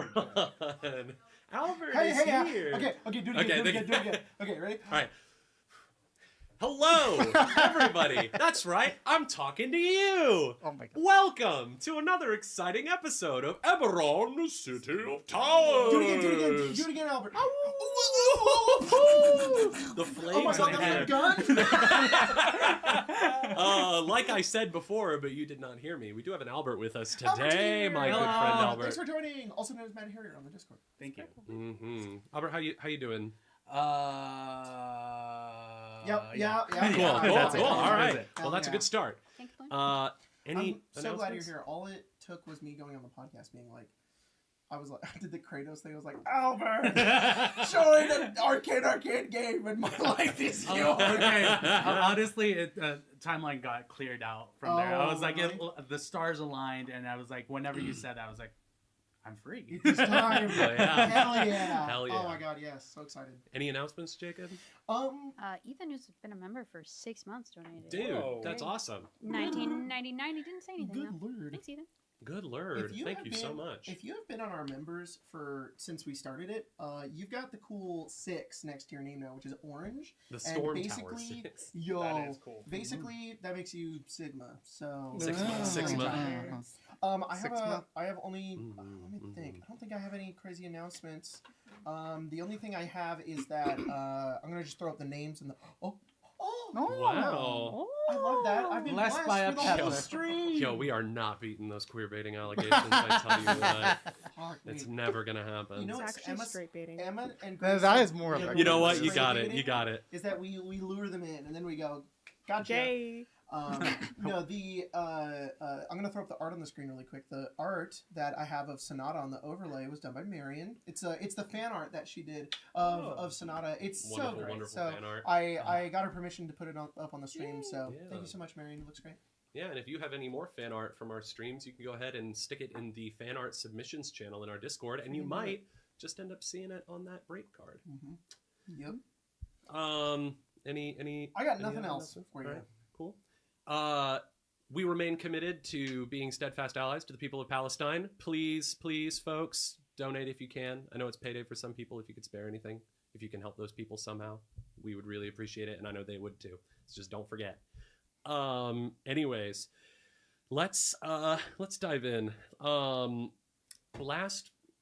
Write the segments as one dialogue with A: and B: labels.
A: Eberron. Albert
B: Hey,
A: is
B: hey,
A: here.
B: Okay, do it again. Okay, ready?
A: All right. Hello, everybody. That's right. I'm talking to you.
C: Oh my god.
A: Welcome to another exciting episode of Eberron, City of Towers.
B: Do it again, Albert.
A: The flames
B: Oh my god,
A: in
B: that's
A: here.
B: a gun?
A: Like I said before, but you did not hear me. We do have an Albert with us
B: Albert's
A: today,
B: here.
A: my good
C: Hello.
A: friend Albert.
B: Thanks for joining. Also known as Matt Harrier on the Discord.
C: Thank you.
A: Mm-hmm. Albert, how you doing?
B: Yeah.
A: Cool.
C: That's it.
A: All right.
C: That's it.
A: Well, that's a good start.
D: Can't complain.
A: Any
B: I'm so glad you're
A: announcements?
B: here. All it took was me going on the podcast being like, I was like, I did the Kratos thing. I was like, Albert, join an arcade game, and my life is yours.
C: Okay. Honestly, timeline got cleared out from there. I
B: Oh,
C: was like,
B: really?
C: the stars aligned, and I was like, whenever you said that, I was like, I'm free.
B: It's time.
A: Oh, yeah.
B: Hell yeah.
A: Hell yeah.
B: Oh my god, yes. So excited.
A: Any announcements, Jacob?
D: Ethan, who's been a member for 6 months, donated.
A: Dude,
C: Whoa.
A: that's awesome.
D: 1999. He didn't say anything.
B: Good
D: though.
B: lord.
D: Thanks, Ethan.
A: Good lord. Thank
B: have
A: you so
B: been-
A: much.
B: If you have been on our members since we started it, you've got the cool 6 next to your name now, which is orange.
A: The
B: and
A: Stormtower
B: basically,
A: 6.
B: Yo,
C: That is cool.
B: basically that makes you Sigma. So
A: Sigma.
B: I have only. Let me
A: Mhm,
B: think.
A: mhm.
B: I don't think I have any crazy announcements. The only thing I have is that I'm gonna just throw up the names and the.
A: Wow.
B: I love that. I've been
C: Blessed
B: blessed
C: by a
B: for the whole
C: peddler.
B: stream.
A: Yo, we are not beating those queer baiting allegations. I tell you what,
B: Fuck me.
A: it's never gonna happen.
B: You know
E: It's
B: what's
E: actually straight baiting.
B: Emma and
C: That
B: Grace
C: is more of a-
A: You know what?
B: straight
A: You got it.
B: baiting
A: You got it.
B: Is that we lure them in and then we go, gotcha.
E: Jay.
B: No, I'm gonna throw up the art on the screen really quick. The art that I have of Sonata on the overlay was done by Marion. It's the fan art that she did of Sonata. It's
A: Wonderful,
B: so great.
A: wonderful
B: So
A: fan art.
B: I got her permission to put it up on the stream. So
A: Yeah.
B: thank you so much, Marion. It looks great.
A: Yeah, and if you have any more fan art from our streams, you can go ahead and stick it in the fan art submissions channel in our Discord, and you
B: Mhm.
A: might just end up seeing it on that break card.
B: Yep.
A: Any?
B: I got
A: any
B: nothing
A: other
B: else
A: announcements?
B: for you.
A: Alright, cool. We remain committed to being steadfast allies to the people of Palestine. Please, folks, donate if you can. I know it's payday for some people. If you could spare anything, if you can help those people somehow, we would really appreciate it, and I know they would too. So just don't forget. Anyways, let's dive in.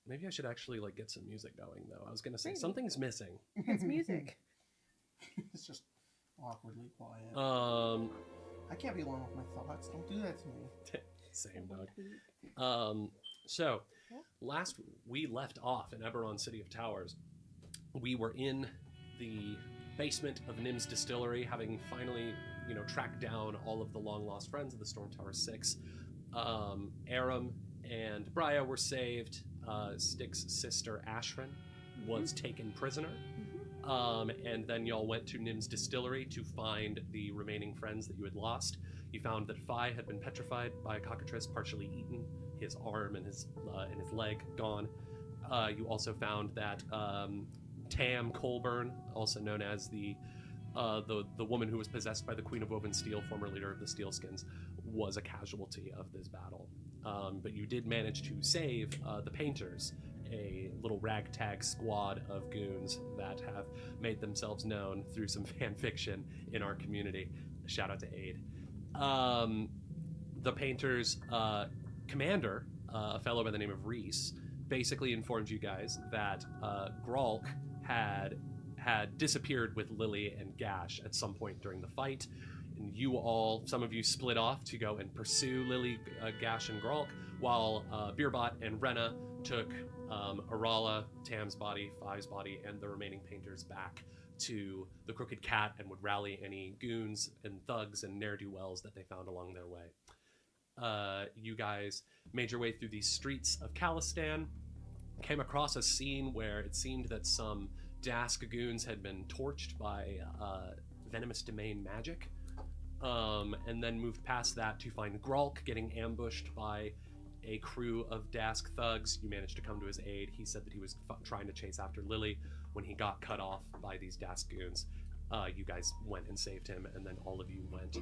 A: Maybe I should actually get some music going though. I was gonna say something's missing.
E: It's music.
B: It's just awkwardly quiet. I can't be alone with my thoughts. Don't do that to me.
A: Same dog. So last we left off in Eberron, City of Towers. We were in the basement of Nim's distillery, having finally, tracked down all of the long lost friends of the Stormtower 6. Aram and Brya were saved. Styx's sister Ashrin was taken prisoner. And then y'all went to Nim's distillery to find the remaining friends that you had lost. You found that Phi had been petrified by a cockatrice, partially eaten, his arm and his leg gone. You also found that Tam Colburn, also known as the woman who was possessed by the Queen of Woven Steel, former leader of the Steelskins, was a casualty of this battle. But you did manage to save the Painters, a little ragtag squad of goons that have made themselves known through some fan fiction in our community. Shout out to Aid. The Painters commander, a fellow by the name of Reese, basically informed you guys that Gralk had disappeared with Lily and Gash at some point during the fight. And some of you split off to go and pursue Lily, Gash, and Gralk, while Beerbot and Renna took Arala, Tam's body, Phi's body, and the remaining Painters back to the Crooked Cat and would rally any goons and thugs and ne'er-do-wells that they found along their way. You guys made your way through the streets of Khalistan, came across a scene where it seemed that some Dask goons had been torched by venomous domain magic, and then moved past that to find Gralk getting ambushed by a crew of Dask thugs. You managed to come to his aid. He said that he was trying to chase after Lily when he got cut off by these Dask goons. You guys went and saved him, and then all of you went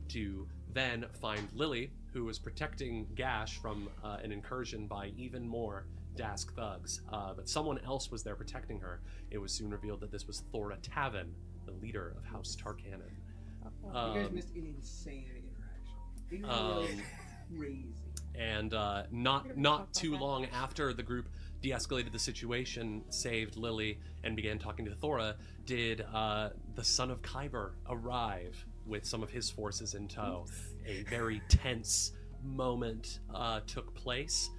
A: to then find Lily, who was protecting Gash from an incursion by even more Dask thugs, but someone else was there protecting her. It was soon revealed that this was Thora Tavin, the leader of House Tarkanan.
B: You guys missed an insane interaction. It was crazy.
A: And not too long after the group de-escalated the situation, saved Lily, and began talking to Thora, did the son of Kyber arrive with some of his forces in tow. A very tense moment took place,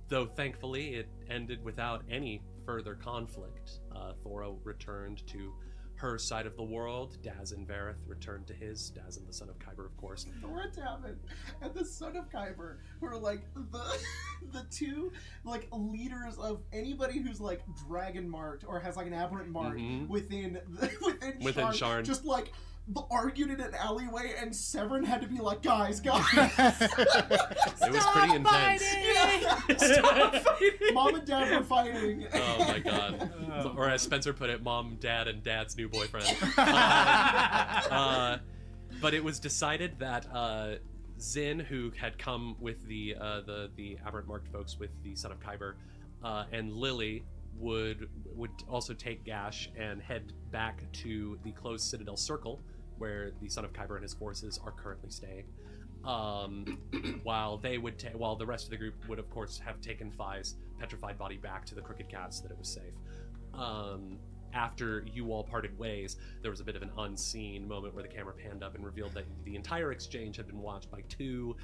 A: though thankfully it ended without any further conflict. Thora returned to her side of the world. Daz and Vareth returned to his. Daz and the son of Kyber, of course.
B: Thora Tavin and the son of Kyber, who are like the two like leaders of anybody who's like dragon marked or has like an aberrant mark within Sharn. Just like argued in an alleyway, and Severin had to be like, guys.
A: It was pretty intense.
B: Stop fighting. Mom and Dad were fighting.
A: Oh my god. Or as Spencer put it, Mom, Dad, and Dad's new boyfriend. But it was decided that Zin, who had come with the aberrant marked folks with the son of Kyber, and Lily would also take Gash and head back to the closed Citadel Circle, where the son of Kyber and his forces are currently staying. While the rest of the group would, of course, have taken Phi's petrified body back to the Crooked Cat so that it was safe. After you all parted ways, there was a bit of an unseen moment where the camera panned up and revealed that the entire exchange had been watched by two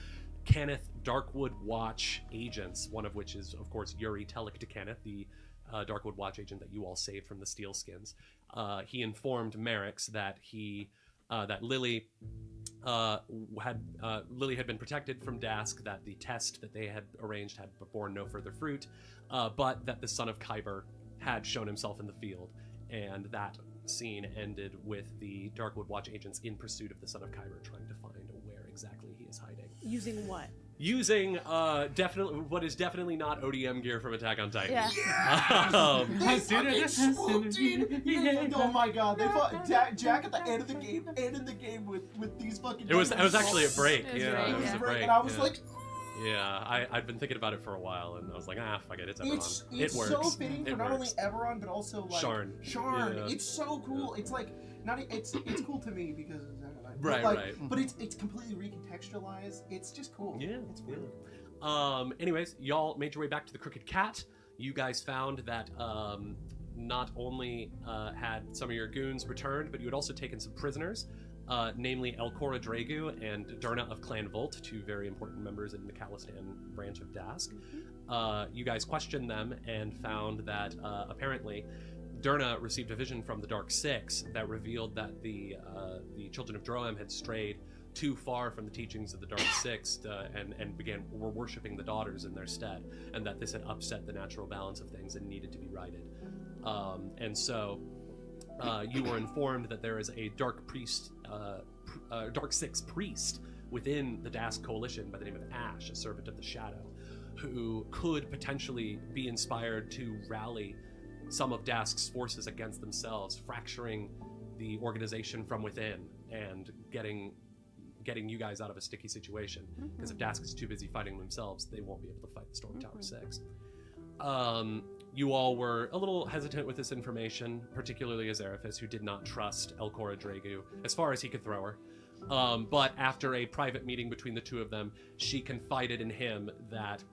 A: Kenneth Darkwood Watch agents, one of which is, of course, Yuri Telik to Kenneth, the Darkwood Watch agent that you all saved from the Steelskins. He informed Merrick's that Lily had been protected from Dask, that the test that they had arranged had borne no further fruit, but that the son of Kyber had shown himself in the field, and that scene ended with the Darkwood Watch agents in pursuit of the son of Kyber, trying to find where exactly he is hiding.
E: Using what?
A: Using definitely what is definitely not ODM gear from Attack on Titan.
E: Yeah.
B: Oh my god, they fought Jack at the end of the game and in the game with these fucking.
A: It was actually a break.
E: It was
A: It was a break.
B: And I was like.
A: Yeah, I'd been thinking about it for a while, and I was like, fuck it, it's Eberron.
B: It's
A: It works.
B: so fitting for not only Eberron, but also like
A: Sharn.
B: Yeah. It's so cool. It's like it's cool to me because of Zemmonite.
A: Right.
B: But it's completely recontextualized. It's just cool.
A: Yeah.
B: It's really cool.
A: Anyways, y'all made your way back to the Crooked Cat. You guys found that not only had some of your goons returned, but you had also taken some prisoners. Namely Elcora Dragu and Durna of Clan Volt, two very important members in the Khalistan branch of Dask. You guys questioned them and found that apparently Durna received a vision from the Dark Six that revealed that the children of Droam had strayed too far from the teachings of the Dark Six and were worshipping the daughters in their stead, and that this had upset the natural balance of things and needed to be righted. And so you were informed that there is a Dark Six priest within the Dask coalition by the name of Ash, a servant of the Shadow, who could potentially be inspired to rally some of Dask's forces against themselves, fracturing the organization from within and getting you guys out of a sticky situation. Because if Dask is too busy fighting themselves, they won't be able to fight the Stormtower 6. You all were a little hesitant with this information, particularly Azeraphis, who did not trust Elcora Dragu as far as he could throw her. But after a private meeting between the two of them, she confided in him that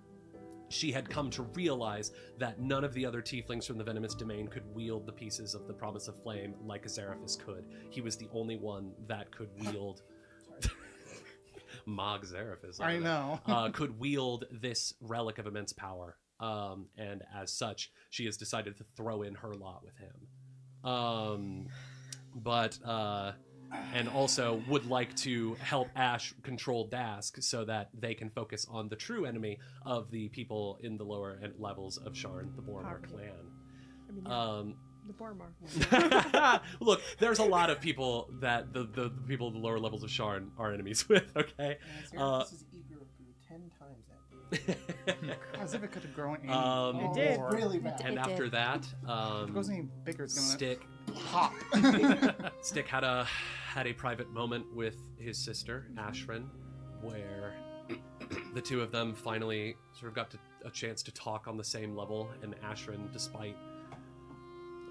A: she had come to realize that none of the other tieflings from the Venomous Domain could wield the pieces of the Promise of Flame like Azeraphis could. He was the only one that could wield... Mog Zeraphis.
F: I know.
A: Could wield this relic of immense power. And as such, she has decided to throw in her lot with him. And also would like to help Ash control Dask so that they can focus on the true enemy of the people in the lower levels of Sharn, the Boromar clan.
E: I mean, the Boromar.
A: Look, there's a lot of people that the people in the lower levels of Sharn are enemies with, okay?
B: This is eager grew 10 times that big.
F: As if it could have grown any
E: It did.
F: more.
B: Really bad.
A: And
D: It
A: after
D: did.
A: that,
F: If it goes any bigger, it's gonna
A: Stick
F: pop.
A: Stick had a private moment with his sister, Ashrin, where the two of them finally sort of got a chance to talk on the same level, and Ashrin, despite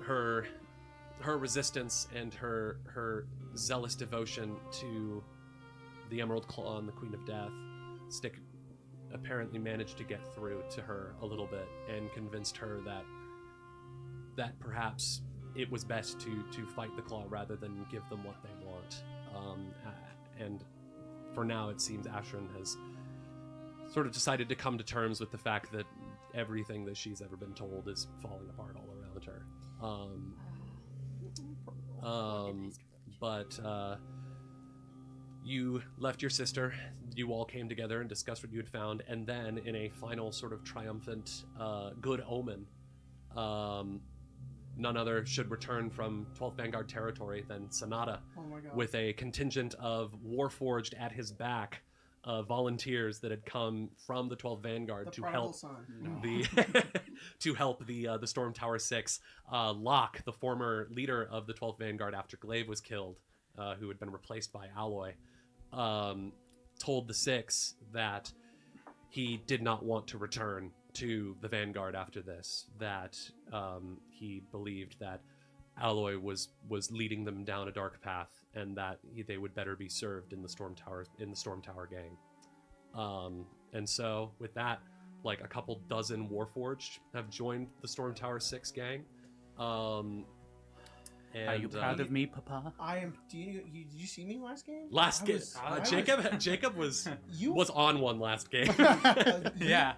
A: her resistance and her zealous devotion to the Emerald Claw and the Queen of Death, Stick apparently managed to get through to her a little bit and convinced her that perhaps it was best to fight the Claw rather than give them what they want. And for now, it seems Ashrin has sort of decided to come to terms with the fact that everything that she's ever been told is falling apart all around her. But you left your sister, you all came together and discussed what you had found, and then in a final sort of triumphant good omen, none other should return from 12th Vanguard territory than Sonata, with a contingent of Warforged at his back, volunteers that had come from the 12th Vanguard to help to help the Stormtower 6. Locke, the former leader of the 12th Vanguard after Glaive was killed, who had been replaced by Alloy, told the Six that he did not want to return to the Vanguard after this, that he believed that Alloy was leading them down a dark path, and that they would better be served in the Stormtower gang. And so with that, like a couple dozen Warforged have joined the Stormtower 6 gang. And,
C: are you proud of me, Papa?
B: I am. Did you see me last game?
A: Last game, Jacob was on one last game.
C: Yeah.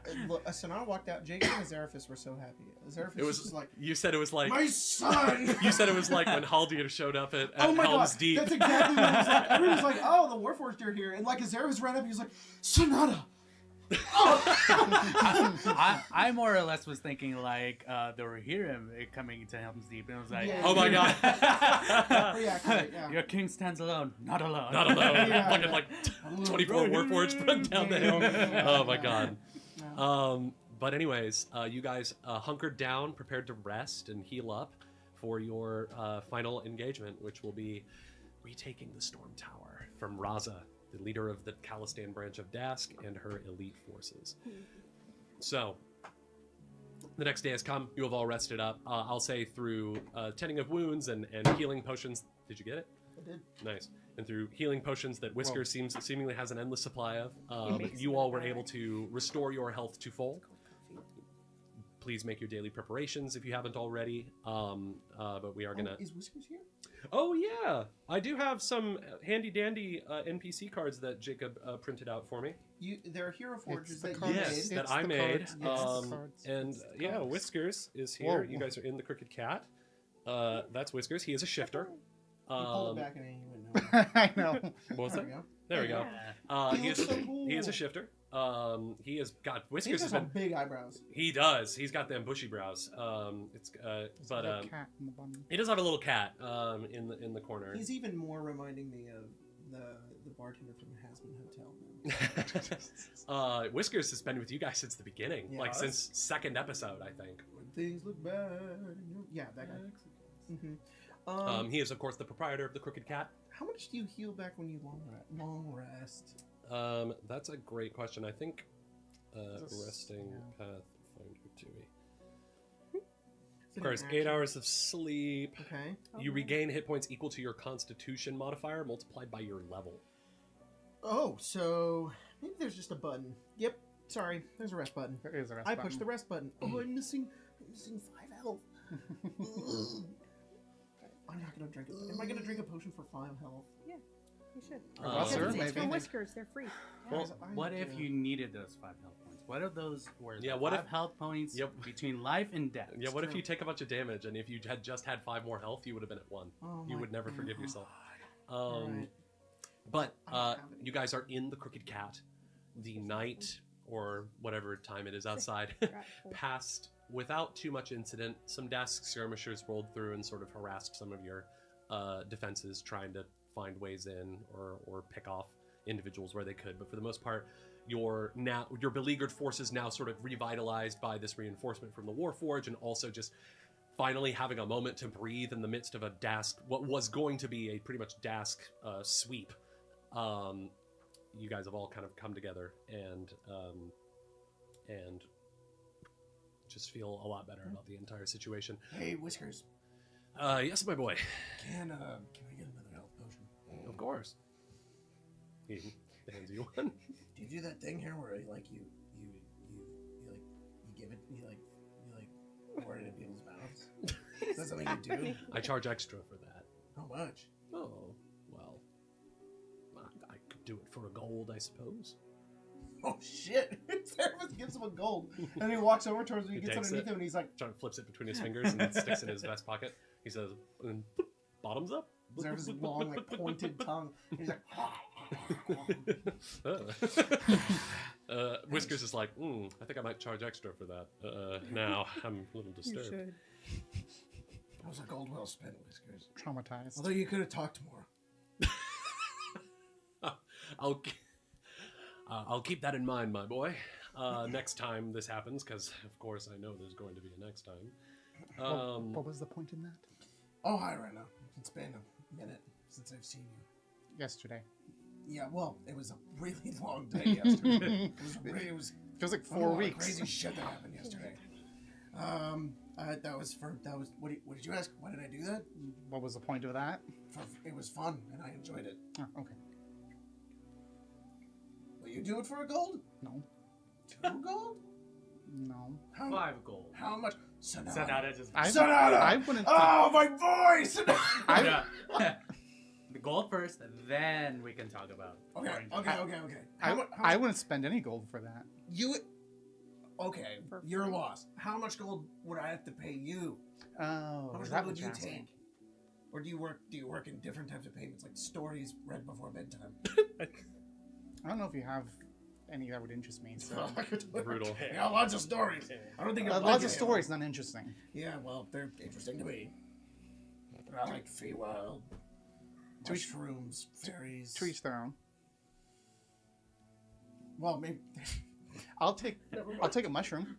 B: Sonata walked out. Jacob and Azeraphis were so happy. Azeraphis was just like,
A: you said it was like
B: my son.
A: You said it was like when Haldir showed up at
B: oh my
A: Helm's
B: God,
A: Deep.
B: that's exactly what it was like. Everyone was like, oh, the Warforged are here, and like Azeraphis ran up, he was like, Sonata.
C: I more or less was thinking like they were hearing it coming to Helm's Deep, and I was like,
B: Yeah.
A: Oh my God.
B: Yeah.
C: Your king stands alone, not alone.
A: Not alone.
B: Yeah.
A: Fucking like 24 Warforged run down the hill. Oh my God. But anyways, you guys hunkered down, prepared to rest and heal up for your final engagement, which will be retaking the Stormtower from Raza, the leader of the Khalistan branch of Dask and her elite forces. So, the next day has come. You have all rested up. I'll say through tending of wounds and healing potions. Did you get it?
B: I did.
A: Nice. And through healing potions that Whisker seemingly has an endless supply of, you all were able to restore your health to full. Please make your daily preparations if you haven't already. But we are gonna.
B: Is Whiskers here?
A: Oh yeah, I do have some handy dandy NPC cards that Jacob printed out for me.
B: There are hero forges
F: It's the
B: that
F: cards.
B: you
A: Yes,
B: made.
A: that I made.
F: It's the cards.
A: And
F: It's the
A: yeah,
F: cards.
A: Whiskers is here.
F: Whoa.
A: You guys are in the Crooked Cat. That's Whiskers. He is a shifter.
B: You pull it back and you wouldn't know.
F: I know.
A: What was
B: There
A: that?
B: we go.
A: There we go.
C: Yeah.
A: He
B: He
A: is
B: looks so cool.
A: he is a shifter. He has got
B: He
A: Whiskers
B: has
A: has
B: some
A: been.
B: big eyebrows.
A: He does. He's got them bushy brows. But
F: There's a cat in the bottom.
A: he does have a little cat in the corner.
B: He's even more reminding me of the bartender from the Hasman Hotel.
A: Whiskers has been with you guys since the beginning,
B: Yeah.
A: like since second episode, I think.
B: When things look bad. Yeah, that guy. Mm-hmm.
A: He is, of course, the proprietor of the Crooked Cat.
B: How much do you heal back when you long rest?
A: That's a great question. I think
F: Just-
A: resting
F: yeah.
A: Pathfinder 2e.
B: Is
A: Of
B: it
A: course,
B: an
A: 8
B: action?
A: hours of sleep.
B: Okay.
A: You regain hit points equal to your Constitution modifier multiplied by your level.
B: Oh, so maybe there's just a button. Yep. Sorry, there's a rest button.
F: There is a rest
B: I
F: button.
B: pushed the rest button. Oh, I'm missing 5 health. Ugh. I'm not gonna drink it. Am I gonna drink a potion for 5 health?
E: You should.
A: Well,
F: sir,
E: It's
F: maybe.
E: for Whiskers. They're free.
A: Well,
B: Guys, I
C: What
B: need
C: if
B: to-
C: you needed those 5 health points? What if those were
A: Yeah,
C: the
A: what
C: 5
A: if-
C: health points
A: Yep.
C: between life and death?
A: Yeah, what if
B: true.
A: you take a bunch of damage and if you had just had 5 more health, you would have been at 1.
B: Oh
A: You
B: my
A: would never forgive
B: God.
A: yourself.
B: Alright.
A: But
B: I don't have any.
A: you guys are in the Crooked Cat. The night, or whatever time it is outside,
E: They're at full.
A: passed without too much incident. Some Dask skirmishers rolled through and sort of harassed some of your defenses, trying to find ways in or pick off individuals where they could. But for the most part, your beleaguered forces now sort of revitalized by this reinforcement from the Warforge, and also just finally having a moment to breathe in the midst of what was going to be a pretty much Dask sweep. you guys have all kind of come together and just feel a lot better about the entire situation.
B: Hey, Whiskers.
A: Yes, my boy.
B: Can I get another health potion?
A: Of course. He hands you one.
B: Do you do that thing here where like you give it you pour it in people's mouths? Is that something you do?
A: I charge extra for that.
B: How much?
A: Oh, well, I could do it for a gold, I suppose.
B: Oh shit! Serapis gives him a gold, and he walks over towards him. He gets
A: takes
B: underneath
A: it.
B: him, and he's like,
A: John flips it between his fingers and then sticks it in his vest pocket. He says, and bottoms up.
B: Serapis' long, like pointed tongue. He's like,
A: Whiskers is like, I think I might charge extra for that. Now I'm a little
E: You
A: disturbed.
E: should.
B: that was a gold well spent, Whiskers.
F: Traumatized.
B: Although you could have talked more.
A: I'll keep that in mind, my boy. Next time this happens, because of course I know there's going to be a next time.
F: What was the point in that?
B: Oh, hi, Rena. It's been a minute since I've seen you.
F: Yesterday.
B: Yeah, well, it was a really long day yesterday. It was
F: Feels like
B: a
F: 4
B: lot of
F: weeks.
B: crazy shit that happened yesterday. What did you ask? Why did I do that?
F: What was the point of that?
B: It was fun, and I enjoyed it.
F: Oh, okay.
B: Will you do it for a gold?
F: No.
B: 2 gold?
F: No.
B: How,
C: 5 gold.
B: how much? Sonata.
C: Sonata just.
B: Sonata!
F: I wouldn't.
B: Oh, my voice!
C: Yeah. The gold first, then we can talk about.
B: Okay.
F: I wouldn't spend any gold for that.
B: Okay, you're lost. How much gold would I have to pay you?
F: Oh,
B: How much
F: is that
B: gold would
F: what
B: you
F: you're asking?
B: take? Or do you work in different types of payments, like stories read before bedtime?
F: I don't know if you have any that would interest me. So.
A: Brutal.
B: Yeah, lots of stories. I don't think I'd like
F: lots
B: any
F: of stories, not interesting.
B: Yeah, well, they're interesting to me. I like Feywild,
F: To each-
B: mushrooms, fairies.
F: To each their own.
B: Well, maybe
F: I'll take a mushroom.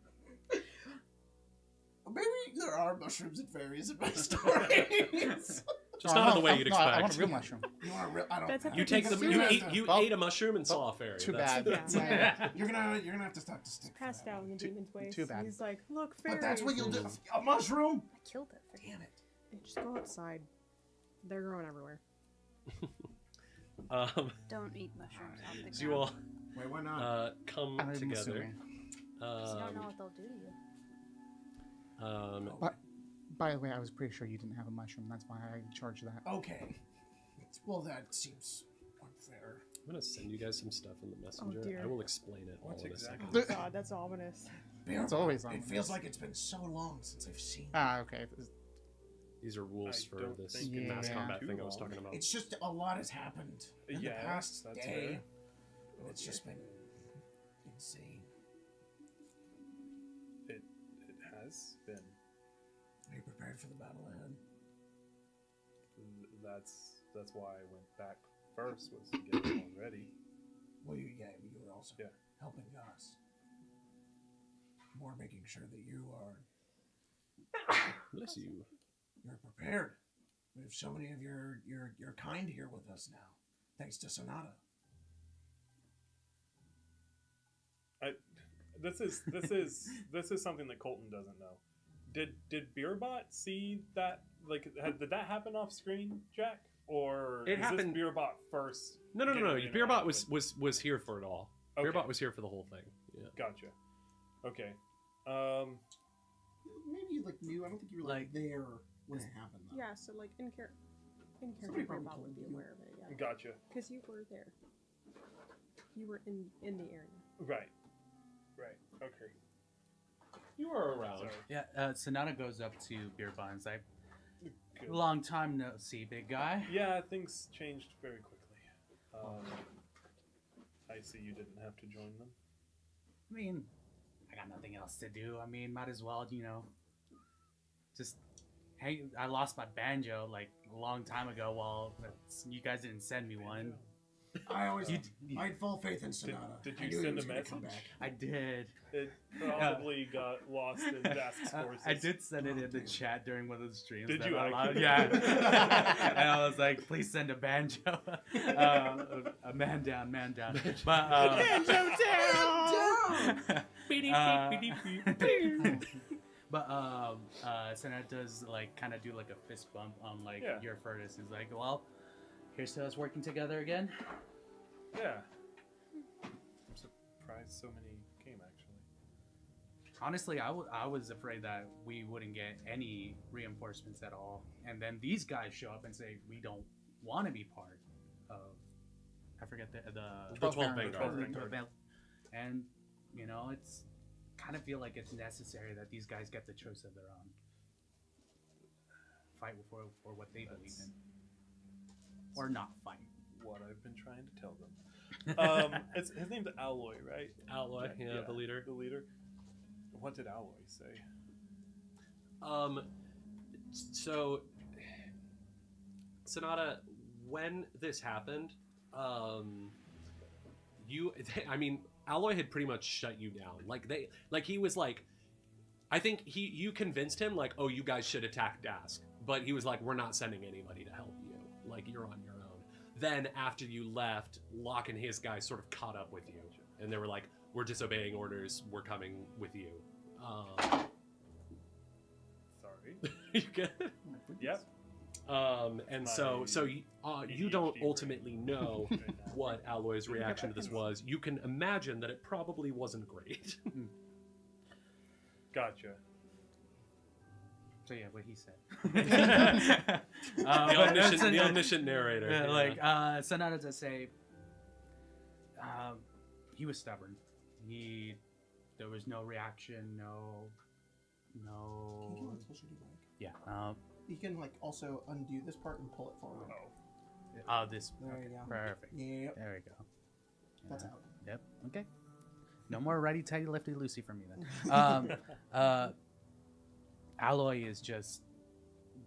B: maybe there are mushrooms and fairies in my stories.
A: Just not in the way you'd expect.
F: I want a real mushroom.
B: You want a real? I don't.
E: That's
B: I
E: a-
B: don't
A: You take
B: think
A: them.
B: it's
A: You
B: fair.
A: ate a mushroom and saw a fairy.
F: Too
A: That's-
F: bad.
E: Yeah.
B: You're gonna have to talk to Stick. for
E: Passed
B: that.
E: out in the demon's ways.
F: too bad.
E: He's like, look, fairies.
B: But that's what you'll do. A mushroom.
D: I killed it. For
B: Damn it.
E: Just go outside. They're growing everywhere.
D: Don't eat mushrooms on the
A: So you all
B: Wait, why not?
A: come
F: I'm
A: together.
F: assuming.
D: You don't know what they'll do to you.
F: But by the way, I was pretty sure you didn't have a mushroom. That's why I charged that.
B: Okay. Well, that seems unfair.
A: I'm gonna send you guys some stuff in the messenger.
E: dear.
A: I will explain it all
G: What's
A: in a
G: exactly-
A: second.
E: God, that's ominous.
F: It's always on.
B: It feels like it's been so long since I've seen.
F: Okay.
A: These are rules
G: I
A: for
G: don't
A: this
G: think
F: it's
A: mass
F: been
A: combat
G: too
A: thing I was
G: long.
A: talking about.
B: It's just a lot has happened in the
G: Yeah,
B: past
G: that's
B: day.
G: fair.
B: And it's just been insane.
G: It has been.
B: Are you prepared for the battle ahead?
G: That's why I went back first, was to get everyone ready.
B: Well, you were also
G: Yeah.
B: helping us. More making sure that you're
A: Bless you.
B: prepared. We have so many of your kind here with us now, thanks to Sonata.
G: This is something that Colton doesn't know. Did Beerbot see that? Like, did that happen off screen, Jack? Or
A: It happened-
G: This Beerbot first?
A: No.
G: getting
A: Beerbot
G: interacted?
A: was here for it all.
G: Okay.
A: Beerbot was here for the whole thing. Yeah.
G: Gotcha. Okay.
B: Maybe you knew. I don't think you were there when it happened. Though.
E: Yeah, so in
B: Somebody
E: character,
B: probably
E: Beerbot
B: told
E: would be
B: you.
E: aware of it. Yeah,
G: Gotcha.
E: because you were there. You were in the area.
G: Right. Okay.
A: You were around.
G: Sorry.
C: Yeah, Sonata goes up to Beerbot and is like,
G: Good.
C: long time no see, big guy.
G: Yeah, things changed very quickly. I see you didn't have to join them.
C: I mean, I got nothing else to do. I mean, might as well, just hey, I lost my banjo like a long time ago while you guys didn't send me one.
B: I always,
C: You-
B: I had full faith in Sonata.
G: Did
B: I
G: you
B: knew he
G: send
B: was
G: a
B: gonna come
G: message?
B: back.
C: I did.
G: It probably got lost in Dask's forces.
C: I did send it in the chat during one of the streams.
G: Did
C: that
G: you
C: I allowed-
G: actually?
C: Yeah. And I was like, please send a banjo. A man down, man down. But, banjo down! But Senat does like kind of do like a fist bump on like
G: Yeah.
C: your furnace. He's like, well, here's to us working together again.
G: Yeah. I'm surprised so many came, actually.
C: Honestly, I was afraid that we wouldn't get any reinforcements at all, and then these guys show up and say we don't want to be part of. I forget the
A: 12
F: Vanguard.
A: Vanguard.
C: And you know, it's kind of feel like it's necessary that these guys get the choice of their own. Fight for what they believe in, or not fight.
G: What I've been trying to tell them. His name's Alloy, right?
A: Alloy, yeah, the leader.
G: The leader. What did Alloy say?
A: So Sonata, when this happened, Alloy had pretty much shut you down. He was like, I think you convinced him like, oh, you guys should attack Dask, but he was like, we're not sending anybody to help you. Like, you're on your own. Then after you left, Locke and his guys sort of caught up with you, and they were like, we're disobeying orders. We're coming with you.
G: Sorry.
A: You good?
G: Yep.
A: And so you don't
G: ADHD
A: ultimately know what Alloy's reaction to this was. You can imagine that it probably wasn't great.
G: Gotcha.
C: So yeah, what he said.
A: The omniscient narrator.
C: Yeah,
A: yeah.
C: like Sonata does say, he was stubborn. There was no reaction, no.
B: Can you like push it back?
C: Yeah.
B: You can like also undo this part and pull it forward.
C: This.
B: There
C: Okay,
B: you go.
C: perfect.
B: Yep,
C: There we go.
B: that's out.
C: Yep. Okay. No more righty tighty lefty loosey from me then. Alloy is just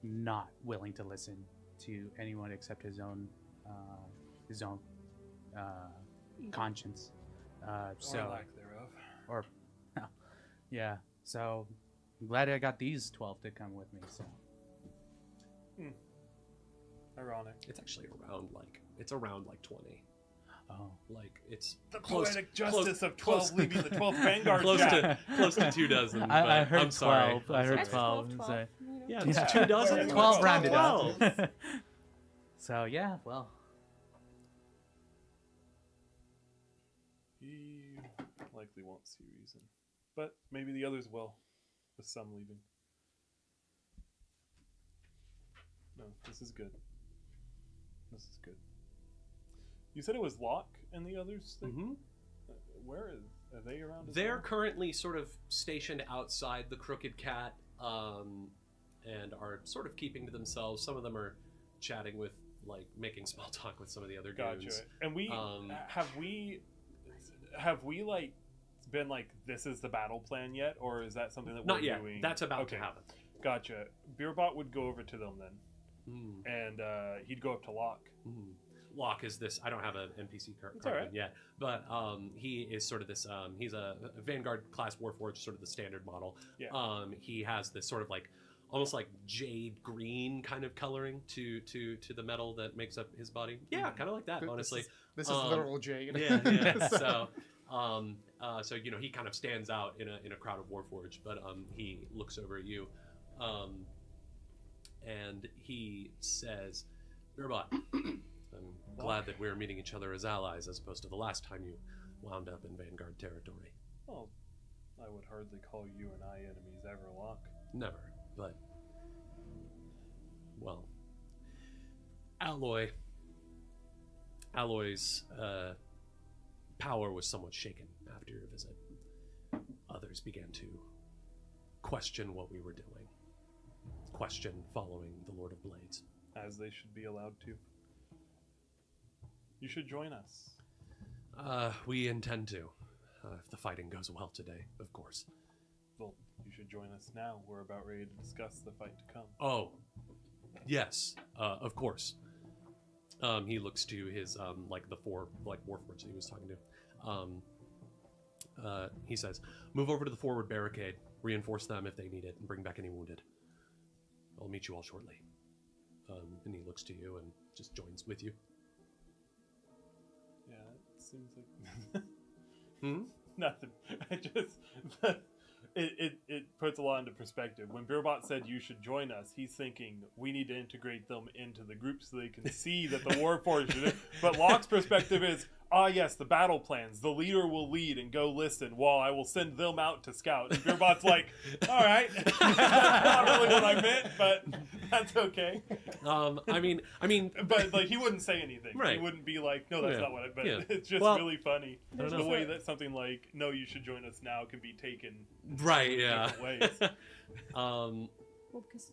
C: not willing to listen to anyone except his own conscience. So
G: or lack thereof.
C: or yeah. So I'm glad I got these 12 to come with me. So
G: Ironic.
A: It's actually around like 20.
C: oh.
A: Like it's
G: The
A: close,
G: poetic justice of 12
A: close-
G: leaving the 12th Vanguard
A: close
G: Jack.
A: to 24. But
C: I heard
A: I'm sorry.
C: 12. I heard
E: That's
C: 12.
E: 12,
C: So-
E: you know.
A: Yeah,
C: Yeah.
A: it's 2 dozen.
C: 12 rounded
A: 12.
C: up. So yeah, well,
G: He likely won't see reason. But maybe the others will, with some leaving. No, this is good. This is good. You said it was Locke and the others?
A: Mm-hmm.
G: Where are they around? As
A: They're
G: well?
A: currently sort of stationed outside the Crooked Cat, and are sort of keeping to themselves. Some of them are chatting with, like, making small talk with some of the other
G: Gotcha.
A: goons.
G: And we have we like been like, this is the battle plan yet, or is that something that
A: Not
G: we're
A: yet.
G: doing?
A: That's about
G: Okay.
A: to happen.
G: Gotcha. Beerbot would go over to them then,
A: Mm.
G: and he'd go up to Locke.
A: Mm. Locke is this. I don't have an NPC card
G: It's all right.
A: yet, but he is sort of this. He's a Vanguard class Warforged, sort of the standard model.
G: Yeah.
A: He has this sort of like almost like jade green kind of coloring to the metal that makes up his body. Yeah, kind of like that, honestly.
F: This is literal jade.
A: Yeah. So, so you know, he kind of stands out in a crowd of Warforged, but he looks over at you, and he says, "Beerbot, I'm glad that we're meeting each other as allies, as opposed to the last time you wound up in Vanguard territory.
G: Well, I would hardly call you and I enemies ever, Locke.
A: Never, but well, Alloy's power was somewhat shaken after your visit. Others began to question what we were doing, question following the Lord of Blades.
G: As they should be allowed to. You should join us.
A: We intend to, if the fighting goes well today, of course.
G: Well, you should join us now. We're about ready to discuss the fight to come.
A: Oh, yes, of course. He looks to his like the 4 like warforged that he was talking to. He says, "Move over to the forward barricade, reinforce them if they need it, and bring back any wounded. I'll meet you all shortly." And he looks to you and just joins with you.
G: Yeah, it seems like
A: Nothing.
G: I just it puts a lot into perspective. When Beerbot said you should join us, he's thinking we need to integrate them into the group so they can see that the Warforged is it. But Locke's perspective is, yes, the battle plans. The leader will lead and go listen while I will send them out to scout. And Beerbot's like, all right, that's not really what I meant, but that's okay.
A: I mean,
G: but like he wouldn't say anything.
A: Right.
G: He wouldn't be like, no, that's not what I. But it's just really funny the way that something like, no, you should join us now, can be taken.
A: Right. Yeah.
G: Ways.
E: Well, because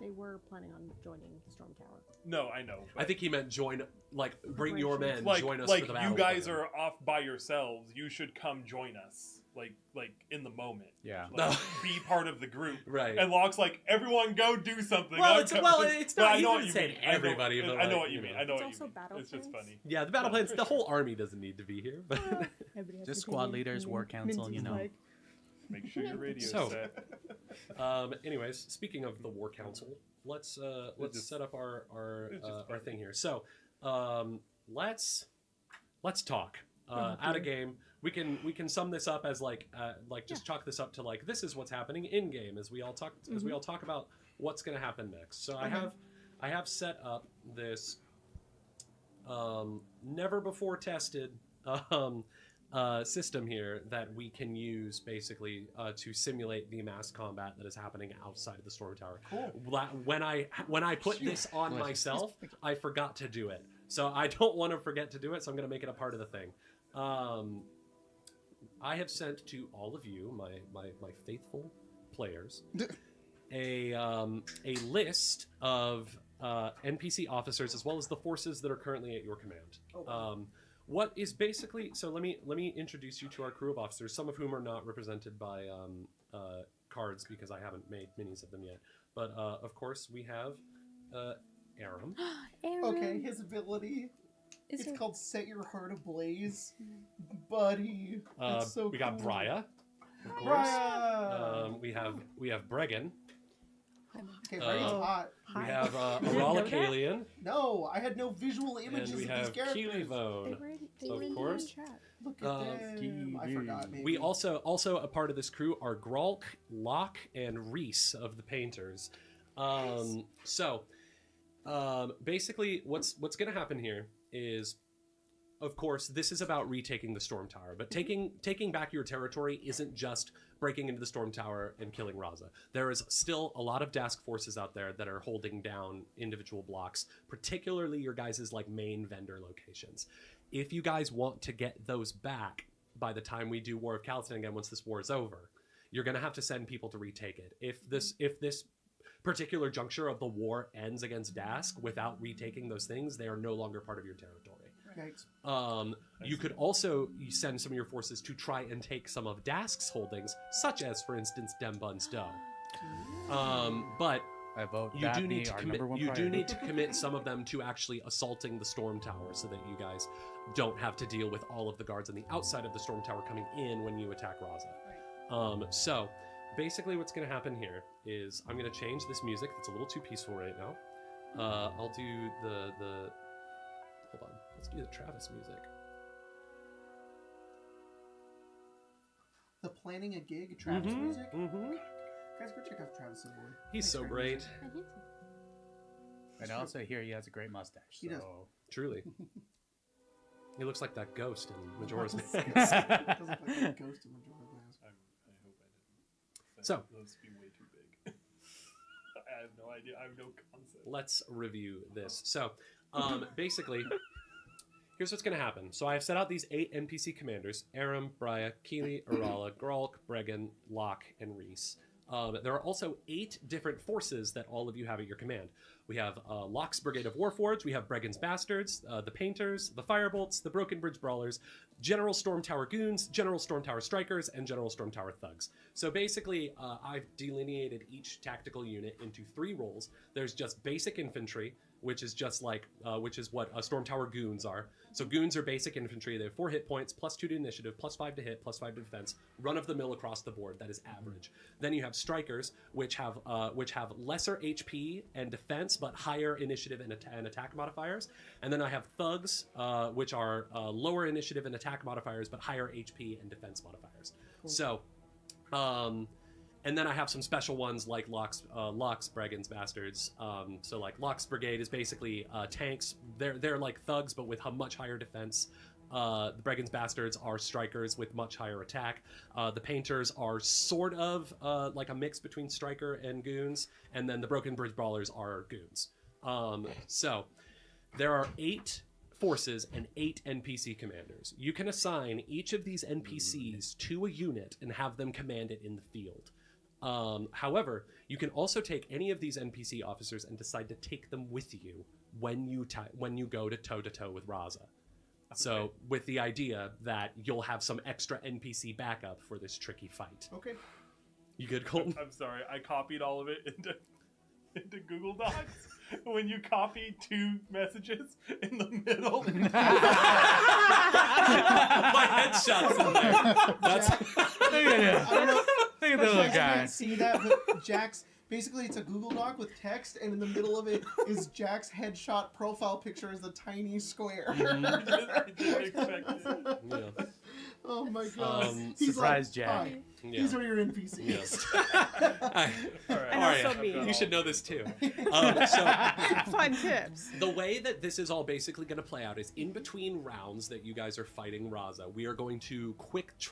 E: they were planning on joining Stormtower.
G: No, I know.
A: I think he meant join, like bring your men,
G: like,
A: join us
G: like
A: for the battle.
G: You guys
A: plan.
G: are off by yourselves. You should come join us. Like in the moment.
C: Yeah.
G: Like, be part of the group.
A: Right.
G: And Locke's like, everyone go do something.
A: Well, it's not.
G: I
A: He
G: know
A: didn't
G: what you
A: say
G: mean.
A: everybody.
G: I know,
A: but
G: I know
A: like,
G: what you mean. I know
E: It's
G: what
E: also
G: you mean.
E: battle
G: It's just
E: plans.
G: funny.
A: Yeah, the battle
G: No,
A: plans.
G: for
A: The whole
G: sure.
A: army doesn't need to be here, but
E: Everybody has
C: Just
E: to
C: squad
E: be
C: leaders,
E: opinion.
C: war council,
E: Minty's
C: you know.
E: like,
G: Make sure your radio's
A: So,
G: set.
A: anyways, speaking of the war council, let's
G: just-
A: set up our
G: it's just
A: our
G: funny.
A: thing here. So, let's talk. Out of game, we can sum this up as like just chalk this up to like this is what's happening in game as we all talk about what's going to happen next. So I have set up this never before tested system here that we can use basically to simulate the mass combat that is happening outside of the Stormtower.
B: Cool.
A: When I put this on myself, I forgot to do it. So I don't want to forget to do it, so I'm going to make it a part of the thing. I have sent to all of you, my faithful players, a list of NPC officers as well as the forces that are currently at your command. What is basically, so let me introduce you to our crew of officers, some of whom are not represented by cards because I haven't made minis of them yet. But of course we have Aram.
B: Okay, his ability. It's called Set Your Heart Ablaze. Buddy. That's so
A: We got
B: cool.
A: Brya, of course.
B: Brya!
A: We have Bregan.
B: Okay, Bregan's hot.
A: We have
E: know
A: Arala
E: that?
A: Kalian.
B: No, I had no visual images
A: And we
B: of
A: have
B: these characters.
E: They
A: Keelivone.
E: were in,
A: Of
E: the
A: course.
E: chat.
B: Look at them. I forgot, maybe.
A: We also a part of this crew are Gralk, Locke, and Reese of the Painters. So basically, what's going to happen here is, of course, this is about retaking the Stormtower. But taking back your territory isn't just breaking into the Stormtower and killing Raza. There is still a lot of Dask forces out there that are holding down individual blocks, particularly your guys' like main vendor locations. If you guys want to get those back by the time we do War of Caladan again, once this war is over, you're going to have to send people to retake it. If this particular juncture of the war ends against Dask without retaking those things, they are no longer part of your territory.
B: Yikes.
A: You could also send some of your forces to try and take some of Dask's holdings, such as, for instance, Dembun's Doe. But
C: I vote
A: you do need to
C: our
A: commit.
C: number one
A: You do
C: priority.
A: need to commit some of them to actually assaulting the Storm Tower, so that you guys don't have to deal with all of the guards on the outside of the Storm Tower coming in when you attack Raza. So basically, what's going to happen here is I'm going to change this music. That's a little too peaceful right now. I'll do the. Hold on. Let's do the Travis music.
B: The Planning a Gig Travis music?
A: Mm-hmm.
B: Guys, go check out Travis Savoie.
A: He's
B: Makes
A: so
B: great
A: great.
B: music.
D: I did.
C: And I also hear he has a great mustache.
B: He does.
C: so-
A: Truly. He looks like that ghost in Majora's Mask.
B: Doesn't look like a ghost in Majora's Mask.
G: I hope I didn't.
A: So-
G: Those be way too big. I have no idea. I have no concept.
A: Let's review this. So, basically, here's what's going to happen. So I've set out these 8 NPC commanders: Aram, Brya, Keely, Arala, Gralk, Bregan, Locke, and Reese. There are also 8 different forces that all of you have at your command. We have Locke's Brigade of Warforged, we have Bregan's Bastards, the Painters, the Firebolts, the Broken Bridge Brawlers, General Stormtower Goons, General Stormtower Strikers, and General Stormtower Thugs. So basically, I've delineated each tactical unit into 3 roles. There's just basic infantry, which is just like which is what Stormtower goons are. So goons are basic infantry. They have 4 hit points, +2 to initiative, +5 to hit, +5 to defense. Run of the mill across the board. That is average. Then you have strikers, which have lesser HP and defense, but higher initiative and attack modifiers. And then I have thugs, which are lower initiative and attack modifiers, but higher HP and defense modifiers. Cool. So, and then I have some special ones like Locke's Braggon's Bastards. So like Locke's Brigade is basically tanks. They're like thugs, but with a much higher defense. The Braggon's Bastards are strikers with much higher attack. The Painters are sort of like a mix between striker and goons. And then the Broken Bridge Brawlers are goons. So there are 8 forces and 8 NPC commanders. You can assign each of these NPCs to a unit and have them command it in the field. However, you can also take any of these NPC officers and decide to take them with you when you go to toe with Raza. Okay. So with the idea that you'll have some extra NPC backup for this tricky fight.
B: Okay.
A: You good, Colton?
G: I'm sorry, I copied all of it into Google Docs. When you copy 2 messages in the middle.
A: My headshot's in there. That's
B: I don't know.
F: Look at the little
B: I
F: guy.
B: can't see that, but Jack's basically it's a Google Doc with text, and in the middle of it is Jack's headshot profile picture as a tiny square.
G: I didn't expect it.
A: yeah.
B: Oh my god! He's
C: Surprise
B: like,
C: Jack.
B: "Hi,
A: Yeah.
B: these are your NPCs."
A: Yes.
G: All right.
E: And also
A: Arya,
E: me.
A: you should know this too.
E: Fun tips.
A: The way that this is all basically going to play out is in between rounds that you guys are fighting Raza, we are going to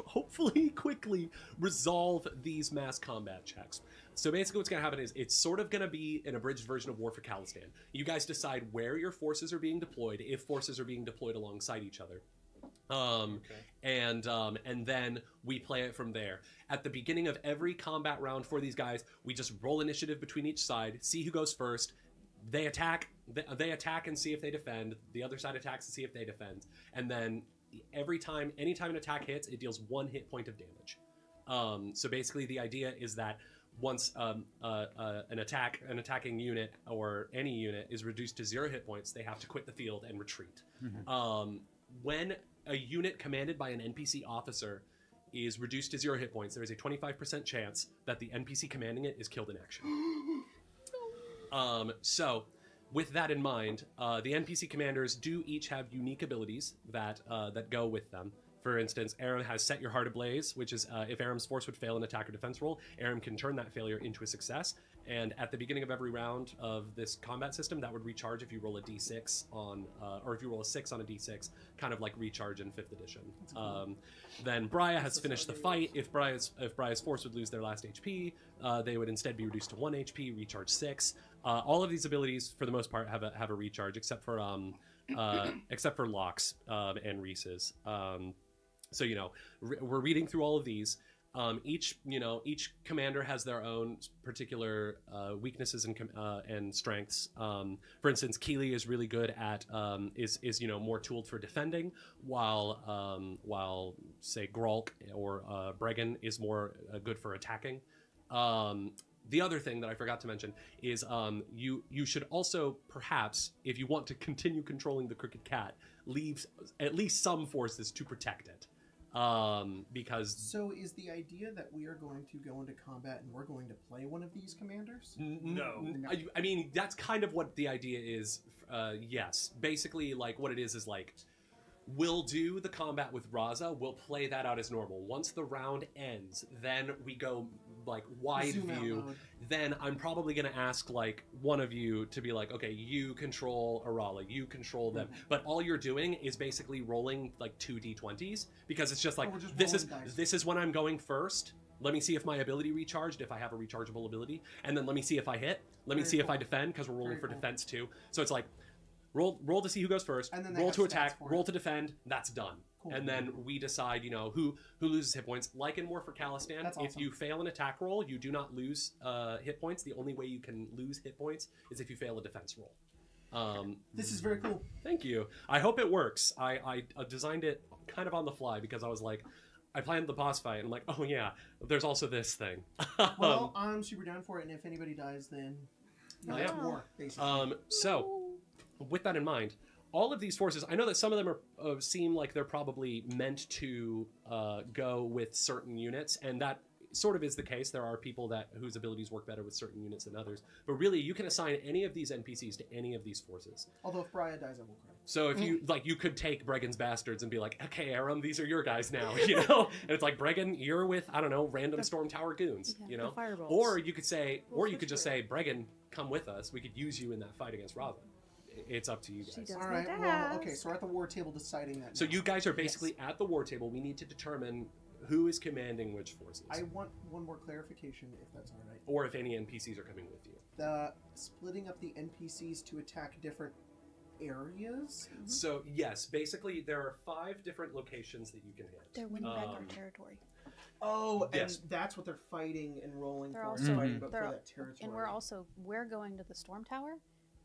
A: hopefully quickly resolve these mass combat checks. So basically what's going to happen is it's sort of going to be an abridged version of War for Khalistan. You guys decide where your forces are being deployed, if forces are being deployed alongside each other. And then we play it from there. At the beginning of every combat round for these guys, we just roll initiative between each side, see who goes first. They attack and see if they defend. The other side attacks and see if they defend. And then anytime an attack hits, it deals 1 hit point of damage. So basically the idea is that once an attacking unit or any unit is reduced to 0 hit points, they have to quit the field and retreat. Mm-hmm. When a unit commanded by an NPC officer is reduced to 0 hit points, there is a 25% chance that the NPC commanding it is killed in action. So, with that in mind, the NPC commanders do each have unique abilities that go with them. For instance, Aram has Set Your Heart Ablaze, which is if Aram's force would fail an attack or defense roll, Aram can turn that failure into a success. And at the beginning of every round of this combat system, that would recharge if you roll a d6 on, or if you roll a 6 on a d6, kind of like recharge in 5th edition. Cool. Then Brya has finished the fight. If Brya's force would lose their last HP, they would instead be reduced to 1 HP, recharge 6. All of these abilities, for the most part, have a recharge, except for Locke's and Reese's. So we're reading through all of these. Each commander has their own particular weaknesses and strengths. For instance, Keely is really good at is more tooled for defending, while say Grolk or Braggon is more good for attacking. The other thing that I forgot to mention is you should also perhaps, if you want to continue controlling the Crooked Cat, leave at least some forces to protect it. Because
B: so is the idea that we are going to go into combat and we're going to play one of these commanders?
G: No.
A: I mean, that's kind of what the idea is. Yes, basically, like what it is like we'll do the combat with Raza. We'll play that out as normal. Once the round ends, then we go like wide view. Then I'm probably going to ask like one of you to be like, okay, you control Arala, you control them. But all you're doing is basically rolling like 2 d20s because it's just like, this is when I'm going first. Let me see if my ability recharged, if I have a rechargeable ability. And then let me see if I hit. Let me see if I defend because we're rolling for defense too. So it's like, roll to see who goes first, roll to attack, roll to defend, that's done. Cool. And then we decide, who loses hit points. Like in War for Khalistan, if you fail an attack roll, you do not lose hit points. The only way you can lose hit points is if you fail a defense roll.
B: This is very cool.
A: Thank you. I hope it works. I designed it kind of on the fly because I was like, I planned the boss fight, and I'm like, oh yeah, there's also this thing.
B: Well, I'm super down for it, and if anybody dies, then that's war, basically.
A: with that in mind, all of these forces, I know that some of them are seem like they're probably meant to go with certain units, and that sort of is the case. There are people whose abilities work better with certain units than others, but really you can assign any of these NPCs to any of these forces.
B: Although if Brian dies, I will cry.
A: So if you you could take Bregan's bastards and be like, okay, Aram, these are your guys now, you know, and it's like, Bregan, you're with, I don't know, random Stormtower goons, you know, or you could say, or you could just say, Bregan, come with us. We could use you in that fight against Raza. It's up to you guys.
B: All right. Well, okay. So we're at the war table deciding that.
A: So you guys are basically at the war table. We need to determine who is commanding which forces.
B: I want one more clarification, if that's all right.
A: Or if any NPCs are coming with you.
B: The splitting up the NPCs to attack different areas.
A: So yes, basically there are 5 different locations that you can hit.
D: They're winning back our territory.
B: Oh,
A: Yes.
B: and that's what they're fighting and rolling
D: They're
B: for.
D: also
B: Fighting for
D: they're-
B: that territory.
D: And we're going to the storm tower.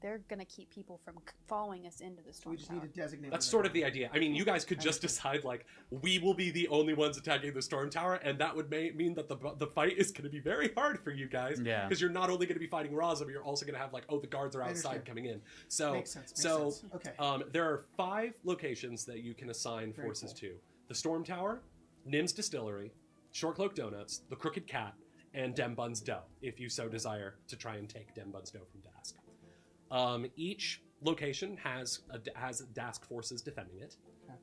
D: They're gonna keep people from following us into the
B: So
D: storm
B: we just
D: tower.
B: need to designate.
A: That's
B: where
A: sort
B: they're
A: of the
B: going.
A: idea. I mean, you guys could just decide, like, we will be the only ones attacking the Storm Tower, and that would mean that the fight is going to be very hard for you guys.
C: Yeah.
A: Because you're not only going to be fighting Raza, but you're also going to have, like, the guards are
B: I
A: outside
B: understand.
A: coming in. So,
B: Makes sense. Makes sense. Okay.
A: there are 5 locations that you can assign
B: Very
A: forces
B: cool.
A: to. The Storm Tower, Nim's Distillery, Shortcloak Donuts, the Crooked Cat, and Dembun's Dough, if you so desire to try and take Dembun's Dough from Dask. Each location has Dask forces defending it,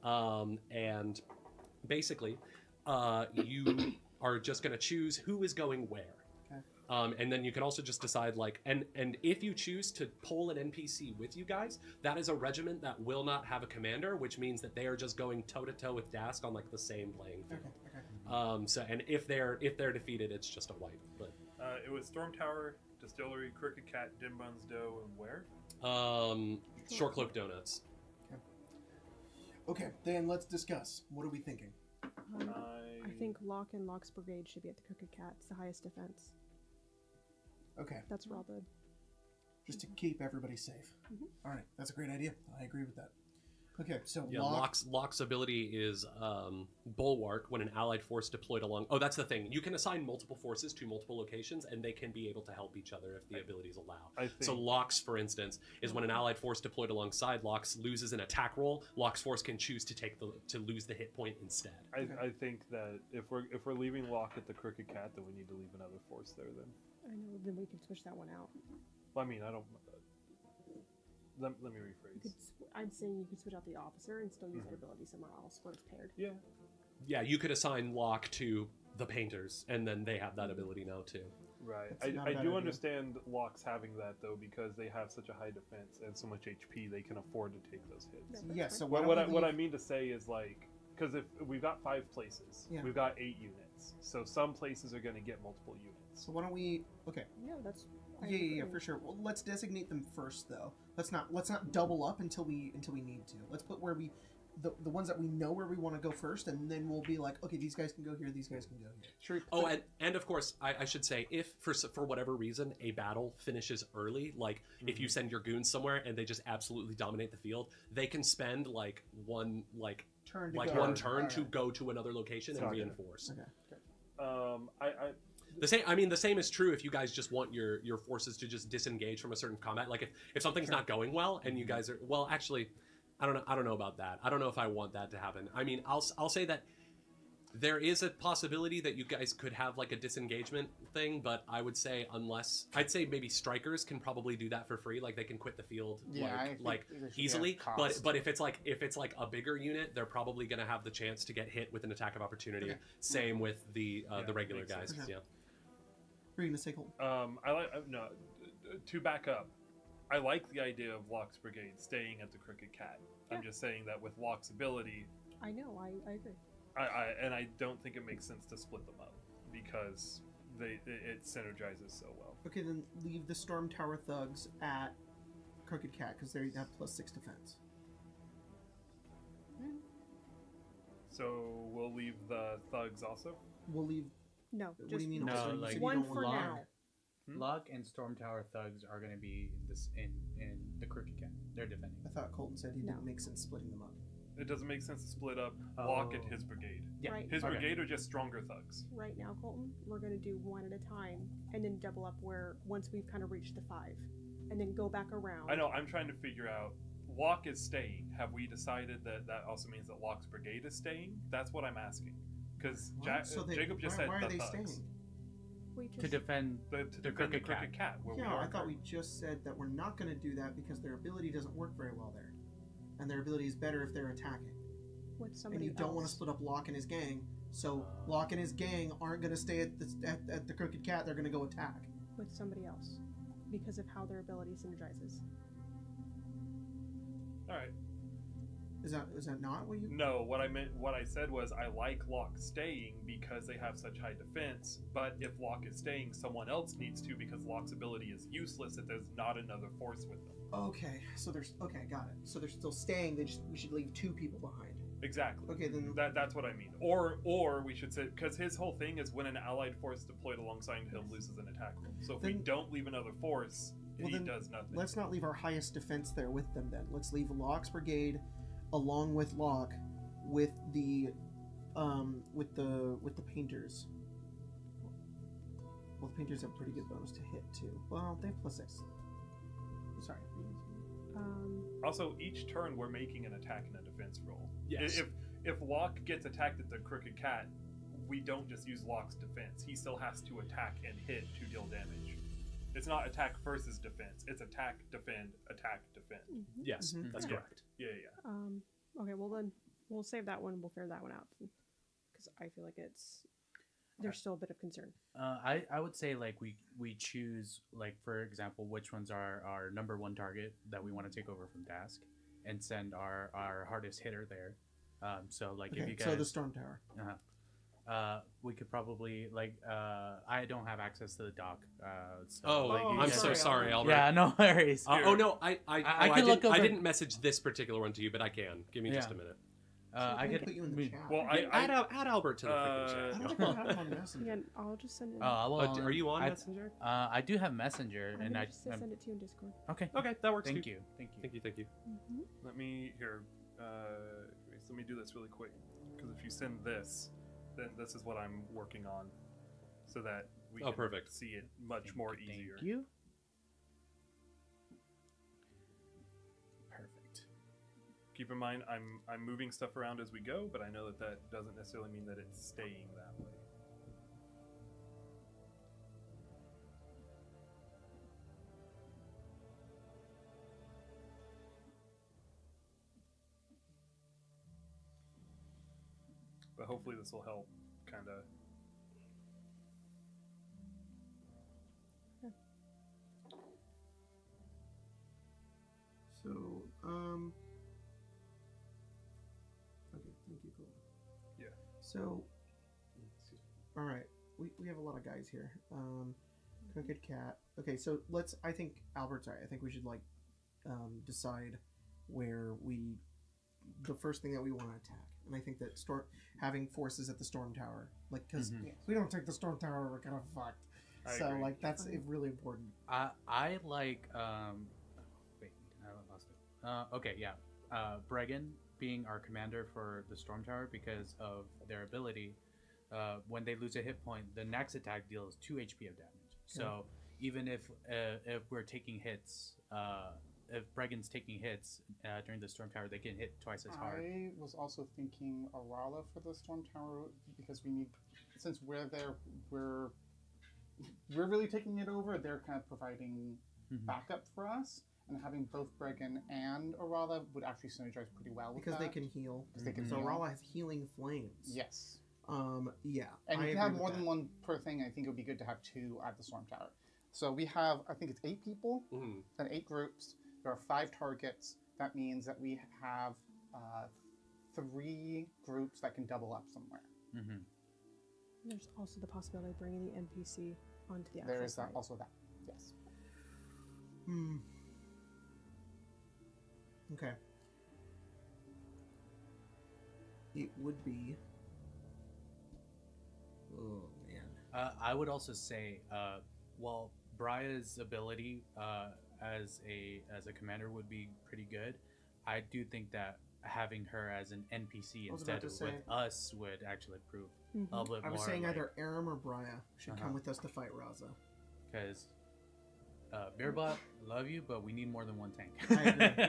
A: and basically you are just going to choose who is going where. And then you can also just decide, like, and if you choose to pull an NPC with you guys, that is a regiment that will not have a commander, which means that they are just going toe to toe with Dask on, like, the same playing field.
B: Okay.
A: So, and if they're defeated, it's just a wipe. But
G: It was Stormtower, Distillery, Crooked Cat, Dimbun's Dough, and where?
A: Shortcloak Donuts.
B: Okay, then let's discuss. What are we thinking?
E: I think Locke and Locke's brigade should be at the Crooked Cat. It's the highest defense.
B: Okay,
E: That's raw blood.
B: just to keep everybody safe. All right, that's a great idea. I agree with that. Okay, so
A: Yeah,
B: Locke.
A: Locke's ability is Bulwark when an allied force deployed along... Oh, that's the thing. You can assign multiple forces to multiple locations, and they can be able to help each other if the abilities allow.
G: I think...
A: So Locke's, for instance, is when an allied force deployed alongside Locke's loses an attack roll, Locke's force can choose to lose the hit point instead.
G: I think that if we're leaving Locke at the Crooked Cat, then we need to leave another force there. Then,
E: I know. Then we can switch that one out.
G: well, I mean, I don't. Let me
E: You
G: rephrase.
E: could I'm saying you could switch out the officer and still use that ability somewhere else where it's paired.
G: Yeah.
A: Yeah, you could assign Locke to the painters, and then they have that ability now too.
G: Right.
B: That's not a
G: I
B: bad
G: do
B: idea.
G: understand Locke's having that though, because they have such a high defense and so much HP, they can afford to take those hits.
E: Yeah.
B: Yeah, so
G: What I mean to say is, like, because if we've got 5 places,
B: Yeah.
G: we've got 8 units, so some places are going to get multiple units.
B: So why don't we? Okay.
E: Yeah, that's. I
B: Yeah,
E: agree.
B: for sure. Well, let's designate them first, though. Let's not double up until we need to. Let's put where we, the ones that we know where we want to go first, and then we'll be like, okay, these guys can go here, these guys can go here.
G: Sure.
A: Oh, and of course, I should say, if for whatever reason a battle finishes early, like if you send your goons somewhere and they just absolutely dominate the field, they can spend like one
B: Turn to
A: like
B: go.
A: one turn
B: All
A: to
B: right.
A: go to another location and
B: Gotcha.
A: reinforce.
B: Okay.
A: The same is true if you guys just want your forces to just disengage from a certain combat. Like if something's not going well and you guys are, well, actually, I don't know about that. I don't know if I want that to happen. I mean, I'll say that there is a possibility that you guys could have like a disengagement thing, but I would say I'd say maybe strikers can probably do that for free. Like they can quit the field
F: Yeah, I think
A: like
F: there should be a
A: easily.
F: cost.
A: But if it's like a bigger unit, they're probably going to have the chance to get hit with an attack of opportunity.
B: Okay.
A: Same with the regular
G: makes
A: guys.
G: sense.
A: Yeah.
B: What are you gonna say, Colton?
G: To back up, I like the idea of Locke's brigade staying at the Crooked Cat. I'm just saying that with Locke's ability,
E: I know. I agree.
G: I don't think it makes sense to split them up because it synergizes so well.
B: Okay, then leave the Storm Tower thugs at Crooked Cat because they have +6 defense.
G: So we'll leave the thugs also.
B: We'll leave.
E: No,
B: What
E: just
B: do you mean?
C: No,
B: also? You
C: like-
B: said you
E: one
B: don't
E: for
B: want-
E: now.
C: Locke and Stormtower thugs are going to be in the Crooked Cat. They're defending.
B: I thought Colton said he
E: No.
B: didn't make sense splitting them up.
G: It doesn't make sense to split up Locke and
C: Oh.
G: his brigade.
C: Yeah.
E: Right.
G: His
C: Okay.
G: brigade are just stronger thugs.
E: Right now, Colton, we're going to do one at a time and then double up where once we've kind of reached the 5. and then go back around.
G: I know. I'm trying to figure out. Locke is staying. Have we decided that that also means that Locke's brigade is staying? That's what I'm asking. Because Jacob just said
B: why are
G: the
B: they
G: thugs.
B: staying?
E: We just,
C: To defend
G: To defend
C: Crooked
G: the Crooked Cat. Where we
B: Yeah,
G: are
B: I thought we
G: currently.
B: just said that we're not going to do that because their ability doesn't work very well there, and their ability is better if they're attacking.
E: with
B: And
E: somebody
B: you don't want to
E: else.
B: split up Locke and his gang, so Locke and his gang aren't going to stay at the Crooked Cat. They're going to go attack.
E: With somebody else because of how their ability synergizes.
G: All right.
B: Is that not what you?
G: No, what I said was I like Locke staying because they have such high defense. But if Locke is staying, someone else needs to because Locke's ability is useless if there's not another force with them.
B: Okay, so got it. So they're still staying. We should leave 2 people behind.
G: Exactly.
B: Okay, then
G: That's what I mean. Or we should say because his whole thing is when an allied force deployed alongside him loses an attack roll. So if we
B: Then-
G: don't leave another force,
B: Well,
G: he
B: then
G: does nothing.
B: let's not leave our highest defense there with them. Then let's leave Locke's brigade, along with Locke, with the painters. Well, the painters have pretty good bonus to hit too. Well, they have +6. Sorry.
G: Also, each turn we're making an attack and a defense roll.
A: Yes.
G: If Locke gets attacked at the Crooked Cat, we don't just use Locke's defense. He still has to attack and hit to deal damage. It's not attack versus defense. It's attack, defend, attack, defend.
A: Yes,
B: Mhm.
A: that's
G: Yeah.
A: correct.
G: Yeah.
E: Okay, well then we'll save that one and we'll figure that one out because I feel like there's still a bit of concern.
C: I would say like we choose like for example which ones are our number 1 target that we want to take over from Dask and send our hardest hitter there. So like if
B: Okay,
C: you guys
B: so the Stormtower.
C: we could probably like I don't have access to the dock. So
A: Oh,
C: like, you
A: I'm
C: guys-
A: so sorry, Albert.
C: Yeah, no worries.
A: Oh no, I
C: can look
A: didn't, I
C: over-
A: didn't message this particular one to you, but I can. Give me just a
C: Yeah.
A: minute.
C: I
B: Let me
C: could
B: put you in the
C: we-
B: chat.
G: Well,
A: Yeah, add Albert to the freaking
B: I
A: chat.
B: don't think I have him on Messenger.
E: Again, I'll just send it.
C: well,
A: Are you on
C: I,
A: Messenger?
C: I do have Messenger,
E: I'm
C: and
E: gonna
C: I
E: just send it to you in Discord.
C: okay.
A: Okay, that works.
C: Thank
A: too.
C: you.
A: Thank you.
G: let me here. Let me do this really quick because if you send this, then this is what I'm working on, so that we
A: Oh,
G: can
A: perfect.
G: see it much more easier.
C: Thank you. Perfect.
G: Keep in mind, I'm moving stuff around as we go, but I know that doesn't necessarily mean that it's staying that way. But hopefully this will help, kind of.
B: So, okay, thank you, cool.
G: Yeah.
B: So, all right, we have a lot of guys here. Crooked Cat. Okay, so I think Albert's right. I think we should decide where the first thing that we want to attack, and I think that having forces at the Stormtower, because if we don't take the Stormtower, we're kind of fucked.
G: I
B: So
G: agree.
B: that's really important.
C: I like wait, I lost it. Okay, yeah. Bregan being our commander for the Stormtower because of their ability. When they lose a hit point, the next attack deals 2 HP of damage. So even if we're taking hits, if Bregan's taking hits during the Stormtower, they can hit twice as hard.
F: I was also thinking Arala for the Stormtower because we need, since we're there, we're really taking it over. They're kind of providing backup for us, and having both Bregan and Arala would actually synergize pretty well with
B: Because
F: that.
B: they can heal.
F: They can
B: So
F: heal.
B: Rala has healing flames.
F: Yes.
B: Yeah.
F: And
B: I
F: you
B: agree
F: can have
B: with
F: more
B: that.
F: than one per thing. I think it would be good to have 2 at the Stormtower. So we have, I think it's 8 people,
A: Mhm.
F: and 8 groups. There are 5 targets. That means that we have 3 groups that can double up somewhere.
C: Mm-hmm.
E: There's also the possibility of bringing the NPC onto the actual
F: There is
E: site.
F: also that. Yes.
B: Okay. It would be. Oh man.
C: I would also say, while Bria's ability as a commander would be pretty good, I do think that having her as an NPC
B: I was
C: instead
B: about
C: of
B: to
C: with
B: say-
C: us would actually prove
E: Mhm.
C: a little bit
B: I
C: more.
B: was saying
C: like,
B: either Aram or Bria should
C: Uh-huh.
B: come with us to fight Raza.
C: because Beerbot, love you, but we need more than one tank.
B: I agree.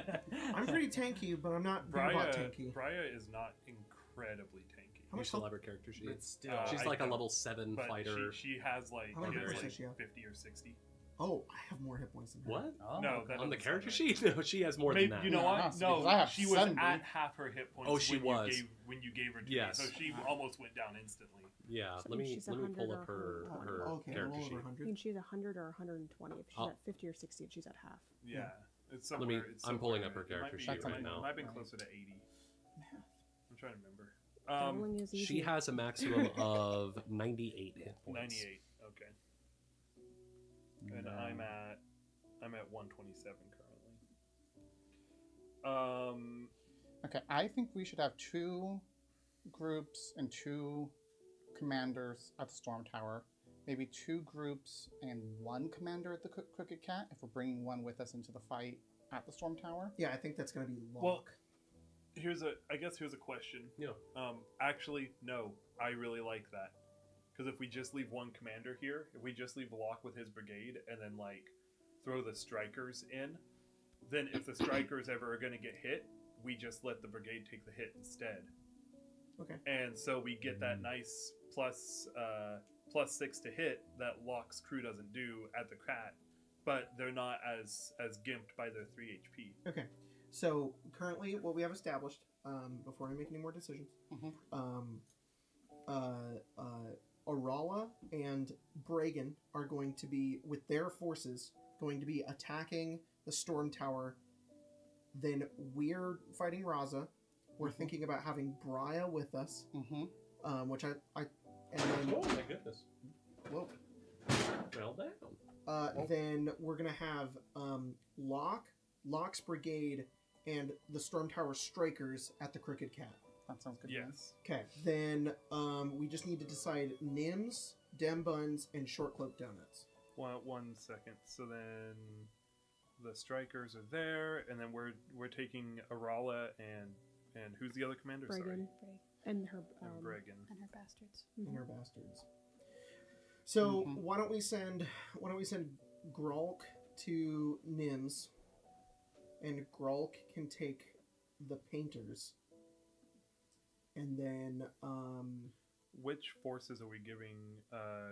B: I'm pretty tanky, but I'm not Beerbot tanky.
G: Brya is not incredibly tanky.
B: How
A: You
B: much
A: still
B: health?
A: have her character sheet.
C: But still,
A: She's
G: I
A: like a
G: don't,
A: level 7
G: but
A: fighter.
G: She has like,
B: How many
G: she has
B: hit points
G: like
B: does she have?
G: 50 or 60.
B: Oh, I have more hit points than her.
A: What?
C: Oh,
G: No,
C: okay.
G: that
A: On the
G: doesn't
A: character
G: sound right.
A: sheet? No, she has more
G: Maybe,
A: than that.
G: you know
F: No,
G: what?
F: because
G: No,
F: I have
G: she was
F: 70.
G: at half her hit points.
A: Oh, she was.
G: When you gave her to
A: Yes.
G: me, so she almost went down instantly.
A: Yeah,
E: So
A: let me
E: she's
A: pull
E: 100
A: up her,
E: or
A: her
B: Okay, a
A: character
B: little
A: sheet.
B: over
E: I
B: 100.
E: mean, she's 100 or 120. If she's
A: Oh.
E: at 50 or 60, and she's at half.
G: Yeah, it's
A: Let
G: somewhere.
A: me-
G: it's
A: I'm pulling
G: somewhere-
A: up her
G: it might
A: character
G: be-
F: sheet right
G: it
A: now.
G: might have been closer to 80. I'm trying to remember.
E: Traveling is easy.
A: She has a maximum of 98 hit points.
G: 98. Okay. And I'm at 127 currently.
F: Okay, I think we should have 2 groups and 2 commanders at the Storm Tower. Maybe 2 groups and 1 commander at the Crooked Cat if we're bringing one with us into the fight at the Storm Tower.
B: Yeah, I think that's going to be Locke.
G: Well, here's a question.
A: Yeah.
G: Actually, no, I really like that. Because if we just leave one commander here, if we just leave Locke with his brigade and then like throw the strikers in, then if the strikers ever are going to get hit, we just let the brigade take the hit instead.
B: Okay.
G: And so we get that nice plus 6 to hit that Locke's crew doesn't do at the cat, but they're not as gimped by their 3 HP.
B: Okay. So currently, what we have established, before I make any more decisions, Orala and Bragan are going to be, with their forces, going to be attacking the Storm Tower. Then we're fighting Raza. We're thinking about having Brya with us, which and then
A: Oh my goodness.
B: whoa.
A: Well down.
B: Then we're gonna have Locke's brigade, and the Storm Tower Strikers at the Crooked Cat.
F: That sounds good. to me.
G: Yes.
B: Okay, then we just need to decide Nims, Dem Buns, and Short Cloak Donuts.
G: One second. So then the strikers are there, and then we're taking Orala and who's the other commander? Sorry.
E: Bragan. And her
G: And Bragan.
D: And her bastards.
B: And her bastards. So why don't we send Grolk to Nims, and Grolk can take the painters, and then
G: Which forces are we giving?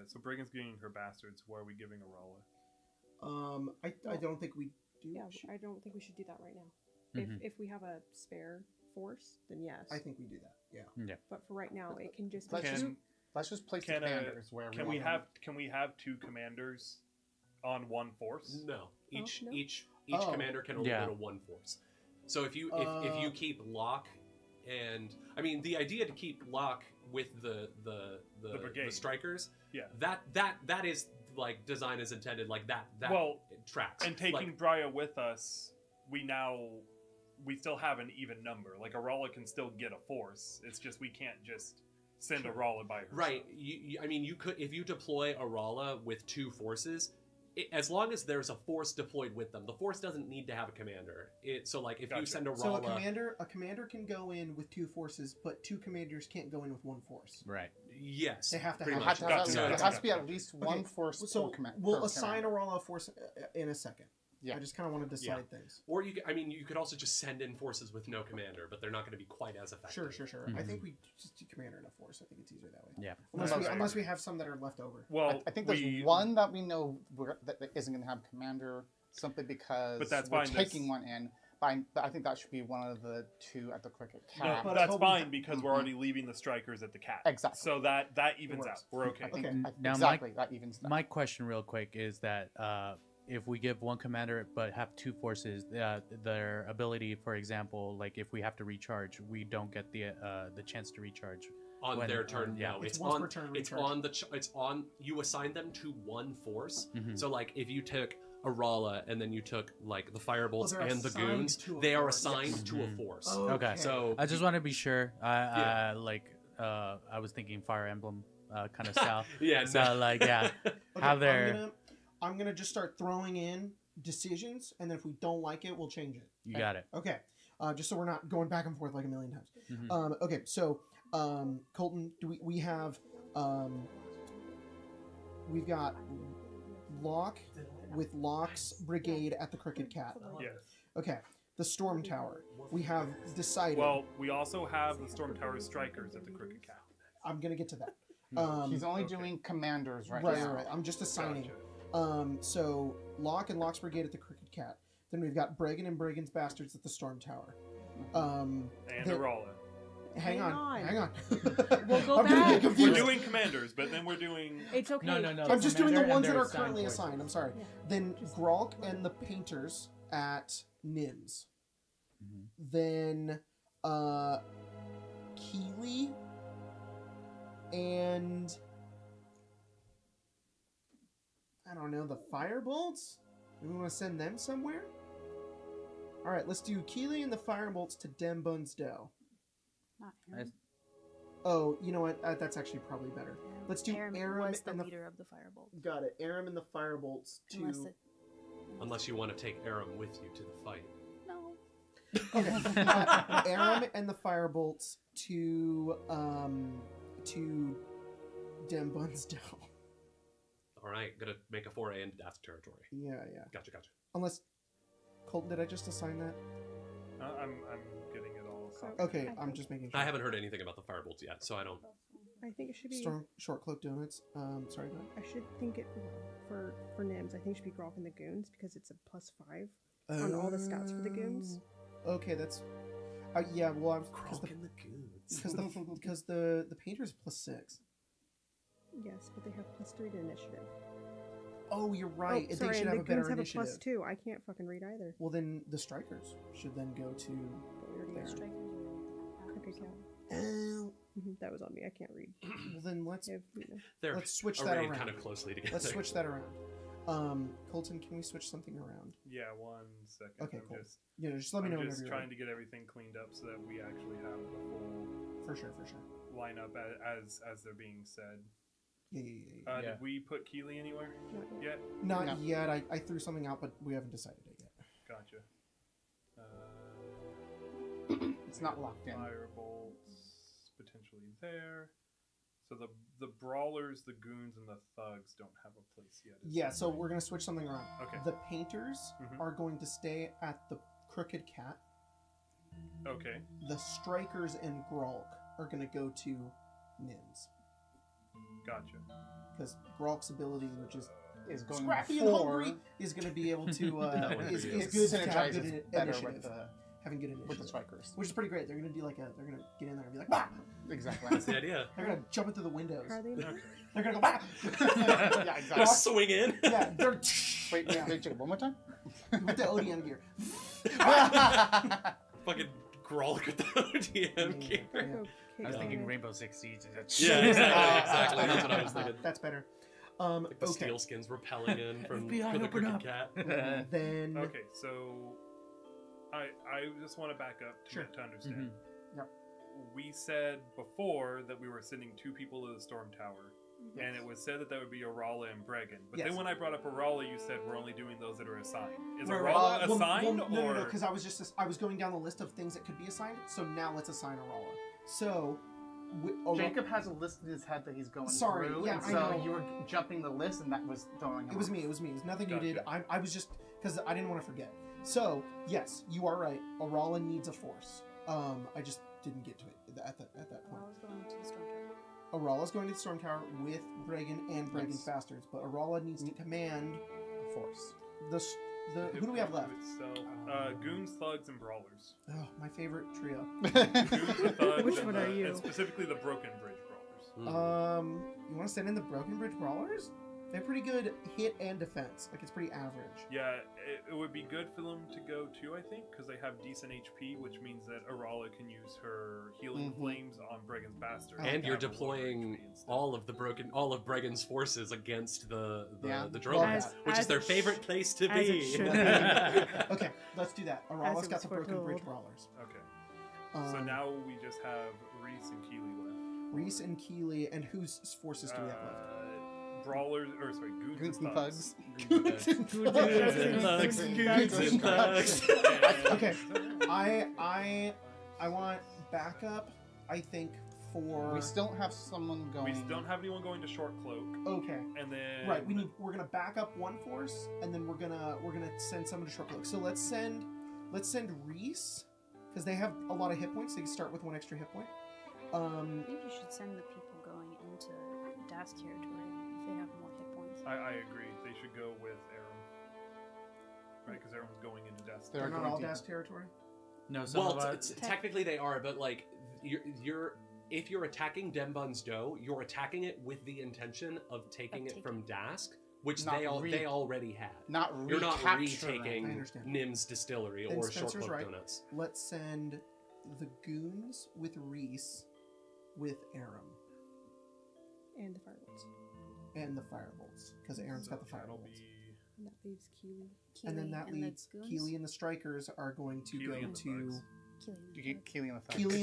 G: So Bragan's giving her bastards. What are we giving Orala?
B: I don't think we do.
E: Yeah, I don't think we should do that right now. If we have a spare force, then yes.
B: I think we do that. Yeah.
E: But for right now, it can just
F: Let's
E: be
F: just-
E: two.
F: Let's just place the
G: Can
F: commanders where
G: can we have 2 commanders on one force?
A: No. Each
E: no?
A: each
B: Oh.
A: commander can only
C: Yeah.
A: go to one force. So if you keep Locke, and I mean the idea to keep Locke with the
G: brigade.
A: strikers,
G: Yeah.
A: that is like design is intended, like that
G: Well,
A: tracks.
G: And taking
A: like,
G: Brya with us, we still have an even number. Like Orala can still get a force. It's just we can't just send Orala by herself.
A: right. I mean, you could, if you deploy Orala with 2 forces, as long as there's a force deployed with them, the force doesn't need to have a commander. So like if you
G: Gotcha.
A: send Orala,
B: So a commander can go in with 2 forces, but 2 commanders can't go in with 1 force.
C: Right.
A: yes,
B: They have to
A: pretty
B: have-
A: much.
F: There has to,
G: Gotcha.
F: there has to be at least one
B: Okay,
F: force
B: So
F: per
B: we'll
F: per
B: assign
F: commander.
B: Orala a force in a second.
F: Yeah.
B: I just kind of want to decide things.
A: Or you could also just send in forces with no commander, but they're not going to be quite as effective.
B: Sure. I think we just do commander and a force. I think it's easier that way.
C: Yeah.
B: Unless we have some that are left over.
G: Well,
F: I think there's one that we know that isn't going to have commander simply because
G: But that's
F: we're
G: fine,
F: taking one in. But I think that should be one of the 2 at the Cricket
G: No,
F: Cat.
B: but
G: that's
B: Toby-
G: fine because we're already leaving the strikers at the cat.
F: Exactly.
G: So that evens
B: It
G: out.
B: works.
G: We're okay.
F: I think
B: Okay.
C: Now,
F: exactly that evens that.
C: My question, real quick, is that if we give one commander but have 2 forces, their ability, for example, like if we have to recharge, we don't get the chance to recharge
A: On
C: when-
A: their turn,
C: yeah.
A: no,
B: It's
A: it's
B: once
A: on.
B: per turn
A: It's
B: recharge.
A: on. You assign them to 1 force.
C: Mhm.
A: So like if you took Orala and then you took like the firebolts
B: they're
A: and the
B: assigned
A: goons,
B: to a
A: they are
B: force.
A: assigned
B: Yes.
A: to a force.
C: Okay.
A: So
C: I just want to be sure.
A: Yeah.
C: I was thinking Fire Emblem kind of style.
A: yeah,
C: So like yeah,
B: Okay,
C: have their
B: I'm gonna just start throwing in decisions, and then if we don't like it, we'll change it.
C: you got it.
B: Okay. Just so we're not going back and forth like a million times.
C: Mhm.
B: Okay, so Colton, we have we've got Locke with Locke's brigade at the Crooked Cat.
G: Yes.
B: Okay. The Storm Tower. We have decided.
G: Well, we also have the Stormtower strikers at the Crooked Cat.
B: I'm gonna get to that.
F: He's only
G: okay.
F: doing commanders right
B: Right,
F: now.
B: right. I'm just assigning.
G: Gotcha.
B: So Locke and Locke's brigade at the Crooked Cat. Then we've got Bregan and Bregan's bastards at the Storm Tower.
G: And Arala.
B: Hang on.
E: We'll go
B: I'm gonna
E: back.
B: get confused.
G: We're doing commanders, but then we're doing...
E: It's okay.
C: No.
B: I'm just doing the
C: commander
B: ones
C: and
B: that
C: their
B: are currently
C: forces.
B: assigned. I'm sorry.
E: Yeah.
B: Then Gralk and the painters at Nims. Then Keeley and I don't know, the Firebolts? Do we want to send them somewhere? Alright, let's do Keeley and the Firebolts to Dembunsdale.
D: Not Aaron.
B: Oh, you know what? That's actually probably better. Let's do
D: Aram
B: Aram
D: was the
B: and the...
D: leader of the Firebolt.
B: Got it. Aram and the Firebolts to...
A: Unless you want to take Aram with you to the fight.
D: No.
B: Okay. Aram and the Firebolts to Dembunsdale.
A: All right, gonna make a foray into Dask territory.
B: Yeah.
A: Gotcha.
B: Unless Colton, did I just assign that?
G: I'm getting it all copied.
B: Okay, I'm just making sure.
A: I haven't heard anything about the Firebolts yet, so I don't.
E: I think it should be.
B: Storm Short Cloak Donuts. Sorry, go ahead.
E: I should think it for Nims. I think it should be Grok and the Goons because it's a +5 on all the scouts for the Goons.
B: Okay, that's. Yeah, well, I was
A: Grok and the Goons.
B: because the painter's +6.
E: Yes, but they have +3 to initiative.
B: Oh, you're right.
E: Oh, sorry,
B: they should
E: and
B: have
E: the
B: a better
E: Goons have
B: initiative.
E: a +2. I can't fucking read either.
B: Well, then the strikers should then go to.
E: But we already
B: There.
E: got
D: Strikers are
E: Crooked Cat.
B: Oh,
E: That was on me. I can't read.
B: well, then let's
A: They're
B: let's switch that
A: arrayed
B: around.
A: kind of closely together.
B: Let's switch that around. Colton, can we switch something around?
G: Yeah, 1 second.
B: Okay,
G: I'm
B: cool.
G: just,
B: Just let me know
G: I'm
B: whenever
G: just
B: you're
G: trying
B: ready.
G: to get everything cleaned up so that we actually have the full
B: For sure.
G: lineup as they're being said.
B: Yeah.
C: Yeah.
G: Did we put Keeley anywhere yet?
B: Not
F: No.
B: yet. I threw something out, but we haven't decided it yet.
G: Gotcha.
F: It's not locked in.
G: Firebolts potentially there. So the brawlers, the goons, and the thugs don't have a place yet. is
B: Yeah,
G: that
B: so
G: right?
B: we're gonna switch something around.
G: Okay.
B: The painters
G: Mhm.
B: are going to stay at the Crooked Cat.
G: Okay.
B: The strikers and Gralk are gonna go to Nims.
G: Gotcha.
B: Because Gralk's ability, which is
F: Is going
B: scrappy and
F: for
B: hungry, is gonna be able to
A: That one
B: is
A: for you.
B: good to have good
F: synergizes better
B: initiative.
F: with the
B: Having good initiative.
F: with the strikers.
B: Which is pretty great. They're gonna do like they're gonna get in there and be like, bah!
F: Exactly.
A: That's the idea.
B: They're gonna jump into the windows.
E: Are they?
G: Okay.
B: They're gonna go, bah!
F: Yeah, exactly.
A: Just swing in.
B: Yeah, they're
F: Wait, check it one more time.
B: with the ODM gear.
A: Fucking Gralk with the ODM gear.
C: I was
B: Yeah.
C: thinking Rainbow Six Siege.
A: Yeah, exactly. That's what I was thinking.
B: That's better.
A: Like the
B: Okay.
A: steel skins repelling in from
C: FBI,
A: the
C: open
A: Crooked
C: up.
A: Cat.
B: Then
G: Okay, so I just want to back up to,
B: Sure.
G: to understand.
B: Yep.
G: We said before that we were sending 2 people to the Storm Tower, and it was said that would be Arala and Bregan. But
B: Yes.
G: then when I brought up Arala, you said we're only doing those that are assigned. Is
B: Right,
G: Arala
B: well,
G: assigned,
B: no,
G: or
B: because I was going down the list of things that could be assigned. So now let's assign Arala. So,
F: Jacob has a list in his head that he's going
B: Sorry,
F: through,
B: yeah,
F: and
B: I
F: so
B: know.
F: you were jumping the list, and that was throwing him
B: It was
F: off.
B: me. It was nothing
G: Gotcha.
B: you did. I was just because I didn't want to forget. So yes, you are right. Arala needs a force. I just didn't get to it at that point.
D: I was going to the Storm Tower.
B: Arala's going to the Storm Tower with Bregan and Bregan's
F: Yes.
B: bastards, but Arala needs to command
F: Force.
B: the who do we have left?
G: Goons, thugs, and brawlers.
B: Oh, my favorite trio.
G: Goons, the thugs,
E: Which
G: and
E: one
G: the-
E: are you?
G: And specifically the Broken Bridge brawlers.
B: You want to send in the Broken Bridge Brawlers? They're pretty good hit and defense. Like it's pretty average.
G: Yeah, it would be good for them to go too, I think, because they have decent HP, which means that Arala can use her healing flames on Bregan's bastard.
B: Oh,
A: And you're
G: Have a lower
A: deploying
G: HP and stuff.
A: all of Bregan's forces against the
F: Yeah.
A: Drogas, which is
E: as
A: their
E: it
A: favorite place to
E: as it
A: be.
E: should be.
B: Okay, let's do that.
E: As
B: Arala's
E: it
B: got
E: was
B: the Broken
E: foretold.
B: Bridge Brawlers.
G: Okay. So now we just have Reese and Keeley left.
B: Reese and Keeley, and whose forces do we have left?
G: Brawlers, or sorry, Goons,
F: Goons
G: and
F: and
G: thugs.
F: thugs.
A: Goons and thugs.
B: Okay, I want backup. I think for.
F: We still have someone going.
G: We don't have anyone going to Short Cloak,
B: Okay.
G: and then
B: Right. We're gonna back up one force, and then we're gonna send someone to Short Cloak. So let's send Reese, because they have a lot of hit points. They can start with 1 extra hit point.
D: I think you should send the people going into Dask territory if they have more hit points.
G: I agree. They should go with Aram, right? Because Aram's going into Death.
B: They're not
F: going
B: all
F: to-
B: Dask territory.
C: No, some
A: Well,
C: of us.
A: technically they are, but like you're if you're attacking Dembun's Doe, you're attacking it with the intention of taking it from Dask, which
F: Not
A: they already had.
F: Not
A: You're not
F: recapturing.
B: I
A: retaking
B: understand.
A: Nim's Distillery
B: Then
A: or Short
B: Spencer's
A: Cloak
B: right.
A: Donuts.
B: Let's send the goons with Reese, with Aram,
E: And the fireworks.
B: and the firebolts, because Aaron's got the
G: That'll
B: firebolts.
G: be
E: And that leaves Keely.
B: And then that leads Keely and the Strikers are going to
G: Keely
B: go
G: and the
B: to
G: Thugs.
F: You get Keely on the thumb.
B: Keely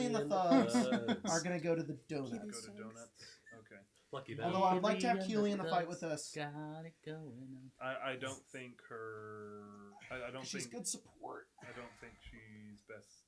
B: and the Thugs are going to go to the
G: go
B: Donuts.
G: to Donuts. Okay.
A: Lucky them.
B: Although I'd like to have Keely in the fight with us.
C: Got it going on.
G: I don't think her. I don't
B: She's
G: think.
B: good support.
G: I don't think she's best.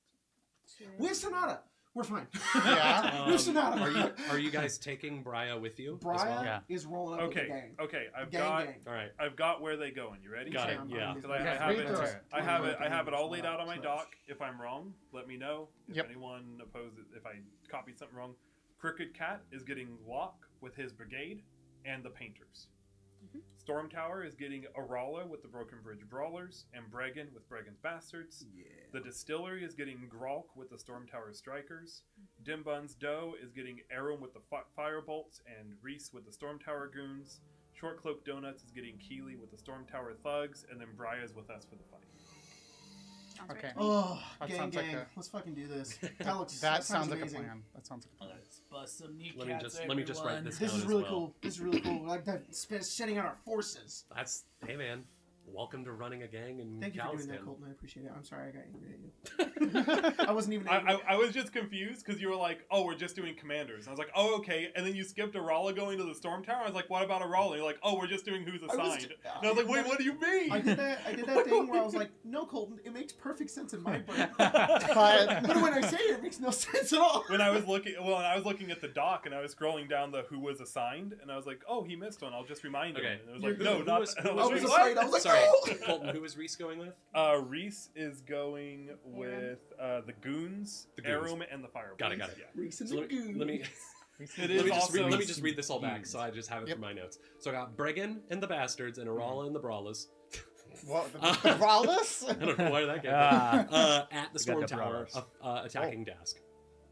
B: We have Sonata. We're fine.
F: Yeah.
B: We have Sonata.
A: Are you guys taking Brya with you? as well?
B: Brian
C: Yeah.
B: is rolling up with the
G: Okay.
B: gang.
G: Okay. I've
B: Gang,
G: got.
B: gang.
A: All right.
G: I've got where they going. You ready?
A: Got it.
B: I'm
A: Yeah.
G: Because I
F: Yeah,
G: have
F: read
G: it.
F: through it.
G: I have it all laid out on my doc. If I'm wrong, let me know. If
F: Yep.
G: anyone opposes, if I copied something wrong, Crooked Cat is getting Locke with his brigade and the Painters. Stormtower is getting Arala with the Broken Bridge Brawlers and Bregan with Bregan's Bastards.
B: Yeah.
G: The Distillery is getting Gralk with the Stormtower Strikers. Dimbun's Doe is getting Aram with the Firebolts and Reese with the Stormtower Goons. Short Cloak Donuts is getting Keely with the Stormtower Thugs, and then Bria's with us for the fight.
F: Okay.
B: Oh,
F: That
B: gang,
F: sounds like
B: gang.
F: a-
B: Let's fucking do this. That looks.
F: That sounds like
B: amazing.
F: a plan. That sounds like a plan.
C: Let's bust some new
A: Let me
C: cats,
A: just write this
B: This
A: down
B: is
A: as
B: really
A: well.
B: cool. This is really cool. Like that, setting out our forces.
A: That's hey man, welcome to running a gang in
B: Thank you for doing that,
A: Calistan.
B: Colton. I appreciate it. I'm sorry I got angry at you. I wasn't even angry.
G: I was just confused because you were like, "Oh, we're just doing commanders." And I was like, "Oh, okay." And then you skipped Arala going to the Stormtower. I was like, "What about Arala?" And you're like, "Oh, we're just doing who's assigned." And I was like, "Wait, what do you mean?"
B: I did that thing where I was like, "No, Colton, it makes perfect sense in my brain."
F: But
B: But when I say it, it makes no sense at all.
G: When I was looking at the doc and I was scrolling down the who was assigned, and I was like, "Oh, he missed one. I'll just remind him."
A: Okay.
G: And it was like,
B: Who
G: "No, not."
A: was-
G: and
A: who
B: I
A: was
B: was
A: Reese?
B: afraid. I was like,
A: Sorry,
B: "No!"
A: Colton. Who is Reese going with?
G: Reese is going with the Goons,
A: The Goons.
G: Aram, and the Firebolts.
A: Got it.
G: Yeah.
B: Reese and
A: So
B: the
A: let me
B: goons.
A: let me
G: It is
A: let me just read this all back,
F: Goons.
A: so I just have it
F: Yep.
A: for my notes. So I got Bregan and the Bastards and Arala and the Brawlers.
F: what? The Brawlers?
A: I don't know why that came
C: Ah.
A: at the
C: We got
A: Storm
C: the
A: Tower,
C: Brawlers.
A: attacking Dask.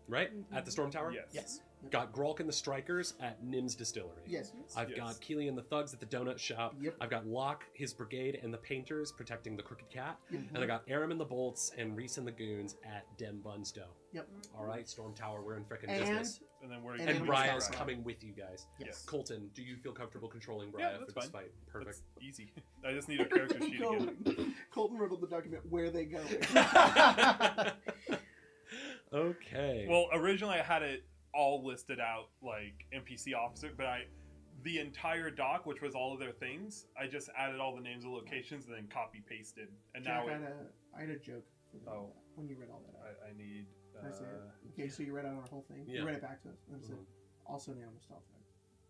A: Right? At the Storm Tower?
G: Yes.
F: Yes.
A: Got Grolk and the Strikers at Nim's Distillery.
B: Yes.
A: I've
G: Yes.
A: got Keely and the Thugs at the Donut Shop.
B: Yep.
A: I've got Locke, his brigade, and the Painters protecting the Crooked Cat.
B: Yep.
A: And I got Aram and the Bolts and Reese and the Goons at Dembun's Doe.
B: Yep.
A: All right, Storm Tower, we're in frickin'
B: And
A: business.
G: And then we're
B: And
A: And
B: then
A: Bria's
B: Brian.
A: coming with you guys.
B: Yes.
A: Colton, do you feel comfortable controlling Bria
G: Yeah,
A: for
G: that's
A: this
G: fine.
A: fight? Perfect.
G: That's easy. I just need a character sheet again.
B: Going. Colton wrote on the document where they go.
A: Okay.
G: Well, originally I had it all listed out like NPC officer, but the entire doc, which was all of their things, I just added all the names of locations and then copy pasted. And
B: Jack,
G: now
B: I had a joke for
G: Oh.
B: when you read all that out.
G: I need.
B: Can I say it? Okay, so you read out our whole thing.
A: Yeah.
B: You read it back to us. And it said,
A: Mhm.
B: also now I'm stealth.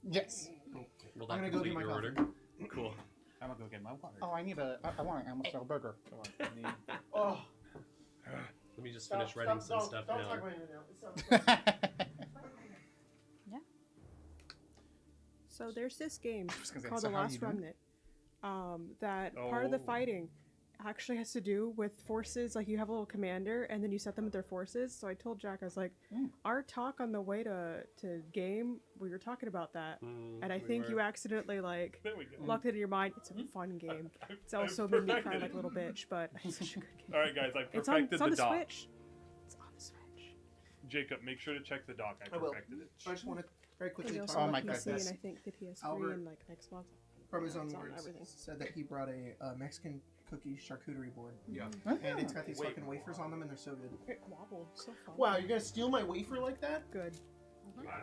F: Yes.
A: Will
B: I'm
A: that
B: gonna go
A: complete
B: get my
A: your order?
B: coffee.
A: Cool.
C: I'm gonna go get my water.
F: Oh, I want an animal style burger.
C: I need-
B: Oh,
A: Let me just finish writing some stuff down.
B: talk about it now.
E: So there's this game
F: was gonna say,
E: called
F: so
E: The
F: how
E: Last
F: you doing?
E: Remnant. That part of the
G: Oh.
E: fighting actually has to do with forces. Like you have a little commander, and then you set them with their forces. So I told Jack, I was like, our talk on the way to game, we were talking about that, and I think you accidentally like
G: There we go.
E: locked it in your mind. It's a fun game. It's
G: I've
E: also made me cry
G: perfected
E: like a
G: it.
E: little bitch, but it's such a good game.
G: All right, guys, I
E: It's on,
G: perfected
E: it's on
G: the
E: the
G: doc.
E: Switch. It's on the Switch.
G: Jacob, make sure to check the doc. I
B: I will.
G: perfected it.
B: I just want to very
E: And
B: quickly
E: he
B: talk
E: also
F: Oh
B: about
F: my
E: on
B: that.
E: PC, and
F: goodness.
E: I think the PS3
B: Albert-
E: and like Xbox.
B: From his own
E: It's on
B: words,
E: everything.
B: said that he brought a Mexican cookie charcuterie board.
A: Yeah.
B: And it's got these
G: Wait.
B: fucking wafers on them, and they're so good.
E: It wobbled. So fun.
B: Wow, you're gonna steal my wafer like that?
E: Good.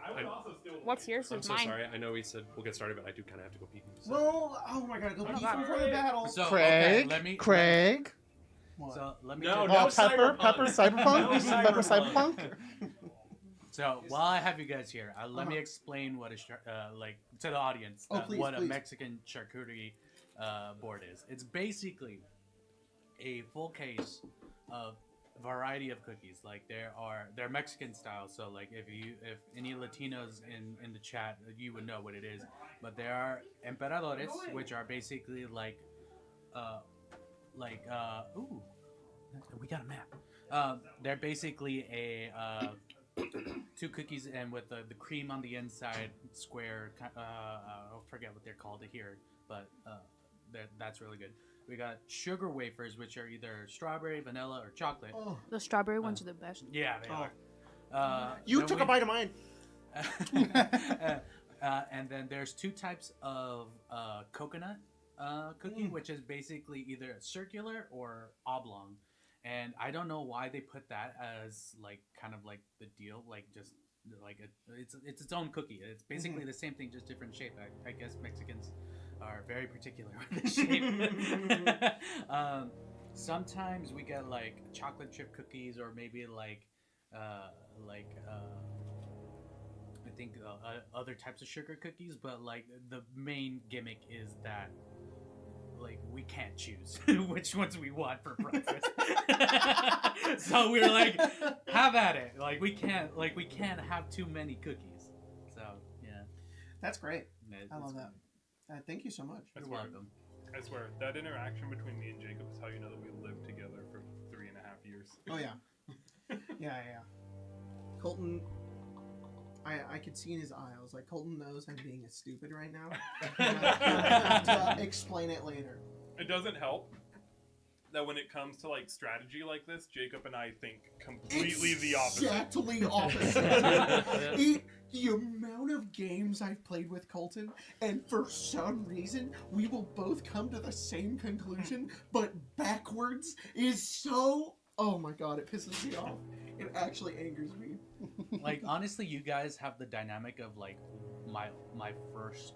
G: I would also still.
D: What's yours?
A: I'm
D: Is
A: so
D: mine.
A: sorry. I know we said we'll get started, but I do kind of have to go pee. So.
B: No! Oh my god, go pee
D: God.
B: before the battle!
C: So okay,
F: Craig.
C: let me.
F: Craig.
B: What?
C: So let me.
A: No,
C: just-
A: no.
F: Oh, Pepper.
A: cyberpunk.
F: Pepper. Cyberpunk.
A: No
F: Pepper.
A: cyberpunk.
F: Cyberpunk.
C: So while I have you guys here, let me explain what like to the audience what a Mexican charcuterie board is. It's basically a full case of variety of cookies. Like they're Mexican style. So like if any Latinos in the chat, you would know what it is. But there are emperadores, which are basically like ooh, we got a map. They're basically a 2 cookies and with the cream on the inside, square. I forget what they're called here, but that's really good. We got sugar wafers, which are either strawberry, vanilla, or chocolate.
B: Oh.
D: The strawberry ones are the best.
C: Yeah, they are.
B: You took a bite of mine.
C: And then there's 2 types of coconut cookie, which is basically either circular or oblong. And I don't know why they put that as like kind of like the deal, like just like it's its own cookie. It's basically the same thing, just different shape. I guess Mexicans are very particular with the shape. Sometimes we get like chocolate chip cookies, or maybe like I think other types of sugar cookies. But like the main gimmick is that like we can't choose which ones we want for breakfast. So we're like, have at it. Like we can't have too many cookies. So yeah,
B: that's great. I love that. Thank you so much.
C: You're welcome.
G: I swear, that interaction between me and Jacob is how you know that we lived together for 3.5 years.
B: Oh yeah. Yeah. Colton, I could see in his eye. I was like, Colton knows I'm being a stupid right now. I have to explain it later.
G: It doesn't help that when it comes to like strategy like this, Jacob and I think completely the opposite.
B: Exactly opposite. The amount of games I've played with Colton, and for some reason, we will both come to the same conclusion, but backwards is so... Oh my god, it pisses me off. It actually angers me.
C: Like, honestly, you guys have the dynamic of, like, my first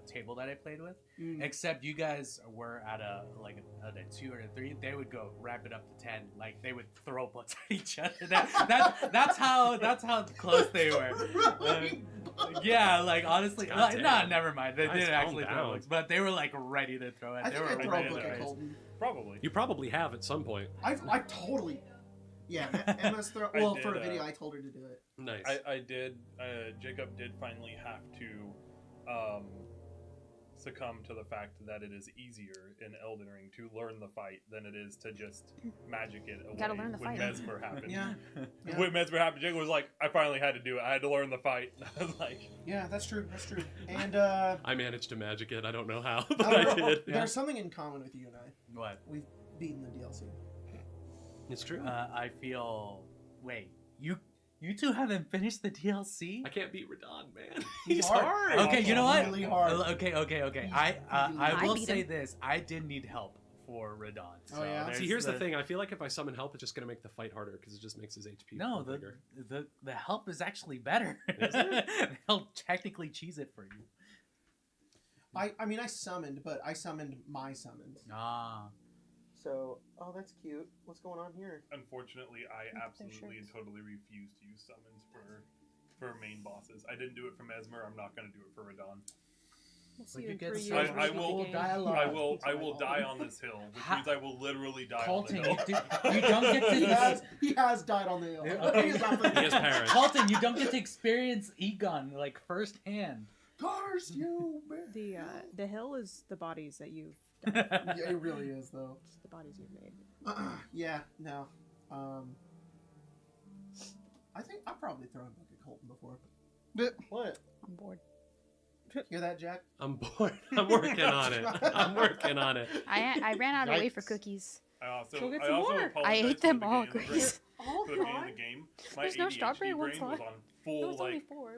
C: table that I played with. Except you guys were at a 2 or a 3. They would go wrap it up to 10. Like, they would throw books at each other. That's how close they were. Yeah, like, honestly. Never mind. They didn't actually throw books. But they were, like, ready to throw it.
B: I think I'd throw a book at Colton.
G: Probably.
A: You probably have at some point.
B: I totally... Yeah, Emma's throw... Well, for a video, I told her to do it.
A: Nice.
G: I did. Jacob did finally have to succumb to the fact that it is easier in Elden Ring to learn the fight than it is to just magic it away.
D: Gotta learn the fight.
G: When Mesmer happened.
B: Yeah.
G: When Mesmer happened, Jacob was like, I finally had to do it. I had to learn the fight. I was like...
B: Yeah, that's true. That's true. And,
A: I managed to magic it. I don't know how, but I did.
B: There's something in common with you and I.
C: What?
B: We've beaten the DLC.
A: It's true.
C: I feel... Wait, you two haven't finished the DLC?
A: I can't beat Radon, man.
B: He's hard.
C: Okay, you know what?
B: Really hard.
C: Okay. I will say this. I did need help for Radon.
B: Oh, yeah?
A: See, here's the thing. I feel like if I summon help, it's just going to make the fight harder because it just makes his HP bigger.
C: The help is actually better.
A: Is it?
C: They'll technically cheese it for you.
B: I mean, I summoned, but I summoned my summons.
C: Ah.
B: So, oh, that's cute. What's going on here?
G: Unfortunately, I absolutely and totally refuse to use summons for main bosses. I didn't do it for Mesmer. I'm not going to do it for Radon.
E: We'll see
C: you
E: in
C: get
E: 3
C: so
E: years.
G: I
E: when
G: will
E: we get
C: dialogue.
G: I will die on this hill, which means I will literally die
C: Colton,
G: on the hill.
C: you don't get to...
B: He has died on the hill.
C: Okay.
B: He has
A: parents.
C: Colton, you don't get to experience Egon, like, firsthand.
B: Cars, you man.
E: The hill is the bodies that you've
B: Yeah, it really is, though.
E: It's the bodies you've made.
B: Yeah, no. I think I've probably thrown a book at Colton before. What?
D: I'm bored.
B: Hear that, Jack?
A: I'm bored. I'm working on it. I'm working on it.
D: I ran out of wafer cookies.
G: I also
E: Go get some more.
G: apologize
D: I ate
G: for
D: them
G: the
D: all,
G: beginning of the
D: Chris.
B: Oh,
G: For the beginning of the game, my
D: There's no
G: ADHD
D: strawberry ones
G: brain was
D: left.
G: on
D: It
G: full
D: was only
G: like
D: 4.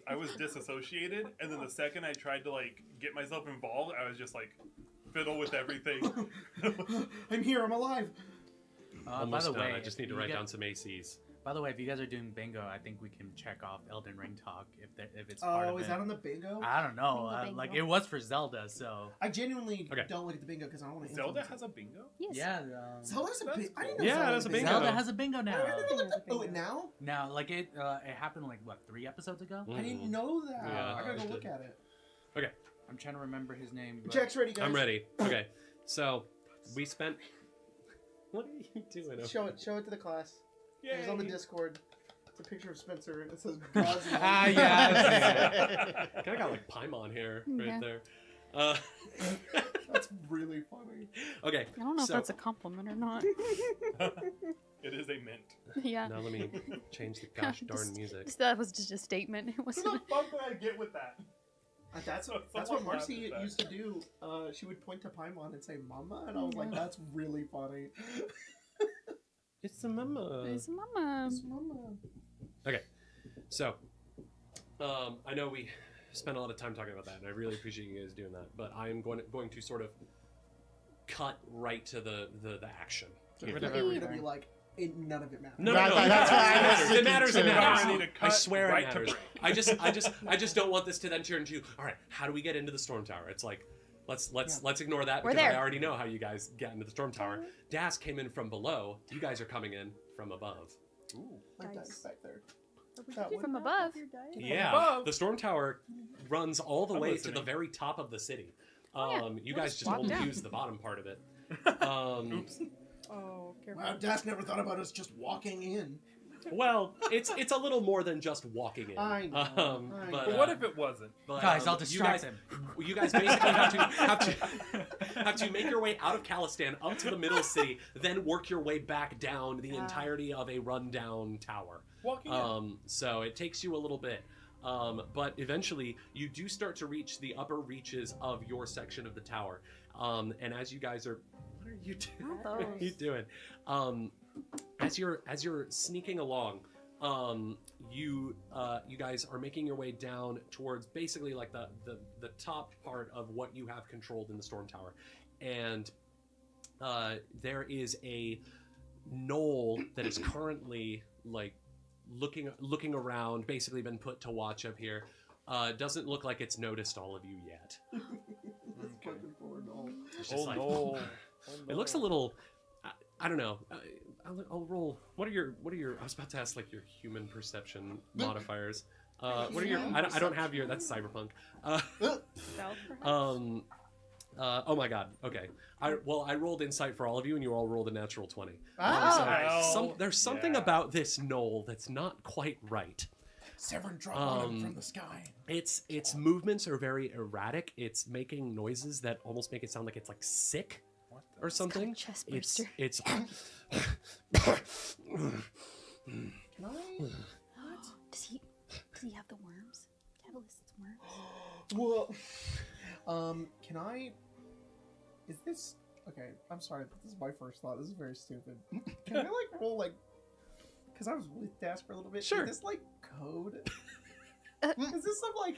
G: I was disassociated, and then the second I tried to like get myself involved, I was just like fiddle with everything.
B: I'm here. I'm alive.
C: By
A: Almost
C: the
A: done.
C: way,
A: I just need to write down some ACs.
C: By the way, if you guys are doing bingo, I think we can check off Elden Ring talk if it's part of it.
B: Oh, is that on the bingo?
C: I don't know.
D: Bingo.
C: Like it was for Zelda, so
B: I genuinely
A: Okay.
B: don't look at the bingo because I don't want to.
G: Zelda has a bingo?
D: Yes.
C: yeah.
B: Zelda's a
G: That's
B: bingo. I didn't know
A: Yeah,
B: Zelda
A: that's
B: had
A: a bingo.
C: Zelda has a bingo
B: I
C: now.
B: didn't know that.
E: Bingo.
B: Oh, it now?
C: Now, like it happened like what 3 episodes ago.
B: I didn't know that.
A: Yeah,
B: I gotta
A: it
B: go look
A: did.
B: at it.
C: I'm trying to remember his name. But...
B: Jack's ready, guys.
A: I'm ready. Okay, so we spent. What are you doing?
B: Show it to the class. It was on the Discord. It's a picture of Spencer and it says God's
C: Ah, yeah.
A: Kind of got like Paimon hair right
D: Yeah.
A: there.
B: That's really funny.
A: Okay.
D: I don't know
A: so,
D: if that's a compliment or not.
G: It is a mint.
D: Yeah.
A: Now let me change the gosh darn music.
D: That was just a statement. It
G: What
D: wasn't.
G: the fuck did I get with that?
B: That's
G: So
B: what
G: someone
B: Marcy
G: laughed at that.
B: used to do. She would point to Paimon and say "Mama," and I was like,
D: Yeah.
B: "That's really funny."
A: It's a mama.
D: It's mama.
B: It's Mama.
A: Okay. So, I know we spent a lot of time talking about that, and I really appreciate you guys doing that. But I am going to sort of cut right to the action.
B: So
A: here.
B: we're gonna be like, none of it matters.
A: No,
F: That's
A: it
F: what I was
A: matters. It matters. It
F: thinking too.
A: matters.
G: I need to
A: I
G: cut
A: swear
G: right
A: it
G: to
A: matters.
G: break.
A: I just don't want this to then turn into, all right, how do we get into the storm tower? It's like, let's ignore that
D: We're
A: because I
D: there.
A: already know how you guys get into the storm tower. Dask came in from below. You guys are coming in from above.
G: Ooh.
B: My
E: Nice.
B: dad's back there.
E: That
B: one.
D: From
E: one
D: above.
E: your diet?
A: Yeah,
G: above.
A: the storm tower runs all the
G: I'm
A: way
G: listening.
A: to the very top of the city.
D: Oh, yeah.
A: You
D: We'll
A: guys
D: just
A: just
D: walk
A: only
D: down.
A: use the bottom part of it.
G: Oops.
E: Oh, careful.
B: Wow, Dask never thought about us just walking in.
A: Well, it's a little more than just walking in.
B: I know, I
A: But,
B: know.
G: But what if it wasn't?
A: but,
C: Guys, I'll
A: you
C: distract
A: guys,
C: him.
A: You guys basically have to make your way out of Calistan up to the middle city, then work your way back down the entirety of a rundown tower.
G: Walking in.
A: So it takes you a little bit. But eventually, you do start to reach the upper reaches of your section of the tower. And as you guys are, what are you doing?
D: Not
A: What are you
D: those.
A: doing? As you're sneaking along, you guys are making your way down towards basically like the top part of what you have controlled in the storm tower, and there is a knoll that is currently like looking around, basically been put to watch up here. Doesn't look like it's noticed all of you yet.
B: Fucking poor Noel.
A: It's just
G: Oh
A: like,
G: no.
A: it looks a little. I don't know. I'll roll. What are your? I was about to ask like your human perception modifiers. What are your? I don't have your. That's cyberpunk.
D: Stealth, perhaps?
A: Oh my god. Okay. I rolled insight for all of you, and you all rolled a natural 20.
B: Ah!
A: So there's something
G: Yeah.
A: about this knoll that's not quite right.
B: Severn dropped on him from the sky.
A: Its movements are very erratic. It's making noises that almost make it sound like it's like sick
G: What the?
A: or something.
D: chest
A: It's
D: burster.
A: it's.
B: Can I?
D: Does he have the worms? Catalyst's worms?
B: Well, can I? Is this okay? I'm sorry, but this is my first thought. This is very stupid. Can I like roll like? Because I was with Dask for a little bit.
A: Sure.
B: Is this like code? Is this some like?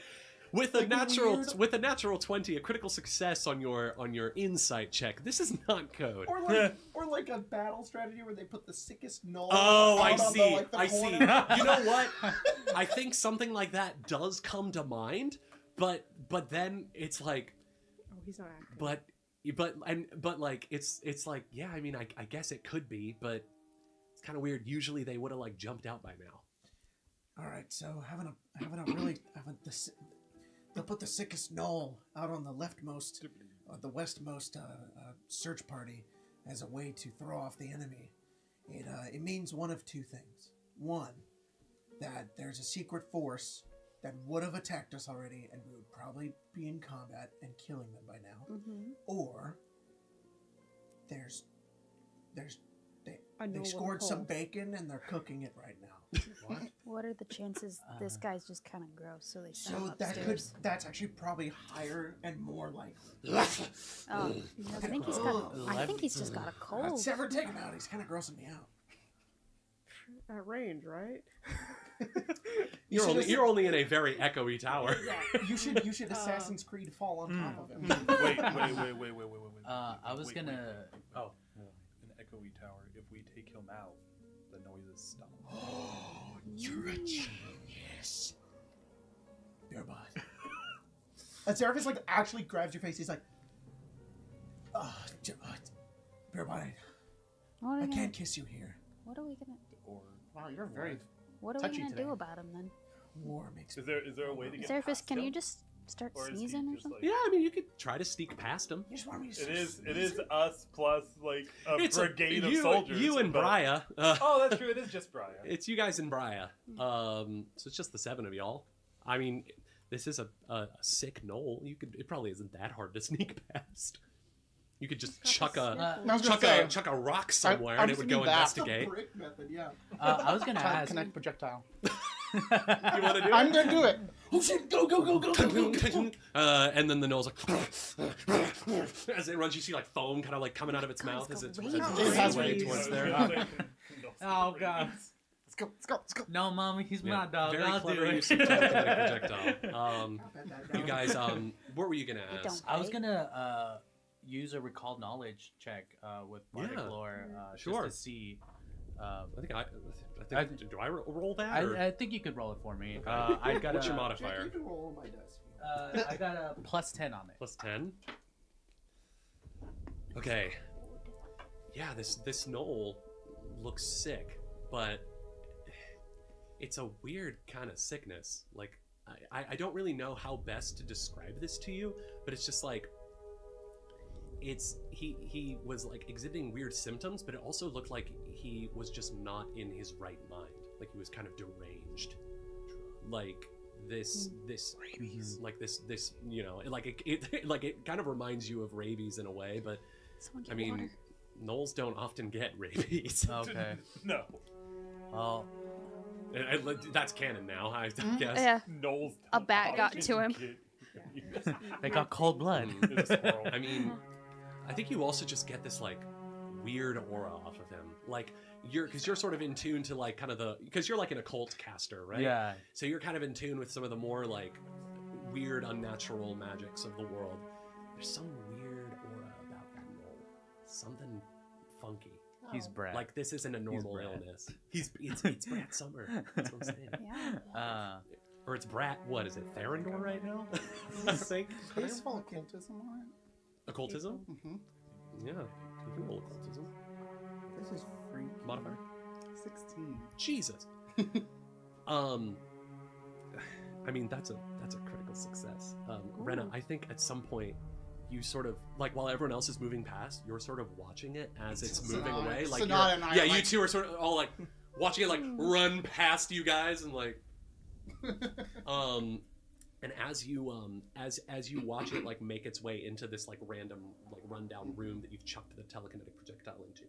A: With a
B: Like
A: natural
B: weird-
A: 20, a critical success on your insight check. This is not code.
B: Or like a battle strategy where they put the sickest knoll.
A: Oh, I
B: out on
A: see.
B: The, like, the
A: I see.
B: corner.
A: You know what? I think something like that does come to mind, but then it's like,
E: Oh, he's not active.
A: but like it's like, yeah. I mean, I guess it could be, but it's kind of weird. Usually they would have like jumped out by now.
B: All right, so they'll put the sickest knoll out on the leftmost, the westmost search party as a way to throw off the enemy. It means one of two things. One, that there's a secret force that would have attacked us already, and we would probably be in combat and killing them by now.
D: Mm-hmm.
B: Or they
E: A knoll of
B: scored some
E: coal.
B: bacon and they're cooking it right now.
C: What?
D: What are the chances this guy's just kind of gross, so they send him
B: So
D: upstairs?
B: that's actually probably higher and more likely.
D: Oh, I think he's got. I think he's just got a cold.
B: Sever, take him out. He's kind of grossing me out.
E: At range, right?
A: You're only in a very echoey tower.
B: You should Assassin's Creed fall on top of him.
G: Wait.
C: I was
G: Wait,
C: gonna. Oh,
G: An echoey tower. If we take him out, the noises stop.
B: Oh, you're a genius. Bearbot. And Seraphis like actually grabs your face. He's like, Bearbot, I can't kiss you here.
D: What are we gonna?
F: Wow, you're very.
D: What are we
F: touchy
D: gonna
F: today.
D: do about him then?
B: War makes
G: Is there a way to get
D: Seraphis,
G: past
D: can
G: him?
D: you just start
G: Or is he
D: sneezing or
G: just,
D: something?
A: Yeah, I mean, you could try to sneak past him.
B: You just want me to
G: It is us plus like a
A: It's
G: brigade of
A: you,
G: soldiers.
A: You and
G: but-
A: Briar.
G: Oh, that's true. It is just Briar.
A: It's you guys and Briar. So it's just the 7 of y'all. I mean, this is a sick knoll. It probably isn't that hard to sneak past. You could just chuck a rock somewhere and it would go investigate.
B: The brick method, yeah.
C: I was gonna
F: Child
C: ask.
F: connect projectile.
A: You want to do
F: I'm
A: it?
F: gonna do it.
B: Oh shit! Go!
A: And then the knoll's like, as it runs, you see like foam kind of like coming out of its mouth as it's
D: crazy.
A: runs away towards there.
C: Oh god.
F: Let's go.
C: No, mommy, he's
A: Yeah,
C: my dog.
A: very
C: I'll do
A: clever
C: it.
A: use of telekinetic projectile. You guys, what were you gonna
D: We
A: ask?
D: don't.
C: I was gonna use a recall knowledge check with bardic
A: Yeah.
C: lore,
A: Sure.
C: just to see.
A: I think do I roll that? Or?
C: I think you could roll it for me.
A: Okay.
C: I got
A: What's your
B: Jack,
A: modifier?
B: you can roll on my desk.
C: I got a plus 10 on it.
A: Plus 10. Okay. Yeah, this knoll looks sick, but it's a weird kind of sickness. Like, I don't really know how best to describe this to you, but it's just like he was like exhibiting weird symptoms, but it also looked like he was just not in his right mind. Like he was kind of deranged. Like this
C: Rabies.
A: like this you know, like it like it kind of reminds you of rabies in a way, but
D: Someone get
A: I mean,
D: water.
A: gnolls don't often get rabies.
C: Okay.
G: No.
C: Well,
A: That's canon now, I guess.
D: Yeah.
G: Knowles.
D: A bat got to him.
C: they got cold blood.
G: It's a squirrel.
A: I mean, I think you also just get this like weird aura off of him. Like you're sort of in tune to like kind of because you're like an occult caster, right?
C: Yeah.
A: So you're kind of in tune with some of the more like weird, unnatural magics of the world. There's some weird aura about that gnoll. Something funky.
C: He's Brad.
A: Like this isn't a normal
C: Brad.
A: illness. It's Brat Summer. That's what I'm saying.
D: Yeah.
A: Or it's Brat. What is it? Therendor right now? I think.
F: Could I spell occultism on
A: Occultism.
F: it? Mm-hmm.
A: Yeah. You can roll occultism.
F: This is free.
A: Modifier.
F: 16.
A: Jesus. I mean that's a critical success. Rena, I think at some point you sort of like while everyone else is moving past, you're sort of watching it as it's moving
F: Sonata-
A: away. Like
F: Sonata and I
A: yeah,
F: are
A: you
F: like-
A: two are sort of all like watching it like run past you guys and like and as you watch it like make its way into this like random like rundown room that you've chucked the telekinetic projectile into,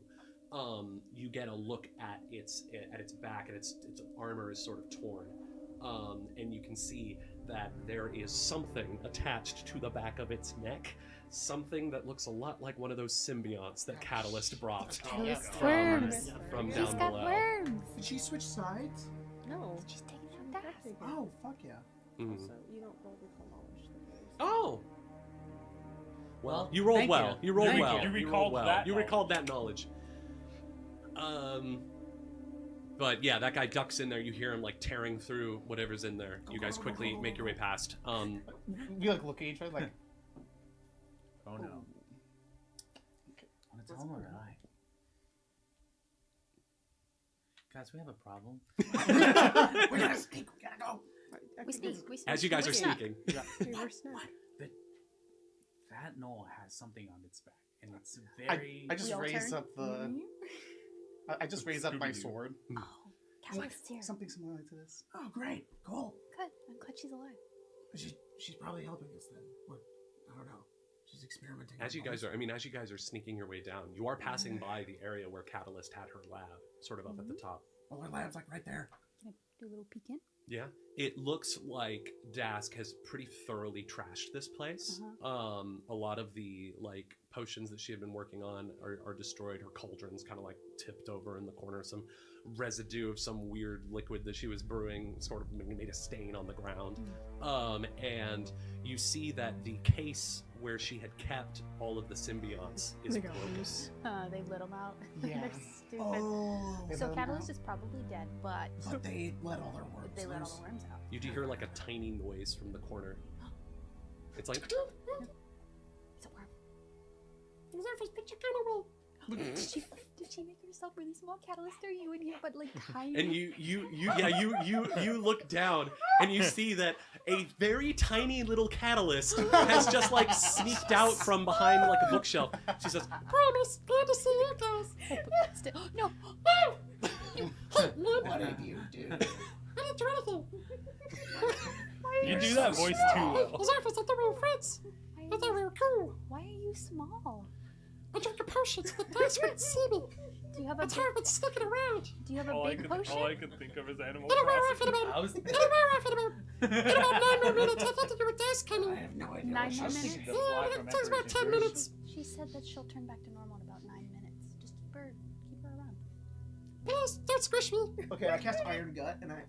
A: you get a look at its back, and its armor is sort of torn, and you can see that there is something attached to the back of its neck, something that looks a lot like one of those symbionts that Catalyst brought
D: Those
A: from
D: worms.
A: down
D: He's got
A: below.
D: worms.
B: Did she switch sides?
E: No.
D: She's taking out that.
B: Oh, fuck yeah.
A: Mm.
E: Also, you don't roll recall knowledge.
A: Oh.
C: Well,
A: you rolled
C: thank
A: well.
C: you.
A: You rolled
G: Thank
A: well.
G: you. You
A: rolled
G: recalled
A: well.
G: that
A: You
G: knowledge.
A: recalled that knowledge. But yeah, that guy ducks in there. You hear him like tearing through whatever's in there. You guys quickly make your way past.
F: We like look at each other like,
C: Oh no. Want to tell him or I? Guys, we have a problem.
B: We gotta sneak. We gotta go.
D: We sneak. We sneak.
A: as you guys
D: we
A: are
D: snuck.
A: sneaking.
E: Okay, we're snapped.
C: That knoll has something on its back, and it's very.
F: I just
D: We all
F: raised
D: turn.
F: up the. I just raised up my sword.
D: Oh, Catalyst's here.
F: Something similar to this.
B: Oh, great. Cool.
D: Good. I'm glad she's alive.
B: She's probably helping us then. What? I don't know. She's experimenting.
A: As you guys are sneaking your way down, you are passing by the area where Catalyst had her lab, sort of up at the top.
B: Oh, our lab's like right there.
D: Can I do a little peek in?
A: Yeah, it looks like Dask has pretty thoroughly trashed this place. A lot of the like potions that she had been working on are destroyed. Her cauldron's kind of like tipped over in the corner. Some residue of some weird liquid that she was brewing sort of made a stain on the ground. And you see that the case where she had kept all of the symbionts is
E: They got
A: broken.
E: loose.
D: They let them out.
F: Yeah.
D: They're stupid.
B: Oh,
D: So
F: them
D: Catalyst
F: out.
D: is probably dead, but
B: but they let all their worms
D: they let all
B: loose.
D: the worms out.
A: You do hear like a tiny noise from the corner. It's like
D: It's a worm. Did she make herself really small? Catalyst, are you in here? But like tiny.
A: and you look down and you see that a very tiny little catalyst has just like sneaked out from behind like a bookshelf. She says, "Promise, glad to see you guys."
D: No.
B: What did you do?
A: I didn't do anything.
G: You do that voice too well.
A: I thought we were friends. I thought we were cool.
D: Why are you small?
A: I drank a potion so the dice wouldn't see me.
D: Do you have a
A: That's how I've been sticking around.
D: Do you have a
G: All I
D: big
G: could
D: potion?
G: think of is Animal
A: Get away
G: Crossing.
A: from me.
C: I was
A: In about 9 more minutes, I thought that you were dice
B: I
A: coming.
B: have no idea.
D: 9
B: what she
D: more
B: said.
D: minutes?
A: Yeah, it takes about 10 minutes.
D: She said that she'll turn back to normal in about 9 minutes. Just keep her around.
A: Please, don't squish me.
B: Okay, I cast Iron Gut and I.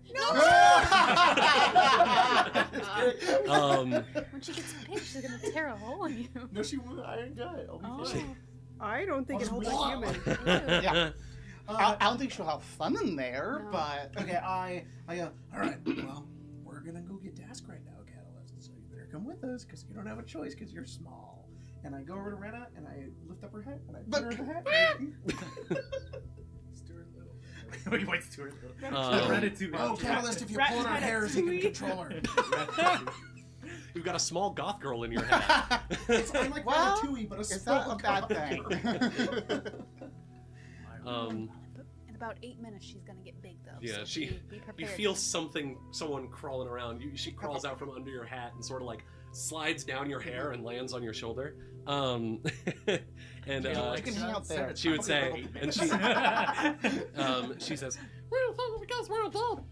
D: When she gets pink, she's gonna tear a hole in you.
B: No, she went Iron Gut. I'll be fine.
E: I don't think it holds a
B: Whoa.
E: human.
F: Yeah.
B: Uh,
F: I don't think she'll have fun in there,
D: No.
F: but
B: Okay, I go, alright, well, we're gonna go get Dask right now, Catalyst, so you better come with us, because you don't have a choice, because you're small. And I go over to Renna, and I lift up her hat, and I put her in the hat.
C: Stuart Little. Wait, Stuart Little.
A: Um,
C: Ratatouille.
B: Oh, Catalyst, if you
E: Rat
B: pull on her hairs, you can
E: Ratatouille.
B: control her.
A: You've got a small goth girl in your head.
B: I'm like
F: Well,
B: Ratatouille, but a
F: is that
B: small
F: a bad
B: goth
F: thing?
D: In about 8 minutes, she's gonna get big though.
A: Yeah,
D: so
A: she.
D: be prepared.
A: You feel someone crawling around. She crawls out from under your hat and sort of like slides down your hair and lands on your shoulder. And
F: You can hang out there.
A: she would say, and she says, "Well, you guys weren't dead.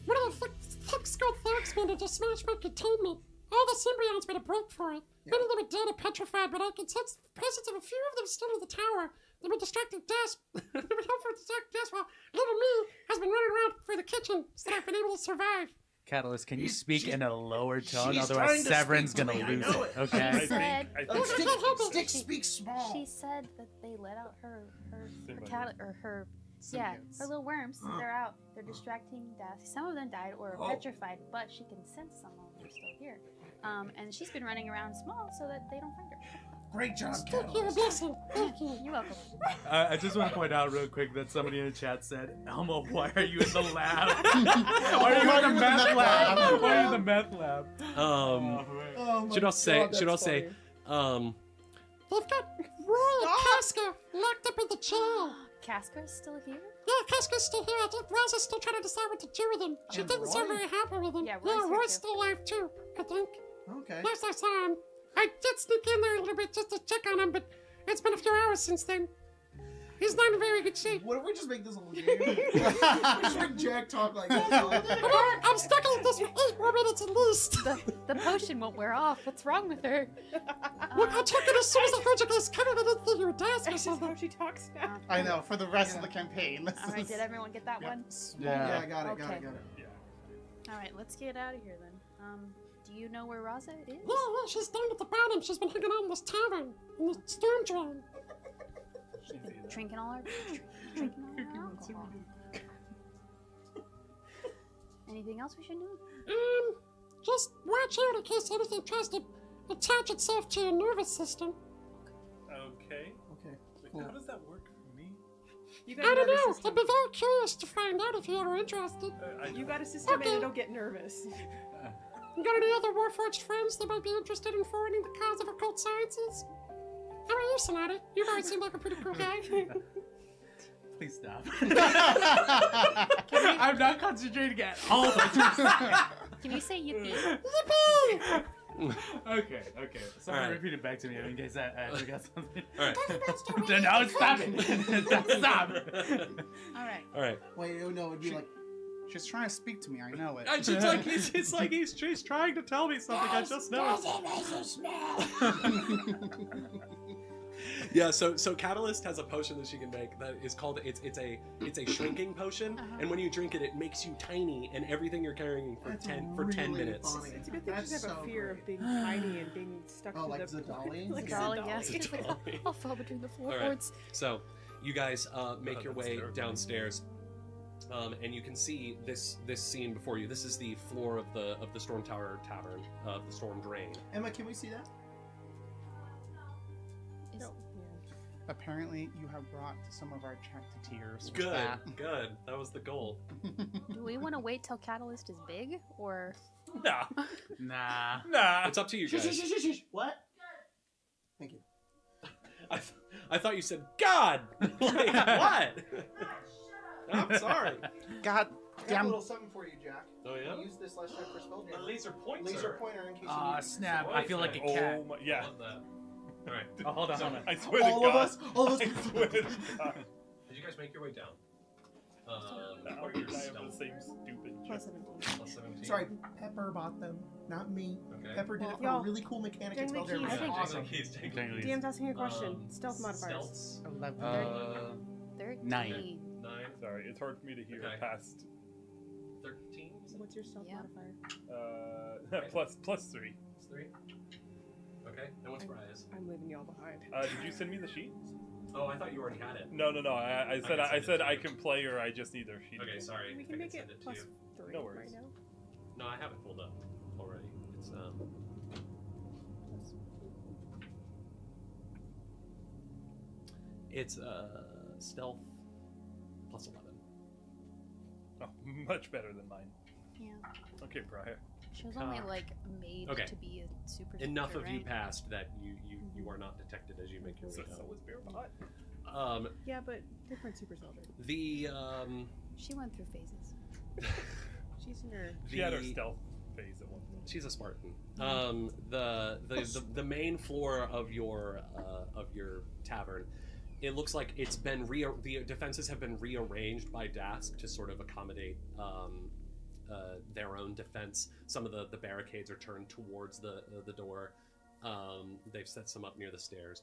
A: One of the fuck's got thugs wanted to smash my containment. All the symbionts made a break for it. Many of them are dead or petrified, but I can sense the presence of a few of them still in the tower. They've been distracting Dask. They've been helpful to distract Dask while little me has been running around for the kitchen so that I've been able to survive."
C: Catalyst, can you speak in a lower tone?
B: she's
C: Otherwise,
B: trying to
C: Severin's
B: speak to
C: gonna
B: me, I
C: lose
B: know
C: it.
B: it.
C: Okay.
D: She said,
G: I
B: Oh,
G: think
B: Stick
D: She-
B: speaks small.
D: she said that they let out her
G: Symbiote.
D: her
F: Symbiotes.
D: her little worms. They're out. They're distracting Dask. Some of them died or are petrified, but she can sense some of them are still here. And she's been running around small so that they don't find her.
B: Great job,
A: You're a
B: Catalyst.
A: blessing. Thank you.
D: You're welcome.
C: I just want to point out real quick that somebody in the chat said, "Elmo, why are you in the lab? Why are you in the meth lab? Why are you in the meth lab?"
B: Oh my
A: Should I say?
B: God,
A: Should I
B: that's
A: say?
B: funny.
A: They've got Roy and Casca locked up in the jail.
D: Casca's still here?
A: Yeah, Casca's still here. I think Rose is still trying to decide what to do with him. She
B: And
A: didn't sound
B: Roy?
A: very happy with him.
D: Yeah, Roy's here
A: Roy's
D: too.
A: still alive too. I think.
B: Okay.
A: Last I saw him, I did sneak in there a little bit just to check on him, but it's been a few hours since then. He's not in very good shape.
B: What if we just make this a little game? We just make Jack talk like this.
A: I'm stuck in this for 8 more minutes at least.
D: The potion won't wear off. What's wrong with her?
A: Look, I took it as soon as I heard you guys coming. I didn't think you were Dask or
E: This is
A: something.
E: how she talks now.
F: I know, for the rest of
B: Yeah.
F: the campaign. This
D: All right,
F: is-
D: did everyone get that
F: Yeah.
D: one?
B: Yeah, I got it, got
D: Okay.
B: it, got it.
D: All right, let's get out of here then. Do you know where Raza is?
A: Yeah, she's down at the bottom. She's been hanging out in this tavern, in the storm drain.
D: She's been drinking all her alcohol. Anything else we should know?
A: Just watch out in case anything tries to attach itself to your nervous system.
G: Okay.
B: Okay,
G: Wait,
B: cool.
G: how does that work for me?
E: You
A: I
E: got a
A: don't
E: nervous
A: know.
E: system.
A: I'd be very curious to find out if you're ever interested.
E: You got a system
A: Okay.
E: and it'll get nervous.
A: You got any other Warforged friends that might be interested in forwarding the cause of occult sciences? How about you, Sonata? You've always seemed like a pretty cool guy.
C: Please stop. I'm not concentrating at all.
D: Can you say yippee?
A: Yippee!
C: Okay. Someone
A: Alright.
C: repeat it back to me in case I forgot something.
A: Alright.
C: No, stop it. Stop.
D: All right.
A: Alright.
B: Wait, oh no, it'd be like,
F: She's trying to speak to me, I know it.
A: It's like he's trying to tell me something. I just know it. Yeah, so Catalyst has a potion that she can make that is called it's a shrinking potion, and when you drink it, it makes you tiny and everything you're carrying for
B: That's
A: 10
B: really
A: minutes.
B: funny.
E: It's a good thing she
B: That's
E: doesn't have
B: so
E: a fear
B: great.
E: of being tiny and being stuck
B: Oh,
E: to
B: like
E: the
B: Zadali?
E: like
D: Dolly,
E: Zadali.
D: yes. It's like, I'll fall between the floorboards.
A: So you guys make your
G: that's
A: way
G: terrifying.
A: downstairs, and you can see this scene before you. This is the floor of the Stormtower Tavern, of the Storm Drain.
B: Emma, can we see that?
D: Is-
E: No.
F: Apparently, you have brought some of our chat to tears. with
A: Good,
F: that.
A: good. That was the goal.
D: Do we want to wait till Catalyst is big, or
G: Nah.
C: Nah.
G: Nah.
A: It's up to you guys.
B: What? Thank you.
A: I thought you said God. Like what? I'm sorry.
F: God
B: I got a
F: damn.
B: little something for you, Jack.
A: Oh yeah.
B: I used this last time for spell
A: A
B: damage.
A: laser pointer.
B: Laser pointer in case you
C: Ah,
B: need
C: snap. I feel like a
G: Oh
C: cat.
G: my, yeah.
A: I love that. All right.
C: Oh, hold on, hold on.
G: I swear to
B: All
G: God.
B: of us? All of us?
G: I swear to God.
A: Did you guys make your way down?
G: Now
A: What are
G: I
A: your
G: have the
A: stealth?
G: same stupid
E: Plus
G: joke.
E: 17.
A: Plus 17.
B: Sorry, Pepper bought them, not me.
A: Okay.
B: Pepper did it for a
E: Y'all,
B: really cool mechanic in
E: dang
B: spell
E: the
B: damage.
E: keys.
B: It's
A: Yeah,
B: awesome.
A: Jason Keys.
E: DM's asking a question. Stealth modifiers.
A: Stealths.
C: 11.
D: 13?
C: 9.
A: 9.
G: Sorry, it's hard for me to hear
A: Okay.
G: past
A: 13.
E: What's your stealth
D: Yeah.
E: modifier?
G: plus 3.
A: Plus 3. Okay. And what's Brian's?
E: I'm leaving y'all behind.
G: Did you send me the sheet?
A: Oh, I thought you already had it.
G: No. I said
A: can
G: I
A: send it
G: said
A: to
G: I
A: you.
G: can play or I just need their sheet.
A: Okay, sorry.
E: We
A: I
E: can make
A: send
E: it
A: to
E: plus
A: you.
E: 3
G: No
E: right
G: worries.
E: now.
A: No, I have it pulled up already. It's It's stealth plus 11.
G: Oh, much better than mine.
D: Yeah.
G: Okay, Briar.
D: She was only
A: Car.
D: like made
A: Okay.
D: to be a super.
A: Enough
D: soldier,
A: of you
D: right?
A: passed that you are not detected as you make your way
G: So
A: down.
G: was Bearbot.
E: Yeah, but different super soldier.
A: The
D: She went through phases.
E: She's in her.
G: She had her
A: the-
G: stealth phase at one point.
A: She's a Spartan. The main floor of your tavern, it looks like it's been the defenses have been rearranged by Dask to sort of accommodate their own defense. Some of the barricades are turned towards the door. They've set some up near the stairs.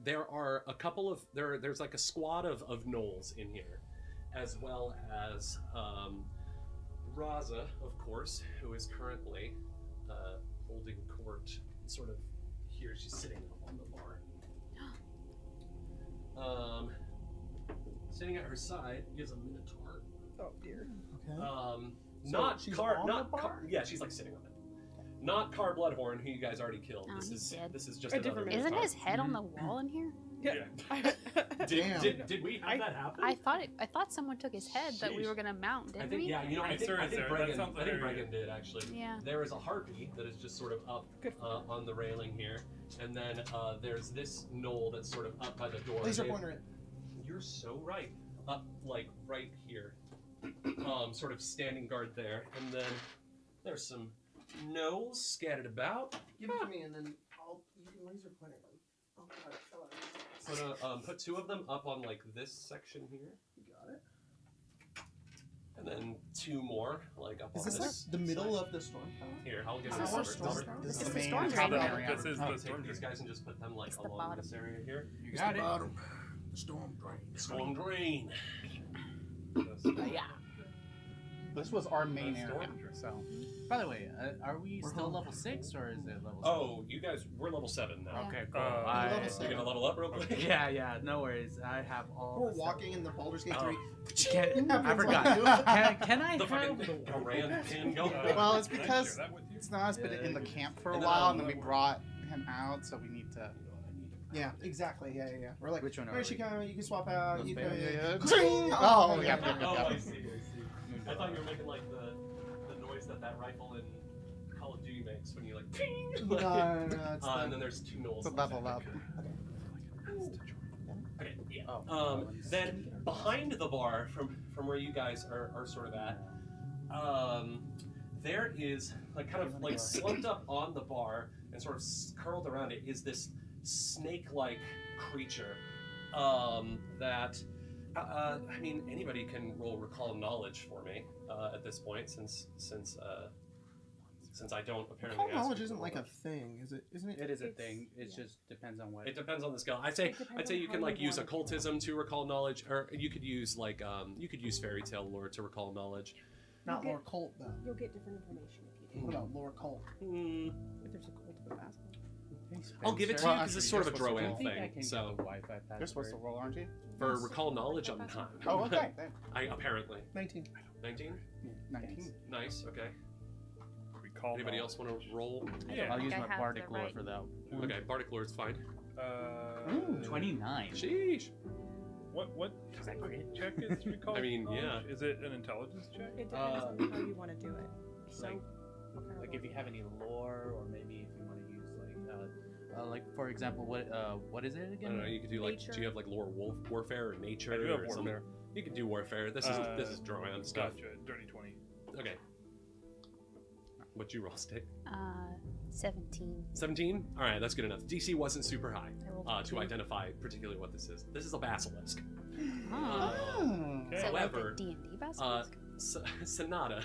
A: There are a couple of there's like a squad of gnolls in here, as well as Raza, of course, who is currently holding court sort of here. She's sitting up on the bar. Sitting at her side is a minotaur.
E: Oh dear.
B: Okay. So
A: Not
B: she's
A: Car.
B: on
A: Not
B: the bar?
A: Car. Yeah, she's like sitting on it. Not Car Bloodhorn, who you guys already killed.
D: Oh,
A: this
D: he's
A: is
D: dead.
A: this is just
E: A
A: another
E: different
D: Isn't
A: minotaur.
D: his head on the wall in here?
G: Yeah.
B: Damn.
A: Did we have that happen?
D: I thought someone took his head that we
A: Sheesh.
D: were gonna mount,
A: I
D: didn't
A: think
D: we?
A: yeah, you know, I think
G: Sarah, that
A: Bregan,
G: sounds
A: I think
G: hilarious.
A: Bregan did actually.
D: Yeah.
A: There is a harpy that is just sort of up
E: Good.
A: on the railing here, and then there's this knoll that's sort of up by the door.
B: Laser
A: They-
B: pointer it.
A: You're so right. Up like right here, sort of standing guard there, and then there's some gnolls scattered about.
B: Give it to me and then you can laser pointer them. Oh god, it fell out.
A: Put two of them up on like this section here.
B: You got it.
A: And then two more like up
B: Is
A: on
B: this
A: this
B: the middle
A: side.
B: of the storm tower?
A: Here, I'll give
B: Is
A: this
B: this
A: over.
B: the storm tower?
F: This
D: This
F: is
D: is
F: the
D: the
F: main
D: storm
F: common
D: drain.
F: area.
G: This is
A: I'll
G: the
A: take
G: storm
A: these
G: drain.
A: guys and just put them like
D: It's the
A: along
D: bottom.
A: this area here.
C: You got it.
B: The storm drain.
A: Storm drain.
F: This was our main
G: That's
F: area.
G: storm drain.
F: So
C: By the way, are we
B: We're
C: still
B: home.
C: level 6 or is it level 7?
A: Oh, you guys, we're level 7 now.
D: Yeah.
C: Okay, cool.
G: Level
A: You're
B: seven.
A: gonna level up real quick?
C: Yeah, no worries. I have all.
B: We're
C: the
B: walking in the Baldur's Gate
A: Oh.
B: 3.
C: Can, I
B: Happens
C: forgot.
B: like-
C: Can I
A: The
C: have
A: fucking Garand pin going.
F: Well, it's
G: Can I
F: because
G: share that with you?
F: it's not us been
A: Yeah,
F: in the
A: you-
F: camp for a
A: and then
F: while,
A: I'll-
F: and then we brought him out, so we need to.
B: Yeah, exactly. Yeah. We're like,
C: Which one are
B: where she
C: we?
B: come? You can swap out.
C: Those
B: You can.
C: bad-
F: Oh, yeah.
A: Oh, I see. I thought you were making like the noise that rifle in Call of Duty makes when you like ping.
B: No, it's
A: And
B: the,
A: then there's two gnolls.
F: It's a level up.
A: Okay, yeah.
C: Oh,
A: Then behind the bar, from where you guys are sort of at, there is like kind of like slumped up on the bar and sort of curled around it is this snake-like creature that I mean anybody can roll recall knowledge for me at this point since since I don't apparently.
B: Recall
A: ask
B: knowledge
A: you
B: isn't
A: to
B: like
A: roll
B: a thing, is it? Isn't it?
C: It is a
E: It's-
C: thing. It
E: yeah.
C: just depends on what.
A: It depends on the skill. I'd say
E: It depends
A: you
E: on
A: can
E: how
A: like
E: you
A: use
E: want it.
A: occultism to recall knowledge, or you could use like you could use fairy tale lore to recall knowledge.
B: Not
E: You
B: lore cult though.
E: You'll get different information if you do.
B: What about lore cult?
A: Hmm.
E: If there's a cult of a basilisk.
A: I'll give it to
F: Well,
A: you because it's
F: actually,
A: sort of a
F: you're supposed to
A: Drowan
F: roll.
C: I think I
A: thing.
C: can
A: So
C: get the Wi-Fi password.
F: You're supposed to roll, aren't you?
A: for
D: Yes.
A: recall knowledge, I'm not.
F: Oh, okay. Then.
A: I apparently
B: 19.
A: 19.
F: 19.
A: Nice. Okay.
G: Recall.
A: Anybody else want to roll?
G: Yeah.
C: I'll
D: think
C: use
D: I
C: my
D: have
C: bardic
D: the
C: lore
D: right-
C: for that.
A: Okay, bardic lore is fine.
F: Ooh.
C: 29.
A: Sheesh.
G: What
C: Is that crit?
G: check is recall?
A: I mean, yeah.
G: knowledge? Is it an intelligence check?
E: It depends on how you want to do it. So,
C: like-
E: what kind of
C: Like if you have any lore, or maybe if you want to use like for example, what is it
A: I
C: again?
A: don't know. You could do like.
E: Nature.
A: Do you have like lore warfare or nature
G: I do have
A: or something?
G: warfare.
A: You could do warfare. This is Drowan stuff.
G: Gotcha. Dirty 20.
A: Okay. What'd you roll, Stick?
D: 17.
A: 17? All right, that's good enough. DC wasn't super high
D: I rolled
A: to
D: 2.
A: identify particularly what this is. This is a basilisk.
D: Oh.
F: Oh.
D: So
A: However,
D: like a D&D basilisk?
A: Sonata,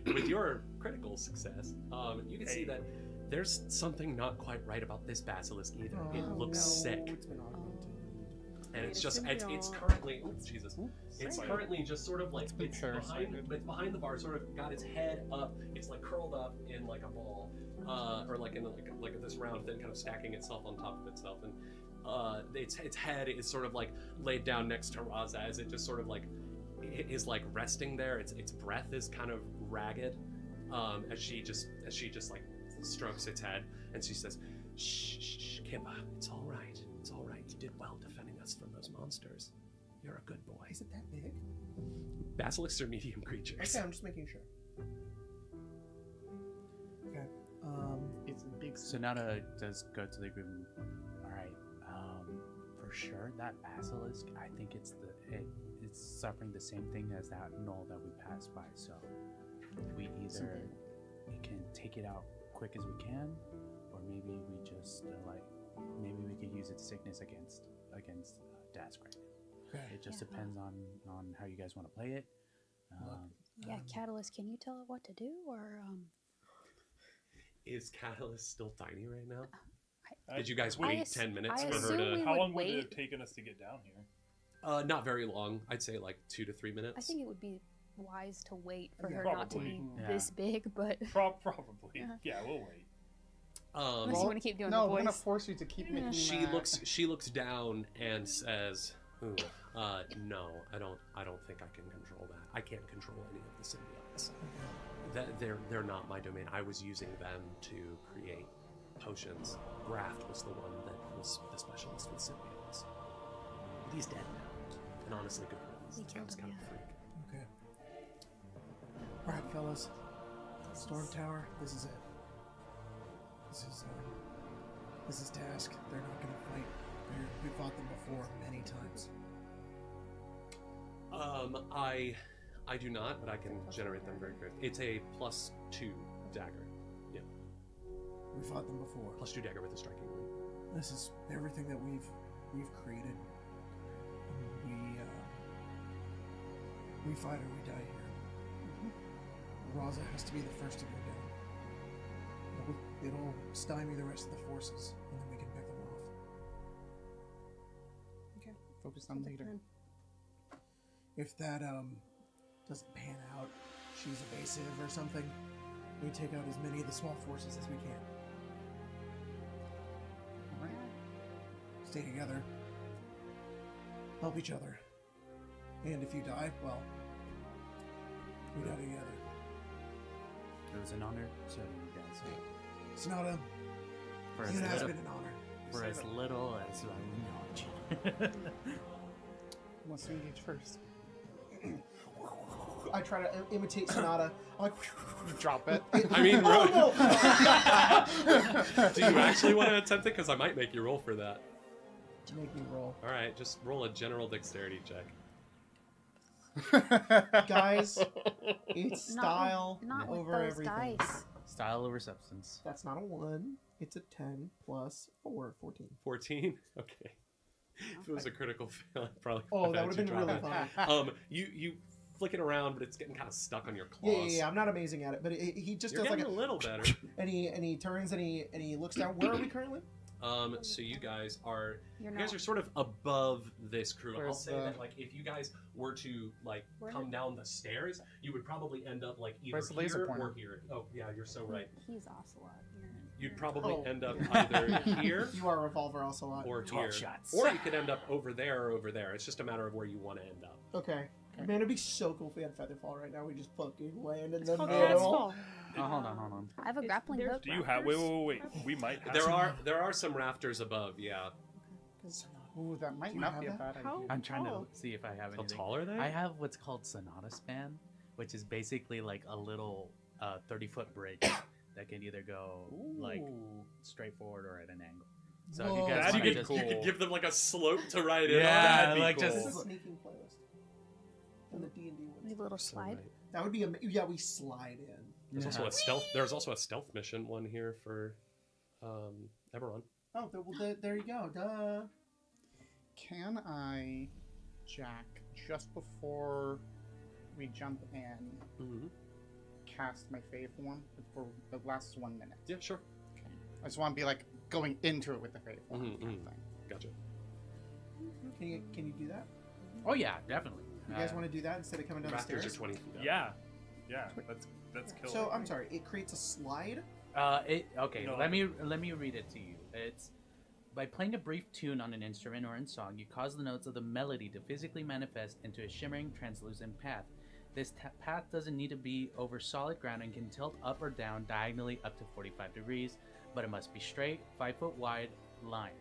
A: with your critical success, you can see that there's something not quite right about this basilisk either. It looks sick,
B: It's been augmented.
A: and it's
E: It's
A: just it's
E: symbiote.
A: currently Jesus. It's
G: Right.
A: currently just sort of like it's
C: parasited.
A: behind the bar, sort of got its head up. It's like curled up in like a ball, or like in like this round thing, kind of stacking itself on top of itself, and its head is sort of like laid down next to Raza as it just sort of like is like resting there. Its breath is kind of ragged, as she just like strokes its head, and she says, "Shh, Kimba, it's all right. It's all right. You did well defending us from those monsters. You're a good boy."
B: Is it that big?
A: Basilisks are medium creatures.
B: Okay, I'm just making sure. Okay.
F: It's a big.
C: Sonata does go to the group. All right, for sure that basilisk. I think it's suffering the same thing as that knoll that we passed by. So we either we can take it out quick as we can, or maybe we just maybe we could use its sickness against Dask right now.
B: Okay.
C: It just
D: Yeah.
C: depends on how you guys want to play it.
D: Yeah, Catalyst, can you tell it what to do? Or,
A: Is Catalyst still tiny right now?
G: I-
A: Did you guys
G: we-
A: wait 10 minutes
D: I
A: for her
D: assume
A: to?
D: we
G: How
D: would
G: long would it
D: wait.
G: have taken us to get down here?
A: Not very long. I'd say like 2 to 3 minutes.
D: I think it would be wise to wait for
B: Yeah,
D: her not to
G: probably.
D: be
C: Yeah.
D: this big, but
G: Probably.
D: Yeah.
G: Yeah, we'll wait.
D: unless you want to keep doing
F: No,
D: the
F: we're gonna
D: voice.
F: force you to keep making.
A: She looks down and says, "Ooh, no, I don't think I can control that. I can't control any of the symbiotes. They're not my domain. I was using them to create potions. Graft was the one that was the specialist with symbiotes. But he's dead now. And honestly, good riddance.
D: We
A: That
D: killed
A: was
D: him,
A: kind
D: yeah.
A: of freak.
B: Okay. Alright, fellas. Stormtower, this is it. This is Dask. They're not gonna fight. We fought them before many times.
A: I do not, but I can generate them very quick. It's a +2 dagger. Yeah,
B: We fought them before.
A: +2 dagger with a striking root.
B: This is everything that we've created. We fight or we die here. Raza has to be the first to go down. It'll stymie the rest of the forces, and then we can pick them off.
E: Okay.
F: Focus on later.
B: If that doesn't pan out, she's evasive or something, we take out as many of the small forces as we can.
F: All right.
B: Stay together. Help each other. And if you die, well, we die together.
C: It was an honor to you guys.
B: Sonata,
C: For
B: it
C: as
B: has
C: little,
B: been an honor.
C: for as little as I know.
F: Who wants to engage first?
B: I try to imitate Sonata. I'm like,
F: Drop it.
A: I mean,
B: oh, no!
A: do you actually want to attempt it? Because I might make you roll for that.
B: Make me roll.
A: All right, just roll a general dexterity check.
B: Guys, it's style
D: not
B: over
D: with those
B: everything.
D: dice.
C: Style over substance.
B: That's not a 1. It's a 10 plus 4, 14.
A: 14. Okay. If it was a critical fail, I'd probably.
B: Oh, that
A: had
B: would
A: you
B: have been
A: drop
B: really
A: it.
B: fun.
A: You flicking around, but it's getting kind of stuck on your claws.
B: Yeah. I'm not amazing at it, but he just
A: You're
B: does like
A: getting a little better.
B: and he turns and he looks down. Where are we currently?
A: So you guys are
D: You're
A: you guys
D: not.
A: are sort of above this crew. I'll
F: Where's
A: say
F: the-
A: that like if you guys were to like
E: Where?
A: come down the stairs, you would probably end up like either
F: Where's the laser
A: here
F: pointer?
A: or here. Oh yeah, you're so right.
D: He's Ocelot.
A: You'd probably
B: Oh,
A: end up
B: yeah.
A: either here
B: You are a revolver Ocelot.
A: or
C: 12
A: here,
C: shots.
A: or you could end up over there or over there. It's just a matter of where you want to end up.
B: Okay. Man, it'd be so cool if we had Featherfall right now. We just fucking land in the
E: Called
B: middle.
E: Cat's Fall.
C: Oh, hold on.
D: I have a
E: Is
D: grappling
E: there-
D: hook.
G: Do you have? Wait. We might have.
A: There are some rafters above. Yeah.
F: Ooh, that might
B: Do you
F: not
B: have
F: be a
B: that?
F: bad
E: How-
F: idea.
C: I'm trying
E: Oh.
C: to see if I have
A: How
C: anything.
A: tall are they?
C: I have what's called Sonata Span, which is basically like a little 30-foot bridge that can either go like
G: Ooh.
C: straight forward or at an angle. So
B: Whoa.
C: if you guys
G: That'd
C: want
G: be
C: to just
G: cool.
A: You could give them like a slope to ride in.
C: Yeah,
G: That'd be
C: like
G: cool.
B: This
C: just
B: is a sneaking playlist. And the D&D
D: We
B: ones.
D: have a little slide.
B: That would be yeah. We slide in.
A: There's also a stealth. There's also a stealth mission one here for Eberron.
B: Oh, there you go. Duh.
F: Can I, Jack, just before we jump in,
A: Mm-hmm.
F: cast my Fey form for the last 1 minute?
A: Yeah, sure.
F: Okay. I just want to be like going into it with the Fey form
A: Mhm,
F: kind
A: mhm.
F: of thing.
A: Gotcha.
B: Can you do that?
C: Oh yeah, definitely.
B: You guys want to do that instead of coming down the
A: Rafters
B: stairs?
A: are 20 feet up.
G: Yeah. That's killer.
B: So I'm sorry. It creates a slide.
C: Okay,
G: No.
C: let me read it to you. It's by playing a brief tune on an instrument or in song, you cause the notes of the melody to physically manifest into a shimmering, translucent path. This path doesn't need to be over solid ground and can tilt up or down diagonally up to 45 degrees, but it must be straight, 5-foot wide line,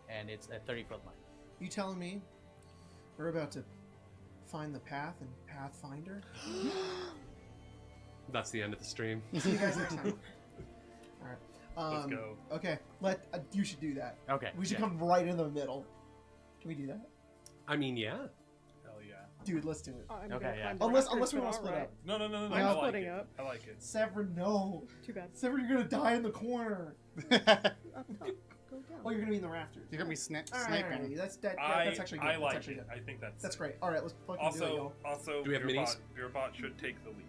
C: and it's a 30-foot line.
B: You telling me we're about to find the path in Pathfinder?
A: That's the end of the stream.
B: See you guys next time. All right.
G: Let's go.
B: Okay. You should do that.
C: Okay.
B: We should
C: yeah.
B: come right in the middle. Can we do that,
A: I mean, yeah.
G: Hell yeah.
B: dude? Let's do it.
E: Oh, I'm
C: Okay,
E: gonna
C: yeah.
E: climb the
B: Unless
E: rafters,
B: we
E: but
B: want to split
E: alright.
B: up.
G: No.
E: I'm
G: I like
E: splitting
G: it.
E: up.
G: I like it.
B: Severin, no.
E: Too bad.
B: Severin, you're gonna die in the corner.
E: Up top. Go down.
B: Oh, you're gonna be in the rafters.
F: You're gonna be
B: All right,
F: sniping.
B: That's actually good.
G: I like
B: that's actually
G: it.
B: good.
G: I think that's.
B: That's great. All right, let's fucking do it, y'all.
G: Also,
A: Do we have minis?
G: Beerbot should take the lead.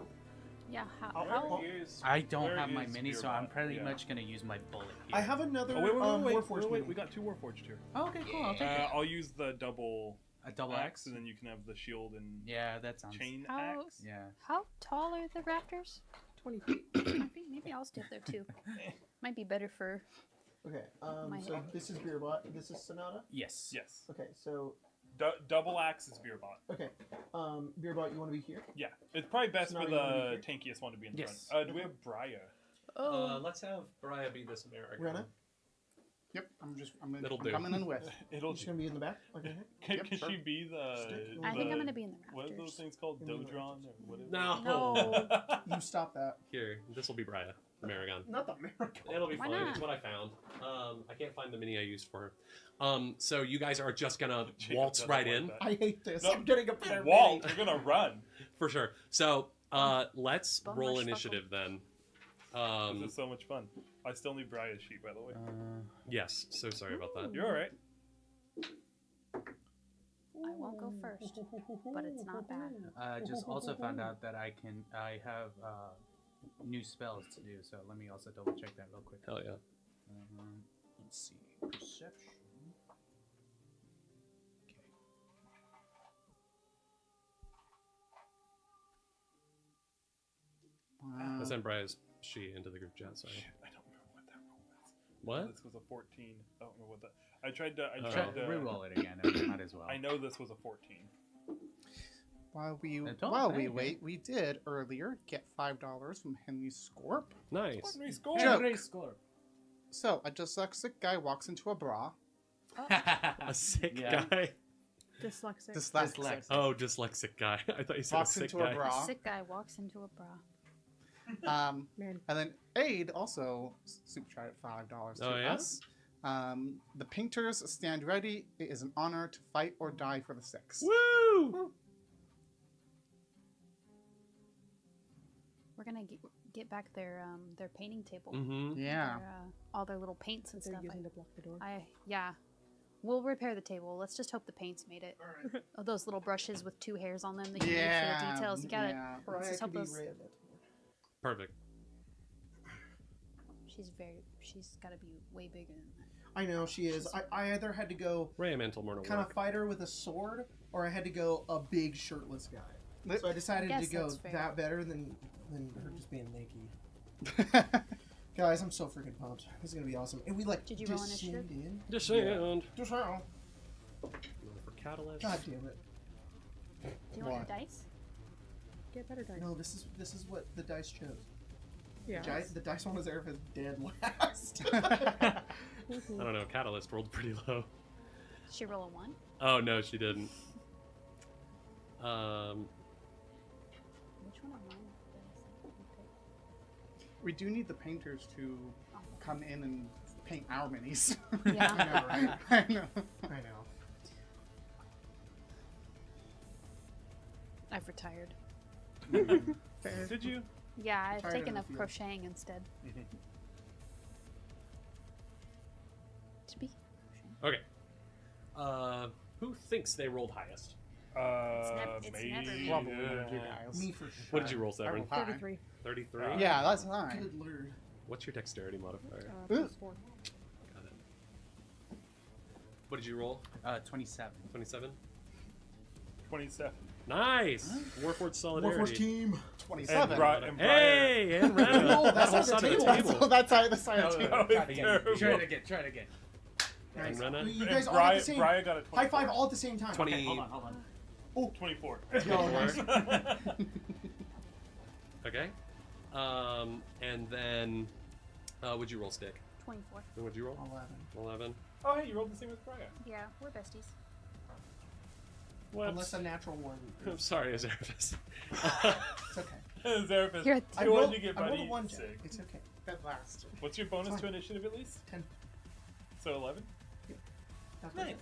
D: Yeah.
B: Oh,
D: How?
B: oh.
C: I don't
G: Where
C: have my
G: is
C: mini, so
G: Beerbot?
C: I'm pretty
G: Yeah.
C: much gonna use my bullet here.
B: I have another
G: Oh wait,
B: Warforged
G: wait,
B: mini.
G: we got 2 Warforged here.
C: Oh, okay, cool. I'll take it.
G: I'll use the double
C: A double
G: axe,
C: axe,
G: and then you can have the shield and
C: Yeah, that sounds.
G: chain
D: How-
G: axe.
C: Yeah.
D: How tall are the rafters?
E: 20 feet.
D: Maybe I'll stay up there too. Might be better for.
B: Okay,
D: My
B: so
D: head.
B: this is Beerbot. This is Sonata.
C: Yes.
G: Yes.
B: Okay, so
G: Double axe is Beerbot.
B: okay, Beerbot, you want to be here?
G: Yeah, it's probably best
B: So
G: for
B: now you wanna
G: the tankiest one to be in
C: Yes.
G: front. Do we have Briar?
A: Let's have Briar be this American.
B: Rena,
F: Yep, I'm
A: It'll
F: I'm
A: do.
F: coming in with.
G: It'll.
B: you're just gonna be in the back. Okay.
G: Can,
F: Yep,
G: can
F: sure.
G: she be the?
B: Stick.
D: I think I'm
G: the-
D: gonna be in the
G: What are those
D: rafters.
G: things called?
B: In the
G: Dodron or what is
A: No.
D: No.
B: You stop that.
A: Here, this will be Briar, Amerigon.
B: Not the American.
A: It'll be
D: Why
A: fine.
D: not?
A: It's what I found. I can't find the mini I used for her. So you guys are just gonna
G: Jacob
A: waltz
G: doesn't
A: right
G: like
A: in
G: that.
B: I hate this.
G: No,
B: I'm getting a better
G: Walt,
B: mini.
G: you're gonna run.
A: for sure. So let's
D: Bum
A: roll
D: rush
A: initiative then.
G: This is so much fun. I still need Briar's sheet, by the way.
A: Yes. So sorry about that.
G: You're all right.
D: I won't go first, but it's not bad.
C: Just also found out that I have new spells to do, so let me also double check that real quick.
A: Hell yeah.
C: Let's see. Perception.
F: Wow.
A: I sent Briar's sheet into the group chat. Sorry.
G: Shit, I don't remember what that roll was.
A: What?
G: This was a 14. I don't remember what that. I tried to.
C: Reroll it again. I might as well.
G: I know this was a 14.
F: While we
C: Hey,
F: wait, we did earlier get $5 from Henry Scorp.
A: Nice.
G: Henry score.
F: Joke.
C: Great score.
F: So a dyslexic guy walks into a bra.
A: A sick
C: Yeah.
A: guy.
E: Dyslexic.
F: Dyslexic.
A: Oh, dyslexic guy. I thought you said
F: Walks
A: a sick
F: into a
A: guy.
F: bra.
D: A sick guy walks into a bra.
E: Man.
F: And then Aid also super chatted $5 to
A: Oh, yeah?
F: us. The painters stand ready. It is an honor to fight or die for the six.
A: Woo!
D: We're gonna get back their painting table.
A: Mm-hmm.
F: Yeah.
D: All their little paints and
E: They're
D: stuff.
E: using to block the door.
D: Yeah. We'll repair the table. Let's just hope the paint's made it.
B: All right.
D: Oh, those little brushes with 2 hairs on them that you need for the details. You got it.
B: Or
D: Let's
B: I
D: just
B: could
D: hope
B: be
D: those.
B: red.
A: Perfect.
D: She's got to be way bigger than that.
B: I know she is. I either had to go
A: Ray Mantle Myrna
B: kind of
A: work.
B: fight her with a sword, or I had to go a big shirtless guy. So I decided
D: I
B: to
D: guess
B: go
D: that's fair.
B: that better than her just being naked. Guys, I'm so freaking pumped. This is gonna be awesome. And we like
D: Did you roll initiative?
B: in.
A: Descend.
B: Descend.
A: For Catalyst.
B: God damn it.
D: Do you want your dice?
E: Get better dice.
B: No, this is what the dice chose.
E: Yeah.
B: The dice on his air is dead last.
A: I don't know. Catalyst rolled pretty low.
D: Did she roll a 1?
A: Oh no, she didn't.
D: Which one of mine?
F: We do need the painters to come in and paint our minis.
D: Yeah.
B: I know, right?
F: I know.
B: I know.
D: I've retired.
E: Fair.
G: Did you?
D: Yeah, I've
B: Tired
D: taken
B: of
D: up
B: the field.
D: crocheting instead. To be
A: Okay. Who thinks they rolled highest?
D: it's
G: Maybe.
D: never-
F: Probably one of you guys.
B: Me for sure.
A: What did you roll,
F: I
A: Severin?
F: rolled high.
E: 33.
A: 33.
F: Yeah, that's fine.
B: Good lord.
A: What's your dexterity modifier?
E: +4.
A: Got it. What did you roll?
C: 27.
A: 27.
G: 27.
A: Nice. Warforged solidarity.
B: Warforged team.
G: And
F: 27.
A: Hey, and Ren.
B: No, that's
A: Whole
B: on the
A: side of
B: table.
F: So that's the side of the
G: That
F: table.
G: was
C: Try it again.
G: terrible.
C: Try it again. Try it again.
A: And
B: Nice.
A: Rena.
B: You guys all at the same.
G: Brian got a 24.
B: High five all at the same time.
A: 20.
C: Okay, hold on.
G: 24.
A: Okay. And then, would you roll stick?
D: 24.
A: And what'd you roll?
B: 11.
A: 11.
G: Oh, hey, you rolled the same as Brian.
D: Yeah, we're besties.
A: What?
B: Unless a natural one.
A: I'm sorry, Azerphus.
B: It's okay.
G: Therapist.
D: You're
B: I
G: What
B: rolled,
G: did you get,
B: I rolled
G: buddy?
B: a 1, Jack.
G: Sick.
B: It's okay.
F: That last.
G: What's your bonus
B: Fine.
G: to initiative at least?
B: 10.
G: So 11?
B: That's
G: Nice.
B: okay.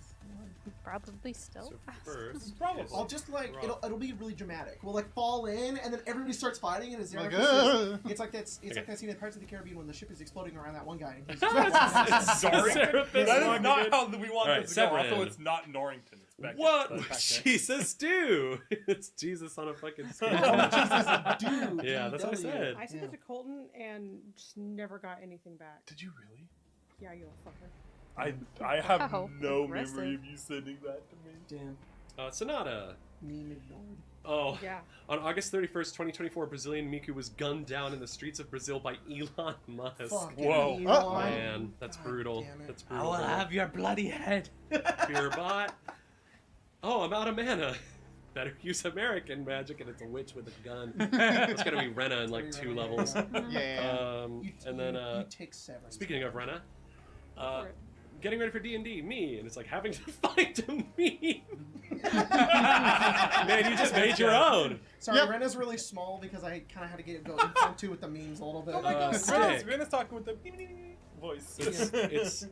D: Probably still.
A: So first,
G: Probably.
B: I'll just like
A: Rough.
B: it'll be really dramatic. We'll like fall in, and then everybody starts fighting, and it's
F: Like,
B: it's like it's
A: Okay.
B: like that scene in Pirates of the Caribbean when the ship is exploding around that one guy. And he's
A: It's
G: Sorry.
A: Azerphus
G: That is
A: walking
G: not
A: in.
G: how we want
A: Alright,
G: this to go.
A: Severin.
G: Also, it's not Norrington. It's Beckett.
A: What
G: That's
A: would
G: back there.
A: Jesus do? It's Jesus on a fucking scale.
B: dude.
A: Yeah, that's what I said.
E: I sent it to Colton and just never got anything back.
G: Did you really?
E: Yeah, you little fucker.
G: I have
D: Wow,
G: no
D: aggressive.
G: memory of you sending that to me.
B: Damn.
A: Sonata.
B: Meme ignored.
A: Oh,
E: Yeah.
A: on August 31st, 2024, Brazilian Miku was gunned down in the streets of Brazil by Elon Musk.
B: Fucking
G: Whoa.
B: Elon.
F: Oh,
A: Man, that's
B: God
A: brutal.
B: damn it.
A: That's
C: I will
A: brutal.
C: have your bloody head.
A: Fear bot. Oh, I'm out of mana. Better use American magic, and it's a witch with a gun. It's gonna be Rena in like 2 levels.
F: Yeah.
A: And then,
B: you take 7.
A: speaking of Rena,
E: For it.
A: getting ready for D&D, me, and it's like having to find a meme. Man, you just made your own.
B: Sorry,
F: Yep.
B: Rena's really small because I kind of had to get it go impromptu with the memes a little bit.
G: Oh my god,
A: sick.
G: Rena's talking with the voice.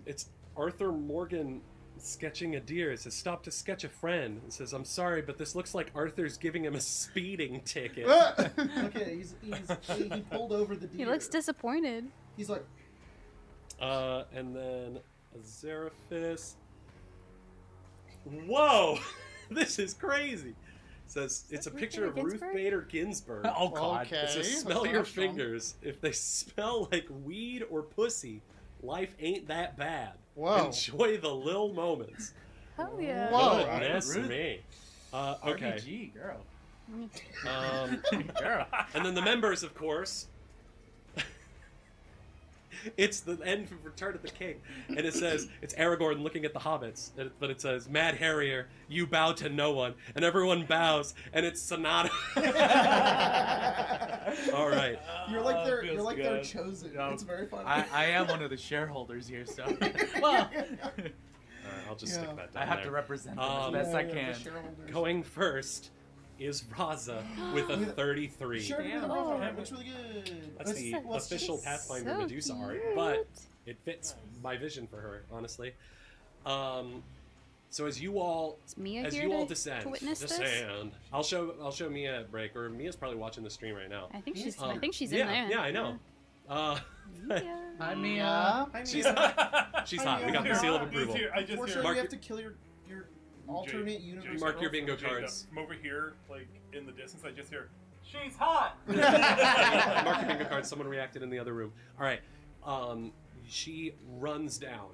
A: It's Arthur Morgan sketching a deer. It says, "Stop to sketch a friend." It says, "I'm sorry, but this looks like Arthur's giving him a speeding ticket."
B: Look at it. He pulled over the deer.
D: He looks disappointed.
B: He's like,
A: And then Azerphus. Whoa! This is crazy. It says it's a
D: Ruth
A: picture of
D: Bader
A: Ruth
D: Ginsburg?
A: Bader Ginsburg.
C: Oh god.
F: Okay.
A: It says,
F: that's
A: "Smell
F: not
A: your
F: strong.
A: fingers. If they smell like weed or pussy, life ain't that bad.
F: Whoa.
A: Enjoy the little moments."
D: Oh yeah.
F: Whoa.
A: Goodness
C: Ruth.
A: me. Okay.
C: RPG, girl.
A: Girl. And then the members, of course. It's the end of Return of the King, and it says it's Aragorn looking at the hobbits, but it says, "Mad Harrier, you bow to no one," and everyone bows, and it's Sonata. All right.
B: you're like their,
G: feels
B: you're like their
G: good.
B: chosen.
C: No,
B: It's very funny.
C: I am one of the shareholders here, so well,
A: I'll just stick
B: Yeah.
A: that down
C: I have
A: there.
C: to represent them as
A: Um,
C: best I
B: The
C: can.
B: shareholders.
A: Going first is Raza with a 33.
B: Sure,
C: Damn.
B: no,
D: Oh.
B: that looks really good.
A: That's the
B: Let's-
A: official
D: She's
A: Pathfinder
D: so
A: Medusa art,
D: cute.
A: but it fits my vision for her, honestly. So as you all
D: Is Mia
A: as
D: here
A: you all
D: to
A: descend,
D: witness this?
A: I'll show Mia a break, or Mia's probably watching the stream right now.
D: I think she's
A: Um,
D: in
A: yeah,
D: there.
A: yeah, I know.
D: Yeah.
C: I mean,
A: She's hot. We got the seal of approval.
G: I just
B: Fortunately,
G: hear
B: you have to kill your alternate universe.
A: Mark your bingo
G: Jake,
A: cards.
G: From over here, like in the distance, I just hear, "She's hot."
A: Mark your bingo cards. Someone reacted in the other room. All right. She runs down.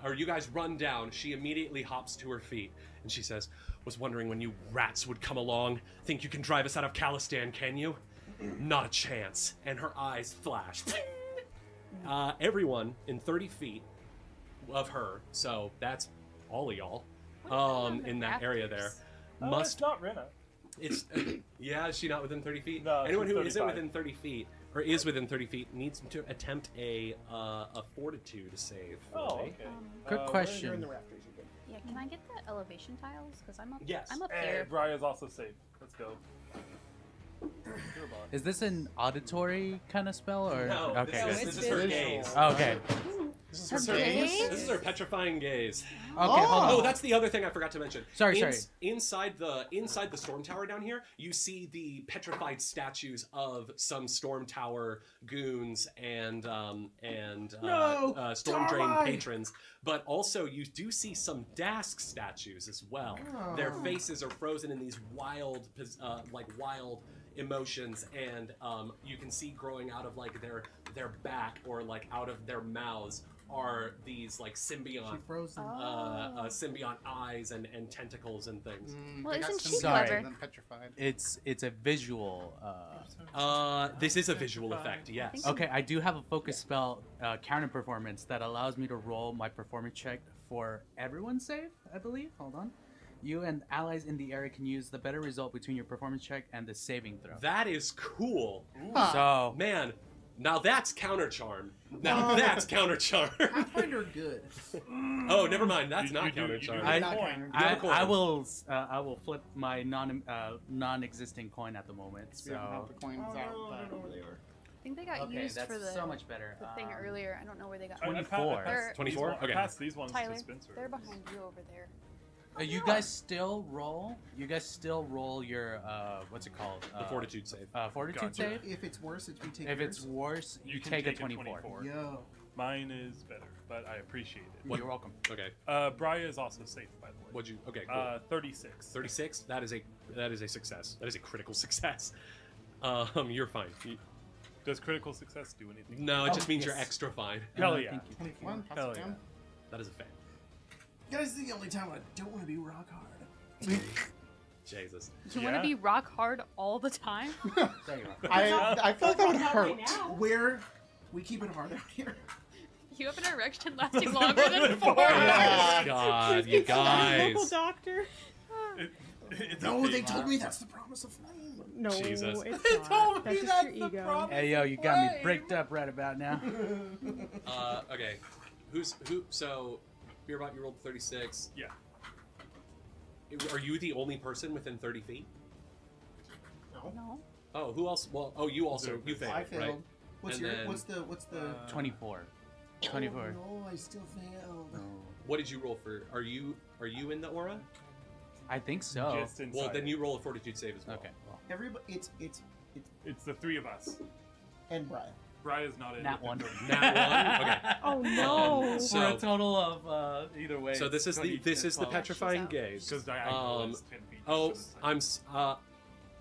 A: Or you guys run down. She immediately hops to her feet and she says, "Was wondering when you rats would come along. Think you can drive us out of Khalistan, can you? Not a chance." And her eyes flash. Everyone in 30 feet of her, so that's all of y'all, in that area there,
G: It's not Rena.
A: It's yeah, is she not within 30 feet?
G: No,
A: Anyone
G: she's
A: who isn't
G: 35.
A: within 30 feet or is within 30 feet needs to attempt a fortitude save.
G: Oh,
A: for me.
G: okay.
C: Good
B: You're in
C: question.
B: the rafters. You're good.
D: Yeah, can I get the elevation tiles? Because I'm up.
A: Yes.
D: I'm up
G: And
D: here.
G: Briar's also safe. Let's go.
C: Is this an auditory kind of spell or?
A: No,
C: Okay.
A: this,
C: good.
A: is, this is her gaze.
C: Okay.
B: This
D: Her
B: is her
D: gaze?
A: This is her petrifying gaze.
C: Okay. Hold on.
A: Oh, that's the other thing I forgot to mention.
C: Sorry.
A: Inside the Stormtower down here, you see the petrified statues of some Stormtower goons and Storm Drain
B: die!
A: patrons, but also you do see some Dask statues as well.
B: Oh.
A: Their faces are frozen in these wild emotions, and you can see growing out of like their back or like out of their mouths are these like symbiont
F: frozen.
A: symbiont eyes and tentacles and things.
D: Well,
F: They got
D: isn't
F: some
D: she
C: Sorry.
D: clever?
F: than petrified.
C: It's a visual.
A: This is a visual effect, yes.
C: Okay, I do have a focus spell counter performance that allows me to roll my performance check for everyone's save, I believe. Hold on. You and allies in the area can use the better result between your performance check and the saving throw.
A: That is cool.
C: So,
A: Man, now that's counter charm. Now that's counter charm.
B: Pathfinder good.
A: Oh, never mind. That's
G: You
A: not
G: do-
A: counter
G: you do
A: charm.
G: have a
B: Not
G: coin.
B: counter.
A: You have a coin.
C: I will flip my non-existent coin at the moment.
F: We don't have
C: So
F: the coins
B: Oh,
F: out.
B: I don't
F: But
B: know where they are.
D: I think they got
C: okay,
D: used
C: that's
D: for the
C: so much better.
D: the thing earlier. I don't know where they got.
G: I- I
C: 24.
G: passed
A: 24?
G: these one-
A: Okay.
G: I passed these ones
D: Tyler,
G: to Spencer.
D: they're behind you over there.
C: You guys still roll? You guys still roll your what's it called?
A: The fortitude save.
C: Fortitude
G: Gotcha.
C: save.
B: If it's worse, we take
C: If
B: yours.
C: it's worse, you
G: can
C: take a 24.
B: Yo.
G: Mine is better, but I appreciate it.
C: You're welcome.
A: Okay.
G: Briar is also safe, by the way.
A: What'd you? Okay. Cool.
G: 36.
A: 36. That is a success. That is a critical success. You're fine.
G: Does critical success do anything?
A: No, it just means
C: yes.
A: you're extra fine.
G: Hell yeah.
C: Thank you.
F: 21 plus
G: Hell
F: again.
G: yeah.
A: That is a fail.
B: Guys, this is the only time I don't want to be rock hard.
A: Jesus.
D: You want
G: Yeah.
D: to be rock hard all the time?
C: There you are.
F: I feel like that would hurt.
B: Where we keep it hard out here.
D: You have an erection lasting longer than 4
F: Yeah.
D: hours.
A: God, you
E: Local
A: guys.
E: doctor.
G: It's
B: No,
G: okay.
B: they told me that's the promise of flame.
E: No,
A: Jesus.
E: it's
B: They
E: not.
B: told
E: That's
B: me
E: just
B: that's
E: your
B: the
E: ego.
B: problem.
C: Hey yo, you got me bricked up right about now.
A: Okay. Who? So, Beerbot, you rolled 36.
G: Yeah.
A: Are you the only person within 30 feet?
D: No.
A: Oh, who else? Well, oh, you also you failed,
B: I failed.
A: right?
B: What's
A: And
B: your?
A: then-
B: What's the?
C: 24. 24.
B: Oh, no, I still failed.
A: What did you roll for? Are you in the aura?
C: I think so.
G: Just inside.
A: Well, then you roll a fortitude save as well.
C: Okay.
B: Everybody, it's
G: It's the three of us.
B: and Brian.
G: Briar's not in.
C: Nat one.
A: Nat 1. Okay.
E: Oh no.
A: So-
C: For a total of either way.
A: So this is the
C: 12.
A: petrifying
D: out.
A: gaze.
G: Because diagonal is 10 feet.
A: Oh,
G: It's just-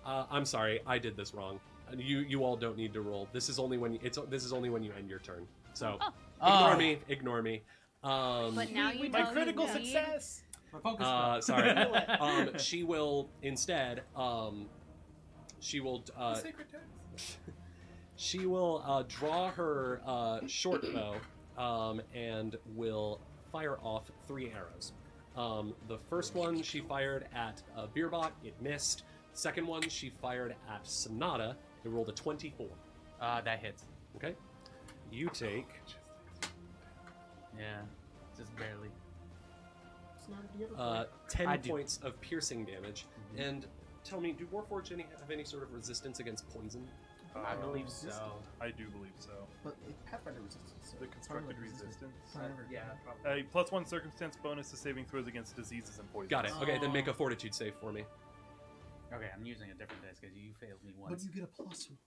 A: I'm sorry. I did this wrong. You all don't need to roll. This is only when this is only when you end your turn. So
C: Oh.
A: ignore me.
D: But now you
G: My
D: know
G: critical
D: you need-
G: success.
C: Focus.
A: Sorry. She will instead. She will.
G: Sacred text.
A: She will draw her short bow and will fire off 3 arrows. The first one she fired at Beerbot, it missed. Second one she fired at Sonata, it rolled a 24.
C: That hits.
A: Okay, you take
C: Yeah. Just barely.
A: 10
C: I do.
A: points of piercing damage. And tell me, do Warforged have any sort of resistance against poison?
C: I believe so.
G: I do believe so.
B: But Pathfinder resistance. So
G: The constructed
B: probably
G: resistance.
C: Yeah, probably.
G: A +1 circumstance bonus to saving throws against diseases and poison.
A: Got it. Okay, then make a fortitude save for me.
C: Okay, I'm using a different dice because you failed me
B: But
C: once.
B: you get a +1.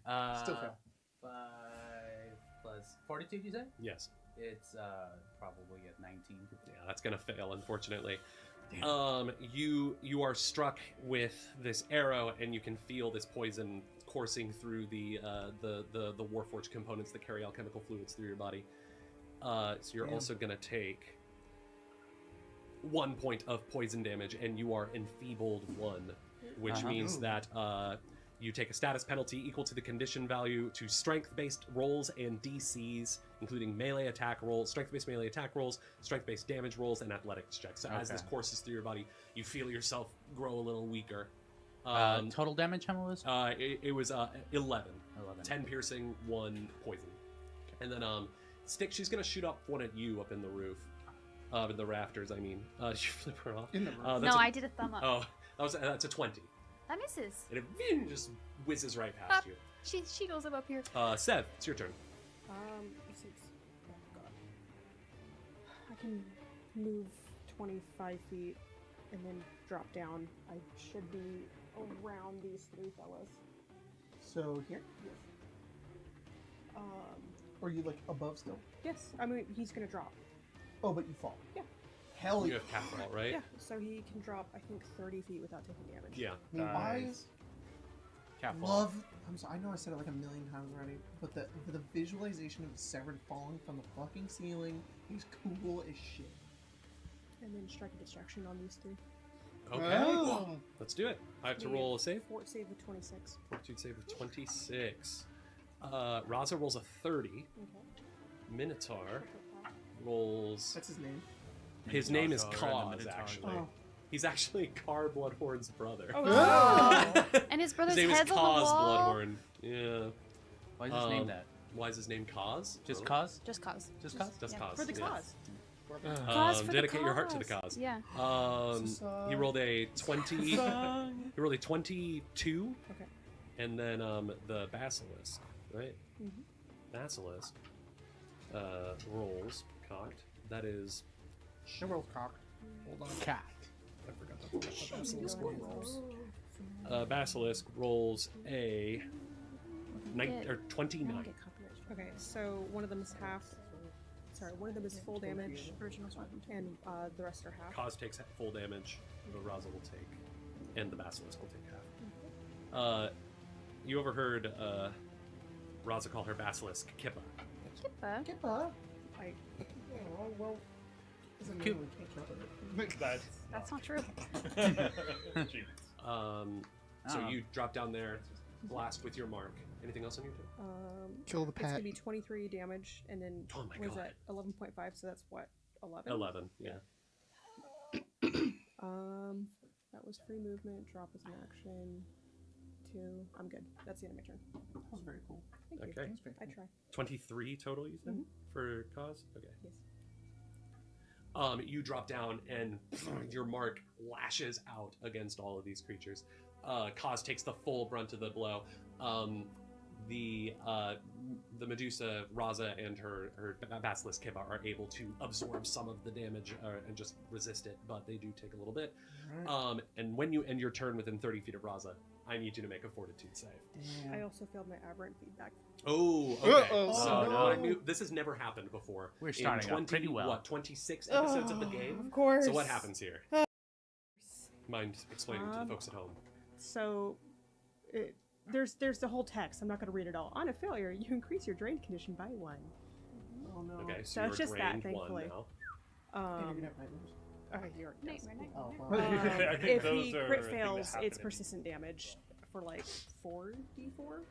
F: Still fail.
C: 5 plus fortitude, you said?
A: Yes.
C: It's probably at 19.
A: Yeah, that's gonna fail, unfortunately. You are struck with this arrow, and you can feel this poison coursing through the Warforged components that carry alchemical fluids through your body. So you're also gonna take 1 point of poison damage, and you are enfeebled 1, which means that you take a status penalty equal to the condition value to strength-based rolls and DCs, including melee attack rolls, strength-based melee attack rolls, strength-based damage rolls, and athletics checks. So as this courses through your body, you feel yourself grow a little weaker.
C: Total damage, how much was
A: It was 11.
C: 11.
A: 10 piercing, 1 poison. And then Stick, she's gonna shoot up one at you up in the roof. In the rafters, I mean. Did you flip her off?
F: In the room.
A: That's
D: No, I did a thumb up.
A: Oh, that's a 20.
D: That misses.
A: And it just whizzes right past
D: Up.
A: you.
D: She goes up here.
A: Sev, it's your turn.
E: Oh god. I can move 25 feet and then drop down. I should be around these 3 fellas.
B: So here? Or you like above still?
E: Yes, I mean he's gonna drop.
B: Oh, but you fall.
E: Yeah.
B: Hell
A: You
B: yeah.
A: have catapult, right?
E: Yeah, so he can drop I think 30 feet without taking damage.
A: Yeah.
B: I mean,
G: Nice.
B: love. I'm sorry, I know I said it like a million times already, but the visualization of Severed falling from the fucking ceiling is cool as shit.
E: And then strike a distraction on these 3.
A: Okay.
F: Oh.
A: Let's do it. I have to roll a save.
E: Fort save of 26.
A: Fortitude save of 26. Raza rolls a 30.
E: Okay.
A: Minotaur rolls.
B: That's his name.
A: His name is
C: Minotaur and the
A: Cause,
C: Minotaur.
A: actually.
B: Oh.
A: He's actually Car Bloodhorn's brother.
E: Oh,
B: Oh.
D: And his brother's
A: His name is
D: head's on the
A: Cause
D: wall.
A: Bloodhorn. Yeah.
C: Why is his name that?
A: Why is his name Cause?
C: Just cause?
D: Just cause.
C: Just cause?
A: Just
D: Yeah.
A: Cause.
E: for the
A: yeah.
E: cause.
D: Cause for the
A: Dedicate your heart to the cause.
D: Yeah.
A: He rolled a 20. He rolled a 22.
E: Okay.
A: And then the basilisk, right?
E: Mhm.
A: Basilisk rolls cocked. That is.
F: The roll's cocked.
B: Hold on.
C: Cat.
A: I forgot that what the basilisk
E: Go ahead.
A: rolls. Basilisk rolls a or 29.
E: Okay, so one of them is half. Sorry, one of them is full damage, and the rest are half.
A: Cause takes full damage. The Raza will take, and the basilisk will take half. You overheard Raza call her basilisk Kippa.
D: Kippa.
B: Kippa.
E: I
B: Oh, well. Doesn't mean
C: Cute.
B: we can't count it.
D: That's not true.
G: Jeez.
A: So
C: Oh.
A: you drop down there, blast with your mark. Anything else on your turn?
F: Kill the
E: it's gonna
F: pet.
E: be 23 damage, and then
A: Oh my
E: what is
A: God.
E: that? 11.5. So that's what 11.
A: 11. Yeah.
E: That was free movement. Drop as an action. 2. I'm good. That's the end of my turn.
B: That was very cool.
E: Thank
A: Okay.
E: you. I try.
A: 23 total, you said,
E: Mhm.
A: for Cause? Okay.
E: Yes.
A: You drop down and your mark lashes out against all of these creatures. Cause takes the full brunt of the blow. The Medusa, Raza, and her Basilisk Kippa are able to absorb some of the damage and just resist it, but they do take a little bit. And when you end your turn within 30 feet of Raza, I need you to make a Fortitude save.
E: I also failed my aberrant feedback.
A: Oh, okay.
F: Uh-oh.
A: So
B: Oh,
A: now this has never happened before.
C: We're
A: In
C: starting out pretty well.
A: What, 26 episodes of the game?
E: Of course.
A: So what happens here? Mind explaining to the folks at home?
E: So, there's the whole text. I'm not going to read it all. On a failure, you increase your drain condition by 1.
B: Oh no.
A: Okay,
E: So
A: so
E: it's
A: you're
E: just that,
A: drained 1
E: thankfully.
A: now.
B: And you're gonna have nightmares.
E: You're
D: Nightmare,
B: Oh,
D: nightmare.
B: well.
G: I think
E: if
G: those
E: he
G: are a
E: crit
G: thing that
E: fails,
G: happen
E: it's
G: in-
E: persistent damage for like 4d4,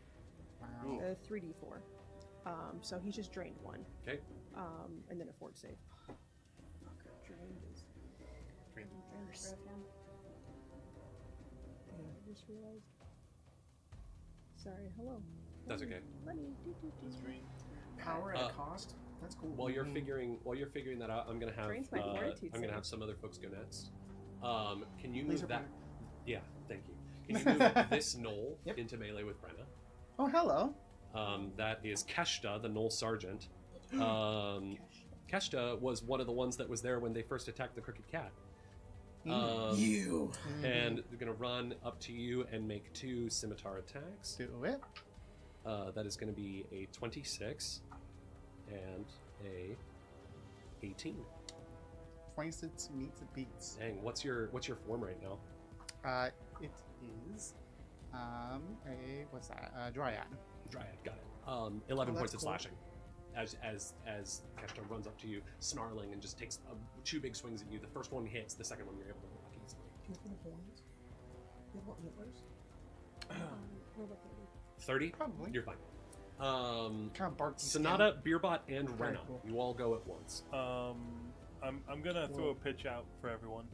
F: Wow.
E: 3d4. So he's just drained 1.
A: Okay.
E: And then a fort save. Fucker, drained is worse. I just realized. Sorry, hello.
A: That's okay.
E: Let me
B: Power at a cost. That's cool.
A: While you're figuring that out, I'm gonna have
E: Drains my fortitude
A: I'm gonna
E: save.
A: have some other folks go next. Can you
B: Laser
A: move that?
B: pointer.
A: Yeah, thank you. Can you move this knoll
B: Yep.
A: into melee with Brenna?
F: Oh, hello.
A: That is Keshta, the knoll sergeant. Keshta was one of the ones that was there when they first attacked the Crooked Cat.
B: You.
A: And they're gonna run up to you and make 2 scimitar attacks.
F: Do it.
A: That is going to be a 26 and a 18.
F: 26 meets it beats.
A: Dang, what's your form right now?
F: It is what's that? Dryad.
A: Dryad, got it. 11 points of
B: cool.
A: slashing. As Keshta runs up to you, snarling, and just takes 2 big swings at you. The first one hits, the second one you're able to block easily.
B: Do you have any horns? You have what, antlers?
E: Roll a
A: 30?
F: Probably.
A: You're fine.
F: Kind of barky
A: Sonata, Beerbot, and
B: Very
A: Rena.
B: cool.
A: You all go at once.
G: I'm gonna throw a pitch out for everyone.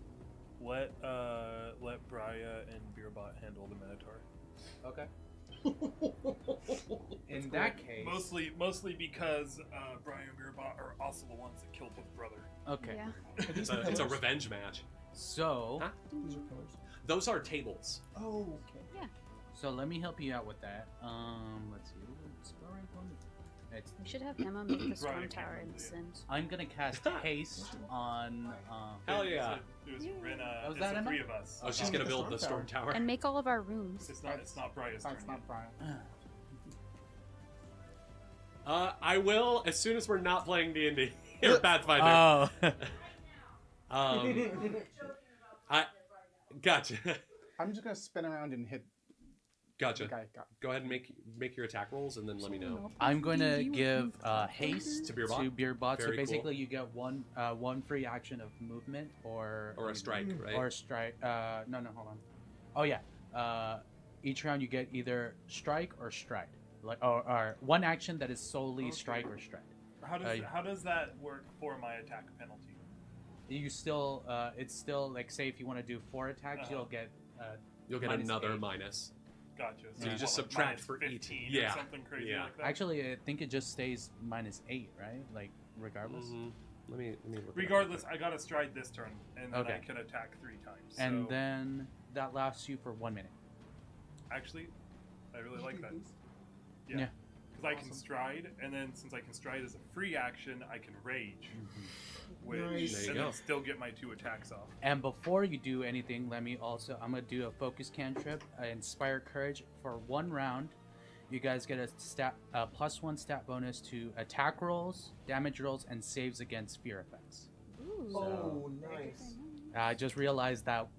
G: Let Brya and Beerbot handle the Minotaur.
C: Okay. In that case,
G: Mostly because Brya and Beerbot are also the ones that killed his brother.
C: okay.
D: Yeah.
A: It's a revenge match.
C: So,
A: Huh?
B: These are pillars.
A: Those are tables.
B: Oh, okay.
C: so let me help you out with that. Let's see. Spell rank one. It's,
D: We should have Emma make the
G: Right,
D: Storm
G: I
D: Tower
G: can't
D: in The
G: do it.
D: Sims.
C: I'm gonna cast haste on.
A: Hell yeah.
G: It was Rena.
C: Oh, was
G: it's
C: that
G: the
C: Emma?
G: 3 of us.
A: Oh, she's
F: Oh,
A: gonna
F: the
A: build the
F: Storm
A: Storm Tower.
D: And make all of our rooms.
G: It's not Brya's turn.
F: That's not Brian.
A: I will as soon as we're not playing D&D or Pathfinder.
C: Oh.
A: I gotcha.
F: I'm just gonna spin around and hit
A: Gotcha.
F: the guy.
A: Go ahead and make your attack rolls, and then let me know.
C: I'm going to give haste
A: To Beerbot?
C: Beerbot. So
A: Very
C: basically,
A: cool.
C: you get one free action of movement or
A: Or a strike, right?
C: Or a strike. No, hold on. Oh yeah. Each round you get either strike or stride. Like or one action that is solely
G: Okay.
C: strike or stride.
G: How does that work for my attack penalty?
C: You still it's still like say if you want to do 4 attacks,
G: Uh-huh.
C: you'll get
A: You'll get
C: minus
A: another
C: 8.
A: minus.
G: Gotcha.
A: So you
C: Yeah.
A: just
G: what,
A: subtract
G: minus
A: for each.
G: 15
A: Yeah.
G: or something crazy
A: Yeah.
G: like that.
C: Actually, I think it just stays -8, right? Like regardless.
A: Mhm. Let me look it up.
G: Regardless, I got to stride this turn, and then I
C: Okay.
G: can attack 3 times.
C: And
G: so,
C: then that lasts you for 1 minute.
G: actually, I really like that.
C: Yeah.
G: Yeah. Because I can stride, and then since I can stride as a free action, I can rage, which
B: Nice.
A: There you
G: and
A: go.
G: then still get my 2 attacks off.
C: And before you do anything, I'm gonna do a focus cantrip, Inspire Courage for 1 round. You guys get a +1 stat bonus to attack rolls, damage rolls, and saves against fear effects.
D: Ooh.
B: Oh, nice.
C: I just realized that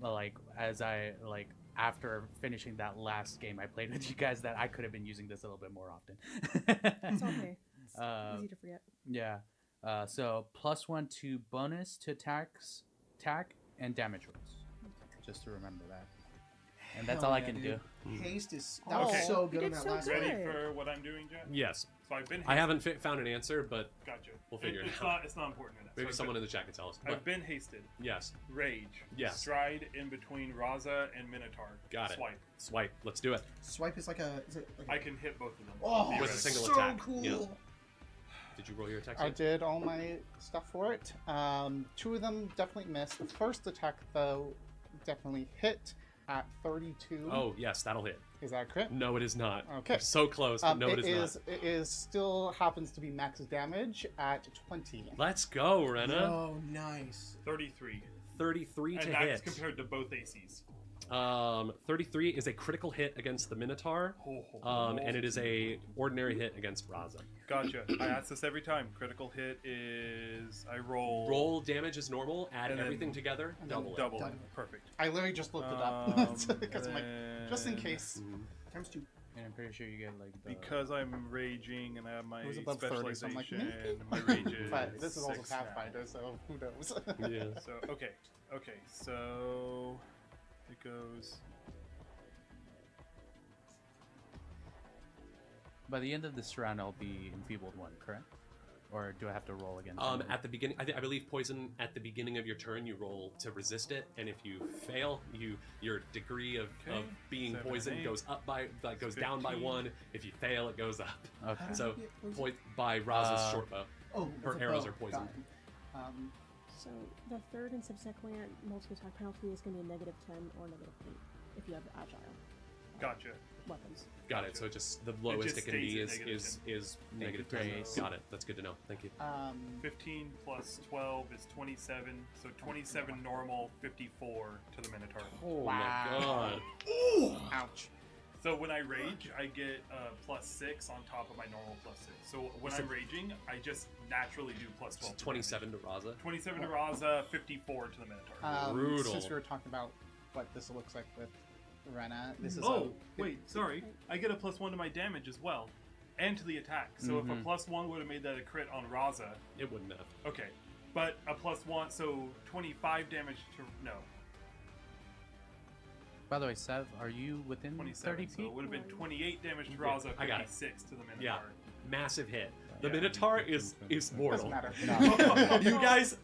C: after finishing that last game I played with you guys that I could have been using this a little bit more often.
E: It's okay. It's easy to forget.
C: Yeah. So +1 to bonus to attack and damage rolls. Just to remember that. And that's
B: Hell
C: all I
B: yeah,
C: can
B: dude.
C: do.
B: Haste is
E: Oh,
B: was so
E: you
B: good on
E: did
B: that
E: so
B: last
E: good.
B: one.
G: Ready for what I'm doing, Jet?
A: Yes.
G: So I've been.
A: I haven't found an answer, but
G: Gotcha.
A: We'll figure it
G: it's
A: out.
G: Not, it's not important enough.
A: maybe
G: So
A: someone in the chat can tell us. But
G: I've been hasted.
A: yes.
G: Rage.
A: Yes.
G: Stride in between Raza and Minotaur.
A: Got it.
G: Swipe.
A: Swipe. Let's do it.
B: Swipe is like a. Is it like
G: I can hit both of them.
B: Oh,
A: With a
G: theoretically.
A: single
B: so
A: attack.
B: cool.
A: Yeah. Did you roll your attack?
F: I
A: Sid?
F: did all my stuff for it. 2 of them definitely missed. The first attack, though, definitely hit at 32.
A: Oh yes, that'll hit.
F: Is that a crit?
A: No, it is not.
F: Okay.
A: You're so close, but no, it is not.
F: It is still happens to be max damage at 20.
A: Let's go, Rena.
B: Oh, nice.
G: 33.
A: 33 to
G: And that's
A: hit.
G: compared to both ACs.
A: 33 is a critical hit against the Minotaur, and it is a ordinary hit against Raza.
G: Gotcha. I ask this every time. Critical hit is I roll.
A: Roll damage as normal, add
G: And then-
A: everything together,
F: and then
A: double it.
G: Double
B: Double
G: it.
B: it.
G: Perfect.
F: I literally just looked it up because I'm like, just in case.
A: Mhm.
B: Times 2.
C: And I'm pretty sure you get like the...
G: Because I'm raging and I have my
F: It was above 30, so I'm like,
G: specialization,
F: maybe.
G: my rage is
F: But this is also
G: 6 now.
F: Pathfinder, so who knows?
A: Yeah.
G: So okay, so it goes.
C: By the end of this round, I'll be enfeebled 1, correct? Or do I have to roll again?
A: At the beginning, I believe poison at the beginning of your turn, you roll to resist it, and if you fail, your degree of
G: Okay.
A: being
G: 7,
A: poisoned
G: 8,
A: goes up by goes down by
G: 15.
A: 1. If you fail, it goes up.
C: Okay.
A: So
B: Yeah, poison.
A: by Raza's short bow.
B: Oh,
A: Her
B: it's a
A: arrows
B: bow.
A: are poisoned.
B: Got it.
E: So the third and subsequent multiple attack penalty is going to be a -10 or -8 if you have agile
G: Gotcha.
E: weapons.
A: Got it. So just the lowest
G: just
A: it can be
G: stays at
A: is negative
C: Thank you,
A: 10.
C: Grace.
A: Got it. That's good to know. Thank you.
G: 15 plus 12 is 27. So 27 normal, 54 to the Minotaur.
A: Oh
F: Wow.
A: my god.
F: ouch.
G: So when I rage, I get +6 on top of my normal +6. So when I'm raging, I just naturally do +12.
A: 27 to Raza.
G: 27 to Raza, 54 to the Minotaur.
A: Brutal.
F: Since we were talking about what this looks like with Rena, this is
G: wait, sorry. I get a +1 to my damage as well, and to the attack. So if a +1 would have made that a crit on Raza,
A: It wouldn't have.
G: okay. But a +1, so 25 damage to
C: By the way, Sev, are you within
G: 27.
C: 30
G: So
C: feet?
G: it would have been 28 damage to Raza,
A: I got it.
G: 56 to the Minotaur.
A: Yeah. Massive hit. The
G: Yeah.
A: Minotaur is mortal.
F: doesn't matter.
A: you guys,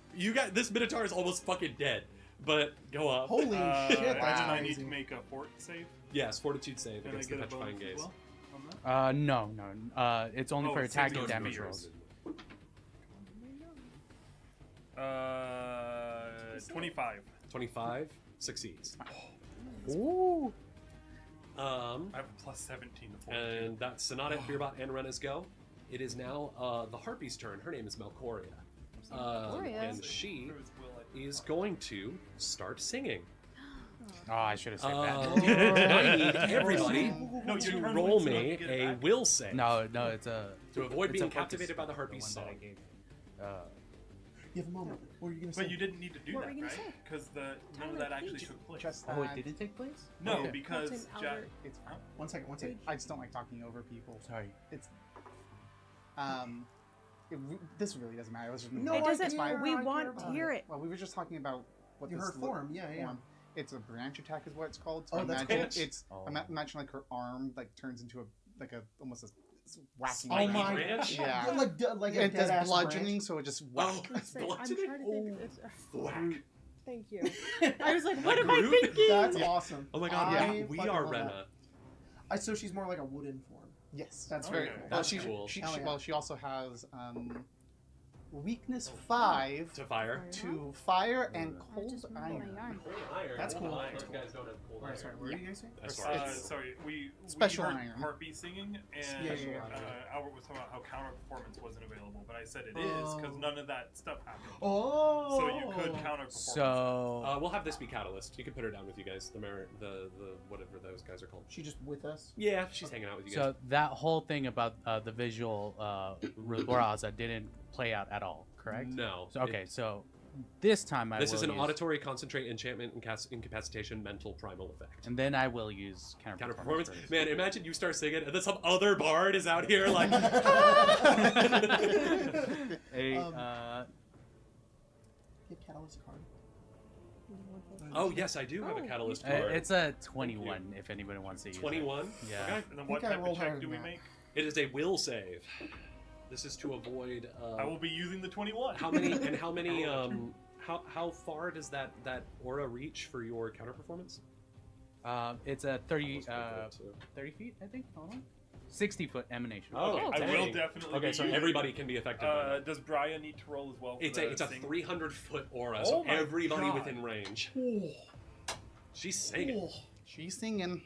A: this Minotaur is almost fucking dead. But go up.
B: Holy shit, that's
G: And I need to
B: amazing.
G: make a fort save.
A: Yes, Fortitude save
G: And I
A: against the
G: get a
A: Petrifying
G: bonus as
A: Gaze.
G: well on that?
C: No. It's only for
G: it saves
C: attacking
G: those
C: damage
G: fears.
C: rolls.
G: 25.
A: 25 succeeds.
C: Ooh.
G: I have a +17 to fortitude.
A: And that's Sonata, Beerbot, and Rena's go. It is now the Harpy's turn. Her name is Melchoria.
D: Melchoria?
A: And she
G: There was Will, I think.
A: is going to start singing.
C: Oh, I should have said
A: I need everybody
G: No, your
A: to
G: turn
A: roll
G: wins, so
A: me
G: you get it
A: a
G: back.
A: will save.
C: that. No, it's a...
A: To avoid
C: it's
A: being
C: a focus
A: captivated by the
C: spell,
A: Harpy's
C: one that I
A: song.
C: gave you.
B: You have a moment. What were you gonna say?
G: But you didn't need to do
D: What were
G: that,
D: you
G: right?
D: gonna say?
G: Because none of that actually took place.
F: Just
C: Oh, it
F: that
C: didn't take place?
G: No,
C: Okay.
G: because
E: That's an
G: Jack.
E: Albert.
F: it's
B: One second.
F: I just don't like talking over people.
C: Sorry.
F: It's this really doesn't matter. Let's just move
B: No,
F: on.
E: It doesn't.
F: It's fine.
E: We
B: I care
E: want
B: about
E: to hear it.
F: Well, we were just talking about what
B: You
F: this
B: heard form, yeah.
F: It's a branch attack, is what it's called. So
B: Oh, that's
F: imagine
B: cool.
F: it's
C: Oh.
F: imagine like her arm like turns into a almost a whacking.
B: Oh
A: Spiky
B: my
A: branch?
F: Yeah.
B: Like a
F: It does
B: dead-ass
F: bludgeoning,
B: branch.
F: so it just whack.
A: Oh,
E: I'm trying
A: bludgeoning?
E: to think. It's,
A: Whack.
E: thank you. I was like, what
A: Like
E: am I
A: Groot?
E: thinking?
B: That's awesome.
A: Oh my god,
B: I
A: we
B: fucking
A: are
B: love
A: Rena.
B: that. So she's more like a wooden form.
F: Yes,
B: That's
G: Okay.
B: very cool.
A: That's
F: she,
A: cool.
B: Hell yeah.
F: Well, she also has weakness 5
A: To fire.
F: to fire and
D: I
F: cold
D: just moved my
F: iron.
D: yarn.
B: That's cool.
A: Those
B: That's cool.
A: guys don't have cold
B: Alright,
A: iron.
B: sorry, what were you guys saying?
A: That's
F: It's-
A: right.
G: Sorry, we
F: Special
G: heard
F: iron.
G: Harpy singing, and
B: Yeah.
G: Albert was talking about how counter performance wasn't available, but I said it is because
B: Oh.
G: none of that stuff happened.
B: Oh.
G: So you could counter performance.
C: So...
A: We'll have this be Catalyst. You can put her down with you guys. The whatever those guys are called.
B: She just with us.
A: Yeah, she's hanging out with you guys.
C: So that whole thing about the visual Raza didn't play out at all, correct?
A: No.
C: So, okay, so this time I
A: This
C: will
A: is an
C: use,
A: auditory, concentrate, enchantment, incapacitation, mental, primal effect.
C: and then I will use counter
A: Counter
C: performance.
A: performance. Man, imagine you start singing, and then some other bard is out here like.
C: A,
B: Get Catalyst card.
A: Oh yes, I do have a
E: Oh,
A: catalyst card.
C: it's a 21 if anybody wants to use it.
A: 21.
C: Yeah.
A: Okay.
G: And then what
B: think I
G: type of
B: rolled higher
G: check do
B: than
G: we
B: that.
G: make?
A: It is a will save. This is to avoid.
G: I will be using the 21.
A: How many and how many? How far does that aura reach for your counter performance?
C: It's a 30
A: Almost
C: 30 feet, I think. Hold on. 60-foot emanation.
A: Oh,
G: I
A: dang.
G: will definitely.
A: Okay,
G: be
A: so
G: using-
A: everybody can be affected by that.
G: Does Brian need to roll as well? For
A: It's a
G: sing?
A: 300-foot aura,
G: Oh
A: so
G: my
A: everybody
G: God.
A: within range. She's singing.
F: She's singing.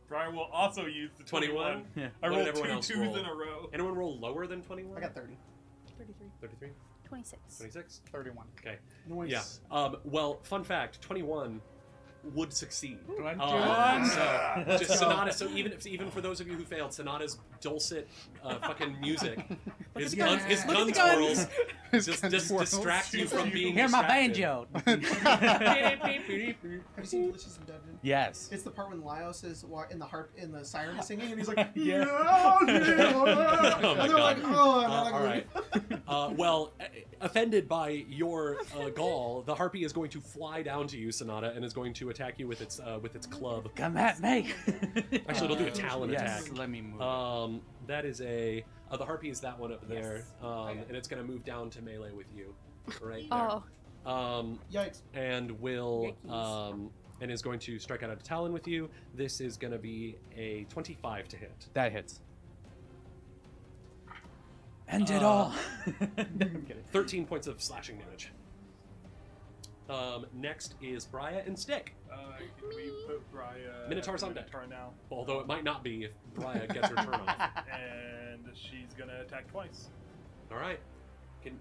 G: Brian will also use the
A: 21.
C: Yeah.
G: I
A: What did
G: rolled
A: everyone
G: 2
A: else
G: twos
A: roll?
G: in a row.
A: Anyone roll lower than 21?
B: I got 30.
E: 33.
A: 33,
D: 26.
A: 26.
F: 31.
A: Okay.
B: Noise.
A: Yeah. Well, fun fact: 21 would succeed. So
B: Let's
A: just
B: go.
A: Sonata. So even for those of you who failed, Sonata's dulcet fucking music, his
E: the
A: gun,
E: guns.
A: his
E: Look at
A: gun
E: the guns.
A: twirls, just distract you from being
C: Hear my
A: distracted.
C: banjo.
B: Have you seen Glitches in Dungeon?
C: Yes.
B: It's the part when Laios is in the harp in the siren is singing, and he's like,
C: Yeah.
B: yeah,
A: my
B: and they're like,
A: God.
B: oh, and I'm like,
A: All right. Well, offended by your gall, the harpy is going to fly down to you, Sonata, and is going to attack you with its club.
C: Come at me.
A: Actually, it'll do a talon
C: yes,
A: attack.
C: let me move.
A: That is the harpy is that one up there,
C: Okay.
A: and it's going to move down to melee with you, right
D: Oh,
A: there.
B: yikes.
A: And will
E: Yikes.
A: and is going to strike out a talon with you. This is going to be a 25 to hit.
C: That hits. End it all.
A: 13 points of slashing damage. Next is Brya and Stick.
G: Can we put Brian
A: Minotaur's on deck.
G: Minotaur now,
A: Although it might not be if Brya gets her turn off.
G: and she's gonna attack twice.
A: All right.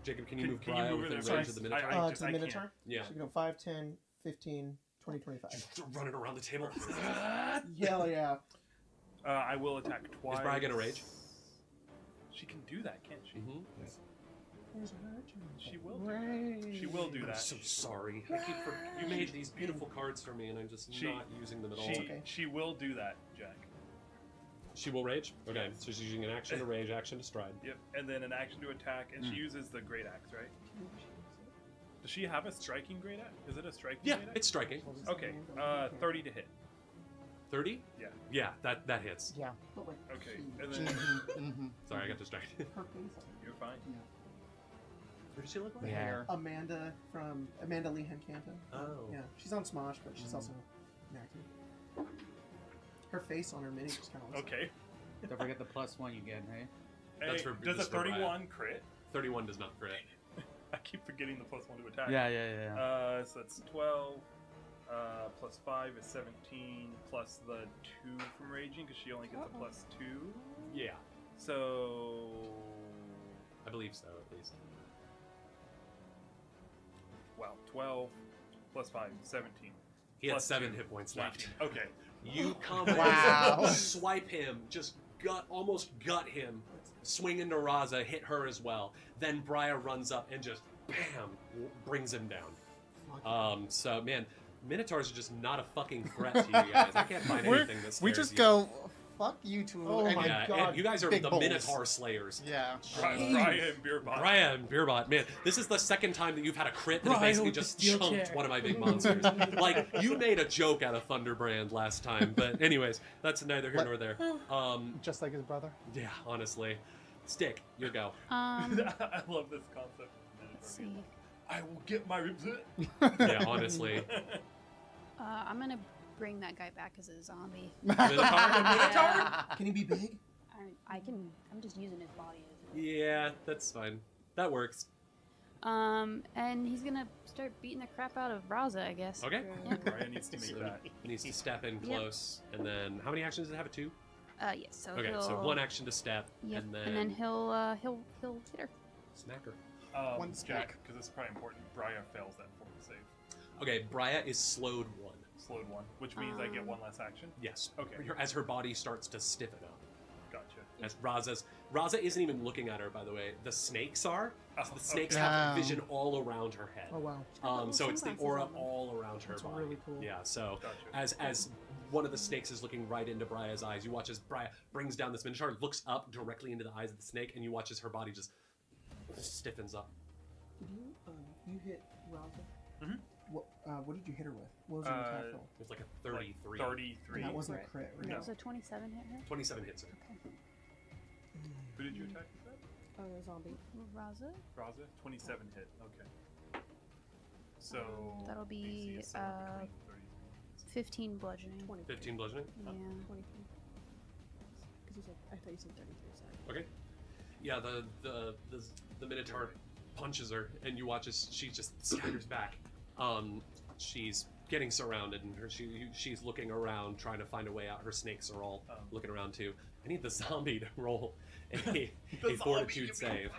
A: Jacob, can you
G: Can-
A: move
G: can you
A: Brya
G: move
A: within
G: her there,
A: range
G: please?
A: of the Minotaur?
G: I
B: To the
G: can't.
B: Minotaur?
A: Yeah.
B: So you can go 5, 10, 15, 2025.
A: Running around the table.
B: Hell yeah.
G: I will attack twice.
A: Is Briar gonna rage?
G: She can do that, can't she?
B: Where's her turn?
G: She will. She will do
A: I'm
G: that.
A: so sorry. You made these beautiful cards for me, and I'm just not using them at all.
G: She will do that, Jack.
A: She will rage? Okay, so she's using an action to rage, action to stride.
G: Yep, and then an action to attack, and she uses the great axe, right? Does she have a striking great axe? Is it a striking great axe?
A: It's striking.
G: Okay, 30 to hit.
A: 30?
G: Yeah.
A: Yeah, that hits.
F: Yeah.
B: But like,
G: Okay,
B: she-
G: and then
A: Sorry, I got distracted.
B: her face on
G: you're fine.
A: What does she look like?
F: Yeah.
B: Amanda from Amanda Lehan Canton.
A: Oh.
B: Yeah, she's on Smosh, but she's also an actor. Her face on her mini just kind of looks
G: Okay.
C: Don't forget the +1 you get, right?
A: That's
G: Hey,
A: for-
G: does a
A: that's for Brian.
G: 31 crit?
A: 31 does not crit.
G: I keep forgetting the +1 to attack.
C: Yeah.
G: So that's 12. Plus 5 is 17. Plus the 2 from raging, because she only gets a +2.
A: Yeah,
G: So.
A: I believe so, at least.
G: Wow, 12 plus 5, 17.
A: He had
G: Plus
A: 7
G: 2,
A: hit points
G: 19.
A: left.
G: Okay.
A: You come
F: Wow.
A: in, swipe him, just almost gut him, swing into Raza, hit her as well. Then Briar runs up and just bam, brings him down. So man, Minotaurs are just not a fucking threat to you guys. I can't find anything that scares
F: We just
A: you.
F: go, fuck you two.
B: Oh
F: and
B: my
A: Yeah,
B: God,
A: and you guys are
F: big
A: the
F: bulls.
A: Minotaur slayers.
F: Yeah.
G: Brian and Beerbot.
A: Brian and Beerbot, man, this is the second time that you've had a crit that
C: Brian
A: basically
C: with the
A: just
C: steel
A: chunked
C: chair.
A: one of my big monsters. Like, you made a joke out of Thunderbrand last time, but anyways, that's neither here
F: What?
A: nor there.
F: Just like his brother.
A: Yeah, honestly. Stick, your go.
G: I love this concept.
D: Let's see.
G: I will get my ribs.
A: Yeah, honestly.
D: I'm gonna bring that guy back as a zombie.
A: Minotaur?
B: Can he be big?
D: I'm just using his body as.
A: Yeah, that's fine. That works.
D: And he's gonna start beating the crap out of Raza, I guess.
A: Okay.
G: Brian needs to make that.
A: He needs to step in
D: Yep.
A: close, and then how many actions does it have? 2?
D: Yes. So
A: Okay,
D: he'll,
A: so 1 action to step,
D: Yep.
A: and then
D: he'll hit her.
A: smack her.
F: One
G: Jack,
F: stick.
G: because it's probably important. Brian fails that form save.
A: Okay, Briar is slowed 1.
G: Slowed 1, which means I get 1 less action.
A: Yes.
G: Okay.
A: As her body starts to stiffen up.
G: Gotcha.
A: As Raza isn't even looking at her, by the way. The snakes are.
G: Oh,
A: So the snakes
F: okay.
A: have vision all around her head.
B: Oh wow.
A: So it's the
E: Sunglasses
A: aura
E: on them.
A: all around her
B: That's
A: body.
B: really cool.
A: Yeah. So
G: Gotcha.
A: as one of the snakes is looking right into Briar's eyes, you watch as Briar brings down this minotaur, looks up directly into the eyes of the snake, and you watch as her body just stiffens up.
B: You hit Raza.
G: Mhm.
B: What did you hit her with? What was your attack roll?
A: It's like a 33.
G: 33.
B: And that wasn't
D: Right.
B: a crit, right?
G: No.
D: Was a 27 hit her?
A: 27 hits her.
G: Who did you attack with that?
E: Oh, the zombie.
D: Raza?
G: Raza? 27 hit. Okay. So.
D: That'll be,
G: AC is somewhere between
D: 15 bludgeoning.
E: 20.
A: 15 bludgeoning.
D: Yeah.
E: 23. Because you said, I thought you said 33, sorry.
A: Okay. Yeah, the minotaur punches her, and you watch as she just staggers back. She's getting surrounded, and she's looking around, trying to find a way out. Her snakes are all looking around too. I need the zombie to roll a fortitude save.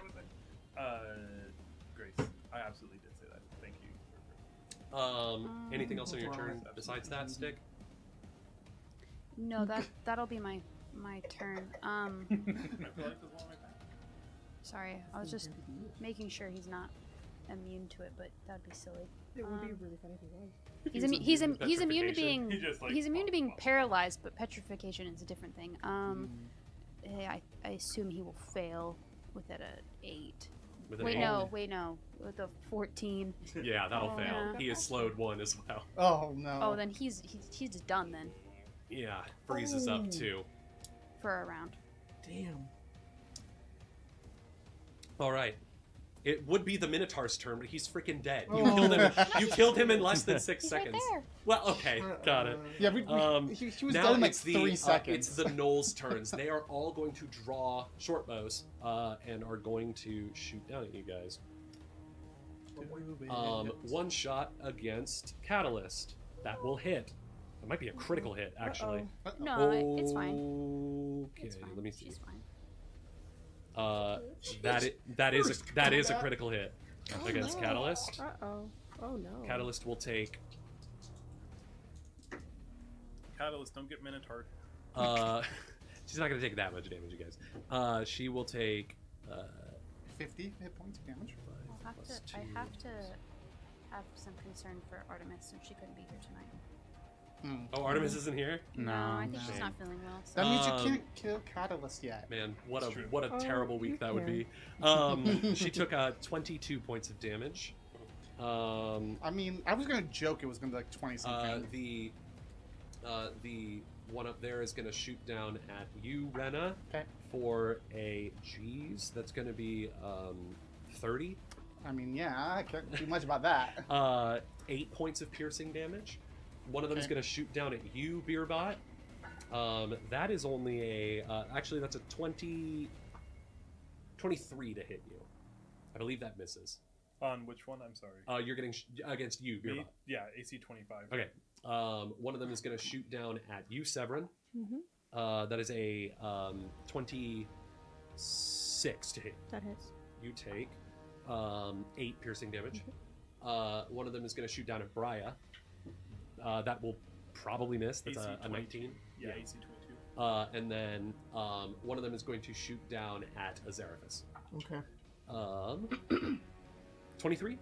G: Grace. I absolutely did say that. Thank you.
A: Anything else on your turn besides that, Stick?
D: No, that'll be my turn.
G: I feel like there's one right there.
D: Sorry, I was just making sure he's not immune to it, but that'd be silly.
E: It would be really funny if he was.
D: He's immune to being
G: He just, like,
D: he's immune to
G: pops
D: being
G: off.
D: paralyzed, but petrification is a different thing. I assume he will fail with it at 8.
A: With an
D: Wait,
A: 8?
D: no, with a 14.
A: Yeah, that'll
D: Oh,
A: fail.
D: yeah.
A: He is slowed 1 as well.
F: Oh no.
D: Oh, then he's just done then
A: Yeah, freezes up 2.
D: for a round.
B: Damn.
A: All right. It would be the Minotaur's turn, but he's freaking dead. You
B: Oh.
A: killed him. You killed him in less than 6
D: He's right
A: seconds.
D: there.
A: Well, okay, got it.
F: Yeah, he was
A: now
F: done in like
A: it's
F: 3 seconds.
A: It's the Knolls' turns. They are all going to draw short bows and are going to shoot down at you guys. 1 shot against Catalyst. That will hit. It might be a critical hit, actually.
D: No, it's fine.
A: Okay,
D: It's fine.
A: let me see.
D: She's fine.
A: That is a critical hit against Catalyst.
E: Uh-oh. Oh, no.
A: Catalyst will take
G: Catalyst, don't get Minotaur.
A: She's not going to take that much damage, you guys. She will take
F: 50 hit points of damage.
D: I have to have some concern for Artemis since she couldn't be here tonight.
A: Oh, Artemis isn't here?
D: No, I think
A: no.
D: she's not feeling well. So.
F: That means you can't kill Catalyst yet.
A: Man, what
G: It's true.
A: a terrible week that would be. She took 22 points of damage.
F: I mean, I was gonna joke it was gonna be like 20 something.
A: The one up there is gonna shoot down at you, Rena,
F: Okay.
A: for a G's. That's gonna be 30.
F: I mean, yeah, I can't do much about that.
A: 8 points of piercing damage. One of them is
F: Okay.
A: going to shoot down at you, Beerbot. That is only a... actually, that's a 23 to hit you. I believe that misses.
G: On which one? I'm sorry.
A: You're getting... against you,
G: Me?
A: Beerbot.
G: Yeah, AC 25.
A: Okay. One of them is going to shoot down at you, Severin.
E: Mm-hmm.
A: That is a 26 to hit.
E: That hits.
A: You take 8 piercing damage. One of them is going to shoot down at Briya. That will probably miss. That's
G: AC
A: a 19.
G: Yeah, AC 22.
A: And then one of them is going to shoot down at Azarathus.
B: Okay.
A: 23.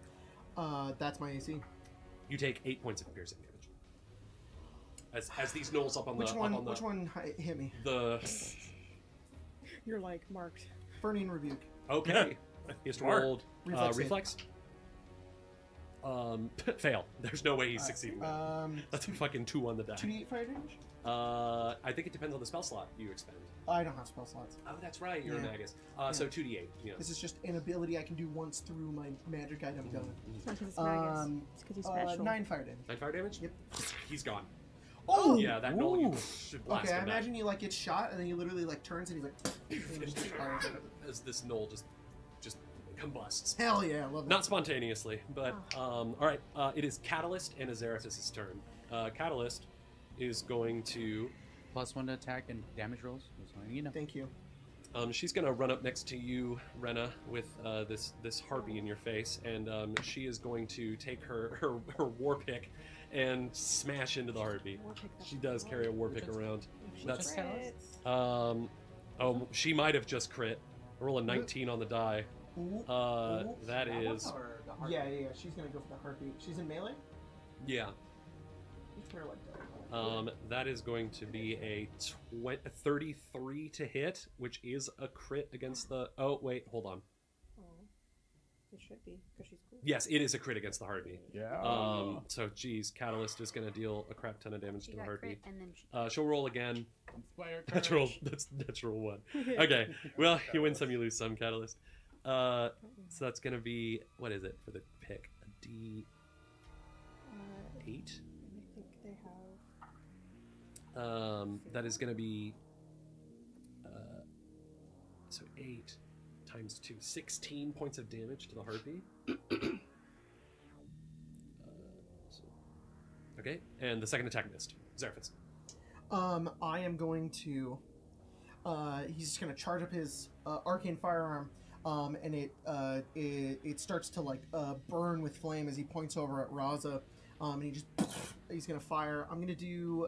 B: That's my AC.
A: You take 8 points of piercing damage. As these gnolls up on
B: Which
A: the
B: one?
A: up on the
B: Which one hit me?
A: the
E: You're like marked.
B: Burning rebuke.
A: okay. He has to
G: Smart.
A: roll
B: Reflex save.
A: reflex. Fail. There's no way he's succeeding. That's a fucking 2 on the die.
B: 2d8 fire damage.
A: I think it depends on the spell slot you expend.
B: I don't have spell slots.
A: Oh, that's right. You're a
B: Yeah.
A: magus. So 2d8. Yeah.
B: This is just an ability I can do once through my magic item done.
E: It's not because it's Magus. It's because he's special.
B: 9 fire damage.
A: 9 fire damage.
B: Yep.
A: He's gone.
B: Oh!
A: Yeah, that gnoll you should blast
B: Okay, I
A: him back.
B: imagine he like gets shot and then he literally like turns and he's like and he just expires.
A: As this gnoll just combusts.
B: Hell yeah, I love that.
A: Not spontaneously, but all right. It is Catalyst and Azarathus' turn. Catalyst is going to.
C: +1 to attack and damage rolls. Just letting you know.
B: Thank you.
A: She's going to run up next to you, Rena, with this harpy in your face, and she is going to take her war pick and smash into the harpy. She does carry a war pick around. That's she might have just crit. Roll a 19 on the die.
B: Ooh,
A: That is
B: yeah. She's gonna go for the heartbeat. She's in melee.
A: yeah.
B: It's where like that.
A: That is going to be a 33 to hit, which is a crit against the. Oh wait, hold on.
E: It should be because she's cool.
A: Yes, it is a crit against the heartbeat.
G: Yeah.
A: So geez, Catalyst is going to deal a crap ton of damage
D: She
A: to the
D: got
A: heartbeat.
D: crit and then
A: She'll roll again.
C: Inspire
A: Natural. That's natural 1. Okay. Well, you win some, you lose some, Catalyst. So that's going to be, what is it for the pick? A D8.
E: I think they have.
A: That is going to be so 8 times 2, 16 points of damage to the harpy. Okay, and the second attack missed. Zerfitz.
B: I am going to. He's just gonna charge up his arcane firearm, and it starts to like burn with flame as he points over at Raza, and he's gonna fire. I'm gonna do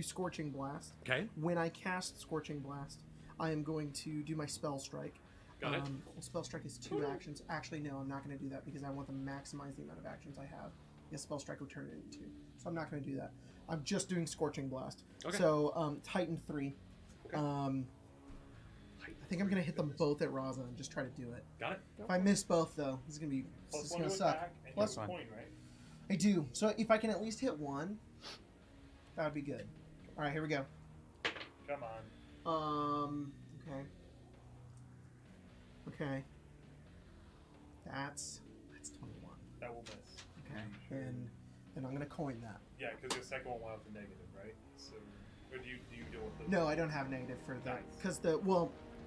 B: Scorching Blast.
A: Okay.
B: When I cast Scorching Blast, I am going to do my Spell Strike.
A: Got it.
B: Spell Strike is 2 actions. Actually, no, I'm not going to do that because I want to maximize the amount of actions I have. Yes, Spell Strike will turn it into 2. So I'm not going to do that. I'm just doing Scorching Blast.
A: Okay.
B: So, Titan 3.
A: Okay.
B: I think I'm going to hit them both at Raza and just try to do it.
A: Got it.
B: If I miss both, though, this is going to be
G: +1
B: gonna
G: to
B: suck.
G: attack and
B: Plus
G: you have a
C: 1.
G: point, right?
B: I do. So if I can at least hit 1, that would be good. All right, here we go.
G: Come on.
B: Okay. Okay. That's 21.
G: That will miss.
B: Okay. And then I'm gonna coin that.
G: Yeah, because your second one will have the negative, right? So, or do you deal with those?
B: No, I don't have negative for that
G: Nice.
B: because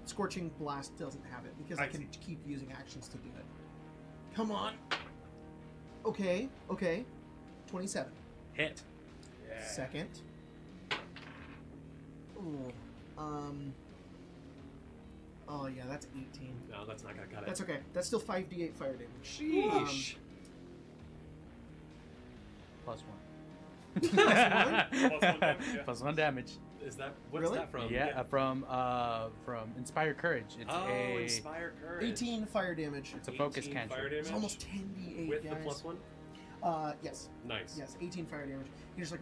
B: Scorching Blast doesn't have it because I can keep using actions to do it. Come on. Okay. 27.
A: Hit.
G: Yeah.
B: Second. Ooh. Oh yeah, that's 18.
A: No, that's not gonna cut it.
B: That's okay. That's still 5d8 fire damage.
A: Sheesh.
C: +1.
G: Plus one damage, yeah.
C: Plus 1 damage.
A: Is that what's
B: Really?
A: that from?
C: Yeah, from Inspire Courage. It's
A: Inspire Courage.
B: 18 fire damage.
C: It's a focus
A: 18
C: cantrip.
A: fire damage.
B: It's almost 10d8,
A: with
B: guys.
A: the plus one.
B: Yes.
A: Nice.
B: Yes, 18 fire damage. He just like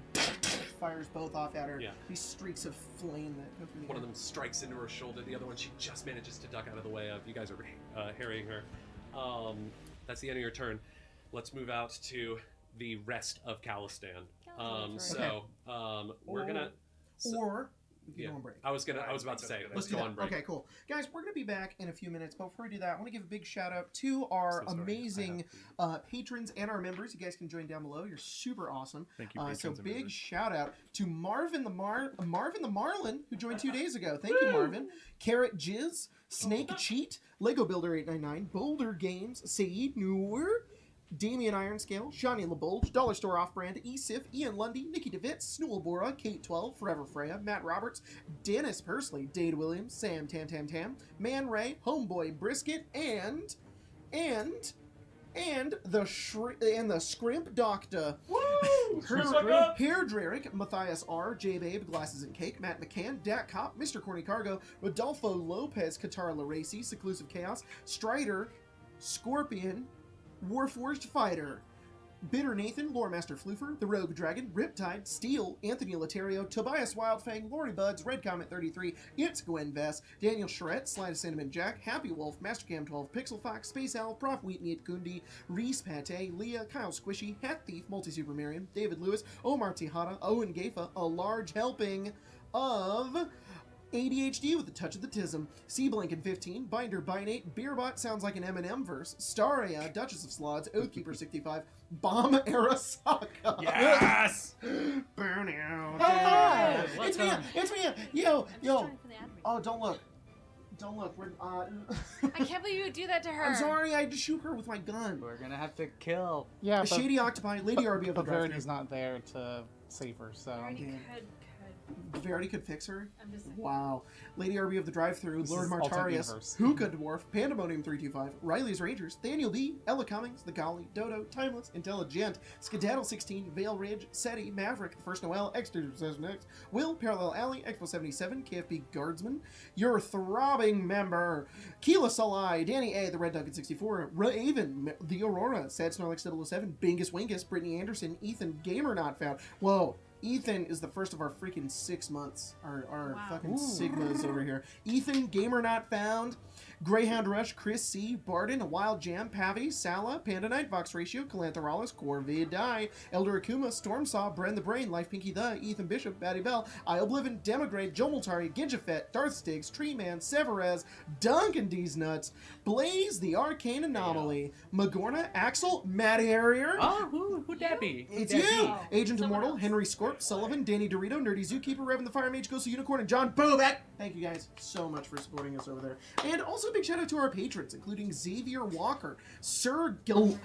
B: fires both off at her.
A: Yeah.
B: These streaks of flame that go through the
A: One of
B: air.
A: them strikes into her shoulder. The other one, she just manages to duck out of the way of. You guys are harrying her. That's the end of your turn. Let's move out to the rest of Calistan. We're gonna.
B: Or we can
A: Yeah,
B: go on break.
A: I was about to say, let's
B: do
A: go
B: that.
A: on break.
B: Okay, cool. Guys, we're going to be back in a few minutes. But before we do that, I want to give a big shout out to our
A: So sorry.
B: amazing patrons and our members. You guys can join down below. You're super awesome.
G: Thank you,
B: So
G: patrons and
B: big
G: members.
B: shout out to Marvin the Marlin, who joined 2 days ago. Thank you, Marvin. Carrot Jizz, Snake Cheat, Lego Builder 899, Boulder Games, Saeed Noor, Damian Ironscale, Shawnee LeBulge, Dollar Store Off-Brand, Esif, Ian Lundy, Nikki DeVitt, Snoolbora, Kate 12, Forever Freya, Matt Roberts, Dennis Pursley, Dade Williams, Sam Tam, Man Ray, Homeboy Brisket, and the Scrimp Doctor.
G: Woo!
B: Hair Drerick, Matthias R, J Babe, Glasses and Cake, Matt McCann, Dak Cop, Mr. Corny Cargo, Rodolfo Lopez, Katara Laracy, Seclusive Chaos, Strider, Scorpion, Warforged Fighter, Bitter Nathan, Loremaster Floofer, The Rogue Dragon, Riptide, Steel, Anthony Laterio, Tobias Wildfang, Lori Buds, Red Comet 33, It's Gwen Vess, Daniel Charette, Slide of Cinnamon Jack, Happy Wolf, Mastercam 12, Pixel Fox, Space Owl, Prof Wheat Meat Kundi, Reese Pate, Leah, Kyle Squishy, Hat Thief, Multi Super Marion, David Lewis, Omar Tihada, Owen Gafa, a large helping of ADHD with a touch of the tism, Sea Blinkin 15, Binder Binate, Beerbot sounds like an Eminem verse, Staria, Duchess of Slods, Oathkeeper 65, Bomb Arasaka.
C: Yes!
B: Burn out.
C: Hi!
B: It's me.
C: Welcome.
B: It's me. Yo.
D: Trying for the ad read.
B: Oh, don't look. Don't look. We're.
H: I can't believe you would do that to her.
B: I'm sorry. I had to shoot her with my gun.
C: We're gonna have to kill.
F: Yeah,
B: A Shady Octopi, Lady RB of the
F: but
B: Drive-Thru.
F: Verity's not there to save her, so.
H: Already could.
B: Verity could fix her.
H: I'm just saying.
B: Wow. Lady RB of the Drive-Thru,
F: This
B: Lord
F: is alternate
B: Martarius,
F: universe.
B: Hookah Dwarf, Pandemonium 325, Riley's Rangers, Daniel B, Ella Cummings, The Golly, Dodo, Timeless, Intelligent, Skedaddle 16, Vale Ridge, SETI, Maverick, The First Noel, Exterior Possession X, Will, Parallel Alley, Expo 77, KFB Guardsman, your throbbing member, Keela Salai, Danny A, The Red Duncan 64, Raven, The Aurora, Sad Snorlax 007, Bingus Wingus, Brittany Anderson, Ethan Gamer Not Found. Whoa. Ethan is the first of our freaking 6 months. Our
H: Wow.
B: fucking Sigmas over here. Ethan, Gamer Not Found, Greyhound Rush, Chris C, Barden, Wild Jam, Pavi, Sala, Panda Knight, Vox Ratio, Calantheralis, Corvid Die, Elder Akuma, Stormsaw, Bren the Brain, Life Pinky the, Ethan Bishop, Batty Bell, I Oblivion, Demigrade, Jomultari, Gingafet, Darth Stiggs, Tree Man, Severez, Duncan D's Nuts, Blaze, the Arcane Anomaly, Magorna, Axel, Matt Harrier.
C: Oh, who'd that be?
B: It's
C: Who'd that
B: you!
H: Oh,
B: Agent
H: someone
B: Immortal,
H: else.
B: Henry Scorp, Sullivan, Danny Dorito, Nerdy Zookeeper, Revan the Fire Mage, Ghost of Unicorn, and John Bobek! Thank you guys so much for supporting us over there. And also a big shout out to our patrons, including Xavier Walker, Sir who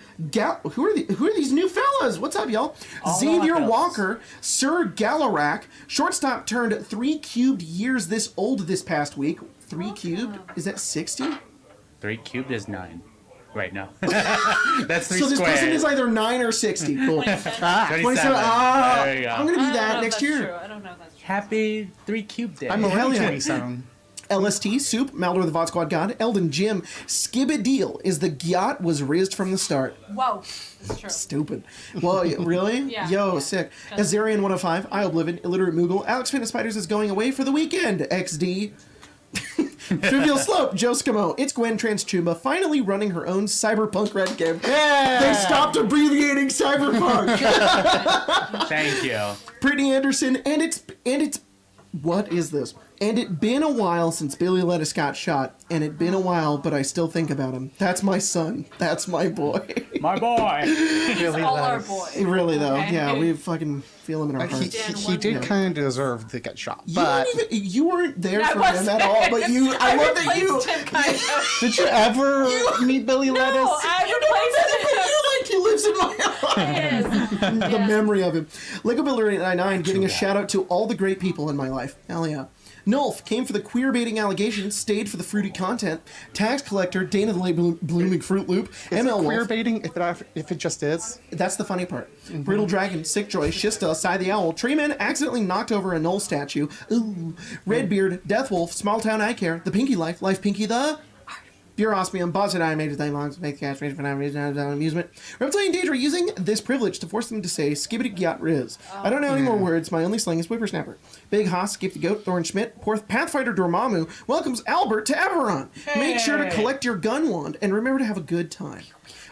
B: are these new fellas? What's up, y'all?
C: All
B: Xavier
C: fellas.
B: Walker, Sir Galarak, Shortstop turned 3 cubed years this old this past week. 3 cubed? Is that 60?
C: 3 cubed is 9. Wait, no. That's 3
B: So this
C: squared.
B: person is either 9 or 60. Cool.
C: 27.
B: There you go. I'm gonna
H: I
B: be
H: don't know
B: that
H: if
B: next
H: that's
B: year.
H: True. I don't know if that's true.
C: Happy 3 cube day.
F: I'm
B: Hell
F: already
B: yeah.
F: 27.
B: LST, Soup, Maldor the VOD Squad God, Eldon Jim, Skibbadeel is the Gyat was rizzed from the start.
H: Whoa. That's true.
B: Stupid. Well, really?
H: Yeah.
B: Yo,
H: Yeah.
B: sick. Azarian 105, I Oblivion, Illiterate Moogle, Alex Fitness Spiders is going away for the weekend. XD. Trivial Slope, Joe Skimo, It's Gwen Transtumba, finally running her own cyberpunk red game. They stopped abbreviating cyberpunk.
C: Thank you.
B: Brittany Anderson, and it's what is this? And it been a while since Billy Lettuce got shot, and it been a while, but I still think about him. That's my son. That's my boy.
C: My boy.
H: He's all our boys.
B: Really though,
H: Okay.
B: yeah, we fucking feel him in our
F: He,
B: hearts.
F: he did
B: Yeah.
F: kind of deserve to get shot,
B: You,
F: but
B: weren't even, you weren't there
H: I
B: for
H: was
B: him at all, but you. I love that you.
H: replaced him, kind of.
F: did you ever meet Billy Lettuce?
H: No, I replaced him.
B: He lives in my heart. The memory of him. Lego Builder 899 giving a shout out to all the great people in my life. Hell yeah. Nulf came for the queer-baiting allegations, stayed for the fruity content. Tax collector, Dana the late blooming Fruit Loop,
F: Is
B: ML
F: it queer
B: Wolf.
F: baiting if it just is?
B: That's the funny part. Brittle Dragon, Sick Joy, Shista, Sigh the Owl, Treeman accidentally knocked over a Null statue. Ooh. Redbeard, Death Wolf, Small Town Eye Care, The Pinky Life, Life Pinky the... Pure Osmium, Boss and I made the long make cash range for amusement. Reptilian Daedra using this privilege to force them to say skibbity gyat riz. I don't know any more words, my only slang is whippersnapper. Big Haas, Skip the Goat, Thorn Schmidt, Pathfinder Dormammu welcomes Albert to Eberron. Make sure to collect your gun wand and remember to have a good time.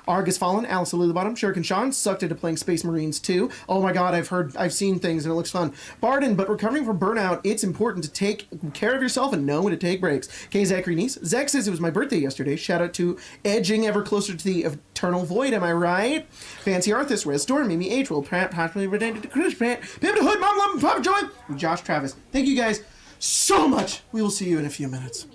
B: Argus Fallen, Alice Lulabottom, Shuriken Sean, sucked into playing Space Marines 2. Oh my god, I've seen things and it looks fun. Barden, but recovering from burnout, it's important to take care of yourself and know when to take breaks. K. Zachary Niece, Zach says it was my birthday yesterday. Shout out to edging ever closer to the eternal void, am I right? Fancy Arthas, Res Storm, Mimi H. Will possibly redacted to Chris Pratt, Pip the Hood, Mom Love, Papa Joy, and Josh Travis. Thank you guys so much. We will see you in a few minutes.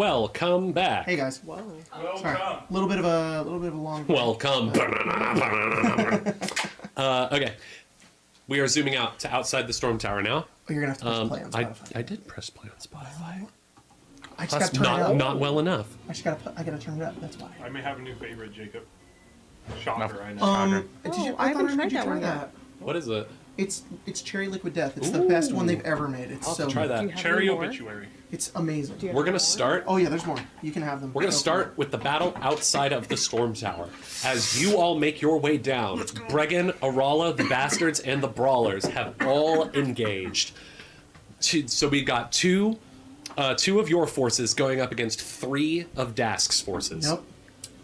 A: welcome back.
B: Hey guys.
E: Whoa.
B: Sorry. A little bit of a long.
A: Welcome. Okay. We are zooming out to outside the storm tower now.
B: Oh, you're gonna have to press play on Spotify.
A: I did press play on Spotify.
B: I just
A: That's
B: gotta turn it up.
A: not well enough.
B: I gotta turn it up. That's why.
G: I may have a new favorite, Jacob. Shocker, I know.
B: Did
E: Oh,
B: you?
E: I
B: I thought
E: haven't
B: I heard
E: tried
B: you
E: that
B: try
E: one yet.
B: that.
A: What is it?
B: It's cherry liquid death. It's the best one they've ever made. It's
A: I'll have
B: so
A: to try
B: good.
A: that.
E: Do you have
G: Cherry
E: any more?
G: obituary.
B: It's amazing.
E: Do you have
A: We're
E: any
A: gonna
E: more?
A: start.
B: Oh yeah, there's more. You can have them.
A: We're gonna start with the battle outside of the storm tower. As you all make your way down, Bregan, Arala, the bastards, and the brawlers have all engaged. So we've got two of your forces going up against 3 of Dask's forces.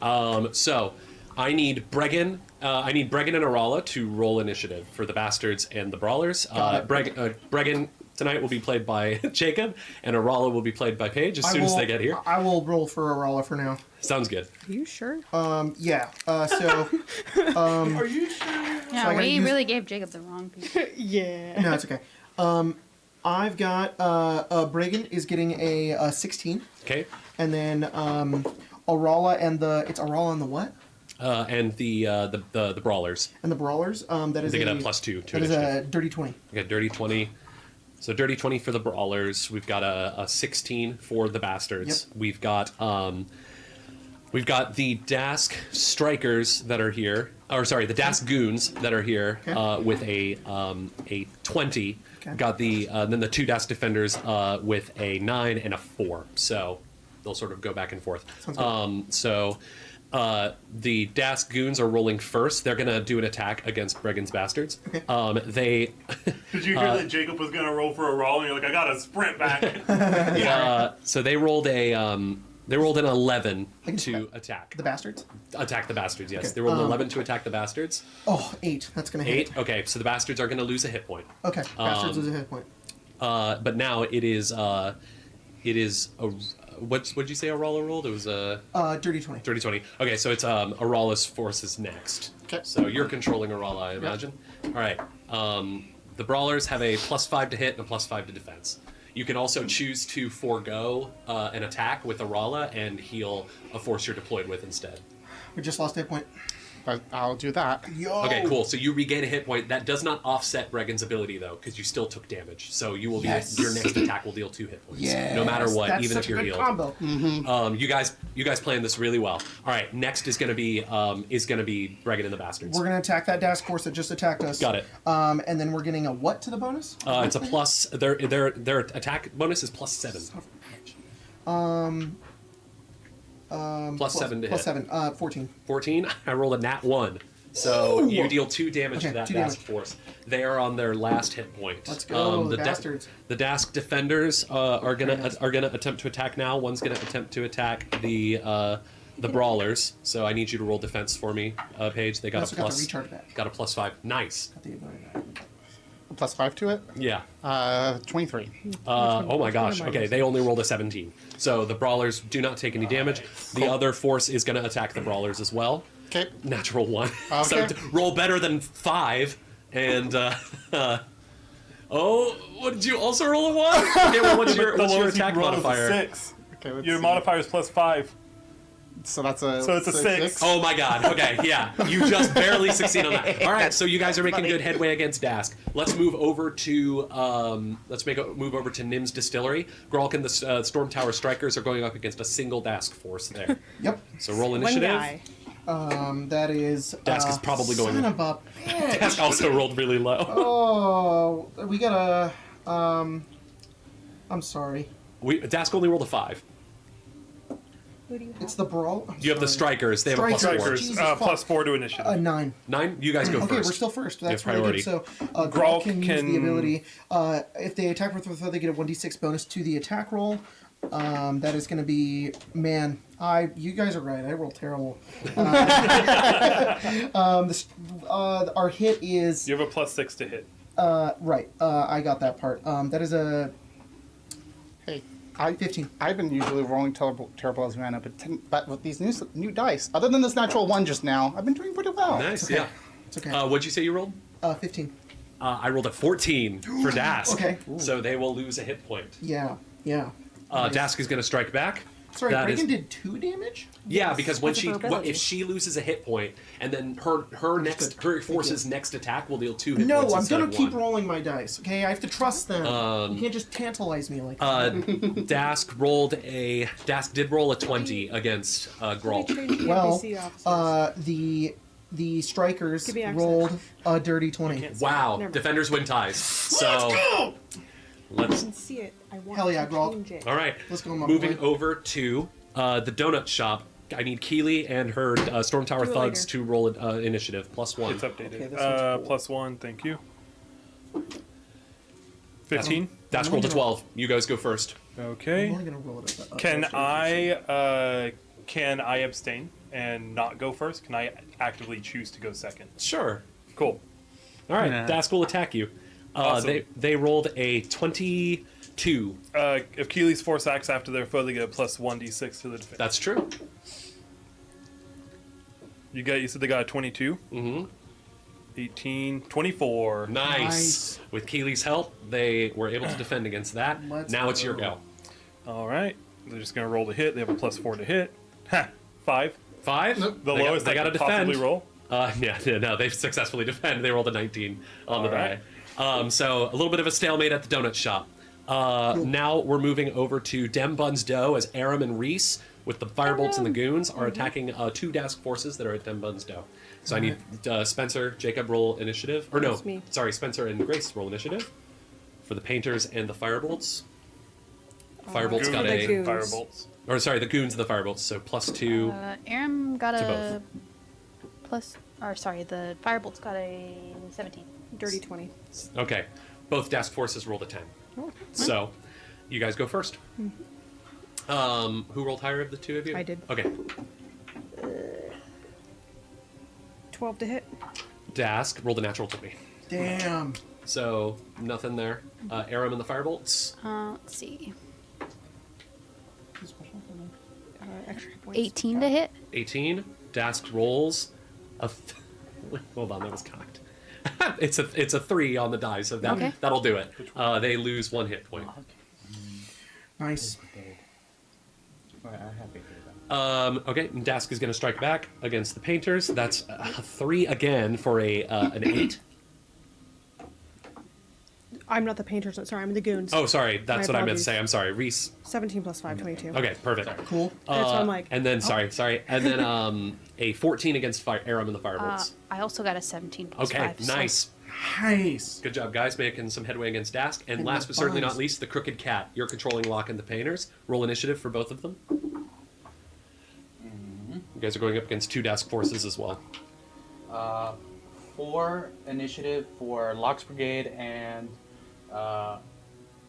B: Nope.
A: So I need Bregan. I need Bregan and Arala to roll initiative for the bastards and the brawlers. Bregan tonight will be played by Jacob, and Arala will be played by Paige as soon as they get here.
B: I will roll for Arala for now.
A: Sounds good.
E: Are you sure?
B: Yeah. Are you sure?
D: Yeah,
B: I gotta
D: we
B: use-
D: really gave Jacob the wrong people.
E: Yeah.
B: No, it's okay. I've got Bregan is getting a 16,
A: Okay.
B: and then Arala and it's Arala and the what?
A: And the brawlers.
B: And the brawlers. That is
A: They get
B: a
A: a +2 to
B: That is
A: initiative.
B: a dirty 20.
A: We got dirty 20. So dirty 20 for the brawlers. We've got a 16 for the bastards.
B: Yep.
A: We've got the Dask strikers that are here, or sorry, the Dask goons that are here
B: Okay.
A: with a 20.
B: Okay.
A: Got the then the 2 Dask defenders with a 9 and a 4. So they'll sort of go back and forth.
B: Sounds good.
A: The Dask goons are rolling first. They're gonna do an attack against Bregan's bastards.
B: Okay.
A: They
G: Did you hear that Jacob was gonna roll for a roll, and you're like, I gotta sprint back.
A: so they rolled an 11
B: Like
A: to attack.
B: The bastards.
A: Attack the bastards, yes.
B: Okay.
A: They rolled an 11 to attack the bastards.
B: Oh, 8. That's gonna hit.
A: 8. Okay, so the bastards are gonna lose a hit point.
B: Okay. Bastards lose a hit point.
A: But now it is a what'd you say Arala rolled? It was a
B: Dirty 20.
A: dirty 20. Okay, so it's Arala's forces next.
B: Okay.
A: So you're controlling Arala, I imagine. All right. The brawlers have a +5 to hit and a +5 to defense. You can also choose to forego an attack with Arala and heal a force you're deployed with instead.
B: We just lost a hit point.
F: But I'll do that.
B: Yo.
A: Okay, cool. So you regain a hit point. That does not offset Bregan's ability though, because you still took damage. So you will be your next attack will deal 2 hit points, no matter what,
B: That's
A: even
B: such
A: if you're
B: a good
A: healed.
B: combo.
A: You guys playing this really well. All right, next is gonna be Bregan and the bastards.
B: We're gonna attack that Dask force that just attacked us.
A: Got it.
B: And then we're getting a what to the bonus?
A: It's a plus. Their attack bonus is +7. +7 to
B: plus
A: hit.
B: 7. 14.
A: 14. I rolled a nat 1. So
B: Ooh.
A: you deal 2 damage
B: Okay,
A: to that
B: 2
A: Dask
B: damage.
A: force. They are on their last hit point.
B: Let's go,
A: the
B: bastards.
A: The Dask defenders are gonna attempt to attack now. One's gonna attempt to attack the brawlers. So I need you to roll defense for me, Paige. They got
B: Also
A: a
B: got
A: plus.
B: the recharge back.
A: Got a +5. Nice.
B: Got the ability back.
F: +5 to it.
A: Yeah.
F: 23.
A: Oh my gosh. Okay, they only rolled a 17. So the brawlers do not take any damage. The other force is going to attack the brawlers as well.
F: Okay.
A: Natural 1. So
F: Okay.
A: roll better than 5. And oh, what did you also roll a 1? Okay, well, what's your
G: The lowest you
A: attack
G: can roll is a
A: modifier?
G: 6.
F: Okay. Let's
G: Your
F: see.
G: modifier is +5.
F: So that's a.
G: So it's a 6.
A: Oh my god. Okay, yeah. You just barely succeed on that. All right, so you guys are making good headway against Dask. Let's move over to move over to Nim's distillery. Grolk and the Stormtower strikers are going up against a single Dask force there.
B: Yep.
A: So roll
E: One
A: initiative.
E: guy.
B: That is.
A: Dask is probably going-
B: Son of a bitch.
A: Dask also rolled really low.
B: Oh, we got a. I'm sorry.
A: Dask only rolled a 5.
E: Who do you have?
B: It's the brawl. I'm
A: You have the
B: sorry.
A: strikers. They have a
B: Strikers.
A: +4.
G: Strikers,
B: Jesus, fuck.
G: +4 to initiative.
B: 9.
A: 9. You guys go
B: Okay,
A: first.
B: we're still first. That's
A: have
B: really good.
A: priority.
B: So,
G: Grolk
B: Grolk can use the
G: can-
B: ability. If they attack with throw, they get a 1d6 bonus to the attack roll. That is going to be You guys are right. I roll terrible. Our hit is
G: You have a +6 to hit.
B: right. I got that part. That is a
F: Hey,
B: 15.
F: I've been usually rolling terrible as mana, but with these new dice, other than this natural 1 just now, I've been doing pretty well.
A: Nice,
B: okay.
A: yeah.
B: It's okay.
A: What'd you say you rolled?
B: 15.
A: I rolled a 14 for Dask.
B: Okay.
A: So they will lose a hit point.
B: Yeah. Yeah.
A: Dask is going to strike back.
B: Sorry,
A: That
B: Reagan
A: is-
B: did 2 damage?
A: Yeah, because when
E: That's a
A: she
E: ability.
A: if she loses a hit point, and then her force's next attack will deal 2 hit
B: No,
A: points
B: I'm
A: instead
B: gonna
A: of
B: keep
A: 1.
B: rolling my dice. Okay, I have to trust them. You can't just tantalize me like that.
A: Dask did roll a 20 against Grawl.
B: Well, the strikers
E: Give me access.
B: rolled a dirty 20.
A: Wow,
E: Never mind.
A: defenders win ties. So
B: go!
E: I
A: let's.
E: can see it. I want
B: Hell yeah,
E: to
B: Grawl.
E: change it.
A: All right,
B: Let's go, my
A: moving
B: boy.
A: over to the donut shop. I need Keely and her Stormtower
E: Do it
A: thugs
E: later.
A: to roll initiative +1.
G: It's updated.
B: Okay, this one's cool.
G: +1, thank you. 15.
A: Dask rolled a 12. You guys go first.
G: Okay.
B: I'm only gonna roll it up.
G: Can I abstain and not go first? Can I actively choose to go second?
A: Sure.
G: Cool.
A: All right,
C: Yeah.
A: Dask will attack you.
G: Awesome.
A: They rolled a 22.
G: If Keely's force acts after their foe, they get a +1d6 to the defense.
A: That's true.
G: You said they got a 22,
A: Mm-hmm.
G: 18, 24.
A: Nice.
B: Nice.
A: With Keely's help, they were able to defend against that.
B: Let's
A: Now it's your
B: go.
A: go.
G: All right. They're just gonna roll to hit. They have a +4 to hit. Ha! 5.
A: 5.
B: Nope.
G: The
A: They got-
G: lowest
A: they
G: I
A: gotta
G: could possibly
A: defend.
G: roll.
A: Yeah, no, they've successfully defended. They rolled a 19 on the
G: Alright.
A: die. So a little bit of a stalemate at the donut shop. Now we're moving over to Dem Bun's Dough as Aram and Reese with the firebolts and the goons are attacking 2 Dask forces that are at Dem Bun's Dough. So I need Spencer, Jacob roll initiative. Or no,
E: That's me.
A: sorry, Spencer and Grace roll initiative for the painters and the firebolts. Firebolts
G: Goon
A: got
E: the
A: a,
E: goons.
G: Firebolts.
A: or sorry, the goons and the firebolts. So +2.
D: Aram got
A: To
D: a plus, or sorry, the Firebolt's got a 17.
E: Dirty 20.
A: Okay, both Dask forces rolled a 10.
E: Oh,
A: So, you guys go 1st. Who rolled higher of the 2 of you?
E: I did.
A: Okay,
E: 12 to hit.
A: Dask rolled a natural 20.
B: Damn.
A: So nothing there. Aram and the firebolts.
D: Let's see.
E: Extra hit points.
D: 18 to hit.
A: 18. Dask rolls a. Hold on, that was cocked. it's a 3 on the die, so
D: Okay.
A: that'll do it. They lose 1 hit point.
B: Nice.
A: Okay, and Dask is going to strike back against the painters. That's a 3 again for an 8.
E: I'm not the painter, so sorry, I'm the goons.
A: Oh, sorry, that's
E: My
A: what I meant to
E: apologies.
A: say. I'm sorry, Reese.
E: 17 plus 5, 22.
A: Okay, perfect.
B: Cool.
E: That's why I'm like,
A: And then sorry, and then a 14 against Aram and the firebolts.
D: I also got a 17 plus
A: Okay,
D: 5. so-
A: nice.
B: Nice.
A: Good job, guys, making some headway against Dask. And
B: And
A: last
B: the
A: but certainly not
B: buys.
A: least, the Crooked Cat. You're controlling Locke and the Painters. Roll initiative for both of them. You guys are going up against 2 Dask forces as well.
C: 4 initiative for Locke's Brigade and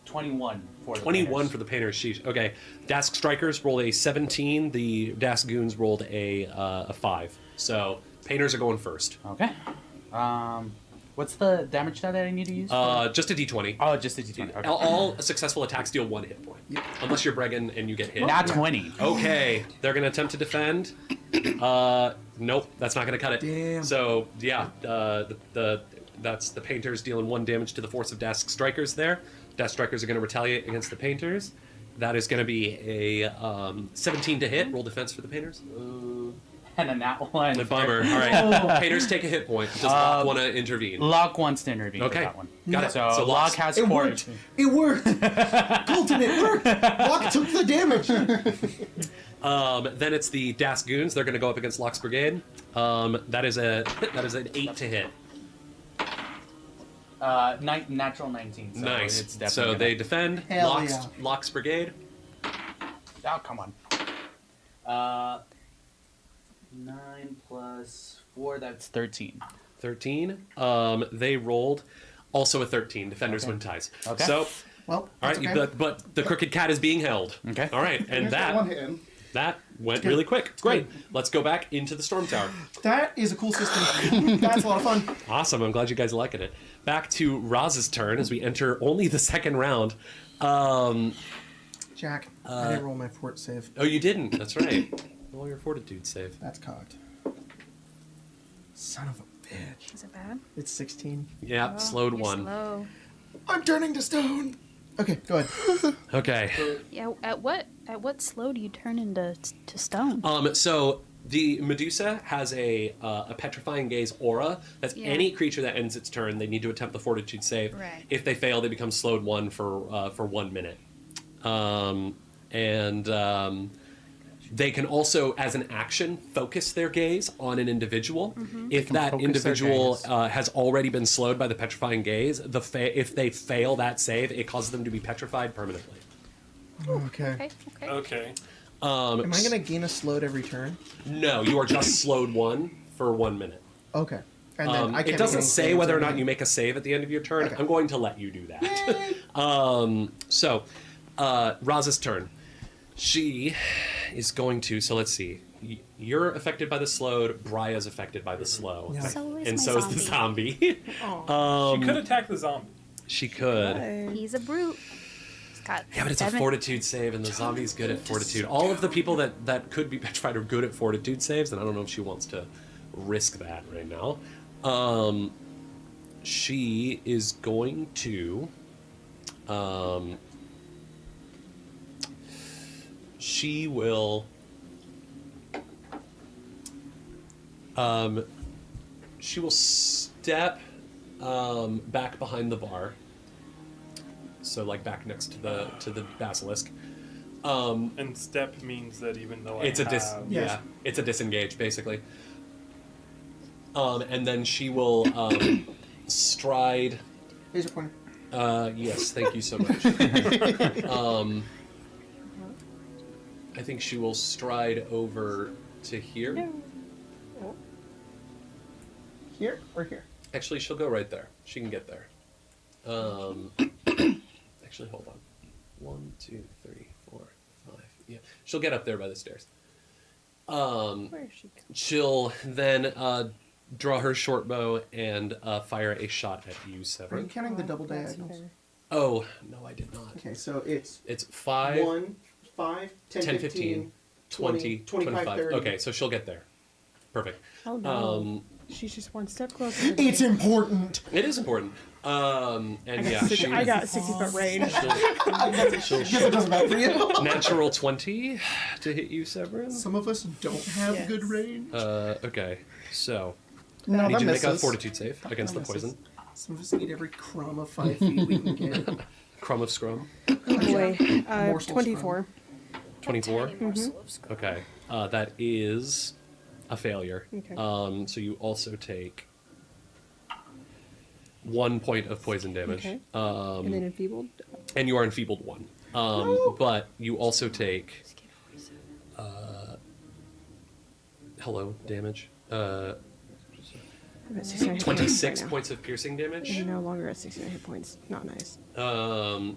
C: 21 for the
A: 21
C: Painters.
A: for the Painters. Sheesh. Okay, Dask Strikers rolled a 17. The Dask Goons rolled a 5. So Painters are going first.
C: Okay. What's the damage die that I need to use?
A: Just a D20.
C: Oh, just a D20. Okay.
A: All successful attacks deal 1 hit point. Unless you're Bregan and you get hit.
C: Not 20.
A: Okay, they're gonna attempt to defend. Nope, that's not gonna cut it.
B: Damn.
A: So yeah, that's the Painters dealing 1 damage to the force of Dask Strikers there. Dask Strikers are gonna retaliate against the Painters. That is gonna be a 17 to hit. Roll defense for the Painters.
C: Ooh, and a nat 1.
A: A bummer. All right, Painters take a hit point. Does Locke want to intervene?
C: Locke wants to intervene
A: Okay.
C: for that one.
A: Got it.
C: So,
A: So
C: Locke
A: Locke's-
C: has
B: It
C: 4.
B: worked. It worked. Colton, it worked. Locke took the damage.
A: Then it's the Dask Goons. They're gonna go up against Locke's Brigade. That is an 8 to hit.
C: Natural 19. So
A: Nice.
C: It's definitely
A: So
C: gonna-
A: they defend.
B: Hell
A: Locke's,
B: yeah.
A: Locke's Brigade.
C: Oh, come on. 9 plus 4, that's 13.
A: 13. They rolled also a 13. Defenders
C: Okay.
A: win ties.
C: Okay.
A: So,
B: Well,
A: all
B: that's
A: right,
B: okay.
A: but the Crooked Cat is being held.
C: Okay.
A: All right, and that went really quick. Great. Let's go back into the Storm Tower.
B: That is a cool system. That's a lot of fun.
A: Awesome. I'm glad you guys are liking it. Back to Roz's turn as we enter only the second round.
B: Jack, I didn't roll my fort save.
A: Oh, you didn't. That's right. Roll your fortitude save.
B: That's cocked. Son of a bitch.
D: Is it bad?
B: It's 16.
A: Yeah,
D: Oh,
A: slowed
D: you're
A: 1.
D: Slow.
B: I'm turning to stone. Okay, go ahead.
A: Okay.
D: Yeah. At what slow do you turn into stone?
A: So the Medusa has a petrifying gaze aura. That's
D: Yeah.
A: any creature that ends its turn, they need to attempt the fortitude save.
D: Right.
A: If they fail, they become slowed 1 for 1 minute. They can also, as an action, focus their gaze on an individual. If that
F: focus their
A: individual
F: gaze.
A: has already been slowed by the petrifying gaze, if they fail that save, it causes them to be petrified permanently.
B: Okay.
D: Okay. Okay.
G: Okay.
B: Am I gonna gain a slowed every turn?
A: No, you are just slowed 1 for 1 minute.
B: Okay. And then I can't
A: It doesn't
B: make any
A: say
B: saves
A: whether or not
B: anything?
A: you make a save at the end of your turn.
B: Okay.
A: I'm going to let you do that. So, Raz's turn. She is going to. So let's see. You're affected by the slowed. Bria's affected by the slow,
B: Yeah.
D: So is
A: and
D: my
A: so
D: zombie.
A: is the zombie.
E: Aw.
G: She could attack the zombie.
A: She could.
E: Bye.
D: He's a brute. He's got
A: Yeah, but it's a
D: 7
A: fortitude save, and the zombie's good at fortitude. All of the people that could be petrified are good at fortitude saves, and I don't know if she wants to risk that right now. She is going to. She will. She will step back behind the bar. So like back next to the basilisk.
G: And step means that even though
A: It's
G: I
A: a
G: have...
B: Yes.
A: yeah, it's a disengage basically. And then she will stride.
B: Here's your pointer.
A: Yes, thank you so much. I think she will stride over to here.
B: Here or here?
A: Actually, she'll go right there. She can get there. Actually, hold on. 1, 2, 3, 4, 5. Yeah, she'll get up there by the stairs.
E: Where is she?
A: She'll then draw her short bow and fire a shot at you,
B: Are you
A: Severin.
B: counting the double
E: That's
B: diagonals?
E: fair.
A: Oh, no, I did not.
B: Okay, so it's
A: It's 5,
B: 1, 5, 10,
A: 10,
B: 15,
A: 15, 20, 25.
B: 30.
A: Okay, so she'll get there. Perfect.
E: Oh no. She's just one step closer. to
B: It's
E: me.
B: important.
A: It is important. And yeah,
E: I got 60-foot range.
A: she'll
B: Guess it doesn't matter for you.
A: natural 20 to hit you, Severin.
B: Some of us don't have
E: Yes.
B: good range.
A: Okay, so
F: No,
A: I need
F: that
A: you to make a
F: misses.
A: fortitude save against the
F: That misses.
A: poison.
B: Some of us need every crumb of 5 feet we can get.
A: Crumb of scrum.
E: Oh boy.
B: Morsel
E: 24.
A: 24.
E: Mhm.
A: Okay, that is a failure.
E: Okay.
A: So you also take 1 point of poison damage.
E: Okay. And then enfeebled.
A: And you are enfeebled 1. But you also take hello damage.
E: I'm at 69 hit points
A: 26
E: right now.
A: points of piercing damage.
E: I'm no longer at 69 hit points. Not nice.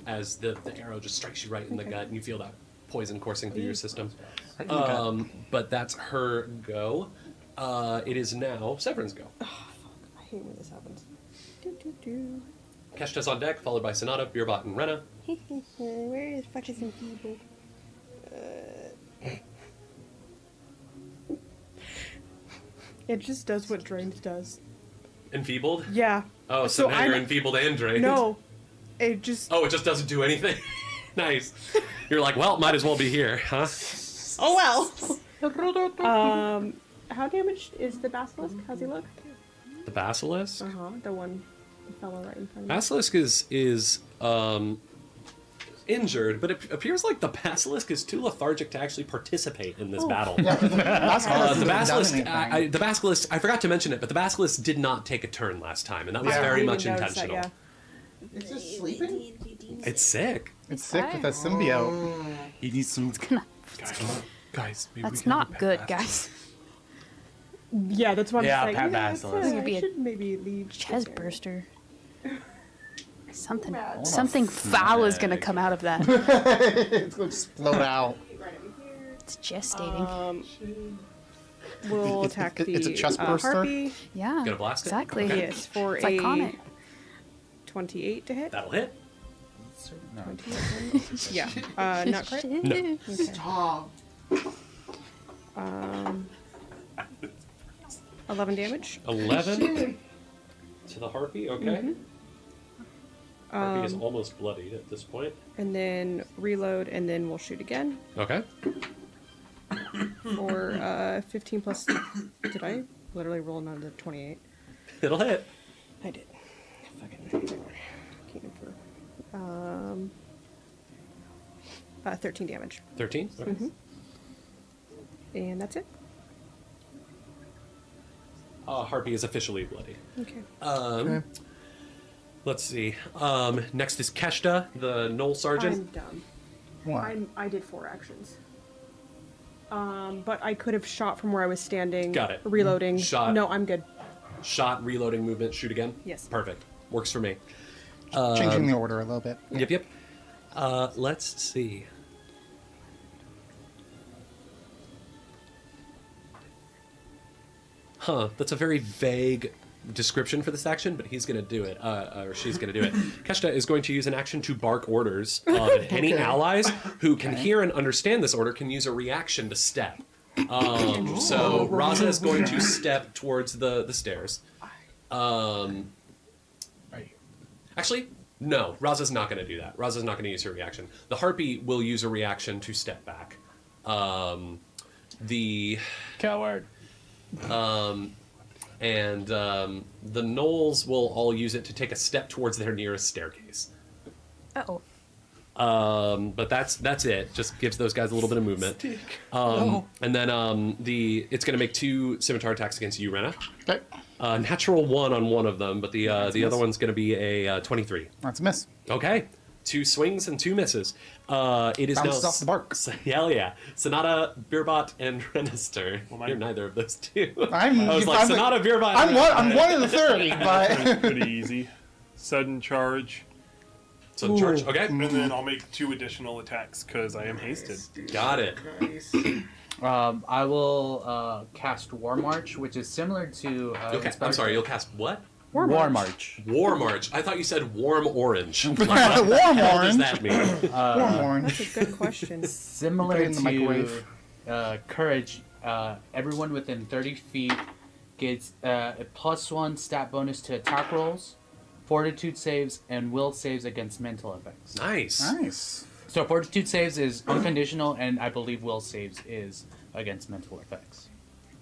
A: As the arrow just strikes you right in the gut, and you feel that poison coursing through your system.
F: Right in the gut.
A: But that's her go. It is now Severin's go.
E: Oh, fuck. I hate when this happens. Do, do, do.
A: Keshta's on deck, followed by Sonata, Beerbot, and Rena.
E: Where the fuck is enfeebled? It just does what drained does.
A: Enfeebled?
E: Yeah.
A: Oh, so,
E: So
A: now
E: I'm-
A: you're enfeebled and drained.
E: No. It just.
A: Oh, it just doesn't do anything. Nice. You're like, well, might as well be here, huh?
E: Oh well. How damaged is the basilisk? How's he look?
A: The basilisk.
E: The one fellow right in front of me.
A: Basilisk is injured, but it appears like the basilisk is too lethargic to actually participate in this battle.
F: Yeah, the
A: The basilisk,
F: anything.
A: the basilisk. I forgot to mention it, but the basilisk did not take a turn last time, and that was
F: Yeah.
A: very
E: I
A: much
E: didn't notice that,
A: intentional.
B: It's just sleeping?
A: It's sick.
F: It's sick with that symbiote.
G: He needs some...
D: gonna-
G: Guys, maybe
D: That's
G: we can
D: not
G: pet
D: good,
G: Basilisk.
D: guys.
E: Yeah, that's what I'm
G: Yeah,
E: just like.
G: Pat
E: Yeah,
G: Basilisk.
E: I
D: Maybe a
E: should maybe leave. this
D: Chest
E: area.
D: burster. Something.
E: Mad.
D: Something foul is gonna come out of that.
F: It's going to explode out.
D: It's gestating.
E: We'll attack the
F: It's a chest burster?
E: harpy.
D: Yeah.
A: Gonna blast it?
D: Exactly.
A: Okay.
E: Yes, for
D: It's
E: a
D: iconic.
E: 28 to hit.
A: That'll hit.
E: 28. Yeah. Not quite.
A: No.
E: Okay.
B: Stop.
E: 11 damage.
A: 11 to the harpy. Okay. Harpy is almost bloodied at this point.
E: And then reload, and then we'll shoot again.
A: Okay.
E: For 15 plus. Did I literally roll another 28?
A: It'll hit.
E: I did. Fucking. Can't remember. 13 damage.
A: 13? Okay.
E: And that's it.
A: Harpy is officially bloody.
E: Okay.
B: Okay.
A: Let's see. Next is Keshta, the Knoll Sergeant.
E: I'm dumb.
F: What?
E: I did 4 actions. But I could have shot from where I was standing.
A: Got it.
E: Reloading.
A: Shot.
E: No, I'm good.
A: Shot, reloading, movement, shoot again?
E: Yes.
A: Perfect. Works for me.
F: Changing the order a little bit.
A: Yep. Let's see. Huh, that's a very vague description for this action, but he's going to do it, or she's going to do it. Keshta is going to use an action to bark orders. Any allies who can hear and understand this order can use a reaction to step. So Raza is going to step towards the stairs. Actually, no, Raza's not going to do that. Raza's not going to use her reaction. The Harpy will use a reaction to step back. The
C: Coward.
A: The Knolls will all use it to take a step towards their nearest staircase.
D: Uh-oh.
A: But that's it. Just gives those guys a little bit of movement. And then it's going to make 2 scimitar attacks against you, Rena.
F: Okay.
A: Natural 1 on one of them, but the other one's going to be a 23.
F: That's a miss.
A: Okay. 2 swings and 2 misses. It is
F: Bounces
A: now
F: off the bark.
A: Hell yeah. Sonata, Beerbot, and Renister. You're neither of those 2. I was like,
F: I'm
A: Sonata, Beerbot.
F: I'm one of the 30, but
G: Pretty easy. Sudden charge.
A: Sudden charge. Okay.
G: And then I'll make 2 additional attacks because I am hasted.
A: Got it.
C: I will cast War March, which is similar to.
A: I'm sorry. You'll cast what?
C: War March.
A: War March. I thought you said warm orange.
F: Warm
A: What does
F: orange.
A: that mean?
F: Warm orange.
E: That's a good question.
C: Similar
F: Put it in the
C: to
F: microwave.
C: Courage, everyone within 30 feet gets a +1 stat bonus to attack rolls, fortitude saves, and will saves against mental effects.
A: Nice.
F: Nice.
C: So fortitude saves is unconditional, and I believe will saves is against mental effects.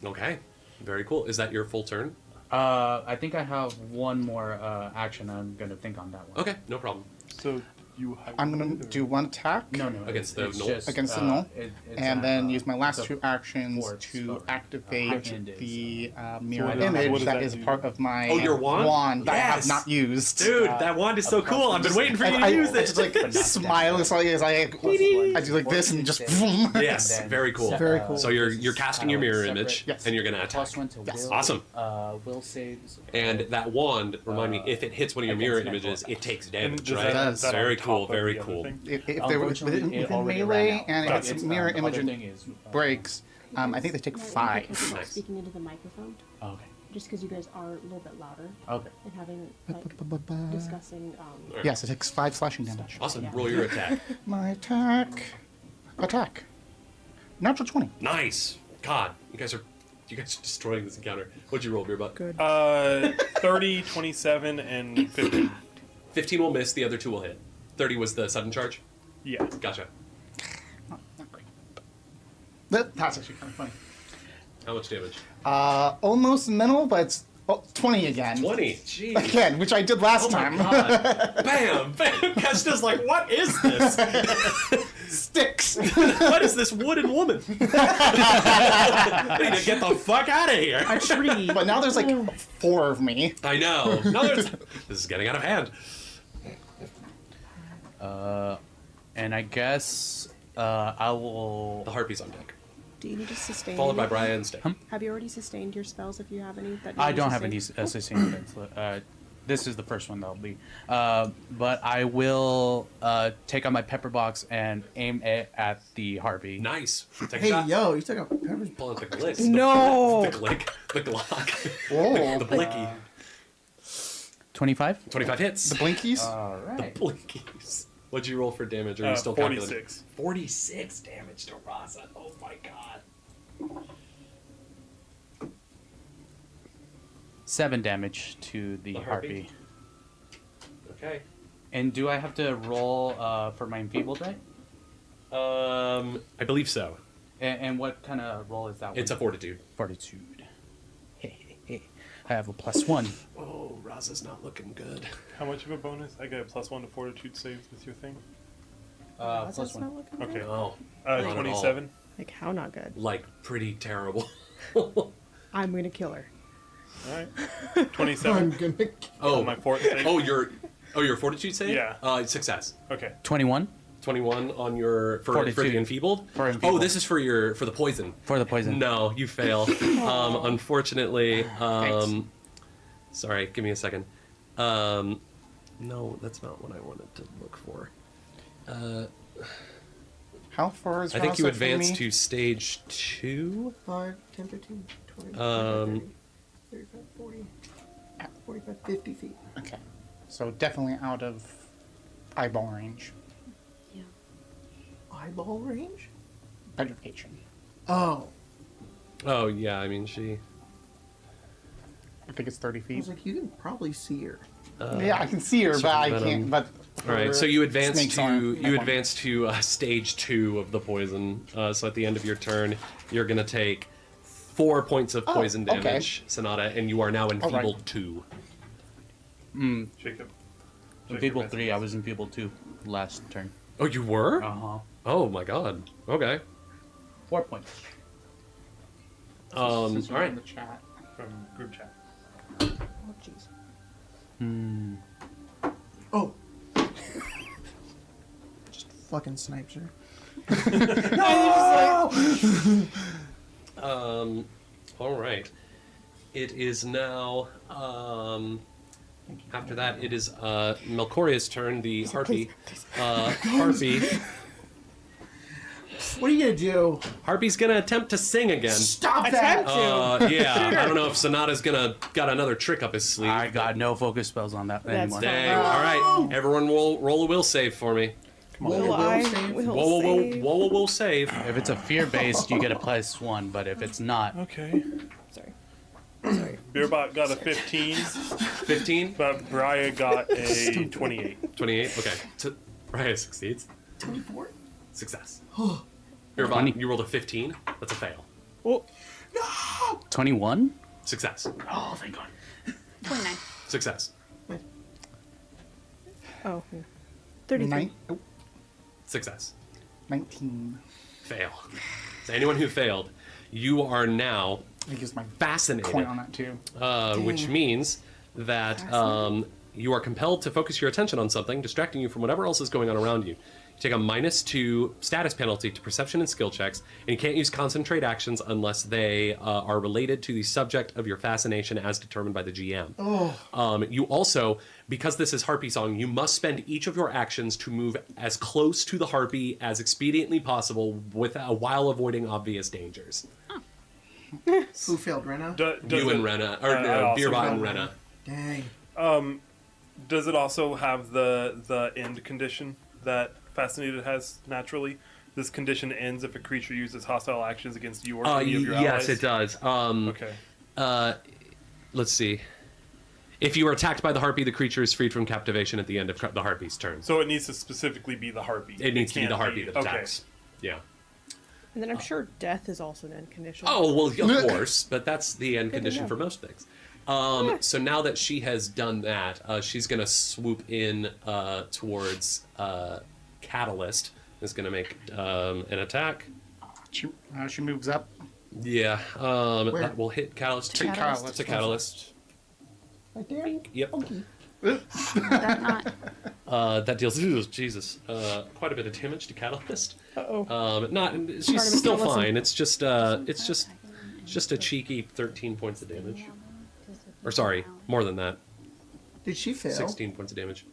A: Okay. Very cool. Is that your full turn?
C: I think I have one more action. I'm gonna think on that one.
A: Okay. No problem.
G: So you have.
F: I'm gonna do 1 attack.
C: No.
A: Against the
C: it's
A: Knoll?
C: just,
F: Against the Knoll?
C: it's
F: And then use my last
C: so
F: 2 actions
C: force
F: to
C: spell.
F: activate
C: Hand is,
F: the mirror
G: what does
F: image that
G: that
F: is
G: do?
F: part of my
A: Oh, your wand?
F: that I have
A: Yes.
F: not used.
A: Dude, that wand is so cool. I've been waiting for you to
F: I
A: use
F: just
A: it.
F: like smile as I do like this and just boom.
A: Yes. Very cool.
B: Very cool.
A: So you're casting your mirror
C: separate-
A: image,
F: Yes.
A: and you're gonna attack.
C: +1 to
F: Yes.
C: will.
A: Awesome.
C: Will saves.
A: And that wand, remind me, if it hits one of your
C: against
A: mirror
C: mental
A: images, it takes damage,
G: does
A: right?
F: that-
G: is that on
A: Very
G: top
A: cool.
G: of
A: Very
G: the other
A: cool.
G: thing?
F: If they were
C: Unfortunately,
F: within
C: it already ran
F: melee
C: out.
F: and it
C: But
F: has
C: it's,
F: mirror
C: other
F: image and
C: thing is,
F: breaks, I think they take 5.
A: Nice.
E: Speaking into the microphone,
C: Okay.
E: just because you guys are a little bit louder
C: Okay.
E: and having like discussing.
F: Yes, it takes 5 slashing damage.
A: Awesome.
E: Yeah.
A: Roll your attack.
F: My attack. Natural 20.
A: Nice. God, you guys are destroying this encounter. What'd you roll, Beerbot?
E: Good.
G: 30, 27, and 15.
A: 15 will miss. The other 2 will hit. 30 was the sudden charge.
G: Yeah.
A: Gotcha.
F: Not great. That's actually kind of funny.
A: How much damage?
F: Almost mental, but it's 20 again.
A: 20. Jeez.
F: Again, which I did last
A: Oh my
F: time.
A: God. Bam! Bam! Keshta's like, what is this?
F: Sticks.
A: What is this wooden woman? I need to get the fuck out of here.
E: A tree.
F: But now there's like 4 of me.
A: I know. No, this is getting out of hand.
C: And I guess I will.
A: The Harpy's on deck,
E: Do you need to sustain?
A: followed by
E: any?
A: Brian Stay.
E: Have you already sustained your spells if you have any? That
C: I
E: need
C: don't have
E: sustain?
C: any sustained events. This is the first one that'll be. But I will take out my pepper box and aim it at the Harpy.
A: Nice. Take a
B: Hey,
A: shot.
B: yo, you took a pepper's
A: Pull out the glitz.
E: No.
A: The glick. The glock.
F: Whoa.
A: The blicky.
C: 25.
A: 25 hits.
F: The blinkies?
C: All
A: The
C: right.
A: blinkies. What'd you roll for damage? Or are you still calculating?
G: 46.
A: 46 damage to Raza. Oh my god.
C: 7 damage to the
A: The
C: Harpy.
A: Harpy. Okay.
C: And do I have to roll for my enfeebled, right?
A: I believe so.
C: And what kind of roll is that one?
A: It's a fortitude.
C: Fortitude. I have a +1.
A: Oh, Raza's not looking good.
G: How much of a bonus? I get a +1 to fortitude saves with your thing.
E: That's
C: +1.
E: not looking
G: Okay.
E: good.
A: Oh, not at all.
G: 27.
E: Like how not good?
A: Like pretty terrible.
E: I'm gonna kill her.
G: All right. 27.
B: gonna.
A: Oh,
G: My fort save.
A: your fortitude save?
G: Yeah.
A: Success.
G: Okay.
C: 21
A: 21 on your for the
C: Fortitude.
A: enfeebled.
C: for enfeebled.
A: Oh, this is for the poison.
C: for the poison.
A: No, you fail. Unfortunately,
C: Thanks.
A: sorry, give me a second. No, that's not what I wanted to look for.
F: How far is
A: I think you
F: Rasa from
A: advance
F: me?
A: to stage 2.
B: 5, 10, 15, 20, 30, 35, 40, 45, 50 feet.
F: Okay. So definitely out of eyeball range.
B: Eyeball range?
F: Petrification.
B: Oh.
A: Oh yeah, I mean she.
F: I think it's 30
B: I
F: feet.
B: was like, you can probably see her.
F: Yeah, I can see her, but I
A: venom.
F: can't. But
A: All right, so you advance
F: snakes
A: to
F: aren't that one.
A: stage 2 of the poison. So at the end of your turn, you're gonna take 4 points of poison
F: okay.
A: damage, Sonata, and you are now enfeebled 2.
G: Jacob.
C: Enfeebled 3. I was enfeebled 2 last turn.
A: Oh, you were?
C: Uh-huh.
A: Oh my god. Okay.
C: 4 points.
A: All
F: This is
A: right.
F: in the chat.
G: From group chat.
B: Oh, jeez.
C: Hmm.
B: Oh. Just fucking snipes her.
A: All right. It is now. After that, it is Melchoria's turn. The harpy. Harpy.
B: What are you gonna do?
A: Harpy's gonna attempt to sing again.
B: Stop that!
A: Yeah, I don't know if Sonata's got another trick up his sleeve.
C: I got no focus spells on that
E: That's
C: anymore.
A: Dang. All right, everyone, roll a will save for me.
E: Will I will save?
A: Will save.
C: If it's a fear based, you get a +1, but if it's not,
G: Okay.
E: Sorry.
G: Beerbot got a 15,
A: 15,
G: but Brian got a 28.
A: 28. Okay, so Raya succeeds.
B: 24?
A: Success.
C: 20.
A: Beerbot, you rolled a 15. That's a fail.
B: No!
C: 21?
A: Success.
C: Oh, thank God.
D: 29.
A: Success.
E: Oh, yeah. 33.
A: Success.
F: 19.
A: Fail. So anyone who failed, you are now
F: I use my
A: fascinated,
F: coin on that too.
A: which means that you are compelled to focus your attention on something, distracting you from whatever else is going on around you. You take a -2 status penalty to perception and skill checks, and you can't use concentrate actions unless they are related to the subject of your fascination as determined by the GM.
B: Oh.
A: You also, because this is Harpy Song, you must spend each of your actions to move as close to the Harpy as expediently possible while avoiding obvious dangers.
B: Who failed, Rena?
A: You and Rena, or Beerbot and Rena.
B: Dang.
G: Does it also have the end condition that Fascinated has naturally? This condition ends if a creature uses hostile actions against you or any of your allies?
A: Yes, it does.
G: Okay.
A: Let's see. If you are attacked by the Harpy, the creature is freed from captivation at the end of the Harpy's turn.
G: So it needs to specifically be the Harpy.
A: It needs to be the
G: can't
A: Harpy that
G: okay.
A: attacks. Yeah.
E: And then I'm sure death is also an end condition.
A: Oh, well, of course, but that's the end
E: Good to
A: condition
E: know.
A: for most things. So now that she has done that, she's going to swoop in towards Catalyst. Is going to make an attack.
F: She moves up.
A: Yeah,
B: Where?
A: that will hit Catalyst.
D: To Catalyst.
A: To Catalyst.
B: Right there?
A: Yep.
D: That not.
A: That deals, ooh, Jesus, quite a bit of damage to Catalyst.
E: Uh-oh.
A: Not, she's
E: Artemis,
A: still
E: don't listen.
A: fine. It's just a cheeky 13 points of damage. Or sorry, more than that.
B: Did she fail?
A: 16 points of damage.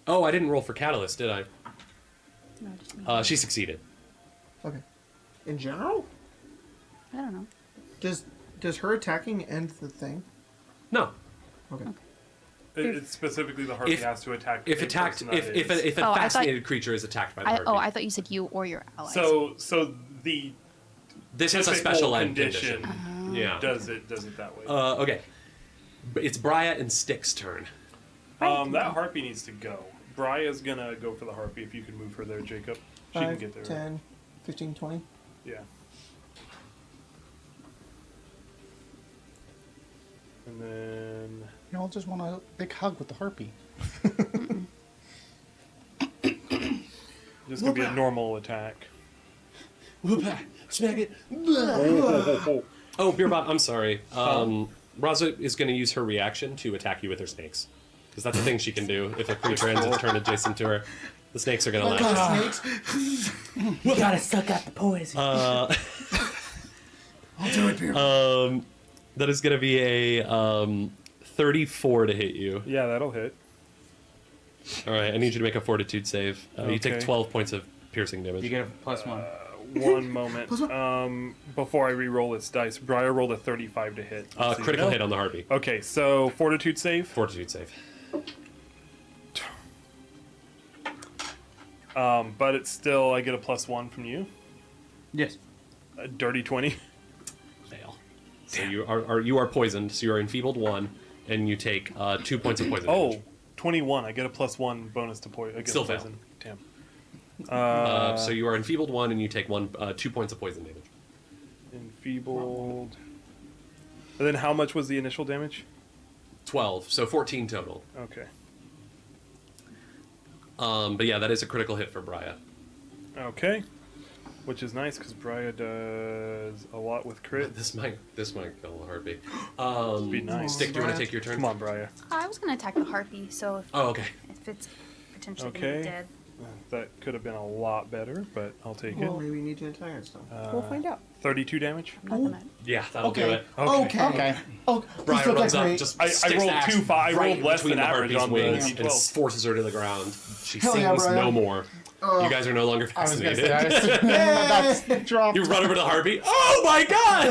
A: Oh, I didn't roll for Catalyst, did I?
D: No, just me.
A: She succeeded.
B: Okay. In general?
D: I don't know.
B: Does her attacking end the thing?
A: No.
B: Okay.
G: It's specifically the Harpy
A: If-
G: has to attack.
A: If
G: a
A: attacked,
G: person that
A: if
G: is.
A: a
D: Oh, I thought-
A: fascinated creature is attacked by the Harpy.
D: I thought you said you or your allies.
G: So the
A: This has a
G: typical
A: special end
G: condition
A: condition. Yeah.
G: does it that way.
A: Okay. It's Briar and Stick's turn.
G: That Harpy needs to go. Bria's gonna go for the harpy if you can move her there, Jacob. She can
B: 5,
G: get there.
B: 10, 15, 20.
G: Yeah. And then
F: You all just want a big hug with the harpy.
G: just gonna be a normal attack.
A: Smack it.
G: Oh.
A: Oh, Beerbot, I'm sorry. Raza is going to use her reaction to attack you with her snakes. Because that's a thing she can do if a creature ends its turn adjacent to her. The snakes are going to
B: Oh,
A: laugh.
B: God, snakes.
C: You gotta suck out the poison.
B: I'll do it, Beer.
A: That is going to be a 34 to hit you.
G: Yeah, that'll hit.
A: All right, I need you to make a fortitude save. You take
G: Okay.
A: 12 points of piercing damage.
C: You get a +1.
G: One moment. Before I re-roll this dice, Bria rolled a 35 to hit. So you
A: Critical
G: know.
A: hit on the harpy.
G: Okay, so fortitude save.
A: Fortitude save.
G: But it's still, I get a +1 from you.
C: Yes.
G: A dirty 20.
A: Fail. So you are poisoned. So you are enfeebled 1, and you take 2 points of poison
G: Oh,
A: damage.
G: 21. I get a +1 bonus to poison.
A: Still fail.
G: Poison. Damn.
A: So you are enfeebled 1, and you take 2 points of poison damage.
G: Enfeebled. And then how much was the initial damage?
A: 12, so 14 total.
G: Okay.
A: But yeah, that is a critical hit for Bria.
G: Okay. Which is nice because Bria does a lot with crit.
A: This might kill the harpy.
G: Be nice.
A: Stick, do you want to take your turn?
G: Come on, Bria.
D: I was gonna attack the harpy, so
A: Oh, okay.
D: if it's potentially gonna
G: Okay.
D: be dead.
G: That could have been a lot better, but I'll take it.
B: Well, maybe we need to entire stuff.
E: We'll find out.
G: 32 damage.
D: I'm not gonna.
A: Yeah, that'll do
B: Okay.
A: it.
B: Okay.
F: Okay.
B: Oh,
A: Brian
B: this
A: runs
B: looks
A: up,
B: great.
A: just
G: I
A: sticks
G: rolled
A: the axe
G: 2 I
A: right
G: rolled less
A: between
G: than
A: the
G: average
A: harpy's
G: on the
A: wings and
G: D12.
A: forces her to the ground. She
B: Hell yeah,
A: sings
B: Brian.
A: no more. You guys are no longer
F: I was gonna
A: fascinated.
F: say that's dropped.
A: You run over to the harpy. Oh my god!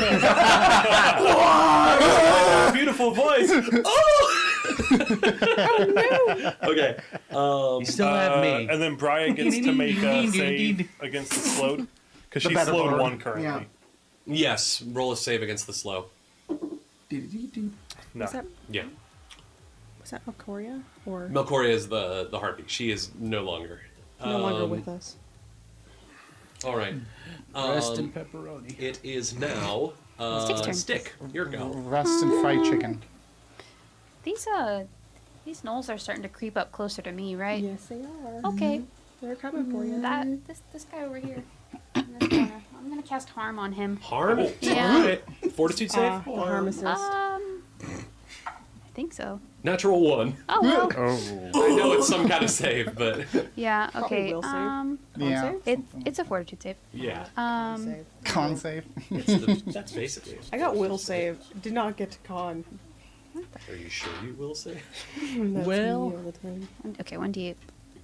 A: Beautiful voice. Oh! Okay.
C: You still have me.
G: And then Bria gets to make a save against the slowed. Because
B: The
G: she's
B: better
G: slowed
B: part.
G: 1 currently.
B: Yeah.
A: Yes, roll a save against the slow.
G: No.
E: Was that
A: Yeah.
E: Melcoria or
A: Melcoria is the harpy. She is no longer.
E: no longer with us?
A: All right.
C: Rest in pepperoni.
A: It is now
D: Stick's turn.
A: Stick. Your go.
F: Rest and fried chicken.
D: These gnolls are starting to creep up closer to me, right?
E: Yes, they are.
D: Okay.
E: They're coming for you.
D: This guy over here. In this corner. I'm gonna cast harm on him.
A: Harm?
D: Yeah.
A: All right. Fortitude save?
E: The harm assist.
D: I think so.
A: Natural 1.
D: Oh well.
G: Oh.
A: I know it's some kind of save, but
D: Yeah.
E: Probably
D: Okay.
E: will save.
D: Um.
F: Yeah.
D: It's a fortitude save.
A: yeah.
F: Con save.
A: That's basically it.
E: I got will save. Did not get to con.
A: Are you sure you will save?
E: That's
C: Well-
E: me all the time.
D: Okay, 1d8,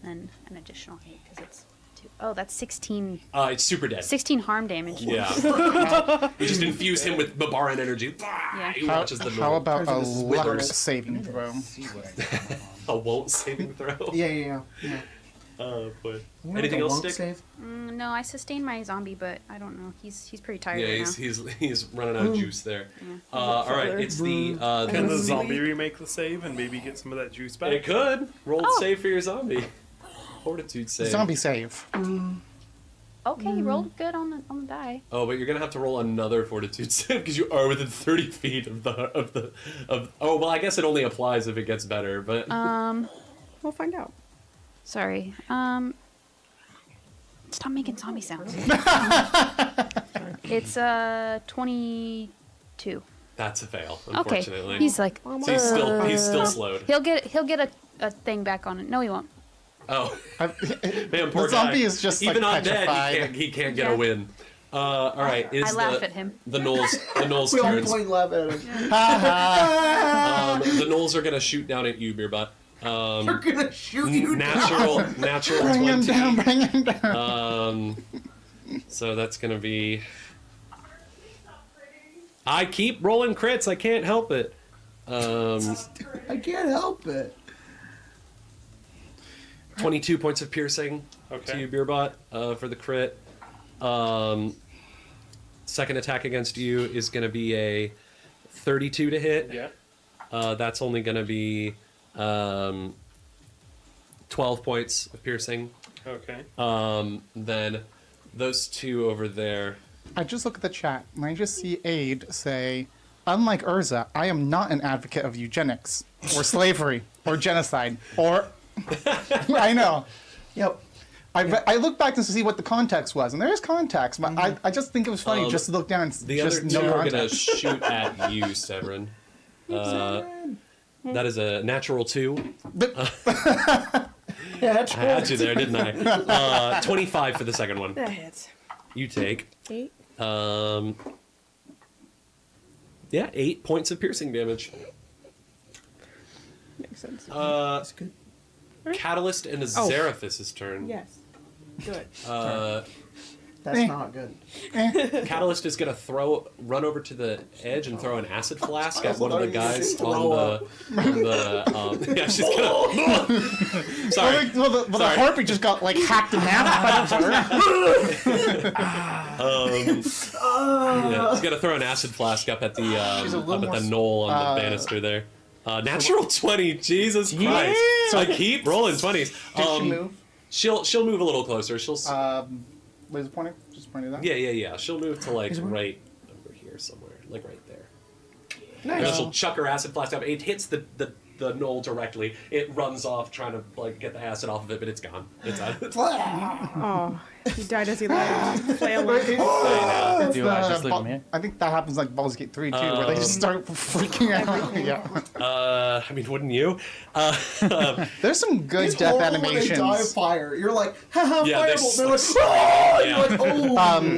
D: and then an additional 8 because it's 2. Oh, that's 16.
A: It's super dead.
D: 16 harm damage.
A: Yeah. You just infuse him with Babaran energy.
D: Yeah.
A: He
F: How,
A: watches the
F: how about a
B: Because of the
F: luck
B: withers.
F: saving throw?
A: A won't saving throw?
B: Yeah.
A: But
B: You know
A: anything
B: the
A: else,
B: won't
A: Stick?
B: Save?
D: No, I sustained my zombie, but I don't know. He's pretty tired
A: Yeah,
D: right
A: he's running out of juice there.
D: Yeah.
A: All right, it's the
G: Can the
A: the-
G: zombie remake the save and maybe get some of that juice back?
A: It could roll
D: Oh.
A: save for your zombie. Fortitude save.
F: Zombie save.
D: Okay, you rolled good on the die.
A: Oh, but you're gonna have to roll another fortitude save because you are within 30 feet of. Oh well, I guess it only applies if it gets better, but
E: We'll find out.
D: Sorry. Stop making zombie sounds. It's 22.
A: that's a fail.
D: Okay.
A: Unfortunately,
D: He's like,
A: so he's still slowed.
D: he'll get a thing back on it. No, he won't.
A: Oh,
F: I've-
A: man, poor
F: the zombie
A: guy.
F: is just
A: Even
F: like
A: on dead,
F: petrified.
A: he can't get
D: Yeah.
A: a win. All right,
D: I
A: it's
D: laugh at him.
A: the Knolls
B: We all
A: turns.
B: point laugh at him.
A: The Knolls are gonna shoot down at you, Beerbot.
B: They're gonna shoot you
A: natural
B: down.
A: natural
F: Bring him
A: 20.
F: down, bring him down.
A: So that's gonna be. I keep rolling crits. I can't help it.
B: I can't help it.
A: 22 points of piercing to
G: Okay.
A: you, Beerbot, for the crit. Second attack against you is gonna be a 32 to hit.
G: Yeah.
A: That's only gonna be 12 points of piercing.
G: Okay.
A: Then those two over there.
F: I just look at the chat and I just see Aid say, unlike Urza, I am not an advocate of eugenics or slavery or genocide or. I know.
B: Yep.
F: I look back to see what the context was, and there is context, but I just think it was funny just to look down and
A: The
F: just
A: other two
F: no
A: are gonna
F: context.
A: shoot at you, Severin. That is a natural 2.
B: Yeah,
A: I had you there, didn't I? 25 for the second one.
E: That hits.
A: You take
E: 8.
A: 8 points of piercing damage.
E: Makes sense.
B: That's good.
A: Catalyst and Azeraphis' turn.
E: Yes. Good.
B: That's not good.
A: Catalyst is gonna run over to the edge and throw an acid flask at one of the guys on the. Yeah, she's gonna. Sorry.
F: Well, the
A: Sorry.
F: harpy just got like hacked in half.
A: Yeah, she's gonna throw an acid flask up at the
F: She's a little
A: up at the
F: more
A: knoll on the banister there. Natural 20. Jesus Christ! I keep rolling 20s.
F: Did she move?
A: She'll move a little closer. She'll.
F: Where's the pointer? Just pointed out.
A: Yeah. She'll move to like right over here somewhere, like right there.
B: Nice.
A: And she'll chuck her acid flask up. It hits the knoll directly. It runs off trying to like get the acid off of it, but it's gone. It's out.
E: Oh, he died as he lay flailing.
C: Do I just leave him here?
F: I think that happens like Baldur's Gate 3 too, where they just start freaking out. Yeah.
A: I mean, wouldn't you?
F: There's some good
B: It's
F: death
B: horrible when
F: animations.
B: they die of fire. You're like, haha,
A: Yeah, they
B: fireball. They're like,
A: suck.
B: "Ah!"
A: Yeah.
B: You're like,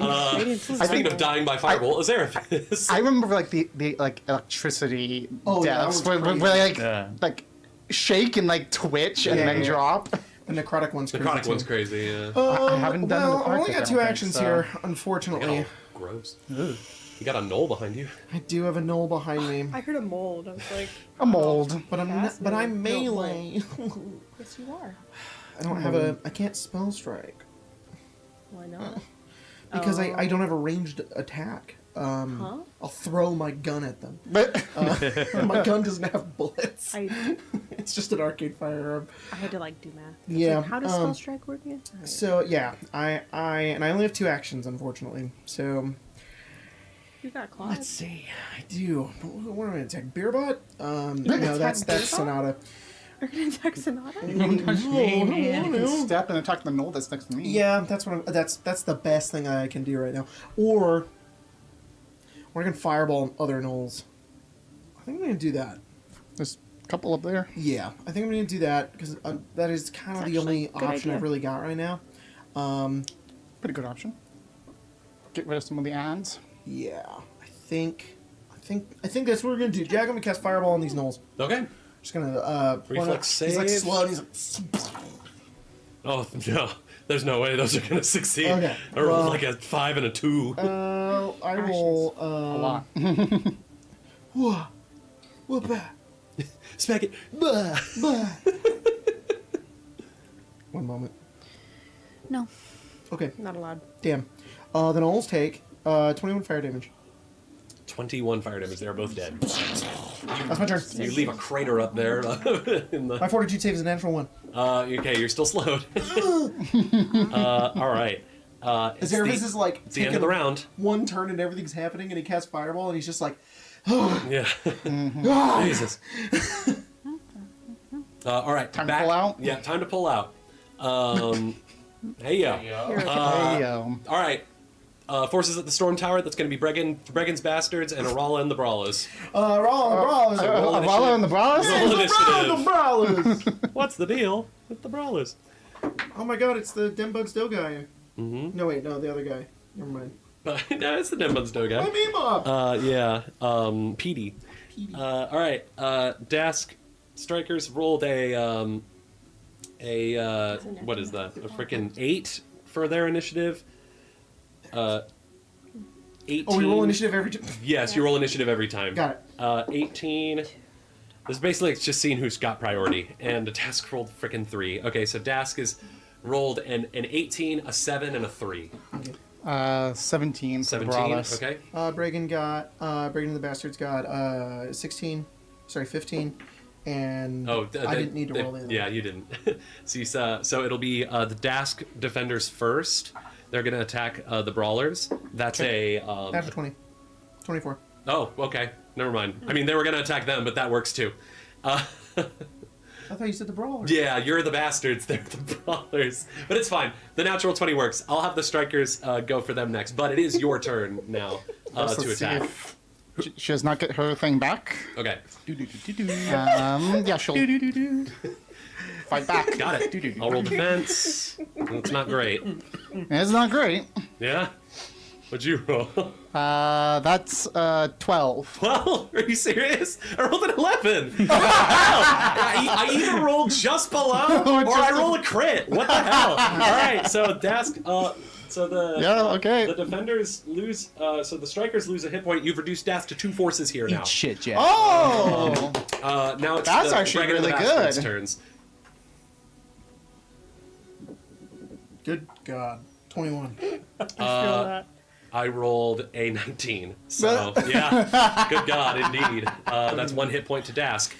B: oh.
A: Speaking of dying by fireball, Azeraphis.
F: I remember like the like electricity
B: Oh, yeah, that
F: deaths
B: was
F: where
B: crazy.
F: they like shake and like twitch and
B: Yeah,
F: then
B: yeah.
F: drop.
B: The necrotic one's
A: The
B: crazy.
A: necrotic one's
B: too.
A: crazy. Yeah.
F: I haven't done
B: well,
F: the
B: I've
F: necrotic
B: only got
F: yet, I
B: 2
F: don't think,
B: actions
F: so.
B: here,
A: Look
B: unfortunately.
A: at all gross. You got a knoll behind you.
B: I do have a knoll behind me,
E: I heard a mold. I was like,
F: A mold.
B: but I'm
E: Fascinating.
B: melee.
E: yes, you are.
B: I don't have a. I can't spell strike
E: Why not?
B: because I don't have a ranged attack.
E: Huh?
B: I'll throw my gun at them.
F: But
B: My gun doesn't have bullets.
E: I
B: It's just an arcade firearm.
E: had to like do math. I was
B: Yeah,
E: like, how does spell strike work again? Alright.
B: So yeah, I only have 2 actions, unfortunately. So
E: You got claws.
B: let's see. I do. What am I gonna attack? Beerbot?
F: You
B: No, that's
E: attack Beerbot?
B: Sonata.
E: Are you gonna attack Sonata?
F: you can step and attack the knoll that's next to me.
B: Yeah, that's what that's the best thing I can do right now. Or I can fireball other knolls. I think I'm gonna do that.
F: There's a couple up there.
B: Yeah, I think I'm gonna do that because that is kind of
E: It's
B: the
E: actually
B: only
E: a good
B: option
E: idea.
B: I've really got right now.
F: Pretty good option. Get rid of some of the ads.
B: Yeah, I think that's what we're gonna do. Jack, I'm gonna cast fireball on these knolls.
A: Okay.
B: Just gonna
A: Reflex
B: He's like
A: save.
B: slow. And he's like,
A: Oh no, there's no way those are gonna succeed.
B: Okay,
A: I rolled
B: well-
A: like a 5 and a 2.
B: I roll
F: A lot.
B: Whoa, whoop,
A: Smack it.
B: bah, bah. One moment.
D: No.
B: Okay,
E: Not allowed.
B: damn. The knolls take 21 fire damage.
A: 21 fire damage. They are both dead.
B: That's my turn.
A: You leave a crater up there. In the,
B: My fortitude save is a natural 1.
A: okay, you're still slowed. All right. It's
B: Azeraphis
A: the,
B: is like
A: it's the end of the round.
B: one turn and everything's happening, and he casts fireball, and he's just like,
A: Yeah.
B: ah.
A: Jesus. All right.
F: Time to pull out?
A: Yeah, time to pull out. Hey yo.
E: Here,
F: Hey,
A: All right. Forces at the Stormtower. That's going to be Bregan's Bastards and Arala and the Brawlers.
B: Roll
F: Avalo and the Brawlers?
A: Roll initiative.
B: the brawlers.
A: What's the deal with the Brawlers?
B: Oh my god, it's the Dembugs Doe guy.
A: Mm-hmm.
B: No, wait, no, the other guy. Never mind.
A: No, it's the Dembuns Doe guy.
B: My Mima!
A: Yeah. Petey. All right. Dask strikers rolled a what is that? A freaking 8 for their initiative. 18.
B: Oh, we roll initiative every time.
A: Yes, you roll initiative every time.
B: Got it.
A: 18. This is basically just seeing who's got priority, and the Dask rolled freaking 3. Okay, so Dask is rolled an 18, a 7, and a 3.
F: 17 for the
A: 17.
F: Brawlers.
A: Okay.
B: Bragan and the Bastards got 16. Sorry, 15. and
A: Oh,
B: I didn't need to roll either.
A: Yeah, you didn't. So it'll be the Dask defenders first. They're gonna attack the brawlers. That's a
B: Natural 20. 24.
A: Oh, okay. Never mind. I mean, they were gonna attack them, but that works too.
B: I thought you said the brawler.
A: Yeah, you're the bastards. They're the brawlers. But it's fine. The natural 20 works. I'll have the strikers go for them next. But it is your turn now
F: Let's
A: to
F: see
A: attack.
F: if she does not get her thing back.
A: Okay.
F: Yeah, she'll fight back.
A: Got it. I'll roll defense. It's not great.
F: It's not great.
A: Yeah? What'd you roll?
F: That's 12.
A: Well, are you serious? I rolled an 11. What the hell? I either rolled just below or I roll a crit. What the hell? All right, so Dask, so the defenders lose, so the strikers lose a hit point. You've reduced Dask to 2 forces here now.
C: Eat shit, Jack.
F: Oh!
A: Now it's
F: That's
A: the
F: actually
A: regular
F: really
A: bastards'
F: good.
A: turns.
B: Good God. 21.
E: I feel that.
A: I rolled a 19. So, yeah, good God, indeed. That's 1 hit point to Dask.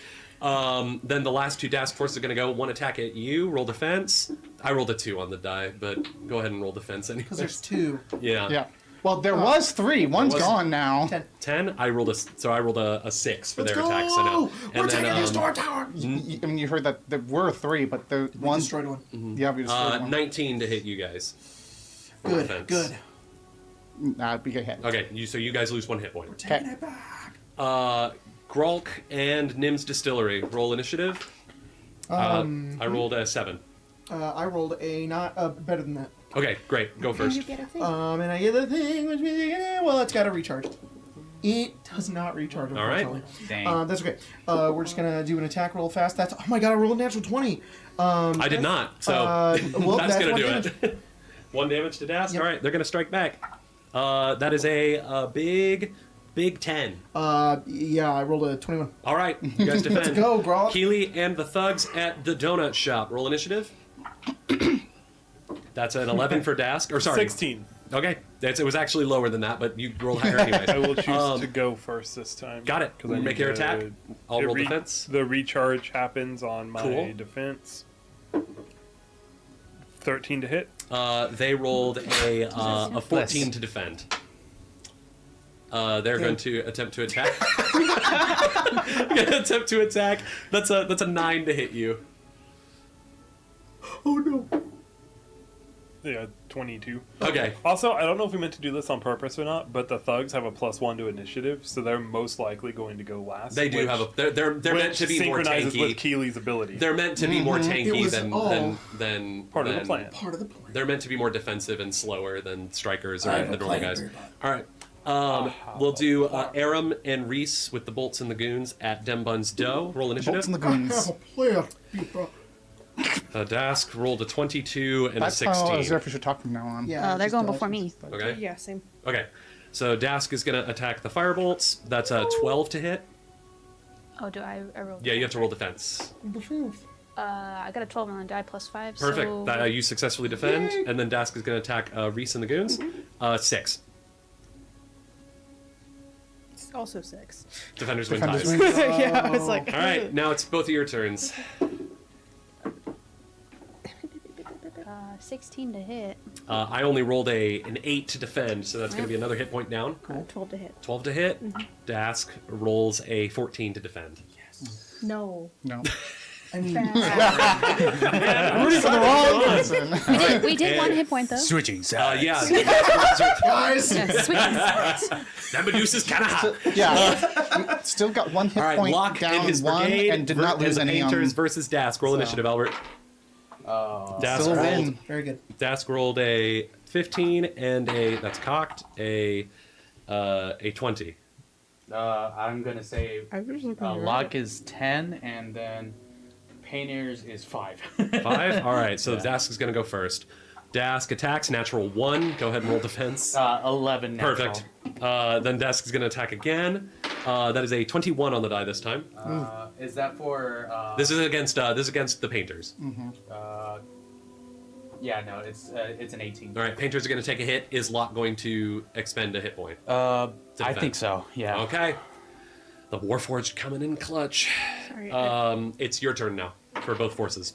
A: Then the last 2 Dask forces are going to go. 1 attack at you. Roll defense. I rolled a 2 on the die, but go ahead and roll defense anyway.
B: Because there's 2.
A: Yeah.
F: Yeah. Well, there was 3. One's
A: was-
F: gone now.
B: 10.
A: 10. I rolled a 6 for
B: Let's
A: their
B: go!
A: attack. So no.
B: We're taking the Stormtower!
F: I mean, you heard that there were 3, but the
B: We
F: one
B: destroyed one.
F: Yeah, we destroyed one.
A: 19 to hit you guys. Roll
B: Good,
A: defense.
B: good.
F: Nah, we get hit.
A: Okay, so you guys lose 1 hit point.
B: We're taking it back.
A: Grolk and Nim's Distillery. Roll initiative. I rolled a 7.
B: I rolled a not better than that.
A: Okay, great. Go
D: And
A: first.
D: you get a thing.
B: And I get the thing, which means well, it's got to recharge. It does not recharge,
A: All right.
B: unfortunately.
C: Dang.
B: That's okay. We're just gonna do an attack roll fast. That's oh my god, I rolled a natural 20.
A: I did not, so
B: well,
A: that's gonna
B: 1
A: do
B: damage.
A: it. 1 damage to Dask.
B: Yep.
A: All right, they're gonna strike back. That is a big 10.
B: Yeah, I rolled a 21.
A: All right, you guys defend.
B: Let's go, Grolk.
A: Keely and the thugs at the donut shop. Roll initiative. That's an 11 for Dask. Or sorry,
G: 16.
A: Okay, it was actually lower than that, but you rolled higher anyway.
G: I will choose to go first this time.
A: Got it.
G: 'cause I
A: Make
G: need
A: your
G: to-
A: attack. I'll
G: it
A: roll
G: re-
A: defense.
G: The recharge happens on my
A: Cool.
G: defense. 13 to hit.
A: They rolled a 14 to defend. They're going to attempt to attack. Attempt to attack. That's a 9 to hit you.
B: Oh no.
G: Yeah, 22.
A: Okay.
G: Also, I don't know if we meant to do this on purpose or not, but the thugs have a +1 to initiative, so they're most likely going to go last.
A: They do have a. They're meant to be more
G: synchronizes
A: tanky.
G: with Keely's ability.
A: They're meant to be more tanky
B: It was
A: than
B: all
G: part of the
A: than-
G: plan.
B: Part of the plan.
A: They're meant to be more defensive and slower than strikers or
B: I have
A: the
B: a
A: normal
B: plan,
A: guys.
B: everybody.
A: All right. We'll do Aram and Reese with the bolts and lagoons at Dembun's Dough. Roll initiative.
F: Bolts and
B: I have
F: lagoons.
B: a player. people.
A: Dask rolled a 22 and
F: That's
A: a
F: how
A: 16.
F: Azerfa should talk from now on.
B: Yeah,
D: Oh, they're
B: just
D: going
B: dodge.
D: before me.
A: Okay.
E: Yeah, same.
A: Okay. So Dask is going to attack the firebolts. That's a 12 to hit.
D: Oh, do I roll?
A: Yeah, you have to roll defense.
D: I got a 12 on the die plus 5.
A: Perfect.
D: So
A: You successfully defend, and then Dask is going to attack Reese and the goons. 6.
E: It's also 6.
A: Defenders win
F: Defenders
A: ties.
F: win.
E: Yeah, I was like,
A: All right, now it's both of your turns.
D: 16 to hit.
A: I only rolled an 8 to defend, so that's going to be another hit point down.
E: 12 to hit.
A: 12 to hit. Dask rolls a 14 to defend.
E: No.
F: No.
B: I mean,
F: I'm rooting for the wrong person.
D: We did 1 hit point though.
C: Switching sides.
A: Yeah.
B: guys.
D: Yeah, switching sides.
A: That Medusa's kind of hot.
F: Yeah. Still got 1 hit
A: All right,
F: point
A: Locke
F: down
A: and his
F: 1
A: brigade
F: and did not lose
A: the
F: any
A: painters versus Dask. Roll
F: so-
A: initiative, Albert. Dask
F: Still
A: rolled,
F: win.
B: Very good.
A: Dask rolled a 15 and that's cocked, a 20.
C: I'm gonna say
E: I was looking right.
C: Lock is 10, and then Painters is 5.
A: 5? All right, so
C: Yeah.
A: Dask is going to go first. Dask attacks, natural 1. Go ahead and roll defense.
C: 11 natural.
A: Perfect. Then Dask is going to attack again. That is a 21 on the die this time.
C: Is that for?
A: This is against the painters.
C: Yeah, no, it's an 18.
A: All right, painters are going to take a hit. Is Locke going to expend a hit point?
C: I
A: defend.
C: think so. Yeah.
A: Okay. The Warforged coming in clutch.
E: Sorry.
A: It's your turn now for both forces.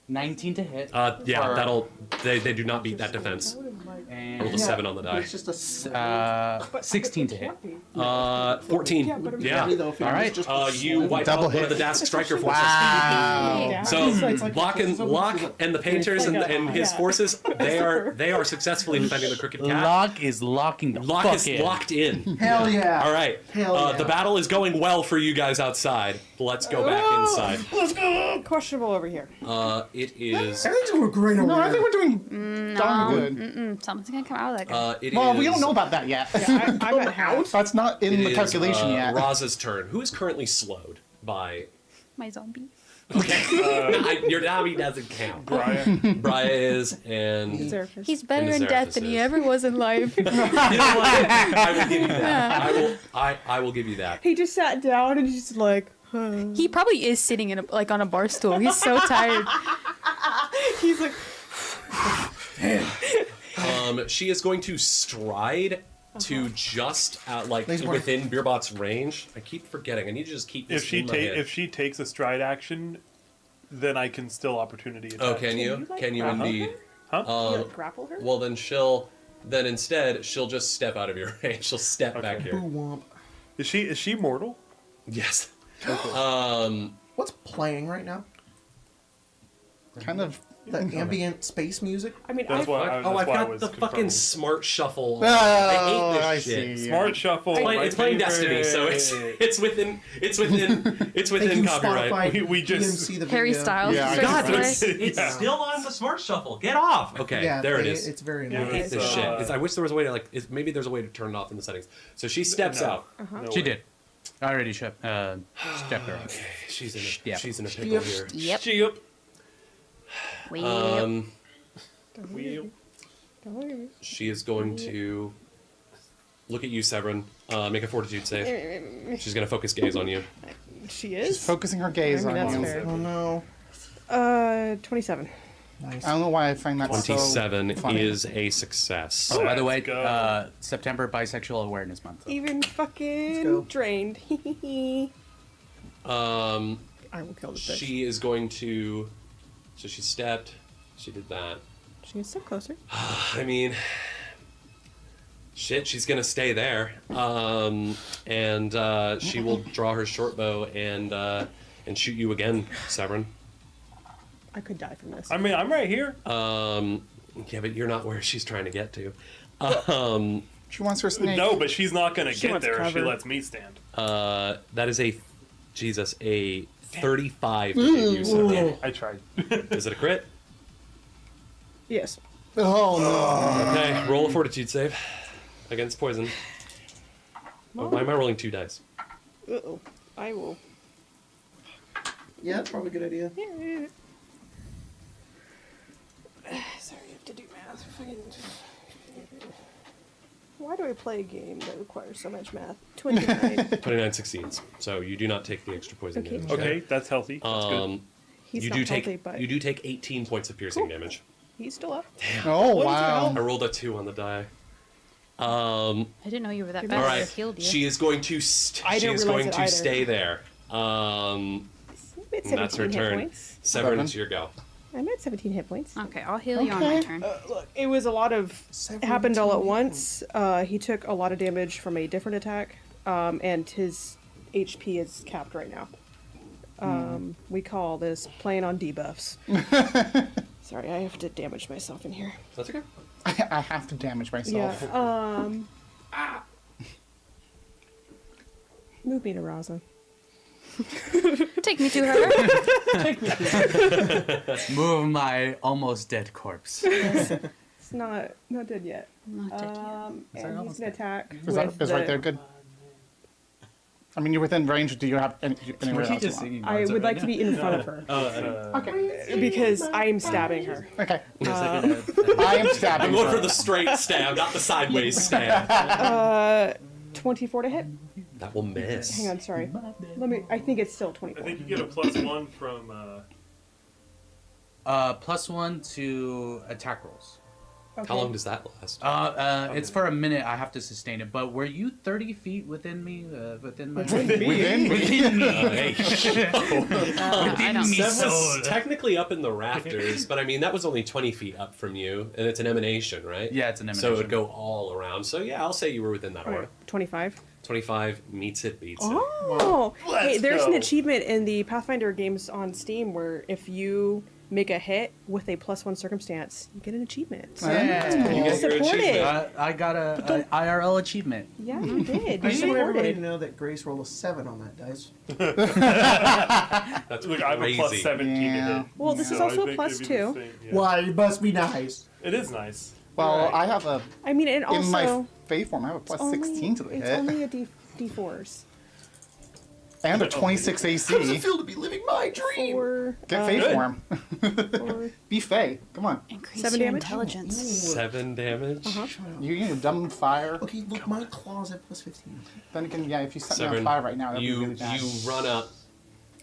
C: 19 to hit.
A: Yeah,
C: for-
A: that'll. They do not beat that defense. Roll a
C: And
A: 7 on the die.
B: It's just a
C: 16 to hit.
A: 14.
E: Yeah, but
A: Yeah.
B: All
C: right.
A: You wipe
F: Double
A: out one of the
F: hit.
A: Dask striker forces.
F: Wow.
A: So
B: It's like-
A: Locke and the painters and his forces, they are successfully defending the crooked cat.
C: Lock is locking the
A: Locke
C: fuck
A: is
C: in.
A: locked in.
B: Hell yeah.
A: All right.
B: Hell yeah.
A: The battle is going well for you guys outside. Let's go back inside.
E: Let's go. Questionable over here.
A: It is.
B: Everything's going great over
F: No, I
B: here.
F: think we're doing darn
D: No,
F: good.
D: something's gonna come out of that guy.
A: It
F: Well, we
A: is,
F: don't know about that yet.
E: Yeah, I'm at half.
F: That's not in
A: it
F: the
A: is,
F: calculation yet.
A: Raza's turn. Who is currently slowed by?
D: My zombie.
A: Okay. Your Nami doesn't count.
G: Brian.
A: Brian is, and
E: Xerxes.
D: He's better
A: And
D: in death than he
A: Xerxes.
D: ever was in life.
A: you know what? I will give you that. I will give you that.
E: He just sat down and he's just like.
D: He probably is sitting in on a bar stool. He's so tired.
E: He's like.
A: She is going to stride to just
B: Laser bar.
A: within Beerbot's range. I keep forgetting. I need to just keep this in my head.
G: If she takes a stride action, then I can still opportunity attack.
A: Oh, can you?
E: like,
A: Can you
E: grapple
A: indeed?
G: Huh?
E: You like, grapple her?
A: Well, then instead she'll just step out of your range. She'll step back here.
B: Boo womp.
G: Is she mortal?
A: Yes.
B: What's playing right now?
F: Kind of.
B: The ambient space music?
E: I mean,
G: That's why.
A: Oh, I've
G: why I
A: got
G: was
A: the fucking
G: confirming.
A: smart shuffle.
F: Oh,
A: I hate
F: I
A: this shit.
F: see.
G: Smart shuffle.
A: It's playing Destiny, so it's within
B: Thank you,
A: copyright.
B: Spotify.
G: We just-
B: DMC the
D: Harry
B: video.
D: Styles.
F: Yeah, I
D: starts
A: God,
D: to
A: but
D: play.
A: it's
G: Yeah.
A: still on the smart shuffle. Get off. Okay,
B: Yeah,
A: there it is.
B: It's very
G: Yeah,
A: I
B: annoying.
A: hate
G: it's,
A: this shit.
G: uh,
A: I wish there was a way to maybe there's a way to turn it off in the settings. So she steps
G: No.
A: out.
G: No
C: She
G: way.
C: did. I already stepped her up.
A: Okay, she's in
C: Yep.
A: she's in a pickle here.
D: Yep.
G: Yep.
A: Um,
G: Wheel.
A: she is going to look at you, Severin. Make a fortitude save. She's gonna focus gaze on you.
E: She
F: She's
E: is.
F: focusing her gaze
E: I mean,
F: on
E: that's
F: you.
E: fair.
B: Oh no.
E: 27.
B: Nice.
F: I don't know why I find that
A: 27
F: so funny.
A: is a success.
C: Oh, by the way,
G: Let's go.
C: September Bisexual Awareness Month.
E: Even
B: go.
E: fucking drained.
A: Um,
E: I will kill this bitch.
A: she is going to. So she stepped. She did that.
E: She is so closer.
A: I mean, shit, she's gonna stay there. And she will draw her short bow and shoot you again, Severin.
E: I could die from this.
G: I mean, I'm right here.
A: Yeah, but you're not where she's trying to get to.
F: She wants her snake.
G: No, but she's not gonna
E: She
G: get
E: wants
G: there if she
E: cover.
G: lets me stand.
A: That is a 35 to hit you, Severin.
G: I tried.
A: Is it a crit?
E: Yes.
F: Oh no.
A: Okay, roll a fortitude save against poison. Oh, why am I rolling 2 dice?
E: Uh-oh. I will.
B: Yeah, that's probably a good idea.
E: Sorry, I have to do math. Why do I play a game that requires so much math? 29.
A: 29 succeeds, so you do not take the extra poison
E: Okay.
A: damage.
G: Okay, that's healthy. That's good.
E: He's
A: you
E: not
A: do
E: healthy,
A: take
E: but
A: you do take 18 points of piercing damage.
E: he's still up.
F: Oh
E: What is
F: wow.
A: I rolled a 2 on the die.
D: I didn't know you were that
E: All
D: bad.
A: All
D: I
A: right,
D: would've healed you.
A: she is going to
E: I
A: she
E: didn't
A: is
E: realize
A: going
E: it
A: to
E: either.
A: stay there.
E: I'm at
A: And that's her
E: 17 hit
A: turn.
E: points.
A: Severn, it's your go.
E: I'm at 17 hit points.
D: Okay, I'll heal you on my
F: Okay.
D: turn.
E: Look, it was a lot of happened all at once. He took a lot of damage from a different attack, and his HP is capped right now. We call this playing on debuffs. Sorry, I have to damage myself in here.
A: That's okay.
F: I have to damage
E: Yeah.
F: myself.
E: Move me to Raza.
D: Take me to her.
C: Move my almost dead corpse.
E: It's not dead yet.
D: Not dead yet.
C: that
E: And he's
C: almost
E: gonna attack.
F: Is that
E: with
F: is right
E: the-
F: there good? I mean, you're within range. Do you have anywhere else? You want?
E: I would like to be in front of her because I am stabbing her.
F: Okay. I am stabbing.
A: I'm going
F: her.
A: for the straight stab, not the sideways stab.
E: 24 to hit.
A: That will miss.
E: Hang on, sorry. I think it's still
G: I
E: 24.
G: think you get a +1 from.
C: +1 to attack rolls.
E: Okay.
A: How long does that last?
C: It's for a minute. I have to sustain it. But were you 30 feet within me? Within my
E: Within me?
C: Within me.
A: Hey.
D: I don't.
C: me.
A: That
C: Soul.
A: was technically up in the rafters, but I mean that was only 20 feet up from you, and it's an emanation, right?
C: Yeah, it's an emanation.
A: So it would go all around. So yeah, I'll say you were within that order.
E: 25.
A: 25 meets it, beats it.
E: Oh, hey,
G: Let's
E: there's an
G: go.
E: achievement in the Pathfinder games on Steam where if you make a hit with a +1 circumstance, you get an achievement.
C: Yeah.
A: You get your
E: Support it.
A: achievement.
C: I got a IRL achievement.
E: Yeah, you did.
B: I
E: You
B: just want everybody to
E: supported.
B: know that Grace rolled a 7 on that dice.
A: That's
G: Look, I have a plus
A: crazy.
G: 17 to
F: Yeah.
G: hit.
E: Well, this is
G: So I
E: also a
G: think
E: plus
G: it'd be the
E: 2.
G: same, yeah.
B: Why? You must be nice.
G: It is nice.
F: Well,
B: Right.
F: I have a
E: I mean, and
F: in my
E: also
F: Fae form. I have a plus
E: only,
F: 16 to the
E: it's
F: hit
E: only a D4s.
F: and a 26
B: How does
F: AC.
B: it feel to be living my dream?
E: Or
F: Get Fae
G: Good.
F: form.
E: or
F: Be Fae. Come on.
D: Increase
E: 7
D: your
E: damage?
D: intelligence.
A: 7 damage.
F: You can dumb fire.
B: Okay, look, my claws have plus 15.
F: Then again, yeah, if you set me on
A: 7.
F: fire right now, that'd be
A: You
F: really bad.
A: you run up.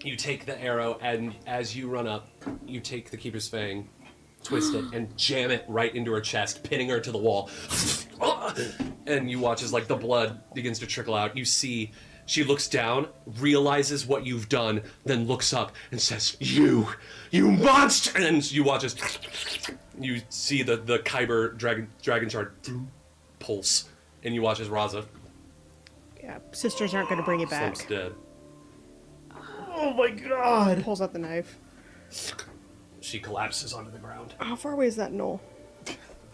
A: You take the arrow, and as you run up, you take the Keeper's Fang, twist it, and jam it right into her chest, pinning her to the wall. And you watch as like the blood begins to trickle out. You see she looks down, realizes what you've done, then looks up and says, "You monster!" And you watch as you see the Kyber dragon shard pulse, and you watch as Raza
E: yeah, sisters aren't going to bring you back.
A: slumps dead.
B: Oh my god!
E: Pulls out the knife.
A: She collapses onto the ground.
E: How far away is that knoll?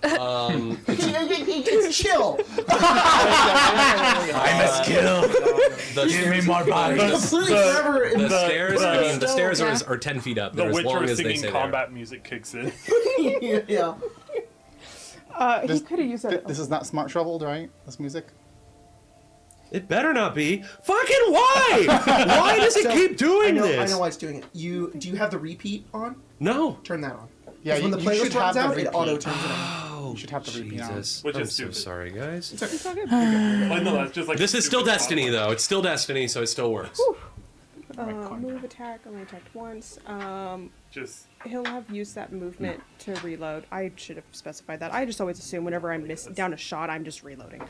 B: It's chill!
C: I'm a skill. Give me more bodies.
B: Completely forever in
A: The
B: the
A: stairs, I mean, the stairs
D: Yeah.
A: are 10 feet up.
G: The
A: They're as long
G: Witcher
A: as they
G: singing
A: say
G: combat music kicks in.
B: yeah.
E: He
F: This-
E: could have used that.
F: This is not smart shoveled, right? This music.
A: It better not be. Fucking why? Why does it
B: So,
A: keep doing
B: I
A: this?
B: know why it's doing it. Do you have the repeat on?
A: No.
B: Turn that on.
F: Yeah,
B: 'Cause when the
F: you
B: playlist
F: should have
B: runs
F: the
B: out, it
F: repeat.
B: auto turns it on.
A: Oh,
F: You should have the repeat on.
A: Jesus.
G: Which
A: I'm
G: is
A: so
G: stupid.
A: sorry, guys.
E: It's not good.
G: Well, no, that's just like
A: This is still
G: stupid
A: Destiny,
G: combat.
A: though. It's still Destiny, so it still works.
E: Move attack, only attacked once.
G: Just
E: He'll have used that movement to reload. I should have specified that. I just always assume whenever I'm down a shot, I'm just reloading.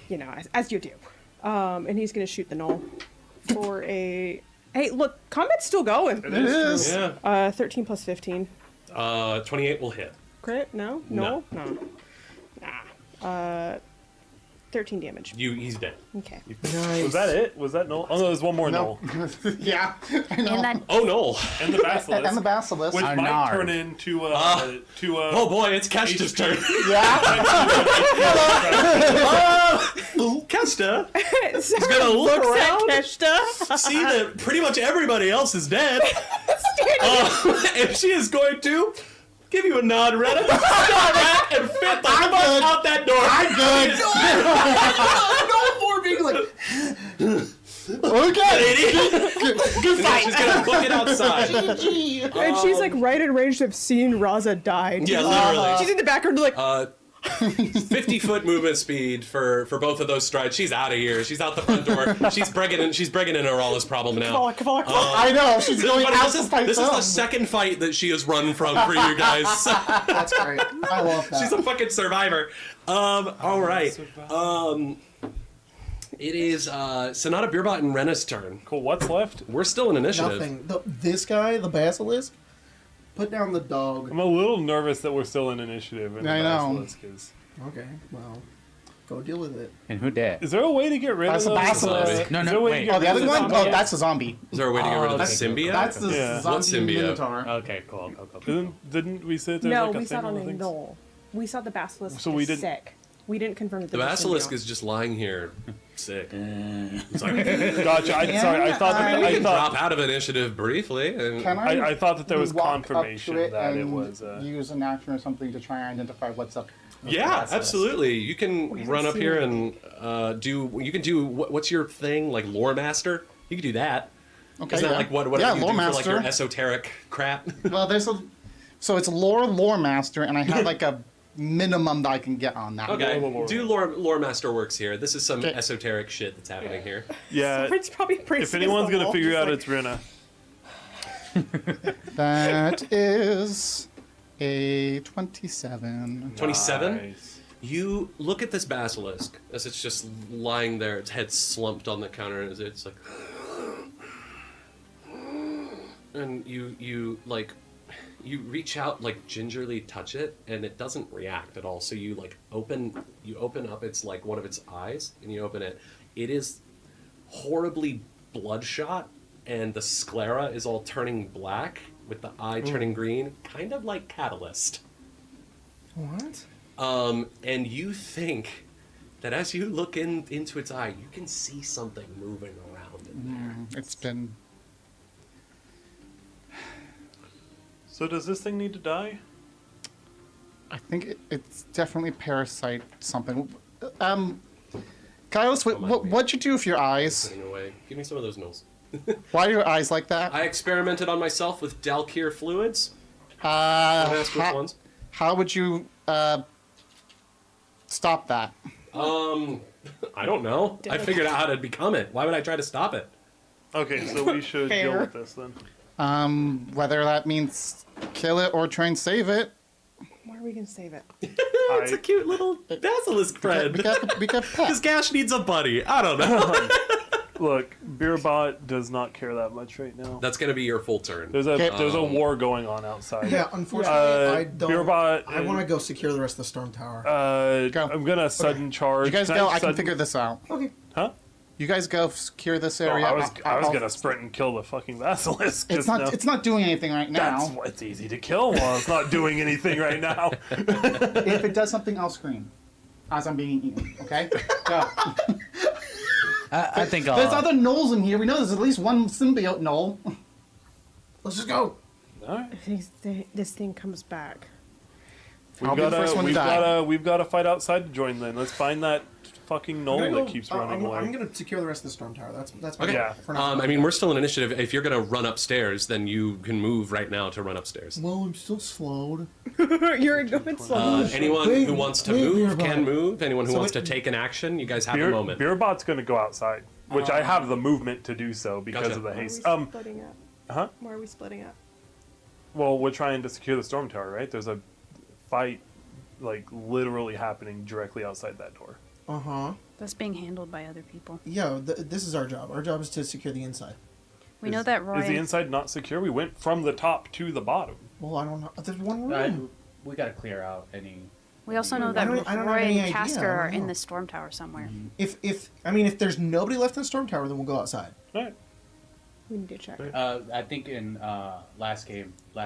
E: You know, as you do. And he's going to shoot the knoll for a... Hey, look, combat's still going.
F: It is.
A: Yeah.
E: 13 plus 15.
A: 28 will hit.
E: Crit? No?
A: No.
E: No? Nah. 13 damage.
A: He's dead.
E: Okay.
G: was that it? Was that no? Oh no, there's one more
F: No.
G: no.
F: Yeah. I know.
D: And that
A: Oh, no.
G: And the basilisk.
F: And the basilisk.
G: Which might
C: Arnard.
G: turn into
A: Oh, boy, it's Kesta's turn. Kesta
E: He's
A: gonna look
E: at
A: around.
E: Keshta.
A: see that pretty much everybody else is dead. And she is going to give you a nod, Retta. Stop that and fit the fuck
F: good.
A: out that door. I'm
B: No more being like,
F: Okay.
A: Good fight. She's gonna book it outside.
B: GG.
E: And she's like right in range of seeing Raza die.
A: Yeah, literally.
E: She's in the background like,
A: 50-foot movement speed for both of those strides. She's out of here. She's out the front door. She's bringing in Arala's problem now.
E: Kavala.
F: I know. She's going
A: But
F: out
A: this
F: to
A: is
F: fight
A: the
F: them.
A: second fight that she has run from for you guys.
B: That's great. I love that.
A: She's a fucking survivor. All right. It is Sonata Beerbot and Rena's turn.
G: Cool. What's left?
A: We're still in initiative.
B: Nothing. This guy, the basilisk, put down the dog.
G: I'm a little nervous that we're still in initiative. And
F: I
G: the
F: know.
G: basilisk is.
B: Okay, well, go deal with it.
C: And who dead?
G: Is there a way to get rid
F: That's
G: of
F: a
G: those?
F: basilisk.
C: No,
G: Is
C: no,
G: there a way
C: wait.
G: to get
F: Oh, the
G: rid
F: other
G: of
F: one?
G: zombie?
F: Oh, that's a zombie.
A: Is there a way to get rid of the
F: That's
A: symbiote?
F: That's the
G: Yeah.
A: What
F: zombie
A: symbiote?
F: minotaur.
C: Okay, cool.
G: Didn't we say that there's
E: no,
G: like a
E: we
G: thing
E: saw it on
G: the
E: a
G: things?
E: knoll. We saw the basilisk.
G: So we
E: is
G: didn't-
E: sick. We didn't confirm that
A: The basilisk is just lying here, sick. It's like,
G: Gotcha. Sorry, I thought that
A: we
G: I
A: can
G: thought
A: drop out of initiative briefly. And
F: Can
G: I thought that there was
F: walk up to
G: confirmation that it
F: and
G: was.
F: use an action or something to try and identify what's up. with the
A: yeah,
F: basilisk?
A: absolutely. You can
E: We
A: run
E: haven't
A: up
E: seen
A: here
E: it.
A: and do. You can do what's your thing like lore master? You can do that.
F: Okay.
A: Isn't that
F: yeah.
A: like what
F: yeah,
A: you
F: lore
A: do
F: master.
A: for like your esoteric crap?
F: Well, there's a. So it's lore master, and I have like a minimum that I can get on that.
A: Okay,
G: Lore.
A: do lore master works here. This is some
F: Okay.
A: esoteric shit that's happening here.
G: Yeah.
E: It's probably pretty.
G: If anyone's gonna figure out, it's Rena.
F: That is A 27.
A: 27?
G: Nice.
A: You look at this basilisk as it's just lying there, its head slumped on the counter, as it's like, and you reach out, like gingerly touch it, and it doesn't react at all. So you open up its like one of its eyes, and you open it. It is horribly bloodshot, and the sclera is all turning black with the eye turning green, kind of like Catalyst.
B: What?
A: And you think that as you look into its eye, you can see something moving around in there.
F: It's been.
G: So does this thing need to die?
F: I think it's definitely parasite something. Kaios, what'd you do with your eyes?
A: Sitting away. Give me some of those nulls.
F: Why are your eyes like that?
A: I experimented on myself with Dalkir fluids. Can I ask which ones?
F: How would you stop that?
A: I don't know. I figured out how to become it. Why would I try to stop it?
G: Okay, so we should deal
E: Fair.
G: with this then.
F: Whether that means kill it or try and save it.
E: Why are we gonna save it?
A: It's a cute little basilisk friend.
F: We got pet.
A: Because Gash needs a buddy. I don't know.
G: Look, Beerbot does not care that much right now.
A: That's gonna be your full turn.
G: There's a war going on outside.
B: Yeah, unfortunately, I don't.
G: Beerbot,
B: I want to go secure the rest of the storm tower.
F: Go.
G: I'm gonna sudden charge.
F: You guys
G: Can
F: go. I can
G: sudden-
F: figure this out.
B: Okay.
G: Huh?
F: You guys go secure this
G: Oh,
F: area.
G: I was
F: I'll-
G: gonna sprint and kill the fucking basilisk.
F: It's
G: just
F: not.
G: now.
F: It's not doing anything right
G: That's
F: now.
G: why it's easy to kill while it's not doing anything right now.
F: If it does something, I'll scream as I'm being eaten. Okay. Go.
C: I think
F: There's other gnolls in here. We know there's at least one symbiote gnoll.
B: Let's just go.
G: Alright.
E: If this thing comes back.
F: I'll be the first one to die.
G: We've got to fight outside to join then. Let's find that fucking knoll that keeps running away.
B: I'm gonna secure the rest of the storm tower. That's my
A: Okay.
G: Yeah.
B: for now.
A: I mean, we're still in initiative. If you're gonna run upstairs, then you can move right now to run upstairs.
B: Well, I'm still slowed.
E: You're going slow.
A: Anyone who wants to move can move. Anyone who
B: So
A: wants
B: it-
A: to take an action, you guys have a moment.
G: Beerbot's gonna go outside, which I have the movement to do so because
A: Gotcha.
G: of the
E: Why are we
G: haste.
E: splitting up?
G: Huh?
E: Why are we splitting up?
G: Well, we're trying to secure the storm tower, right? There's a fight, like literally happening directly outside that door.
B: Uh-huh.
D: That's being handled by other people.
B: Yeah, this is our job. Our job is to secure the inside.
D: We know that Roy.
G: Is the inside not secure? We went from the top to the bottom.
B: Well, I don't know. There's one room.
C: We gotta clear out any.
D: We also know
B: I
D: that
B: don't have
D: Roy
B: any
D: and
B: idea.
D: Casker
B: I
D: are
B: don't
D: in
B: know.
D: the storm tower somewhere.
B: If there's nobody left in the storm tower, then we'll go outside.
G: Right.
E: We need to check.
C: I think in last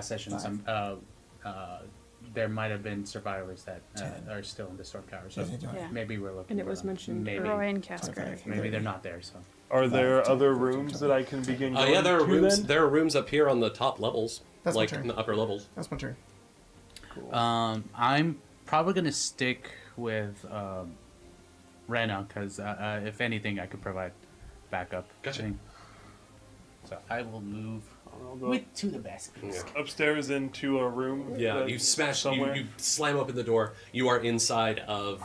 C: session, some there might have been survivors that are still in the storm tower. So
D: Yeah.
C: maybe we're looking.
E: And it
C: for
E: was
C: them.
E: mentioned
C: Maybe
D: Roy and Casker.
C: maybe they're not there. So
G: Are there other rooms that I can begin going
A: Yeah, there are
G: to
A: rooms.
G: then?
A: There are rooms up here on the top levels,
B: That's my
A: like
B: turn.
A: in the upper levels.
B: That's my turn.
C: I'm probably gonna stick with Rena because if anything, I could provide backup.
A: Gotcha.
C: thing. So I will move
G: I'll go
C: to the basket.
G: upstairs into a room.
A: Yeah,
G: that-
A: you smash. You,
G: somewhere.
A: you slam open the door. You are inside of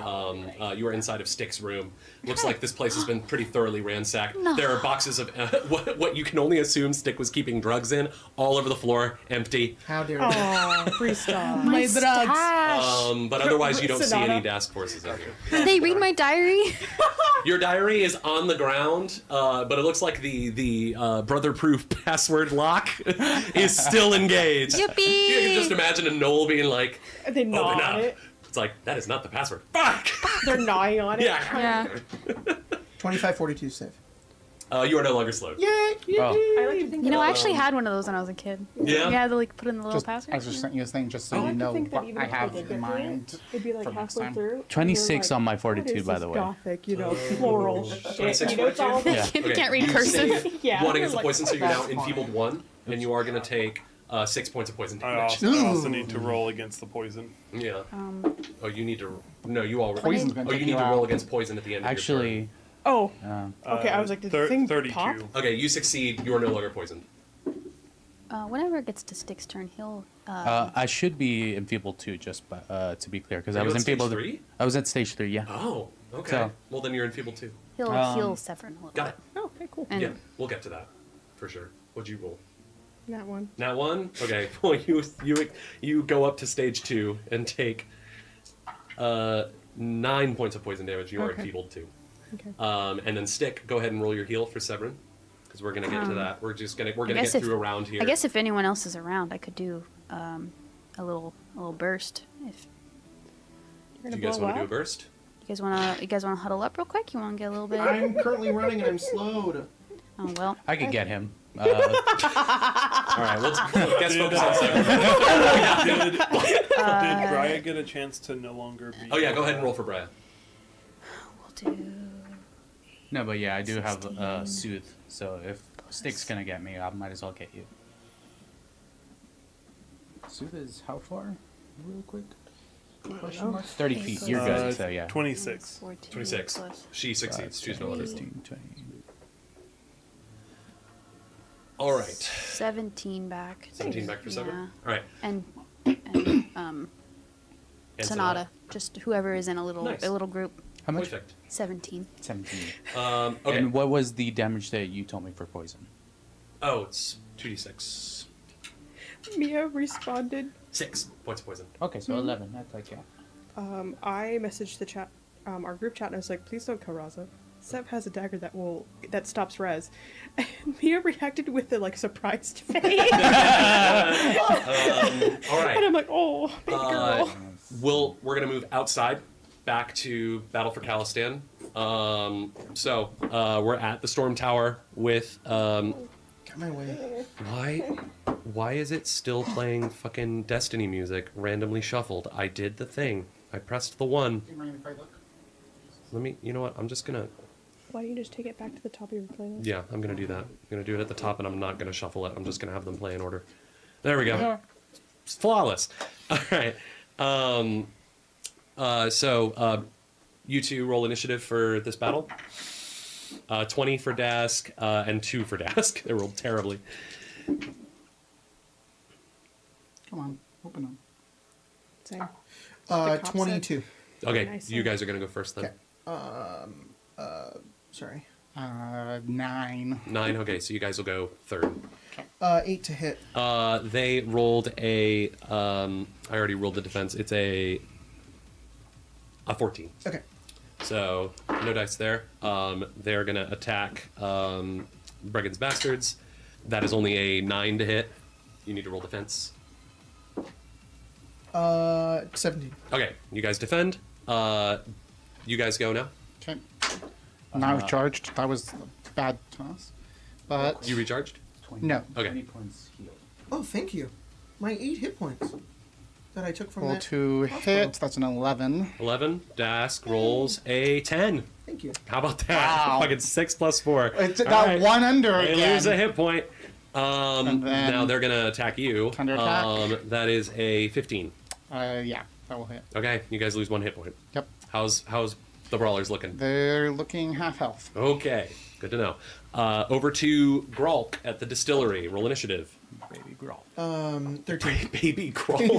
A: Stick's room. Looks like this place has been pretty thoroughly ransacked.
D: No.
A: There are boxes of what you can only assume Stick was keeping drugs in, all over the floor, empty.
B: How dare you?
E: Oh, free stuff.
D: My stash.
A: But otherwise, you don't see
E: Sonata.
A: any Dask forces out here.
D: Did they read my diary?
A: Your diary is on the ground, but it looks like the brother-proof password lock is still engaged.
D: Yippee!
A: You can just imagine a Knoll being like,
E: They gnaw
A: open
E: on
A: up.
E: it.
A: It's like, that is not the password. Fuck!
E: They're gnawing on it.
A: Yeah.
D: Yeah.
B: 2542 save.
A: You are no longer slowed.
B: Yay!
C: Oh.
E: I like to think
D: You know, I
E: that-
D: actually had one of those when I was a kid.
A: Yeah?
D: You had to like put in the little
F: Just,
D: password.
F: I just sent you a thing just so
E: I
F: you
E: like to
F: know
E: think that
F: what
E: even
F: I
E: if they
F: have
E: did
F: in
E: get through it,
F: mind.
E: It'd be like
F: for next
E: halfway
F: time.
E: through. and
C: 26
E: you're
C: on my
E: "What
C: fortitude,
E: is
C: by
E: this
C: the way.
E: Gothic, floral shit.
A: 26
E: You know, it's all
A: fortitude?
D: You
A: Okay,
D: can't read
A: you
D: cursive.
A: save
E: Yeah.
A: one against the
E: Like,
A: poison, so you're now
B: that's fine.
A: enfeebled 1, and you are going to take 6 points of poison
G: I
A: damage.
G: also need to roll against the poison.
A: Yeah.
D: Um,
A: Oh, you need to. No, you all.
F: Poison's gonna
A: Oh,
F: take
A: you need
F: you
A: to roll
F: out.
A: against poison at the end of
C: Actually,
E: Oh,
C: uh,
E: okay. I was like, did the thing
G: 32.
E: pop?
A: your turn. Okay, you succeed. You are no longer poisoned.
D: whenever it gets to Stick's turn, he'll.
C: I should be enfeebled too, just to be clear, because I
A: Are you
C: was
A: at stage
C: enfeebled.
A: 3?
C: I was at stage 3, yeah.
A: Oh, okay.
C: So-
A: Well, then you're enfeebled too.
D: He'll heal Severin a little
A: Got
D: bit.
A: it.
E: Oh, okay, cool.
D: And
A: Yeah, we'll get to that for sure. What'd you roll?
E: That one.
A: That one? Okay. Well, you go up to stage 2 and take 9 points of poison damage. You are
E: Okay.
A: enfeebled too.
E: Okay.
A: And then Stick, go ahead and roll your heal for Severin, because we're gonna get to that. We're gonna
D: guess
A: get
D: if-
A: through a round here.
D: I guess if anyone else is around, I could do a little burst. If
E: You're
A: Do you
E: gonna
A: guys
E: blow
A: want to do a
E: up?
A: burst?
D: you guys wanna huddle up real quick? You wanna get a little bit?
B: I'm currently running and I'm slowed.
D: Oh well.
C: I could get him.
A: All right. Let's guess
G: Did,
A: focus on Severin.
G: did Brian get a chance to no longer be?
A: Oh yeah, go ahead and roll for Brian.
D: We'll do.
C: No, but yeah, I do have soothe. So if Stick's gonna get me, I might as well get you. Soothe is how far? Real quick. Question mark? 30 feet. You're good. So yeah.
G: 26.
A: 26. She succeeds. She's no
C: 15, 20.
A: All right.
D: 17 back.
A: 17 back for Severin.
D: Yeah.
A: All right.
D: And
A: And
D: Sonata, just whoever is in a little
A: Nice.
D: group.
C: How much?
A: Perfect.
D: 17.
C: 17.
A: Okay.
C: And what was the damage that you told me for poison?
A: Oh, it's 2d6.
E: Mia responded.
A: 6 points of poison.
C: Okay, so 11. That's like, yeah.
E: I messaged the chat, our group chat, and I was like, please don't kill Raza. Sev has a dagger that stops res. And Mia reacted with a surprised face.
A: All right.
E: And I'm like, oh, big girl.
A: We're gonna move outside, back to Battle for Calistan. So we're at the Stormtower with.
B: Got my way.
A: Why is it still playing fucking Destiny music randomly shuffled? I did the thing. I pressed the 1.
F: Do you mind if I look?
A: Let me. You know what? I'm just gonna.
E: Why don't you just take it back to the top of your playlist?
A: Yeah, I'm gonna do that. I'm gonna do it at the top, and I'm not gonna shuffle it. I'm just gonna have them play in order. There we go. It's flawless. All right. So you two roll initiative for this battle. 20 for Dask and 2 for Dask. They rolled terribly.
F: Come on, open them.
E: Same. The cop said.
B: 22.
A: Okay,
E: Nice
A: you
E: one.
A: guys are gonna go first then.
B: Okay. Sorry.
F: 9.
A: 9. Okay, so you guys will go third.
B: 8 to hit.
A: They rolled a. I already rolled the defense. It's a 14.
B: Okay.
A: So no dice there. They're gonna attack Bregan's Bastards. That is only a 9 to hit. You need to roll defense.
B: 17.
A: Okay, you guys defend. You guys go now.
F: Okay. Now charged. That was bad toss. But
A: You recharged.
C: 20,
F: No.
A: Okay.
C: 20 points healed.
B: Oh, thank you. My 8 hit points that I took from
F: roll
B: that.
F: to hit. That's an 11.
A: 11. Dask rolls a 10.
B: Thank you.
A: How about that?
F: Wow.
A: Fucking 6 plus 4.
F: It's
A: All
F: got
A: right.
F: one under
A: They
F: again.
A: lose a hit point.
F: And then-
A: Now they're gonna attack you.
F: Counterattack.
A: That is a 15.
F: Yeah, that will hit.
A: Okay, you guys lose 1 hit point.
F: Yep.
A: How's the brawlers looking?
F: They're looking half health.
A: Okay, good to know. Over to Grolk at the distillery. Roll initiative.
C: Baby growl.
B: 13.
A: Baby Grolk.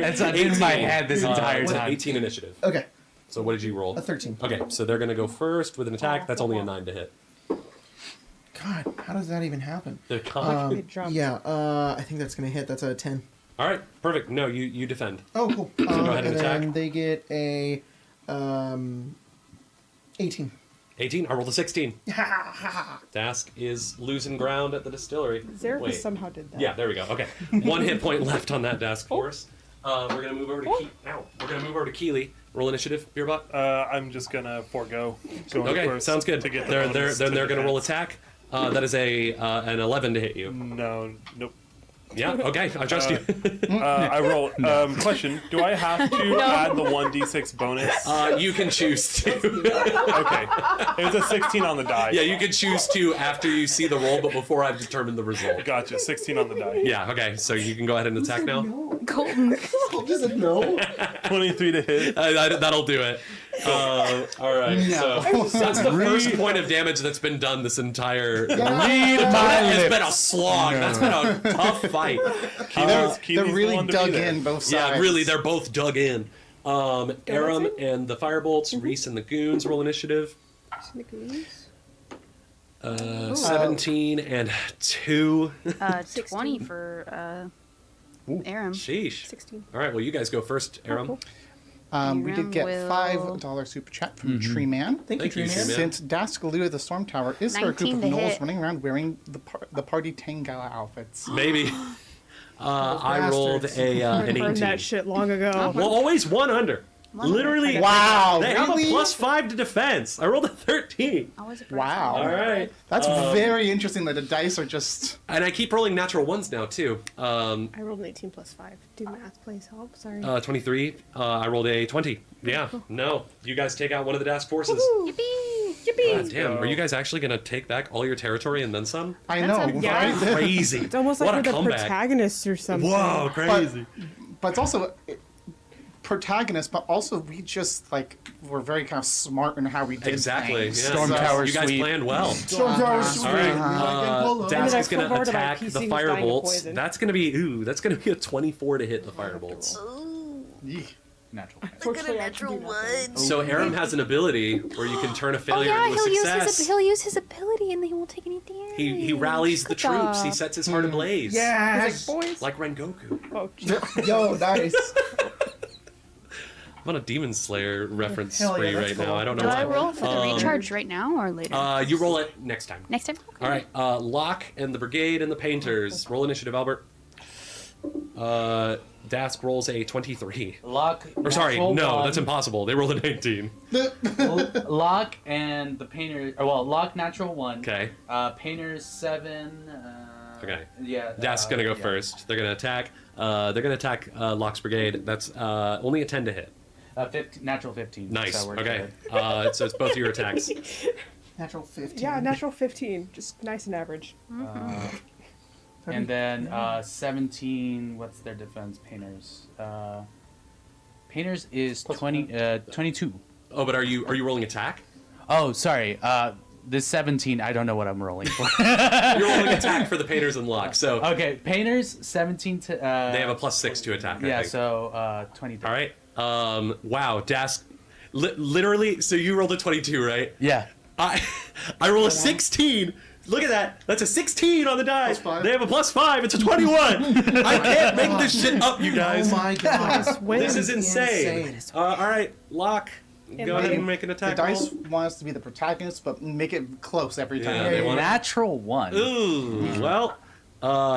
C: That's in my head this entire
A: what's it?
C: time.
A: 18 initiative.
B: Okay.
A: So what did you roll?
B: A 13.
A: Okay, so they're gonna go first with an attack. That's only a 9 to hit.
B: God, how does that even happen?
A: They're cocked.
E: It dropped.
B: Yeah, I think that's gonna hit. That's a 10.
A: All right, perfect. No, you defend.
B: Oh, cool.
A: go ahead and attack.
B: then they get a 18.
A: 18. I rolled a 16. Dask is losing ground at the distillery.
E: Zerifus
A: Wait.
E: somehow did that.
A: Yeah, there we go. Okay, 1 hit point left on that Dask force. We're gonna move over to We're gonna move over to Keeley. Roll initiative, Beerbot.
G: I'm just gonna forego. Going
A: Okay,
G: first
A: sounds good.
G: To get the
A: They're
G: bonus
A: they're
G: to
A: they're gonna roll
G: defense.
A: attack. That is an 11 to hit you.
G: No, nope.
A: Yeah. Okay, I trust you.
G: I roll. Question: do I have to add the 1d6 bonus?
A: You can choose to.
G: Okay, it was a 16 on the die.
A: Yeah, you can choose to after you see the roll, but before I've determined the result.
G: Gotcha. 16 on the die.
A: Yeah. Okay, so you can go ahead and attack now.
D: Colton.
B: Does it no?
G: 23 to hit.
A: That'll do it. All right.
F: No.
A: So that's the first point of damage that's been done this entire.
F: Read
A: It's been a slog. That's been a tough fight.
F: They're
G: Keely's the
F: really
G: one to be
F: dug
G: there.
F: in both sides.
A: Yeah, really, they're both dug in. Aram and the Firebolts, Reese and the Goons roll initiative.
D: Ooh.
A: 17 and 2.
D: 20 for Aram.
A: Sheesh.
E: 16.
A: All right, well, you guys go first, Aram.
E: cool.
F: We did get
D: will-
F: $5 super chat from Tree Man.
B: Thank you,
A: Thank you,
B: Tree Man.
A: Tree
F: Since Dask alluded to the Stormtower, is there a group
D: 19
F: of
D: to
F: gnolls
D: hit.
F: running around wearing the party Tangala outfits?
A: Maybe. I rolled
B: bastards.
A: an
E: Burned
A: 18.
E: that shit long ago.
A: Well, always one under. Literally.
F: Wow,
A: They
F: really?
A: have a +5 to defense. I rolled a 13.
D: Always a
F: Wow.
A: All right.
F: That's very interesting that the dice are just...
A: And I keep rolling natural ones now, too.
E: I rolled an 18 plus 5. Do math, please help. Sorry.
A: 23. I rolled a 20. Yeah. No. You guys take out one of the Dask forces.
D: Yippee!
A: God damn. Are you guys actually going to take back all your territory and then some?
F: I
D: That's
F: know,
D: a-
E: Yeah.
F: right?
A: Crazy.
E: It's almost
A: what
E: like
A: a
E: we're the
A: comeback.
E: protagonists or something.
A: Whoa, crazy.
F: But it's also protagonists, but also we just, like, we're very kind of smart in how we did
A: Exactly.
F: things.
A: Yeah.
C: Stormtower
A: You guys
C: sweep.
A: planned well.
B: Stormtower sweep.
A: All right,
B: Polo.
E: then
A: Dask
E: I
A: is going
E: flip
A: to
E: over to my
A: attack
E: PC
A: the
E: who's dying of
A: firebolt.
E: poison.
A: That's going to be a 24 to hit the firebolts.
F: Yeeh.
C: Natural.
E: Unfortunately, I can do nothing.
A: So Aram has an ability where you can turn a
D: Oh
A: failure
D: yeah,
A: into a success.
D: he'll use his ability and then he won't take any damage.
A: He rallies the
D: Good
A: troops. He
D: job.
A: sets his heart ablaze.
B: Yes.
E: Boys.
A: Like Rengoku.
E: Oh, geez.
B: Yo, nice.
A: I'm on a Demon Slayer reference
B: Hell yeah,
A: spree
B: that's
A: right
B: cool.
A: now. I don't know
D: Do I
A: why.
D: roll for the recharge right now or later?
A: You roll it next time.
D: Next time? Okay.
A: All right. Locke and the Brigade and the Painters. Roll initiative, Albert. Dask rolls a 23.
C: Lock.
A: Or sorry,
C: natural
A: no,
C: one.
A: that's impossible. They rolled a 19.
C: Lock and the painter. Or well, Lock natural 1.
A: Okay.
C: Painter's 7.
A: Okay.
C: Yeah.
A: Dask's gonna go
C: yeah.
A: first. They're gonna attack. Locke's Brigade. That's only a 10 to hit.
C: 15, natural 15.
A: Nice.
C: So we're
A: Okay.
C: good.
A: So it's both of your attacks.
B: Natural 15.
E: Yeah, natural 15. Just nice and average.
C: And then 17. What's their defense? Painters. Painters is 22.
A: Oh, but are you rolling attack?
C: Oh, sorry. This 17. I don't know what I'm rolling for.
A: You're rolling attack for the Painters and Locke. So
C: Okay, Painters 17 to.
A: they have a +6 to attack. I
C: Yeah,
A: think.
C: so 23.
A: All right. Wow, Dask. Literally, so you rolled a 22, right?
C: Yeah.
A: I roll a 16. Look at that. That's a 16 on the die.
B: +5.
A: They have a +5. It's a 21. I can't make this shit up, you guys.
B: Oh my god.
A: This is insane. All right, Locke. Go ahead and make an
F: The
A: attack
F: dice
A: roll.
F: want us to be the protagonist, but make it close every time.
A: Yeah, they want it.
C: Natural 1.
A: Ooh, well,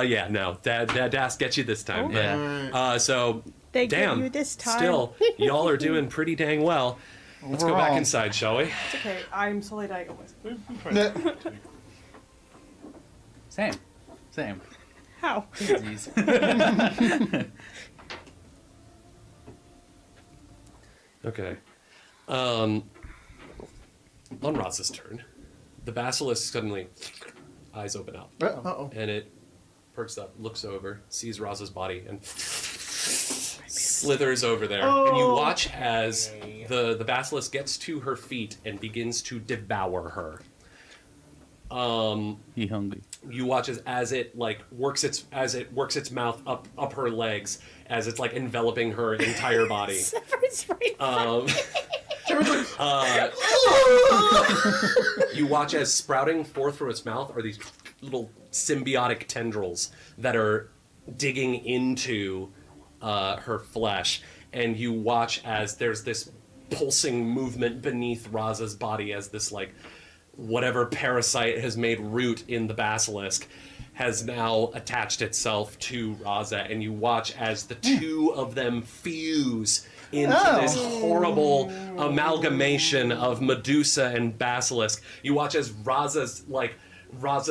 A: yeah, no. Dask gets you this time. but,
C: Yeah.
A: so,
E: They
A: damn.
E: get you this time.
A: Still, y'all are doing pretty dang well. Let's go back
F: Overall.
A: inside, shall we?
E: It's okay. I'm slowly dying of poison.
C: Same.
E: How?
C: Disease.
A: Okay. On Raz's turn, the basilisk suddenly eyes open up,
B: Uh-oh.
A: and it perks up, looks over, sees Raz's body, and slithers over there. And you watch as the basilisk gets to her feet and begins to devour her.
C: He hungry.
A: You watch as it like works its mouth up her legs as it's like enveloping her entire body. You watch as sprouting forth from its mouth are these little symbiotic tendrils that are digging into her flesh, and you watch as there's this pulsing movement beneath Raza's body as this like whatever parasite has made root in the basilisk has now attached itself to Raza, and you watch as the two of them fuse into this horrible amalgamation of Medusa and basilisk. You watch as Raza's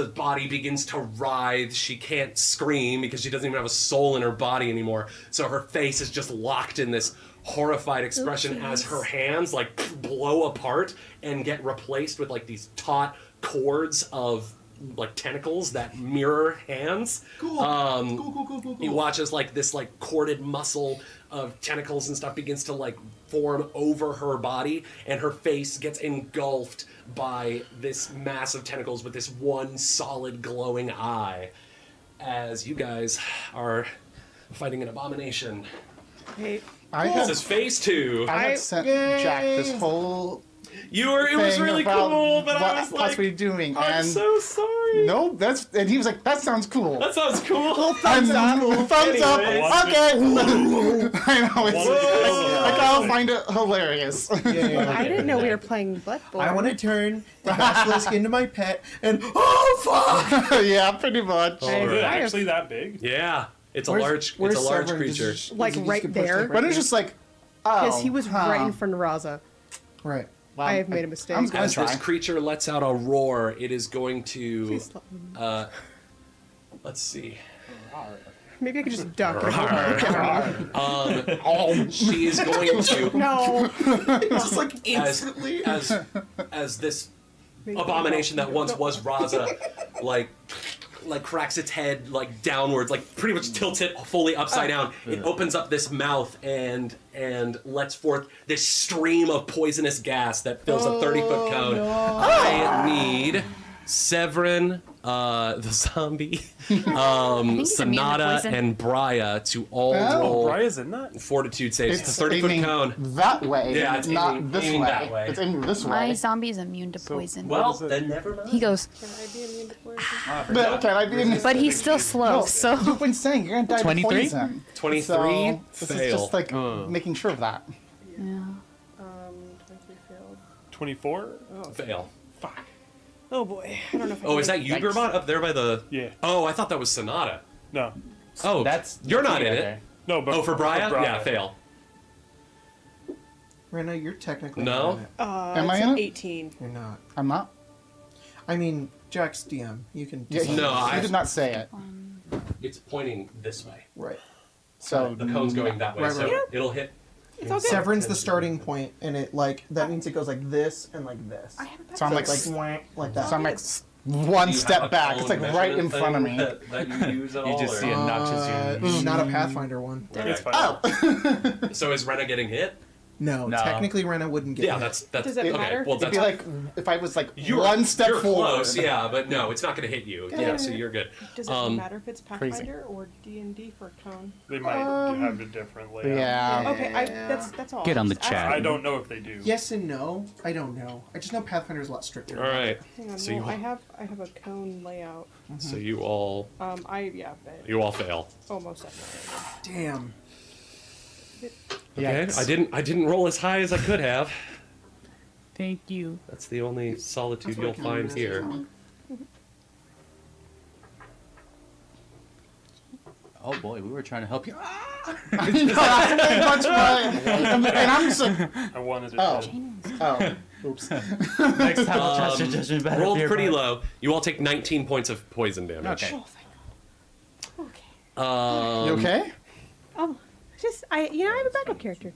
A: body begins to writhe. She can't scream because she doesn't even have a soul in her body anymore. So her face is just locked in this horrified expression as her hands like blow apart and get replaced with like these taut cords of like tentacles that mirror hands.
B: Cool.
A: You watch as like this like corded muscle of tentacles and stuff begins to like form over her body, and her face gets engulfed by this mass of tentacles with this one solid glowing eye as you guys are fighting an abomination.
E: Hey,
F: I
A: This
F: had,
A: is phase 2.
F: I had sent Jack this whole
G: It was
F: thing
G: really
F: about
G: cool, but I
F: what
G: was like,
F: possibly doing.
G: I'm
F: and
G: so sorry.
F: no, and he was like, that sounds cool.
G: That sounds cool.
F: Thumbs up. Thumbs up.
G: Anyways.
F: Okay. I know. It's,
G: Whoa.
F: I gotta find it hilarious.
B: Yeah.
E: I didn't know we were playing Bloodborne.
B: I want to turn the basilisk into my pet, and oh fuck!
F: Yeah, pretty much.
G: Is
E: Hey,
G: it
E: I have-
G: actually that big?
A: Yeah, it's a
B: Where's-
A: large.
B: where's
A: It's a large
B: Severin? Does
A: creature.
B: he-
E: Like,
B: does he
E: right
B: just get pushed,
E: there?
F: But it's just like,
E: Because he was right in
F: huh.
E: front of Raza.
B: right.
F: Well,
E: I have made a mistake.
F: I'm gonna
A: As
F: try.
A: this creature lets out a roar, it is going to.
E: Please let me-
A: Let's see.
E: Maybe I could just duck. and
A: Rawr. She is going to.
E: No.
B: Just like
A: As,
B: instantly.
A: as this abomination that once was Raza, like cracks its head like downwards, like pretty much tilts it fully upside down. It opens up this mouth and lets forth this stream of poisonous gas that fills a 30-foot cone. I need Severin, the zombie,
D: he's immune to
A: Sonata,
D: poison.
A: and Brya to all
F: Oh,
A: roll
G: Bria's in that?
A: fortitude saves.
F: It's
A: It's a 30-foot
F: aiming
A: cone.
F: that way,
A: Yeah, it's
F: not
A: aiming-
F: this
A: aiming
F: way.
A: that way.
F: It's aiming this
D: My
F: way.
D: zombie is immune to poison.
A: Well, then never mind.
D: He goes,
E: Can I be immune to poison?
F: But can I be in this?
D: but he's still slow,
F: No,
D: so.
F: you've been saying you're gonna die
C: 23?
F: to poison.
A: 23
F: So this is
A: fail.
F: just like making sure of that.
D: Yeah.
E: 23 failed.
G: 24?
A: Fail.
E: Oh boy. I don't know if I
A: Oh,
E: can
A: is that
E: make-
A: you, Beerbot, up there by the?
G: Yeah.
A: Oh, I thought that was Sonata.
G: No.
A: Oh,
C: That's
A: you're not in it.
C: there.
G: No, but
A: Oh, for Brya? Yeah, fail.
B: Rena, you're technically
A: No.
B: not in it.
F: Am I
E: it's
F: in
E: an
F: it?
E: 18.
B: You're not.
F: I'm not.
B: I mean, Jack's DM. You can.
F: Yeah,
B: decide.
A: No,
F: I
A: I-
F: did not say it.
A: It's pointing this way.
B: Right.
F: So
A: The cone's going that way,
B: Right,
A: so
B: right.
A: it'll hit.
E: It's all good.
B: Severin's the starting point, and it like that means it goes like this and like this.
E: I have a
F: So I'm
B: So
F: like,
B: it's like wah, like that.
F: so I'm like one
A: Do you have
F: step
A: a
F: back.
A: cone
F: It's like right in
A: measurement
F: front of
A: thing
F: me.
A: That you use at
C: You
A: all,
C: just
A: or-
C: see a noxious unit.
B: Not a Pathfinder one.
G: It's fine.
F: Oh.
A: So is Rena getting hit?
B: No,
C: No.
B: technically Rena wouldn't get.
A: Yeah,
B: hit.
A: that's
E: Does it
A: okay.
E: matter?
A: Well,
F: It'd
A: that's
F: be like if I was like
A: you're
F: one step
A: you're
F: forward.
A: close, yeah, but no, it's not going to hit you. Yeah, so you're good.
E: Does it matter if it's
F: crazy.
E: Pathfinder or D&D for cone?
G: They might have a different layout.
F: Yeah.
E: Okay, that's all.
C: Get on the
E: Just
C: chat.
G: I don't know if they do.
B: Yes and no. I don't know. I just know Pathfinder's a lot stricter.
A: All right.
E: Hang on,
A: So
E: well,
A: you-
E: I have a cone layout.
A: So you all
E: But
A: fail.
E: almost definitely.
B: Damn.
A: Okay,
F: Yikes.
A: I didn't roll as high as I could have.
C: Thank you.
A: That's the only solitude
B: That's what I
A: you'll
B: can
A: find
B: imagine.
A: here.
C: Oh boy, we were trying to help you.
F: and I'm just like,
G: I wanted it.
F: oh,
G: to-
F: oh, oops.
C: Next time I'll trust your judgment better.
A: Rolled
C: dear
A: pretty
C: bud.
A: low. You all take 19 points of poison damage.
C: Okay.
E: Oh, thank God. Okay.
F: You okay?
E: Oh, I have a backup character.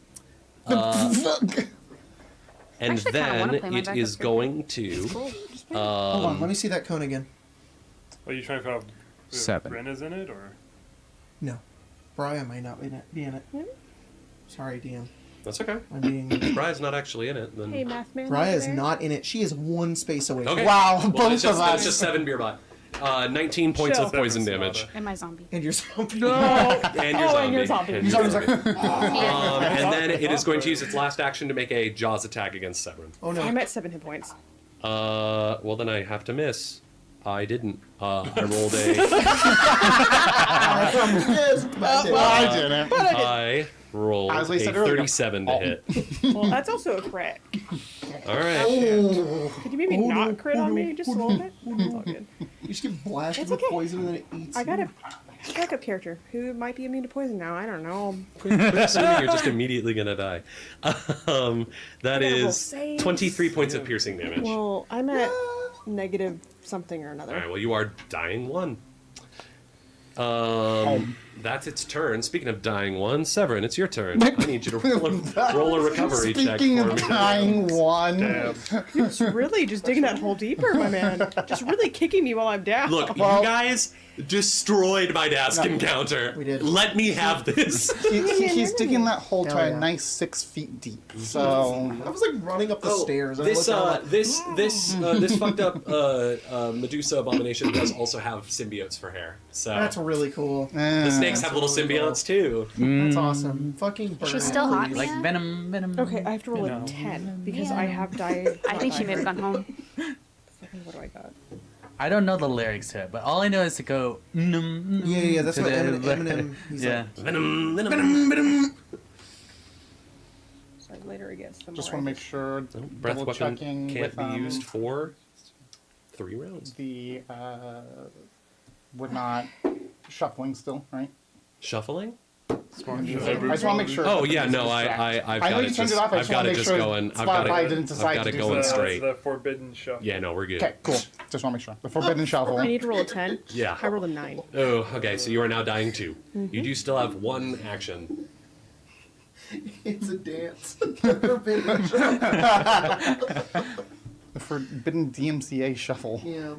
A: And
D: Actually, I kinda wanna
A: then
D: play my
A: it
D: backup
A: is
D: character.
A: going to.
B: Hold on. Let me see that cone again.
G: Are you trying to find out if
C: 7.
G: Ren is in it, or?
B: Brian might not be in it. Sorry, DM.
A: That's okay.
B: I'm being.
A: Bria's not actually in it. Then.
E: Hey, math man.
B: Brian
E: over
B: is
E: there.
B: not in it. She is one space away.
A: Okay.
F: Wow,
A: Well,
F: both
A: it's just,
F: of
A: then
F: us.
A: it's just 7 beer bot. 19 points of
E: Chill.
A: poison
G: Seven
A: damage.
G: Sonata.
D: And my zombie.
B: And you're zombie.
E: No.
A: And your
E: Oh,
A: zombie.
E: and your zombie.
A: And your
F: Zombie's
A: zombie.
F: like,
A: And then it is going to use its last action to make a Jaws attack against Severin.
B: Oh no.
E: I'm at 7 hit points.
A: Well, then I have to miss. I didn't. I rolled a.
F: I didn't.
A: I rolled
F: As we
A: a
F: said earlier.
A: 37 to hit.
E: Well, that's also a crit.
A: All right.
E: Could you maybe not crit on me just a little bit? It's all good.
B: You just get blasted
E: It's
B: with
E: okay.
B: poison and then it eats.
E: I got
B: you.
E: a backup character who might be immune to poison now. I don't know.
A: Assuming you're just immediately gonna die. That
E: I gotta roll
A: is
E: saves.
A: 23 points of piercing damage.
E: Well, I'm at negative something or another.
A: All right. Well, you are dying one. That's its turn. Speaking of dying one, Severin, it's your turn. I need you to roll a recovery check
F: Speaking
A: for
F: of
A: me.
F: dying one.
G: Damn.
E: You're just really just digging that hole deeper, my man. Just really kicking me while I'm down.
A: Look,
F: Well-
A: you guys destroyed my Dask
F: No,
A: encounter.
B: we did.
A: Let me have this.
F: He's digging that hole to
B: Hell
F: a
B: yeah.
F: nice 6 feet deep. So
B: I was like running up the stairs. And I
A: This
B: looked down, like,
A: this fucked up Medusa abomination does also have symbiotes for hair. So
B: that's really cool.
A: the snakes
B: that's
A: have little
B: really cool.
A: symbiotes too.
B: That's awesome. Fucking burn
D: She's
B: it,
D: still hot,
B: please.
C: Like
D: Yeah.
C: venom.
E: Okay, I have to roll a
G: No.
E: 10 because I have died.
D: I think she may have gone home.
E: What do I got?
C: I don't know the lyrics to it, but all I know is to go.
B: Yeah, that's
C: to
B: what
C: the-
B: Eminem. He's
C: Yeah.
A: Venom, venom,
B: Venom, venom.
E: So the later it gets, the
F: just
E: more
F: want to
E: I
F: make sure,
A: breath
F: double
A: weapon
F: checking
A: can't
F: with,
A: be used for 3 rounds.
F: the we're not shuffling still, right?
A: Shuffling?
F: I just want to make sure.
A: Oh yeah,
F: nothing's
A: no,
F: distracted.
A: I've
F: I know
A: got
F: you
A: it
F: turned
A: just,
F: it off. I
A: I've
F: just
A: got
F: want
A: it
F: to make
A: just
F: sure
A: going. I've
F: Spotify
A: got
F: didn't
A: it.
F: decide
A: I've got
F: to
A: it
F: do
A: going
F: that.
A: straight.
G: The forbidden shuffle.
A: Yeah, no, we're good.
F: Okay, cool. Just want to make sure. The forbidden shuffle.
E: I need to roll a 10.
A: Yeah.
E: I rolled a 9.
A: Oh, okay. So you are now dying 2. You do still have 1 action.
B: It's a dance. Forbidden.
F: The forbidden DMCA shuffle.
B: Yeah.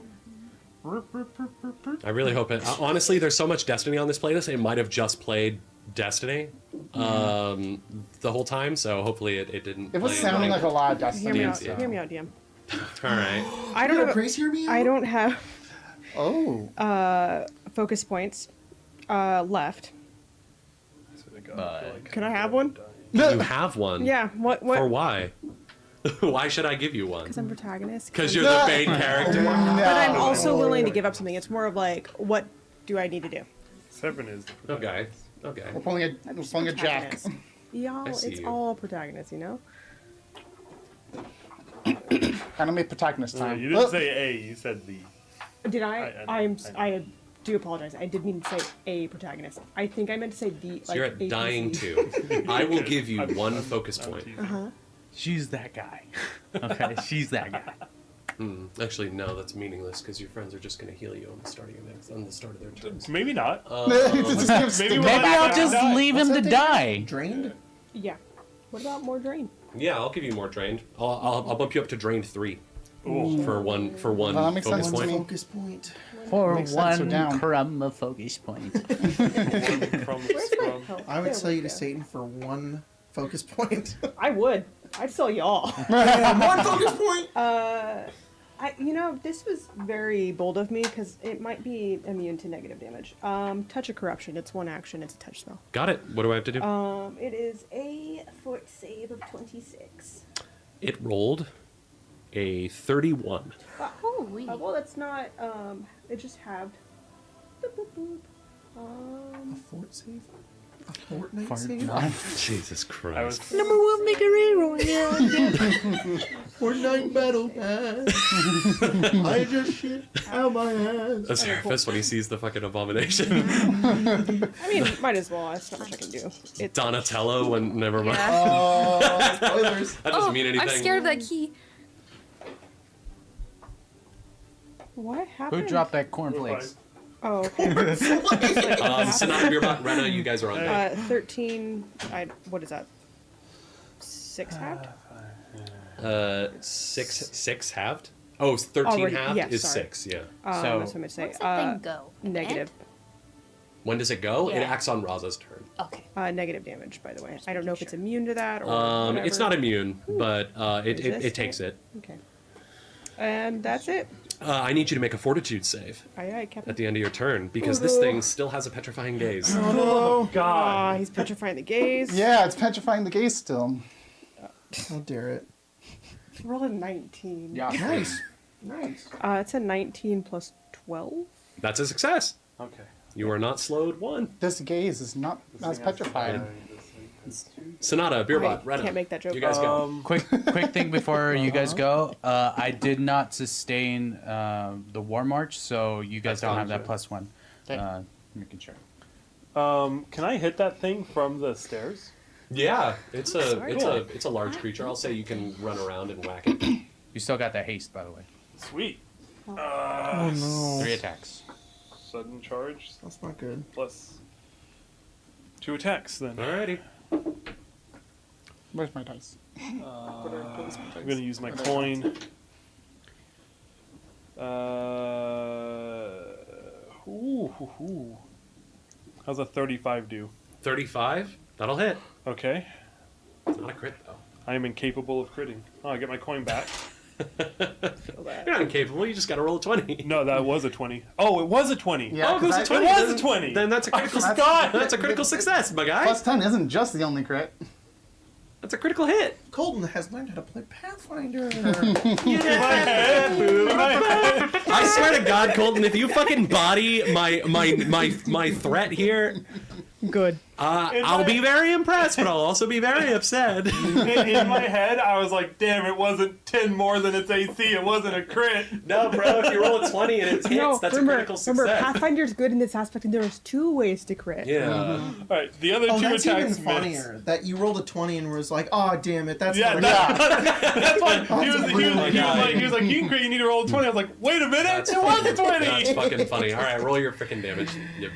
A: I really hope it. Honestly, there's so much Destiny on this playlist. It might have just played Destiny the whole time. So hopefully it didn't.
F: It was
A: play
F: sounding like
A: anything.
F: a lot of
E: Hear
F: Destiny.
E: me out.
A: yeah.
E: Hear me out, DM.
A: All right.
E: I don't have.
B: Grace, hear me out?
E: I don't have
F: Oh.
E: focus points left. Can I have one?
A: You have one.
E: Yeah. What?
A: For
E: What?
A: why? Why should I give you one?
E: Because I'm protagonist.
A: Because you're the main character.
E: But I'm
F: No.
E: also willing to give up something. It's more of like, what do I need to do?
G: Seven is the
A: Okay. Okay.
F: We're pulling a jack.
E: Protagonist. Y'all,
A: I see
E: it's
A: you.
E: all protagonists, you know?
F: Anime protagonist time.
G: You didn't say A, you said the.
E: Did I?
G: I know.
E: I do apologize. I didn't mean to say a protagonist. I think I meant to say the.
A: So you're at dying 2. I will give you 1 focus point.
C: She's that guy. Okay, she's that guy.
A: Actually, no, that's meaningless because your friends are just going to heal you on the start of their turns.
G: Maybe not.
F: Just give
G: Maybe
F: Sting
G: we'll
F: back.
C: Maybe I'll
G: back
C: just
G: die.
C: leave him to die.
B: Drained?
E: Yeah. What about more drain?
A: Yeah, I'll give you more drained. I'll bump you up to drained 3
G: Ooh.
A: for one
F: That makes
A: focus
F: sense to
A: point.
F: me.
B: Focus point.
C: For
F: Makes sense, so
C: one
F: down.
C: crumb of focus point.
G: From
B: I would sell you to Satan for 1 focus point.
E: I would. I'd sell y'all.
B: 1 focus point!
E: This was very bold of me because it might be immune to negative damage. Touch of Corruption. It's 1 action. It's a touch spell.
A: Got it. What do I have to do?
E: It is a fort save of 26.
A: It rolled a 31.
D: Holy.
E: Well, that's not. It just halved. Boop, boop, boop.
B: A fort save? A Fortnite save?
A: Jesus
G: I was
A: Christ.
E: Number 1 maker
B: Fortnite battle pass. I just shit out my ass.
A: That's when he sees the fucking abomination.
E: I mean, might as well. That's not much I can do. It's
A: Donatello, when never mind.
D: Yeah.
B: Oh, spoilers.
A: That doesn't mean anything.
D: I'm scared of that key.
E: what
C: Who
E: happened?
C: dropped that cornflakes?
E: Oh, okay.
A: Sonata, Beerbot, Rena, you guys are on deck.
E: 13. What is that? 6 halved?
A: 6 halved? Oh, 13
E: Already-
A: halved
E: yeah,
A: is
E: sorry.
A: 6, yeah.
C: So-
E: That's what I'm gonna say.
D: What's that thing go?
E: Negative.
A: When does it go? It
D: Yeah.
A: acts on Raza's turn.
D: Okay.
E: Negative damage, by the way. I don't know if it's immune to that or.
A: It's
E: whatever.
A: not immune, but it
E: Resist
A: takes it.
E: Okay. And that's it.
A: I need you to make a fortitude save
E: Aye, Captain.
A: at the end of your turn because this thing still has a petrifying gaze.
F: Oh,
E: Ah, he's petrifying the gaze.
F: yeah, it's petrifying the gaze still.
B: How dare it.
E: Roll a 19.
F: Yeah.
B: Nice. Nice.
E: It's a 19 plus 12.
A: That's a success.
G: Okay.
A: You are not slowed 1.
F: This gaze is not as petrified.
A: Sonata, Beerbot,
E: I
A: Rena.
E: can't make that joke.
A: You guys go.
C: Quick thing before you guys go. I did not sustain the War March, so you guys
A: That's
C: don't
A: fine.
C: have that +1.
F: Okay.
C: Making sure.
G: Can I hit that thing from the stairs?
A: Yeah, it's a
E: Sorry.
A: it's a large creature. I'll say you can run around and whack it.
C: You still got that haste, by the way.
G: Sweet.
B: Oh no.
C: 3 attacks.
G: Sudden charge
B: That's not good.
G: plus 2 attacks then.
A: Alrighty.
F: Where's my dice?
G: I'm gonna use my coin. Ooh. Ooh. How's a 35 do?
A: 35. That'll hit.
G: Okay.
A: It's not a crit though.
G: I am incapable of critting. Oh, I get my coin back.
A: You're not incapable. You just got to roll a 20.
G: No, that was a 20. Oh, it was a 20.
F: Yeah,
A: Oh, it was a 20.
G: It was
A: Then-
G: a 20.
A: Then that's a critical.
G: I forgot.
A: That's a critical success, my guy.
F: Plus 10 isn't just the only crit.
A: That's a critical hit.
B: Colton has learned how to play Pathfinder.
G: In my head. In my head.
A: I swear to God, Colton, if you fucking body my threat here,
E: Good.
A: I'll be very impressed, but I'll also be very upset.
G: In my head, I was like, damn, it wasn't 10 more than its AC. It wasn't a crit.
A: No, bro, if you roll a 20 and it hits,
E: No,
A: that's
E: remember,
A: a critical success.
E: remember, Pathfinder's good in this aspect, and there's 2 ways to crit.
A: Yeah.
G: All right, the other
B: Oh,
G: two
B: that's even
G: attacks
B: funnier. That you rolled a 20 and was like, oh, damn it, that's
G: Yeah,
B: not
G: that's why he was
B: really
G: like, you can crit, you need to roll a 20. I was like, wait a minute,
A: That's
G: it was a
A: fucking-
G: 20.
A: That's fucking funny. All right, roll your freaking damage, you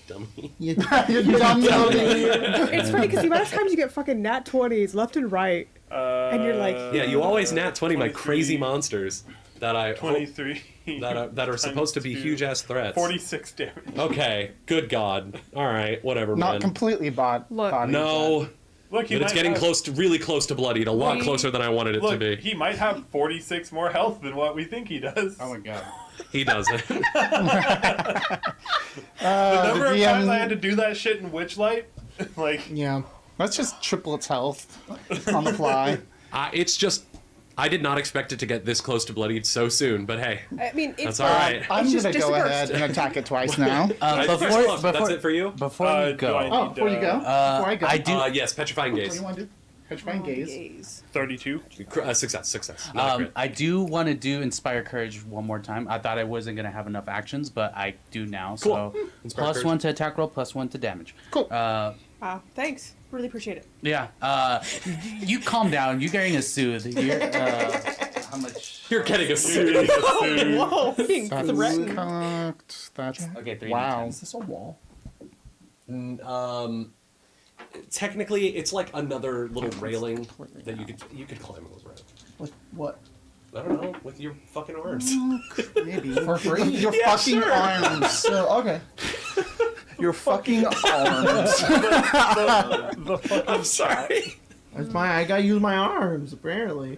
A: dummy.
B: You,
F: You're dumb.
E: It's funny because the amount of times you get fucking nat 20s left and right. And you're like-
A: Yeah, you always nat 20 my
G: 23.
A: crazy monsters that I hope
G: 23.
A: that are supposed to be
G: times
A: huge ass threats.
G: 46 damage.
A: Okay, good God. All right, whatever,
F: Not
A: man.
F: completely
E: Look.
F: bodied.
A: No,
G: Look, he
A: but it's
G: might
A: getting
G: have,
A: close to really close to bloodied. A lot closer than I wanted it to
G: Look,
A: be.
G: he might have 46 more health than what we think he does.
F: Oh my god.
A: He doesn't.
G: The number of
F: DM
G: times I had to do that shit in Witchlight, like,
F: Yeah. Let's just triple its health on the fly.
A: It's just, I did not expect it to get this close to bloodied so soon. But hey,
E: I mean, it's
A: that's all right.
F: I'm
E: It's
F: gonna
E: just
F: go
E: a
F: ahead
E: burst.
F: and attack it twice now.
A: That's it for you.
I: Before you
G: do I
I: go,
G: need,
F: Before you go. Before I go.
I: I do.
A: Yes, petrifying
F: What do
A: gaze.
F: you want to do? Petrifying gaze.
G: 32.
A: Success. Not a crit.
I: I do want to do Inspire Courage one more time. I thought I wasn't gonna have enough actions, but I do now.
A: Cool.
I: So
A: Inspire
I: plus
A: courage.
I: 1 to attack roll, plus 1 to damage.
F: Cool.
E: Wow, thanks. Really appreciate it.
I: Yeah. You calm down. You're getting a soothe. You're, how much?
A: You're getting a suit.
E: Whoa, being
F: That's
E: threatened.
F: cocked. That's
I: Okay, 3
F: wow.
B: is this a wall?
A: Technically, it's like another little railing that you could climb over.
B: With what?
A: I don't know, with your fucking arms.
F: Maybe.
B: For free?
F: Your
A: Yeah,
F: fucking
A: sure.
F: arms.
B: So, okay.
F: Your fucking arms.
A: I'm sorry.
B: That's I gotta use my arms, apparently.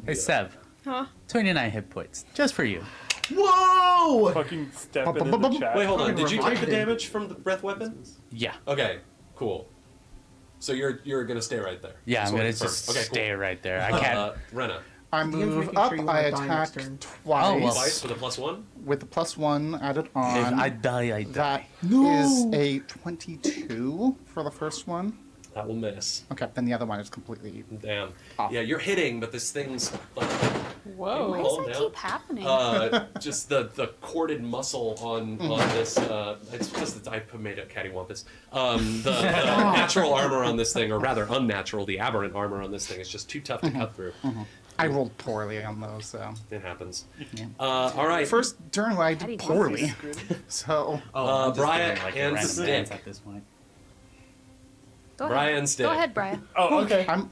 I: Hey, Sev.
E: Huh?
I: 29 hit points. Just for you.
B: Whoa!
G: Fucking step into the chat.
A: Wait, hold on.
B: Fucking
A: Did you take the
B: revived it.
A: damage from the breath weapon?
I: Yeah.
A: Okay, cool. So you're gonna stay right there.
I: Yeah, I'm
A: Just
I: gonna
A: wanted to
I: just
A: confirm. Okay, cool.
I: stay right there. I can't.
A: Rena.
F: I
B: DM's
F: move
B: making
F: up.
B: sure you
F: I
B: wanna die
F: attack
B: next turn.
F: twice
I: Oh, well.
A: Twice with a +1.
F: with the +1 added
I: If
F: on.
I: I die, I die.
F: That is a 22 for the first one.
A: That will miss.
F: Okay, then the other one is completely
A: Damn.
F: off.
A: Yeah, you're hitting, but this thing's like
D: Why
A: Calm
D: does that
A: down.
D: keep happening?
A: just the corded muscle on this. It's because I made a cattywampus. The natural armor on this thing, or rather unnatural, the aberrant armor on this thing is just too tough to cut through.
F: I rolled poorly on those, so.
A: It happens.
F: Yeah.
A: All right.
F: First turn I
D: How do you
F: did
D: do
F: poorly. So,
I: I'm just
A: Brian
I: giving, like, a
A: and
I: random
A: Stick.
I: dance at this point.
D: Go ahead.
A: Brian Stick.
D: Go ahead, Brian.
G: Oh, okay.
F: I'm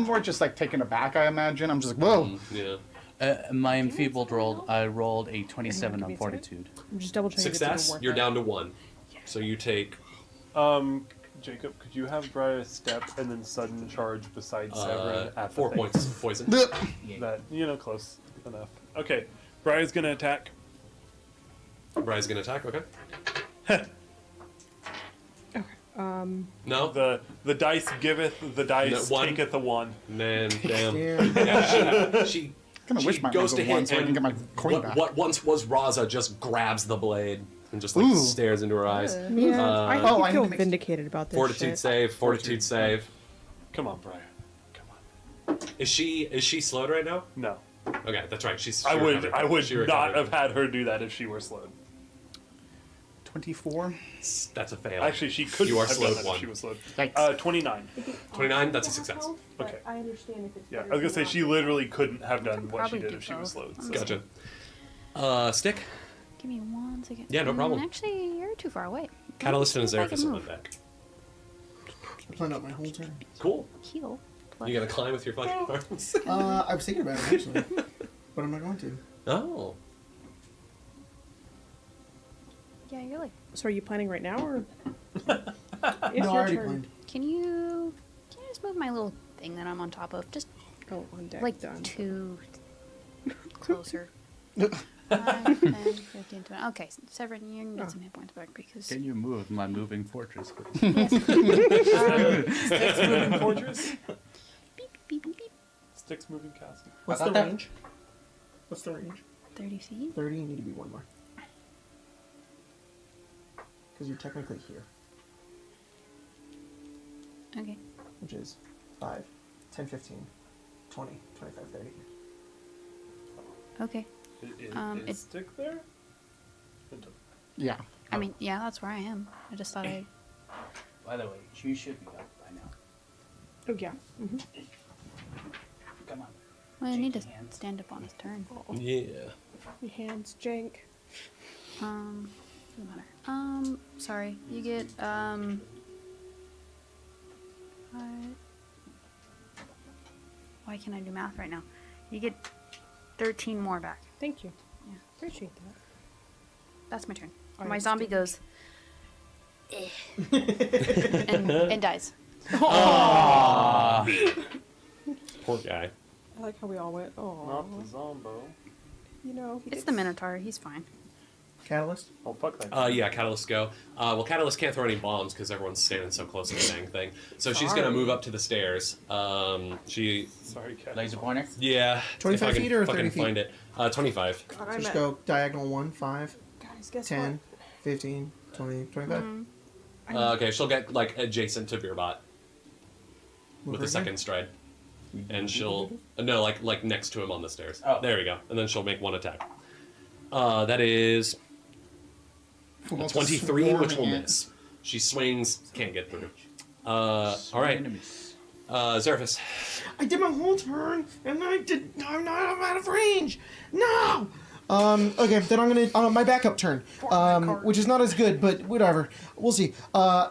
F: more just like taken aback, I imagine. I'm just like, whoa.
A: Yeah.
I: My enfeebled rolled. I rolled a 27 on Fortitude.
E: I'm just double checking.
A: Success. You're down to 1. So you take
G: Jacob, could you have Briar step and then sudden charge beside Severin at
A: 4
G: the thing?
A: points of poison.
G: That, close enough. Okay, Briar's gonna attack.
A: Brian's gonna attack. Okay. No.
G: The dice giveth, the dice
A: No, 1.
G: taketh a 1.
A: Man, damn.
B: Damn.
A: Yeah, she
F: Kinda wish mine
A: goes
F: was
A: to
F: a 1
A: hit,
F: so I can
A: and
F: get my coin
A: what,
F: back.
A: what once was Raza just grabs the blade and just like
F: Ooh.
A: stares into her eyes.
E: Yeah, I
A: Uh,
E: think
F: Oh,
E: you
F: I
E: feel
F: need to make-
E: vindicated about this
A: Fortitude
E: shit.
A: save. Fortitude save.
G: Come on, Briar. Come
A: Is she slowed right now?
G: on. No,
A: Okay, that's right. She's.
G: I
A: she
G: would
A: recovered.
G: I would
A: She
G: not
A: recovered.
G: have had her do that if she were slowed.
F: 24.
A: That's a fail.
G: Actually, she could
A: You are
G: have
A: slowed
G: done that
A: 1.
G: if she was slowed.
F: Yikes.
G: 29.
A: 29. That's a success.
G: Okay.
E: I understand if it's
G: Yeah, I was gonna say she literally couldn't have done what she
D: probably
G: did
D: do
G: if she was
D: both.
G: slowed. So.
A: Gotcha. Stick.
D: Give me 1 second.
A: Yeah, no problem.
D: Actually, you're too far away.
A: Catalyst and
D: Let's see if I
A: Azerith
D: can
A: is on
D: move.
A: deck.
B: Plan out my whole turn.
A: Cool.
D: Heal.
A: You gonna climb with your fucking arms?
B: I was thinking about it actually, but I'm not going to.
A: Oh.
D: Yeah, you're like.
E: So are you planning right now, or? It's
B: No, I
E: your
B: already
E: turn.
B: planned.
D: Can you just move my little thing that I'm on top of? Just
E: Oh, on deck.
D: like
E: done.
D: 2 closer. 5, 10, 15, 20. Okay, Severin, you can get some hit points back because.
I: Can you move my moving fortress, please?
D: Yes.
G: Sticks moving fortress.
D: Beep, beep, beep, beep.
G: Sticks moving castle.
B: What's
I: I
B: the
I: thought that-
B: range? What's the range?
D: 30 feet.
B: 30, you need to be one more. Because you're technically here,
D: Okay.
B: which is 5, 10, 15, 20, 25, 30.
D: Okay.
G: Is
D: it's-
G: stick there?
F: Yeah.
D: I mean, yeah, that's where I am. I just thought I.
I: By the way, you should be up by now.
E: Oh yeah.
I: Come on.
D: Well, I need to
I: Shaky hands.
D: stand up on his turn.
A: Yeah.
E: Your hands jank.
D: Doesn't matter. Sorry. You get why can't I do math right now? You get 13 more back.
E: Thank you.
D: Yeah.
E: Appreciate that.
D: That's my turn.
E: Alright,
D: My
E: let's
D: zombie
E: do
D: goes and dies.
A: Aw. Poor guy.
E: I like how we all went. Oh.
G: Not the zombo.
E: You know. He
D: It's
E: gets-
D: the Minotaur. He's fine.
B: Catalyst?
G: Oh, fuck that.
A: Yeah, Catalyst go. Well, Catalyst can't throw any bombs because everyone's standing so close to the dang thing. So she's gonna move up to the stairs. She,
G: Sorry, cat.
I: Laser pointer.
A: yeah.
B: 25
A: if I can
B: feet or
A: fucking
B: 30 feet?
A: find it. 25.
E: God,
B: So
E: I'm
B: just
E: at-
B: go diagonal 1, 5,
E: Guys, guess
B: 10, 15, 20, 25.
A: Okay, she'll get like adjacent to Beerbot
B: Move
A: with
B: her
A: a
B: again.
A: second stride, and she'll no like next to him on the stairs.
I: Oh.
A: There we go. And then she'll make one attack. That is a
F: Well,
A: 23, which will
F: swarming it.
A: miss. She swings, can't get through. All right,
I: Enemies.
A: Zerfus.
B: I did my whole turn, and I'm not out of range. No. Okay, then I'm gonna my backup turn, which is not as good, but whatever. We'll see.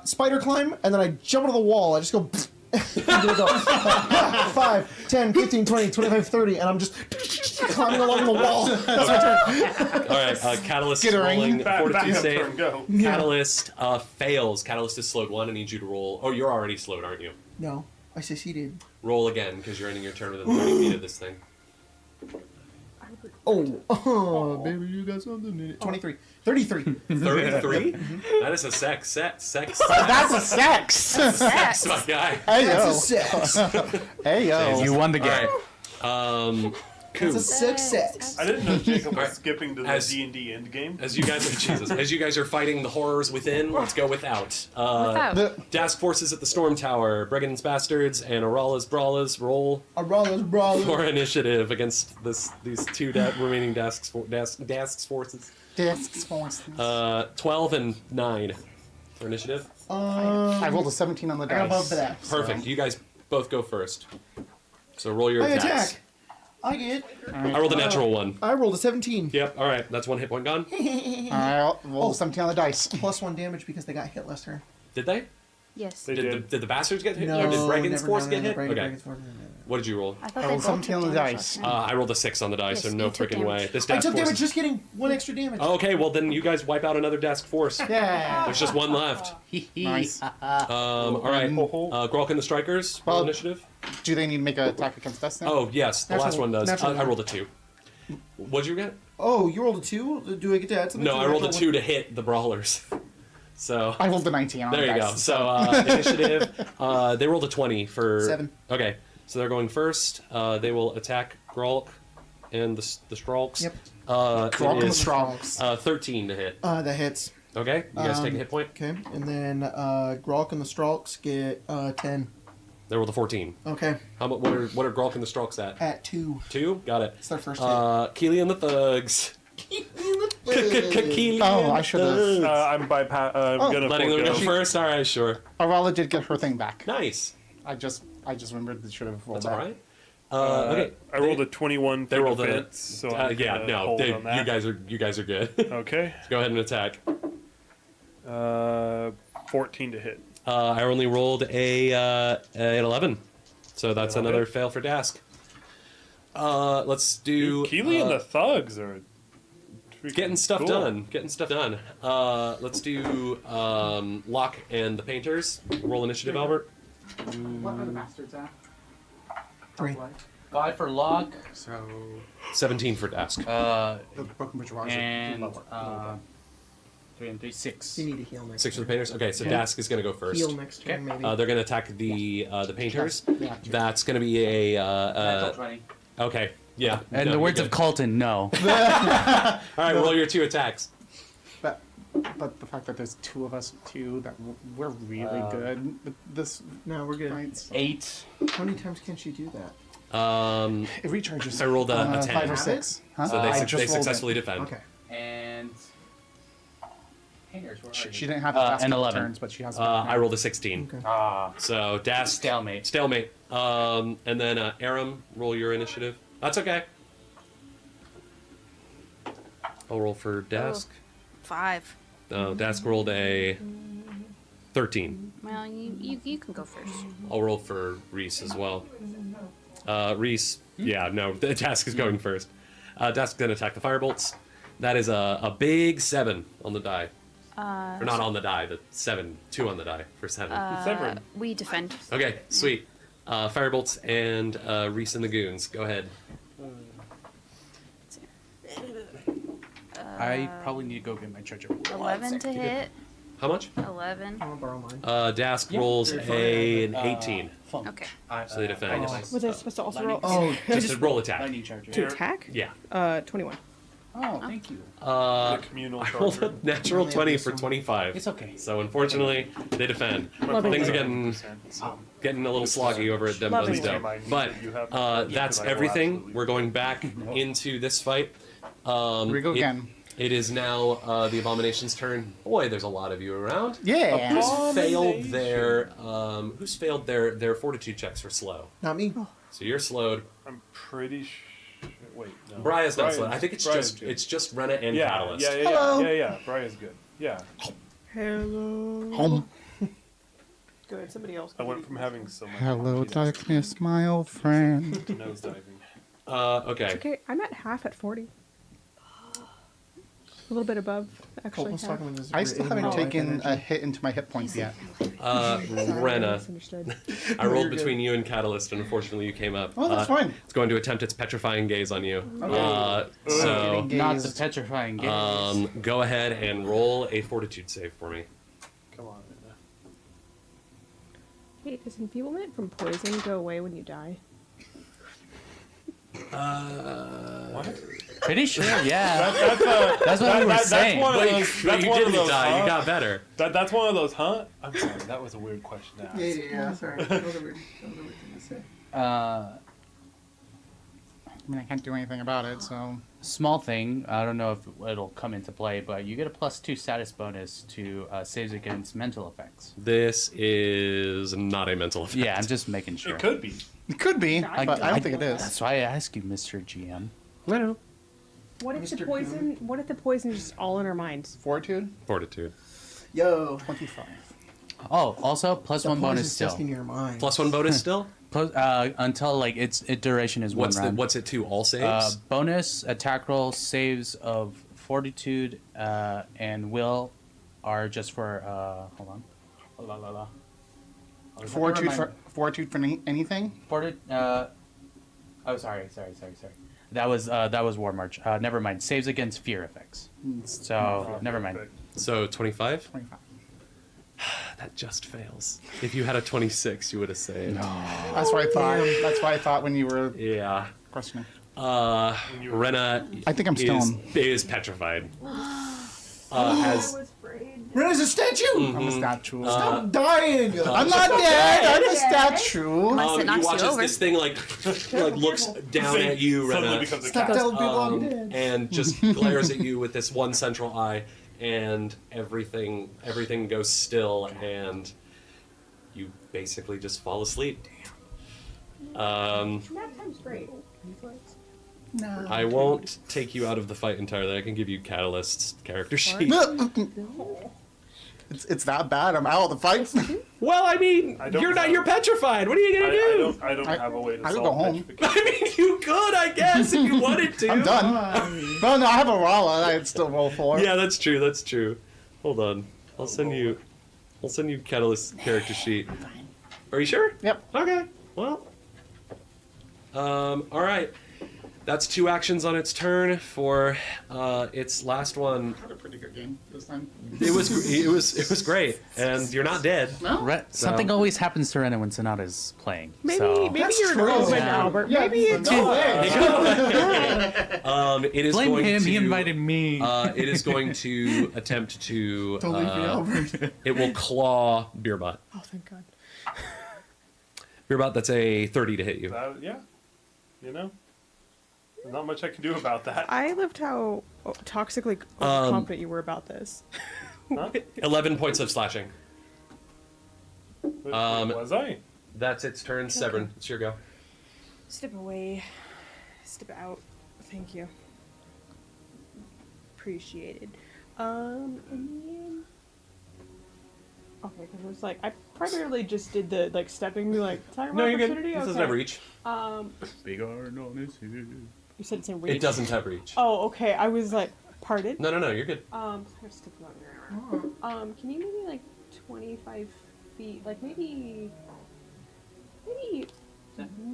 B: Spider climb, and then I jump into the wall. I just go. I'm gonna go 5, 10, 15, 20, 25, 30, and I'm just climbing along the wall. That's my turn.
A: All right, Catalyst
F: Skittering.
A: rolling fortitude
G: Backup
A: save.
G: turn, go.
A: Catalyst fails. Catalyst is slowed 1. I need you to roll. Oh, you're already slowed, aren't you?
B: No, I succeeded.
A: Roll again because you're ending your turn within 30 feet of this thing.
B: Oh, baby, you got something in it. 23. 33.
A: 33? That is a sex.
F: That's a sex.
A: That's my guy.
F: Hey
B: That's a
F: yo.
B: sex.
F: Hey yo.
I: You won the game.
A: All right.
B: That's
A: Cool.
B: a sex.
G: I didn't know Jacob was
A: Alright.
G: skipping to the
A: As-
G: D&D end game.
A: As you guys are Jesus, as you guys are fighting the horrors within, let's go without.
D: Without.
A: Dask forces at the Stormtower, Brigand's Bastards, and Aurala's Brawlas roll
B: Brawlers.
A: for initiative against these two remaining Dask's forces.
F: Discs forces.
A: 12 and 9 for initiative.
F: I rolled a 17 on the
B: I got above
F: dice.
B: that. so-
A: Perfect. You guys both go first. So roll your
B: I
A: attacks.
B: attack. I get.
A: I rolled a natural 1.
B: I rolled a 17.
A: Yep. All right. That's 1 hit point gone.
F: I rolled a 17 on the dice.
B: Plus 1 damage because they got hit last turn.
A: Did they?
D: Yes.
G: They
A: Did the bastards get hit?
B: No,
A: Or did Brigand's
B: never,
A: force
B: no,
A: get
B: no,
A: hit?
B: Brigand's
A: Okay.
B: force, no, no, no.
A: What did you roll?
D: I thought
F: I
D: they
F: rolled
D: both took
F: 17 on the
D: damage
F: dice.
D: last turn.
A: I rolled a 6 on the dice, so
D: Yes,
A: no
D: you took
A: freaking way.
D: damage.
A: This
B: I
A: Dask
B: took
A: force.
B: damage just getting 1 extra damage.
A: Okay, well then you guys wipe out another Dask force.
F: Yeah.
A: There's just 1 left.
F: Nice.
A: All right. Grolk and the Strikers. Roll
F: Well-
A: initiative.
F: Do they need to make an attack against us now?
A: Oh yes, the last one does.
B: natural
A: I
B: one.
A: rolled a 2. What'd you get?
B: Oh, you rolled a 2? Do I get to add something?
A: No,
B: to
A: I
B: the
A: rolled a
B: natural
A: 2 to hit the brawlers. So
F: I rolled a 19 on
A: there
F: the
A: you
F: dice.
A: go. So initiative. They rolled a 20 for
B: 7.
A: Okay, so they're going first. They will attack Grolk and the Strolks.
B: Yep.
F: Grok
A: It
F: and the
A: is,
F: Strongs.
A: 13 to hit.
B: That hits.
A: Okay, you guys take a hit point.
B: Okay, and then Grok and the Strokes get 10.
A: They rolled a 14.
B: Okay,
A: How much? What are Grolk and the Strokes at?
B: at 2.
A: 2. Got it.
B: It's their first hit.
A: Keely and the Thugs. Keely
F: Oh,
A: and
F: I
A: the
F: should have.
A: Thugs.
G: I'm gonna
A: Letting them go
G: forego.
A: first. All right, sure.
F: Arala did get her thing back.
A: Nice.
F: I just remembered that should have rolled
A: That's
F: that.
A: all right. Okay.
G: I rolled a 21
A: They
G: for
A: rolled
G: defense, so I'm
A: yeah.
G: gonna
A: No.
G: hold on that.
A: You guys are good.
G: Okay.
A: Go ahead and attack.
G: 14 to hit.
A: I only rolled an 11, so that's
G: Okay.
A: another fail for Dask. Let's do.
G: Keely and the Thugs are
A: Getting stuff
G: Cool.
A: done. Getting stuff done. Let's do Locke and the Painters. Roll initiative, Albert.
F: What are the bastards at?
B: 3.
I: 5 for Locke.
F: So
A: 17 for Dask.
F: the Broken Bridge Rise
I: And
F: lower.
I: 3 and 3, 6.
B: You need to heal next
A: 6 for the
B: turn.
A: Painters. Okay, so
I: Yeah.
A: Dask is going to go first.
B: Heal next turn, maybe.
A: They're going to attack the Painters.
F: Yeah.
A: That's going to be a.
I: Natural 20.
A: Okay, yeah.
I: In
A: no,
I: the
A: you're
I: words
A: good.
I: of Colton, no.
A: All right, roll your 2 attacks.
F: But the fact that there's 2 of us too, that we're really good with this
B: No, we're good.
F: fight.
I: 8.
B: How many times can she do that?
F: It recharges.
A: I rolled a 10.
F: 5 or 6. Huh?
A: So
F: I
A: they
F: just rolled it.
A: successfully defend.
B: Okay.
I: And. Painters, where are
F: She
I: you?
F: didn't have the last
I: and
F: couple
I: 11.
F: turns, but she has.
A: I rolled a 16.
B: Okay.
I: Ah,
A: So Dask.
I: stalemate.
A: Stalemate. And then Aram, roll your initiative. That's okay. I'll roll for Dask.
D: 5.
A: Dask rolled a 13.
D: Well, you can go first.
A: I'll roll for Reese as well. Reese, yeah, no, the Dask is going first. Dask is going to attack the firebolts. That is a big 7 on the die. Or not on the die, the 7, 2 on the die for 7.
G: Severin.
D: We defend.
A: Okay, sweet. Firebolts and Reese and the Goons. Go ahead.
I: I probably need to go get my charger.
D: 11 to hit.
A: How much?
D: 11.
B: I'm gonna borrow mine.
A: Dask
I: Yeah.
A: rolls an 18.
D: Okay.
A: So they defend.
E: Was I supposed to also roll?
B: Oh,
A: Just a roll attack.
I: Lightning charger.
E: To attack?
A: Yeah.
E: 21.
I: Oh, thank you.
G: The communal
A: I rolled
G: charger.
A: a natural 20 for 25.
I: It's okay.
A: So unfortunately, they defend.
E: Loving
A: Things are
E: it.
A: getting a little sloggy over at
E: Loving
A: Dembo's Dome. But that's everything. We're going back into this fight.
F: Here we go again.
A: It is now the Abomination's turn. Boy, there's a lot of you around.
F: Yeah.
A: Who's failed their fortitude checks for slow?
B: Not me.
A: So you're slowed.
G: I'm pretty sure. Wait, no.
A: Bria's not slowed. I think
G: Bria's good.
A: it's just Rena and
G: yeah,
A: Catalyst.
B: Hello.
G: yeah. Bria's good. Yeah.
E: Hello.
F: Home.
E: Good. Somebody else.
G: I
E: can
G: went
E: do
G: from
E: this.
G: having so much.
F: Hello,
G: happiness
F: darkness, my old friend.
G: to nosediving.
A: Okay.
E: It's okay. I'm at half at 40. A little bit above, actually.
B: Colton's
E: half.
B: talking with his
F: I still
B: in
F: haven't
B: real life
F: taken a
B: energy.
F: hit into my hit points yet.
A: Rena.
E: Misunderstood.
A: I rolled
B: You're good.
A: between you and Catalyst, and unfortunately you came up.
F: Oh, that's fine.
A: It's going to attempt its petrifying gaze on you.
F: Okay.
A: So,
F: Getting
I: Not the
F: gazed.
I: petrifying gaze.
A: go ahead and roll a fortitude save for me.
G: Come on.
E: Wait, does enfeeblement from poison go away when you die?
G: What?
I: Pretty sure, yeah.
G: That's
I: what we were saying.
G: That's one of
A: But
G: those. That's
A: you
G: one
A: didn't
G: of those,
A: die.
G: huh?
A: You got better.
G: That's one of those, huh? I'm sorry. That was a weird question to ask.
B: Yeah, sorry. That was a weird thing to say.
F: I mean, I can't do anything about it, so.
I: Small thing. I don't know if it'll come into play, but you get a +2 status bonus to saves against mental effects.
A: This is not a mental effect.
I: Yeah, I'm just making sure.
G: It could be.
F: It could be, but I don't think it is.
I: That's why I ask you, Mr. GM.
A: I know.
E: What if the
B: Mr.
E: poison? What if the poison is just all in our minds?
F: Fortitude?
A: Fortitude.
B: Yo.
F: 25.
I: Oh, also +1
B: The
I: bonus
B: poison's
I: still.
B: just in your mind.
A: +1 bonus still?
I: Plus, until like its duration is
A: What's
I: one round.
A: what's it to? All saves?
I: Bonus attack roll saves of fortitude and will are just for hold on. La, la, la. Oh,
F: Fortitude
I: never
F: fortitude for anything?
I: mind. Oh, sorry. That was War March. Never mind. Saves against fear effects. So never mind.
A: So 25?
F: 25.
A: That just fails. If you had a 26, you would have saved.
F: That's what I thought. That's what I thought when you were
A: Yeah.
F: questioning.
A: Rena
F: I think I'm stoned.
A: is petrified. As
B: Rena's a statue!
F: I'm a statue.
B: Stop dying!
F: I'm not dead. I'm a statue.
D: Unless it
A: you
D: knocks
A: watch
D: you
A: as
D: over.
A: this thing like looks down at you,
G: Suddenly
A: Rena,
G: becomes a
B: Stop
G: cat.
B: telling people I'm dead.
A: and just glares at you with this one central eye, and everything goes still, and you basically just fall asleep.
E: Nap time's great.
F: No.
A: I won't take you out of the fight entirely. I can give you Catalyst's character sheet.
F: It's that bad. I'm out of the fight.
A: Well, I mean,
G: I don't
A: you're not.
G: have-
A: You're petrified. What are you gonna do?
G: I don't have a way to
F: I
G: solve
F: go home.
G: petrification.
A: I mean, you could, I guess, if you wanted to.
F: I'm done. Well, no, I have a Rala. I'd still roll for.
A: Yeah, that's true. That's true. Hold on. I'll send you Catalyst's character sheet. Are you sure?
F: Yep.
A: Okay. Well. All right. That's 2 actions on its turn for its last one.
F: Had a pretty good game this time.
A: It was great, and you're not dead.
F: No?
I: Something always happens to Renan when Sonata is playing.
E: Maybe
I: so.
E: maybe you're
F: true.
E: an omen,
F: Yeah.
E: Albert.
F: Yeah,
E: Maybe it's
F: no way.
A: It is
I: Blame
A: going
I: him.
A: to.
I: He invited me.
A: It is going to attempt to.
F: Don't leave me over.
A: It will claw Beerbot.
E: Oh, thank God.
A: Beerbot, that's a 30 to hit you.
G: Yeah. You know? There's not much I can do about that.
E: I loved how toxically confident you were about this.
G: Huh?
A: 11 points of slashing.
G: Was I?
A: That's its turn. Severn, it's your go.
E: Step away. Step out. Thank you. Appreciated. And then... Okay, because it was like, I primarily just did the, like, stepping, like, time
A: No, you're good.
E: opportunity.
A: This
E: Okay.
A: doesn't have reach.
I: Big iron on his head.
E: You said it's in reach.
A: It doesn't have reach.
E: Oh, okay. I was like, pardon?
A: No, you're good.
E: I have to step out. Can you maybe, like, 25 feet, like, maybe,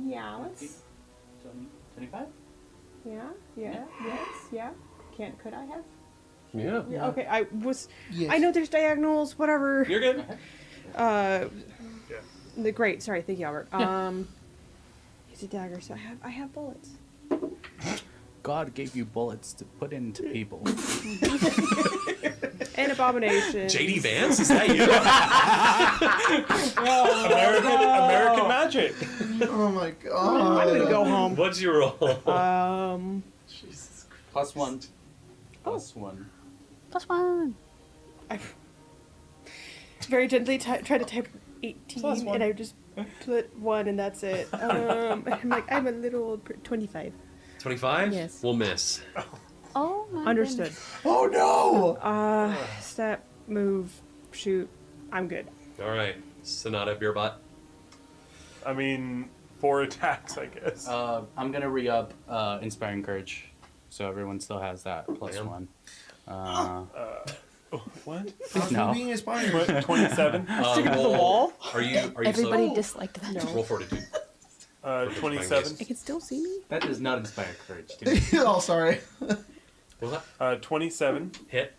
E: yeah, let's,
I: 25?
E: yeah, could I have?
A: Yeah.
E: Yeah. Okay, I know there's diagonals, whatever.
A: You're good.
E: Great, sorry, thank you, Albert. Use a dagger, so I have bullets.
I: God gave you bullets to put into people.
E: An abomination.
A: JD Vance, is that you?
G: American magic.
B: Oh my
E: I'm
B: god.
E: gonna go home.
A: What's your roll?
B: Jesus.
I: Plus one.
E: Oh.
I: Plus one.
D: +1.
E: I very gently try to type 18,
G: Plus one.
E: and I just put 1, and that's it. I'm like, I'm a little 25.
A: 25?
E: Yes.
A: We'll miss.
D: Oh my
E: Understood.
B: Oh no!
E: Step, move, shoot. I'm good.
A: All right. Sonata, Beerbot.
G: I mean, 4 attacks, I guess.
I: I'm gonna re-up Inspiring Courage, so everyone still has that plus
A: Damn.
I: 1.
G: What?
I: No.
B: Being inspired.
G: What? 27?
E: Stick it to the
A: Roll-
E: wall.
A: Are you
D: Everybody
A: so,
D: disliked that.
A: roll fortitude.
G: 27.
E: I can still see me.
I: That does not inspire courage, dude.
B: Oh, sorry.
A: What was that?
G: 27.
A: Hit.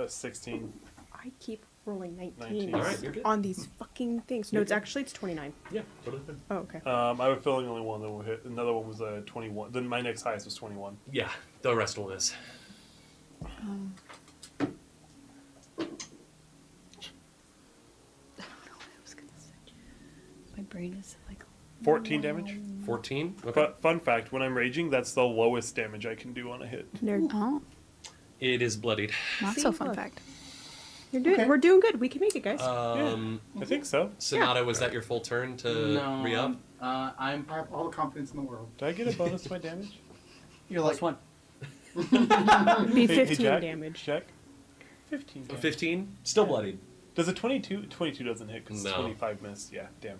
G: 16.
E: I keep rolling 19
G: 19.
A: All right, you're good.
E: on these fucking things. No, it's 29.
A: Yeah, totally fine.
E: Oh, okay.
G: I have a feeling only one that will hit. Another one was 21. Then my next highest was 21.
A: Yeah, the rest will miss.
D: I don't know what I was gonna say. My brain is like
G: 14 damage.
A: 14? Okay.
G: But fun fact, when I'm raging, that's the lowest damage I can do on a hit.
E: Nerd.
D: oh,
A: It is bloodied.
D: not so fun fact.
E: You're doing.
B: Okay.
E: We're doing good. We can make it, guys.
G: I think so.
A: Sonata, was that your full turn to re-up?
I: I'm
F: I have all the confidence in the world.
G: Did I get a bonus to my damage?
B: You're like,
I: plus 1.
E: Be
G: Hey,
E: 15
G: Jack?
E: damage.
G: Check. 15 damage.
A: 15? Still bloodied.
G: Does a 22? 22 doesn't hit because
A: No.
G: 25 missed. Yeah, damn.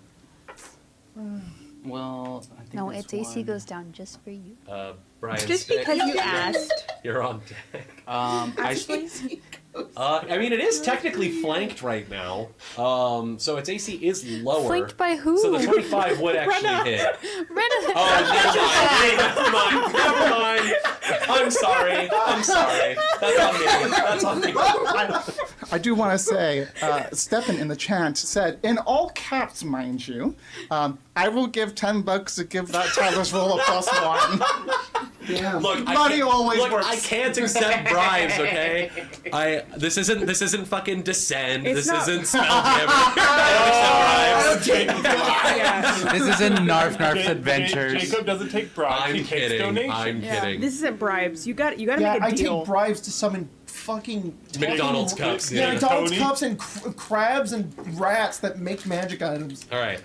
I: Well, I think
D: No,
I: this
D: its AC
I: one-
D: goes down just for you.
A: Brian,
E: Just because you asked.
A: you're on deck.
I: I
E: Actually,
A: I mean, it is technically flanked right now. So its AC is lower.
D: Flanked by who?
A: So the 25 would actually hit.
D: Rena.
A: Oh, never mind. Never mind. I'm sorry. That's on me. That's on me.
F: I do want to say, Stefan in the chat said, in all caps, mind you, I will give $10 to give that Tyler's roll a +1.
B: damn.
A: Look,
F: Money always works.
A: I can't accept bribes, okay? This isn't fucking Descend.
E: It's
A: This
E: not-
A: isn't Spelljammer. I don't accept bribes.
E: yeah.
I: This isn't Narf Narf's
G: Ja-
I: Adventures.
G: Jacob doesn't take bribes.
A: I'm
G: he takes
A: kidding.
G: donations.
A: I'm kidding.
E: This isn't bribes. You got to
B: Yeah,
E: make a
B: I
E: deal.
B: take bribes to summon fucking
A: McDonald's
B: talking-
A: cups,
B: Yeah,
A: yeah.
B: McDonald's
G: Tony?
B: cups and crabs and rats that make magic items.
A: All right.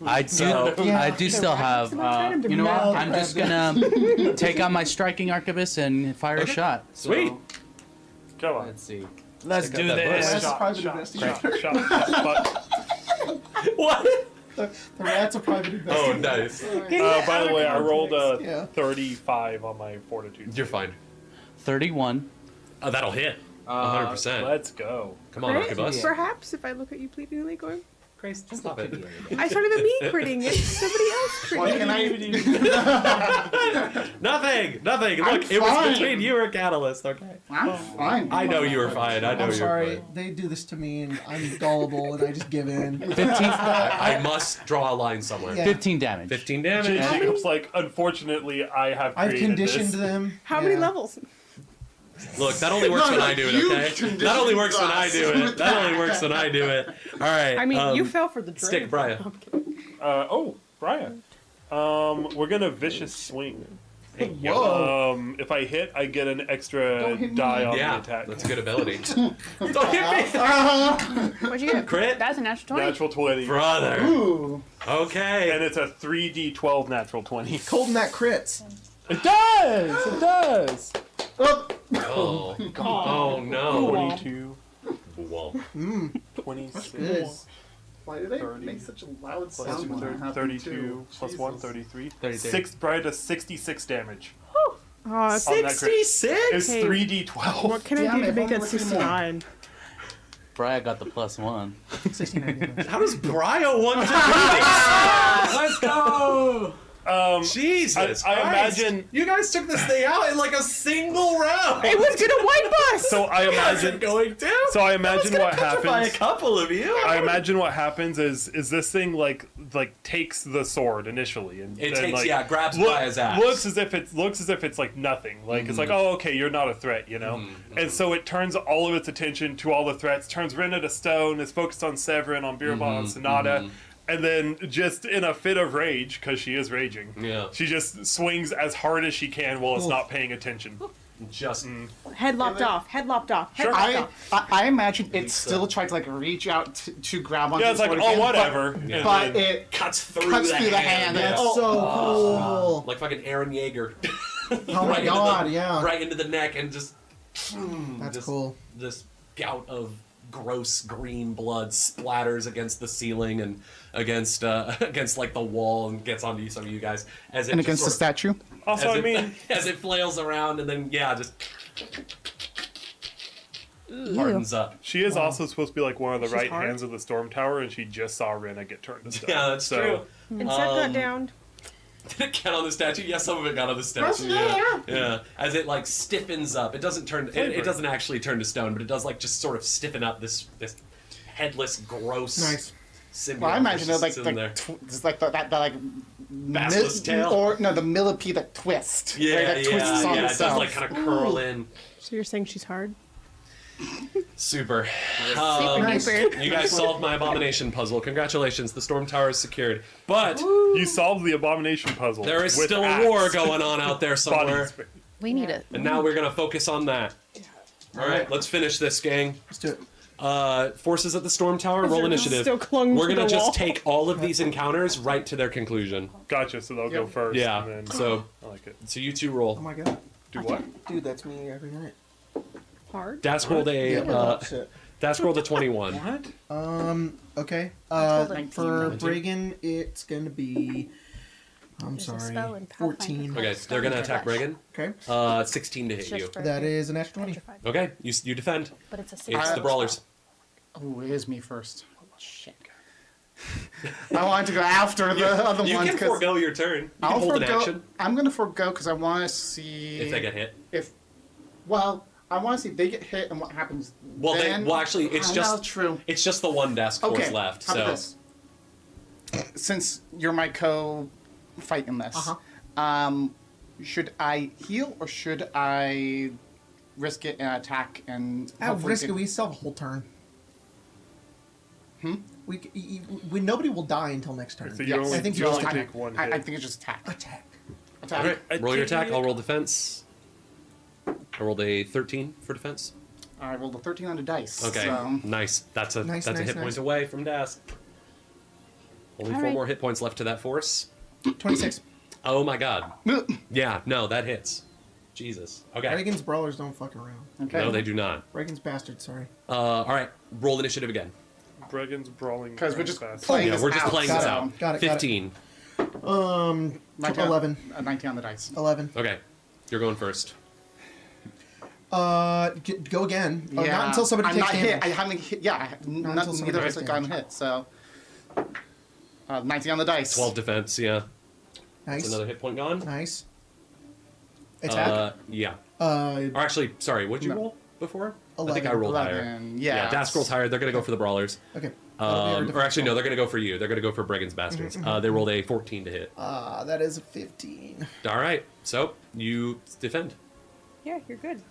I: I do.
A: So-
B: Yeah.
I: I do still have. You know what? I'm just gonna take out my striking arquebus and fire a shot. So,
G: Sweet. Come on.
I: Let's see.
J: Let's
A: Stick up
J: do
A: that
J: this.
B: That's a
G: Shot,
B: private
G: shot,
B: investigator.
G: shot.
A: What?
B: The rat's a private
A: Oh,
B: investigator.
A: nice.
G: By the way, I rolled a
B: Yeah.
G: 35 on my fortitude.
A: You're fine.
I: 31.
A: Oh, that'll hit. 100%.
G: Let's go.
A: Come on,
E: Right?
A: Arquebus.
E: Perhaps if I look at you pleadingly going,
J: Grace,
A: Stop it.
E: I started a me critting. It's somebody else
F: What
E: critting.
F: can I?
A: Nothing.
F: I'm
A: Look, it was
F: fine.
A: between you or Catalyst, okay?
F: I'm fine.
A: I know you were fine. I know
B: I'm
A: you were
B: sorry.
A: fine.
B: They do this to me, and I'm gullible, and I just give in.
I: 15,
A: I must draw a line somewhere.
B: Yeah.
I: 15 damage.
A: 15 damage.
G: Jacob's like, unfortunately, I have
B: I've
G: created
B: conditioned
G: this.
B: them.
E: How many
B: Yeah.
E: levels?
A: Look, that only works
F: No,
A: when
F: no,
A: I do it,
F: you
A: okay?
F: conditioned
A: That only works when I
F: us
A: do it.
F: with
A: That only works when I do it. All right.
E: I mean, you fell for the drain.
A: Stick, Brian.
E: I'm kidding.
G: Brian. We're gonna vicious swing.
B: Whoa.
G: If I hit, I get an extra
F: Don't hit me.
G: die on
A: Yeah,
G: the attack.
A: that's a good ability. Don't hit me.
D: What'd you get?
A: Crit?
D: That's a natural 20.
G: Natural 20.
A: Brother.
F: Ooh.
A: Okay.
G: And it's a 3d12 natural 20.
B: Cold in that crits.
G: It does! It does!
F: Oh.
A: Oh. Oh, no.
G: 22,
A: Womp.
G: 26,
B: Good.
F: Why do they
G: 30,
F: make such a loud
G: plus
F: sound when that happens
G: 32,
F: too?
G: plus
F: Jesus.
G: 1, 33.
I: 33.
G: Brian does 66 damage.
E: Oh,
G: On that crit.
A: 66?
G: It's
E: Hey.
G: 3d12.
E: what can I
F: Damn
E: do
F: it,
E: to make
F: if only
E: it
F: we could
E: 69?
I: Brian got the +1.
B: 69.
A: How does Brio want to do
J: Let's go.
A: this? Jesus
G: I
A: Christ.
G: imagine-
A: You guys took this thing out in like a single round.
E: It was gonna wipe us!
G: So I
A: Imagine
G: imagine.
A: going down.
G: So I imagine what
A: By a
G: happens.
A: couple of you.
G: I imagine what happens is this thing like takes the sword initially and
A: It
G: and,
A: takes,
G: like,
A: yeah, grabs
G: look-
A: by his ass.
G: looks as if it's like nothing. Like it's like, oh, okay, you're not a threat, you know. And so it turns all of its attention to all the threats. Turns Rin to stone. Is focused on Severin, on Beerbot, on Sonata. And then, just in a fit of rage, because she is raging,
A: Yeah.
G: she just swings as hard as she can while it's not paying attention.
A: Just
E: Head lopped off. Head lopped off. Head
G: Sure.
E: lopped off.
F: I imagine it still tried to like reach out to grab onto
G: Yeah, it's
F: the
G: like,
F: sword
G: oh,
F: again,
G: whatever.
A: Yeah.
F: But
G: then-
F: it
A: cuts through
F: cuts
A: the
F: through the
A: hand.
F: hand.
A: Yeah.
B: That's
F: Oh,
B: so cool.
A: Like fucking Aaron Yeager.
B: Oh my god, yeah.
A: Right into the neck and just.
B: That's
A: just
B: cool.
A: This gout of gross green blood splatters against the ceiling and against against like the wall and gets onto some of you guys as it
F: and
A: just
F: against the
A: sort
F: statue.
G: Also,
A: as
G: I
A: it,
G: mean,
A: as it flails around and then just hardens up.
G: she is also supposed to be like one of the
E: She's
G: right
E: hard.
G: hands of the Stormtower, and she just saw Rena get turned to stone.
A: Yeah, that's
G: so,
A: true.
E: And Seth got
A: Um,
E: downed.
A: Did it get on the statue? Yeah, some of it got on the statue. Yeah. As it like stiffens up, it doesn't turn. It doesn't actually turn to stone, but it does like just sort of stiffen up this headless, gross.
B: Nice.
A: Symbiote
F: Well, I imagine
A: that's
F: it like
A: just in there.
F: it's like that like
A: Basilisk tail?
F: or no the millipede that twists.
A: Yeah,
F: right, that twists on
A: yeah. It does
F: itself.
A: like kind of curl in.
E: So you're saying she's hard?
A: Super.
B: Nice.
A: You guys solved my abomination puzzle. Congratulations, the storm tower is secured. But
G: you solved the abomination puzzle.
A: there is
G: with
A: still
G: axe.
A: a war going on out there somewhere,
G: Bodies.
D: We need it.
A: and now we're gonna focus on that. All right, let's finish this, gang.
B: Let's do it.
A: Forces at the storm tower, roll initiative.
E: Still clung
A: We're
E: to
A: gonna
E: the
A: just
E: wall.
A: take all of these encounters right to their conclusion.
G: Gotcha. So they'll go first.
A: Yeah.
G: And then,
A: So
G: I like it.
A: you two roll.
B: Oh my god.
G: Do what?
B: Dude, that's me every night.
E: Hard?
A: Dask rolled a
B: Shit.
A: Dask rolled a 21.
G: What?
B: Okay.
D: rolled a
B: For
A: 19.
B: Bragan, it's gonna be. I'm
D: There's a
B: sorry.
D: spell in
B: 14.
D: Pathfinder
A: Okay,
D: called
A: they're gonna
D: Stone
A: attack Reagan.
B: Okay.
A: 16 to hit
D: It's
A: you.
D: just for
B: That is an extra 20.
D: petrified.
A: Okay, you defend.
D: But it's a
A: It's
D: six.
A: the brawlers.
F: Oh, it is me first. Shit. I wanted to go after the other
A: You
F: ones
A: can forego your turn. You can
F: I'll
A: hold an
F: forgo.
A: action
F: I'm gonna forego because I want to see
A: if they get hit.
F: Well, I want to see if they get hit and what happens.
A: Well,
F: then.
A: actually, it's
F: I
A: just
F: know, true.
A: it's just the one desk force
F: Okay,
A: left.
F: how about
A: So
F: this? Since you're my co-fight in this, should I heal or should I risk it and attack and hopefully
B: Risk
F: get-
B: it. We still have a whole turn.
F: Hmm?
B: We nobody will die until next turn.
G: So you
F: Yes.
G: only,
B: I think
G: you
B: you
G: only
B: just
G: take one
F: I
G: hit.
F: think it's just attack.
B: Attack.
F: Attack.
A: all right, roll your attack. I'll roll defense. I rolled a 13 for defense.
F: I rolled a 13 on the dice.
A: Okay,
F: So.
A: nice. That's a
B: Nice,
A: that's a
B: nice,
A: hit
B: nice.
A: point away from Dask. Only
D: All
A: 4
D: right.
A: more hit points left to that force.
B: 26.
A: Oh my god. Yeah, no, that hits. Jesus. Okay.
B: Reagan's brawlers don't fuck around.
F: Okay.
A: No, they do not.
B: Reagan's bastards, sorry.
A: All right. Roll initiative again.
G: Bregan's brawling.
F: Because we're just
G: fast.
F: playing
A: Yeah,
F: this
A: we're just
F: out,
A: playing
F: so-
A: this out.
B: Got it,
A: 15.
F: 19
B: 11.
F: 19 on the dice.
B: 11.
A: Okay. You're going first.
B: Go again. Not until somebody
F: I'm
B: takes
F: not
B: damage.
F: hit. I haven't hit. Yeah,
B: Not until somebody
F: neither of us
B: takes
F: have gotten hit. So 19 on the dice.
A: 12 defense, yeah.
B: Nice.
A: That's another hit point gone.
B: Nice. Attack?
A: Yeah.
B: Or
A: Or actually, sorry, what'd you
F: No.
A: roll before?
B: 11.
A: I think I rolled higher.
F: 11.
A: Yeah, Dask rolls higher. They're going to go for the brawlers.
B: Okay. That'll be our
A: Or
B: defense
A: actually, no,
B: roll.
A: they're going to go for you. They're going to go for Brigand's Bastards. They rolled a 14 to hit.
B: That is a 15.
A: All right. So you defend.
E: Yeah, you're good.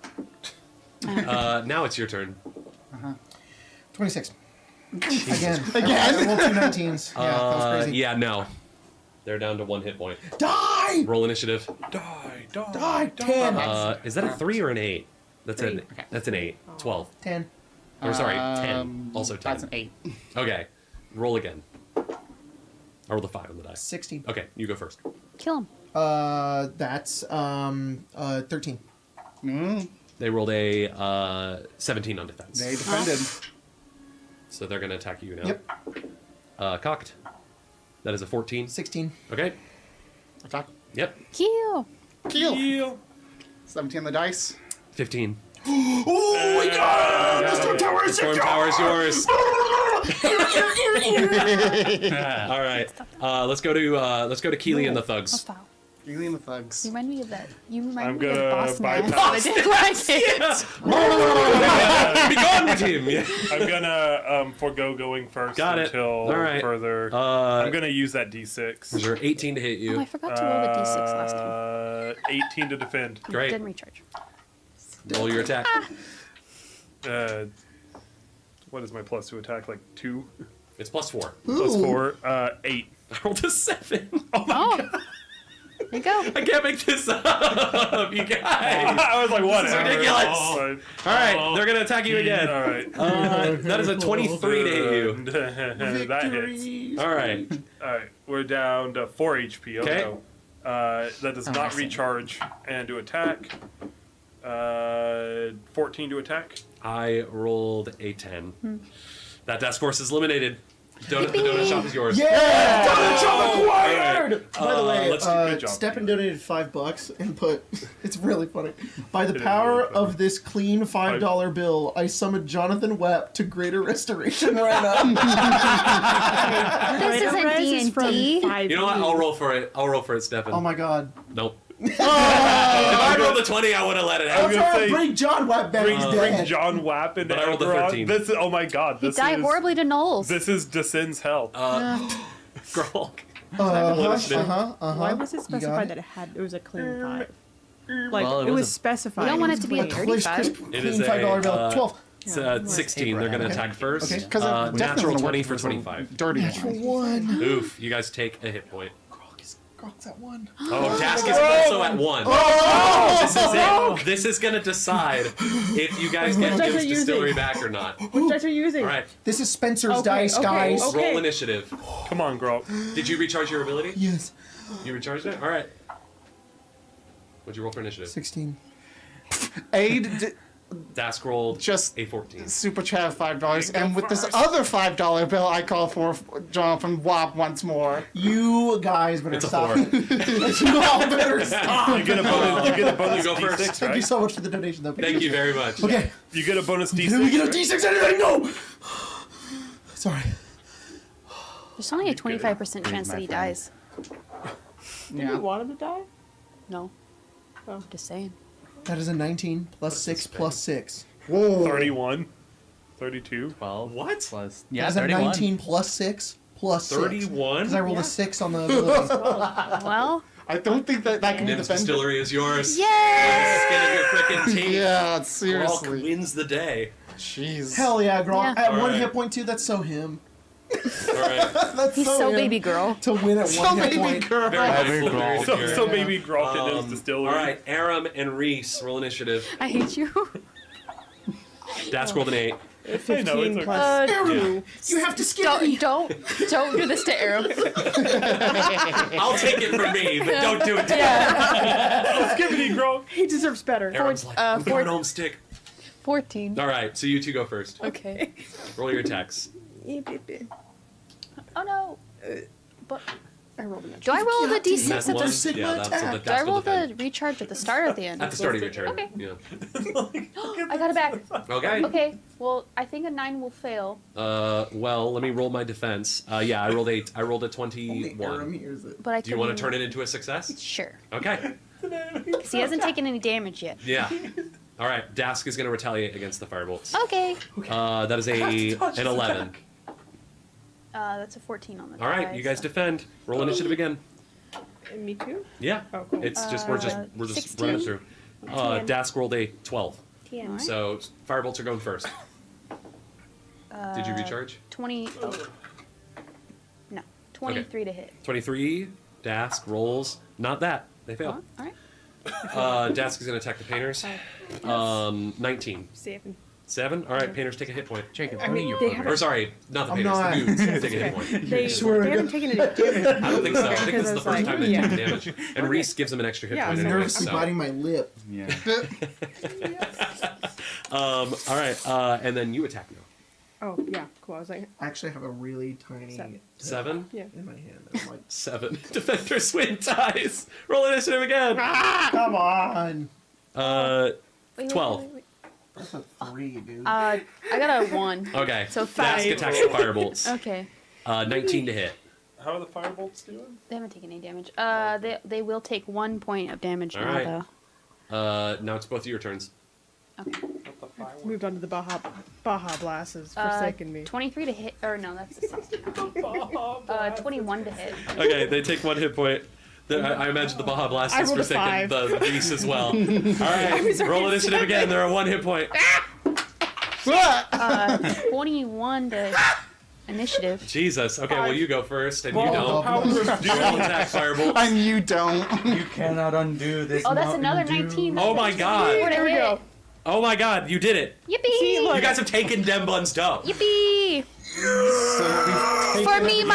A: Now it's your turn.
B: 26. Again. I rolled 2 19s. Yeah, that was crazy.
A: Yeah, no. They're down to 1 hit point.
B: Die!
A: Roll initiative.
B: Die! 10.
A: Is that a 3 or an 8? That's
E: Three.
A: an that's an 8. 12.
B: 10.
A: Or sorry, 10. Also 10.
F: That's an 8.
A: Okay. Roll again. I rolled a 5 on the dice.
B: 16.
A: Okay, you go first.
D: Kill him.
B: That's 13.
A: They rolled a 17 on defense.
F: They defended.
A: So they're going to attack you now.
B: Yep.
A: Cocked. That is a 14.
B: 16.
A: Okay.
F: Attack.
A: Yep.
D: Kill.
F: Kill. 17 on the dice.
A: 15.
B: Oh my god! The Storm Tower is
A: Stormtower is yours. All right. Let's go to Keely and the Thugs.
D: Hostile.
F: Really in the thugs.
D: You remind me of that. You remind
G: I'm
D: me of
G: gonna
D: Boss Man.
G: bypass.
D: I didn't like it.
A: Be gone, team. Yeah.
G: I'm gonna forego going first
A: Got it.
G: until
A: All right.
G: further. I'm gonna use that
A: Those
G: D6.
A: are 18 to hit
D: Oh, I
A: you.
D: forgot to roll the d6 last time.
G: 18 to defend.
A: Great.
D: Didn't recharge.
A: Roll your attack.
G: What is my plus to attack? Like 2?
A: It's +4.
G: Plus 4. 8.
A: I rolled a 7.
D: Oh. There you go.
A: I can't make this up, you guys.
G: I was like, what?
A: This is ridiculous. All right, they're gonna attack you again.
G: All right.
A: That is a 23 to hit you.
G: That hits.
A: All right.
G: All right. We're down to 4 HP.
A: Okay.
G: Oh, no. That does not recharge and to attack. 14 to attack.
A: I rolled a 10. That task force is eliminated. The donut shop is yours.
B: Yeah! Donut shop acquired!
A: All right.
B: By the way,
A: let's do
G: good job.
B: Steppen donated $5 and put, it's really funny. By the power of this clean $5 bill, I summoned Jonathan Wepp to greater restoration right now.
D: This isn't D&D.
A: You know what? I'll roll for it. Steppen.
B: Oh my god.
A: Nope. If I rolled a 20, I would have let it
G: I
A: out.
G: was
B: I'm
G: gonna
B: trying to
G: say,
B: bring John Wepp back. He's
G: bring
B: dead.
G: John Wapp into
A: But I rolled a
G: Eberron.
A: 13.
G: This is, oh my god.
D: He
G: This
D: died
G: is,
D: horribly to Knowles.
G: This is Descend's hell.
A: Grolk.
E: Why was it
B: You got
E: specified
B: it?
E: that it was a clean 5? Like,
I: Well,
E: it
I: it
E: was
I: was a-
E: specified.
D: We don't want it to be a
E: clean.
B: Please,
D: 35.
B: Chris,
A: It
B: clean
A: is a,
B: $5 bill. 12.
A: It's 16. They're going to
B: Okay.
A: attack first.
B: Okay.
F: Because
A: Natural 20 for 25.
F: Dirty
B: Natural
F: one.
B: 1.
A: Oof. You guys take a hit point.
B: Grok's at 1.
A: Oh, Dask is also at 1.
B: Oh!
A: This is it. This is going to decide if you guys get
E: Which dice
A: Jim's
E: are you
A: distillery
E: using?
A: back or not.
E: Which dice are you using?
A: All right.
B: This is Spencer's
E: Okay,
B: dice,
E: okay,
B: guys.
E: okay.
A: Roll initiative.
G: Come on, Grok.
A: Did you recharge your ability?
B: Yes.
A: You recharged it? All right. What'd you roll for initiative?
B: 16.
F: Aid
A: Dask rolled
F: just
A: a 14.
F: super chat $5, and with this other $5 bill, I call for Jonathan Wapp once more.
B: You guys better
A: It's a
B: stop.
A: 4.
B: You all better stop.
G: You get a bonus. You get a bonus
A: You go first.
G: D6,
B: Thank you
G: right?
B: so much for the donation, though.
A: Thank you very much.
B: Okay.
G: You get a bonus D6.
B: Did we get a
G: right?
B: D6 anything? No! Sorry.
D: There's only a 25% chance that he dies.
E: Did you want him to die?
D: No.
E: Oh.
D: Just saying.
B: That is a 19 plus 6 plus 6.
F: Whoa.
G: 31. 32.
I: 12
A: What?
I: plus
B: That is a
I: 31.
B: 19 plus 6 plus 6.
A: 31?
B: Because I rolled a 6 on the ability.
D: Well,
F: I don't think that can be
A: Nim's
F: defended.
A: distillery is yours.
D: yay!
A: Skin of your frickin' teeth.
F: Yeah,
A: Grolk
F: seriously.
A: wins the day.
F: Jeez.
B: Hell yeah, Grok.
D: Yeah.
B: At 1
A: Alright.
B: hit point, too, that's so him.
A: All right.
B: That's
D: He's so
B: him.
D: baby girl.
B: To win at 1 hit
F: baby
B: point.
F: girl.
A: Very mindful, very
I: Grolk.
A: secure.
G: So maybe Grok into his distillery.
A: All right, Aram and Reese roll initiative.
D: I hate you.
A: Dask rolled an 8.
E: 15
G: it's
E: plus
A: Yeah.
E: 2.
B: You have to skip me.
D: Don't do this to Arrow.
A: I'll take it from me, but don't do it to
G: Skibbity Grog.
E: He deserves better.
A: Aaron's like, I'm going home stick.
D: 14.
A: All right, so you two go first.
D: Okay.
A: Roll your attacks.
D: Oh no. But
E: I rolled a natural.
D: do I roll the d6
A: Net
D: at
A: one.
D: the?
B: Sigma
A: Yeah, that's so
B: attack.
A: that
D: Do I
A: Dask will
D: roll the
A: defend.
D: recharge at the start or at the end?
A: At the start of your turn.
D: Okay.
A: Yeah.
D: I got it back.
A: Okay.
D: Okay. Well, I think a 9 will fail.
A: Well, let me roll my defense. Yeah, I rolled a
B: Only
A: 21.
B: Aram hears it.
D: But I
A: Do you want to turn it into a success?
D: Sure.
A: Okay.
D: Because he hasn't taken any damage yet.
A: Yeah. All right. Dask is going to retaliate against the firebolts.
D: Okay.
A: That is an 11.
D: That's a 14 on the
A: All right,
D: die,
A: you guys
D: so-
A: defend. Roll initiative again.
E: And me too?
A: Yeah.
E: Oh, cool.
A: It's just we're just
D: 16.
A: running through.
E: 10.
A: Dask rolled a 12.
D: Alright.
A: So firebolts are going first. Did you recharge?
D: 20. Oh. No. 23 to hit.
A: 23. Dask rolls. Not that. They fail.
D: All right.
A: Dask is going to attack the painters. 19.
E: 7.
A: 7. All right, painters take a hit point.
I: Jacob,
E: I
I: what are
E: mean,
I: you
E: they
I: doing?
E: haven't-
A: Or sorry, not the
B: I'm
A: painters.
B: not.
A: The dudes take a
E: Okay.
A: hit point.
E: They
B: Swear to
E: haven't
B: God.
E: taken any damage.
A: I don't think so. I think this is the
E: Because
A: first
E: it's
A: time
E: like,
A: they've taken
E: yeah.
A: damage. And Reese gives them an extra hit
E: Yeah,
A: point
E: so
A: anyway.
B: Nerves be
A: So.
B: biting my lip.
I: Yeah.
A: All right, and then you attack now.
E: Oh, yeah, cool. I was like,
B: I actually have a really tiny
A: 7.
E: yeah.
B: in my hand. I'm like,
A: 7. Defenders win ties. Roll initiative again.
B: come on.
D: Wait,
A: 12.
D: wait.
B: That's a 3, dude.
D: I got a 1.
A: Okay.
D: So
A: Dask
D: 5.
A: attacks the firebolts.
D: Okay.
A: 19 to hit.
G: How are the firebolts doing?
D: They haven't taken any damage. They will take 1 point of damage
A: All
D: now,
A: right.
D: though.
A: Now it's both of your turns.
D: Okay.
E: Moved on to the Baja Blast has forsaken me.
D: 23 to hit. Or no, that's a 16. 21 to hit.
A: Okay, they take 1 hit point. I imagine the Baja Blast
E: I
A: is
E: rolled a
A: forsaken
E: 5.
A: the Reese as well. All right, roll initiative again. They're at 1 hit point.
D: 21 to initiative.
A: Jesus. Okay, well you go first, and you
B: Well,
A: don't. You don't attack firebolts.
F: And you don't.
I: You cannot undo this.
D: Oh, that's another 19.
A: Oh my God.
D: Four to
E: There we
D: hit.
E: go.
A: Oh my God, you did it.
D: Yippee!
E: See, look.
A: You guys have taken Dembun's dough.
D: Yippee!
F: So we've
D: For
F: taken
D: me,
F: it-
D: Ma!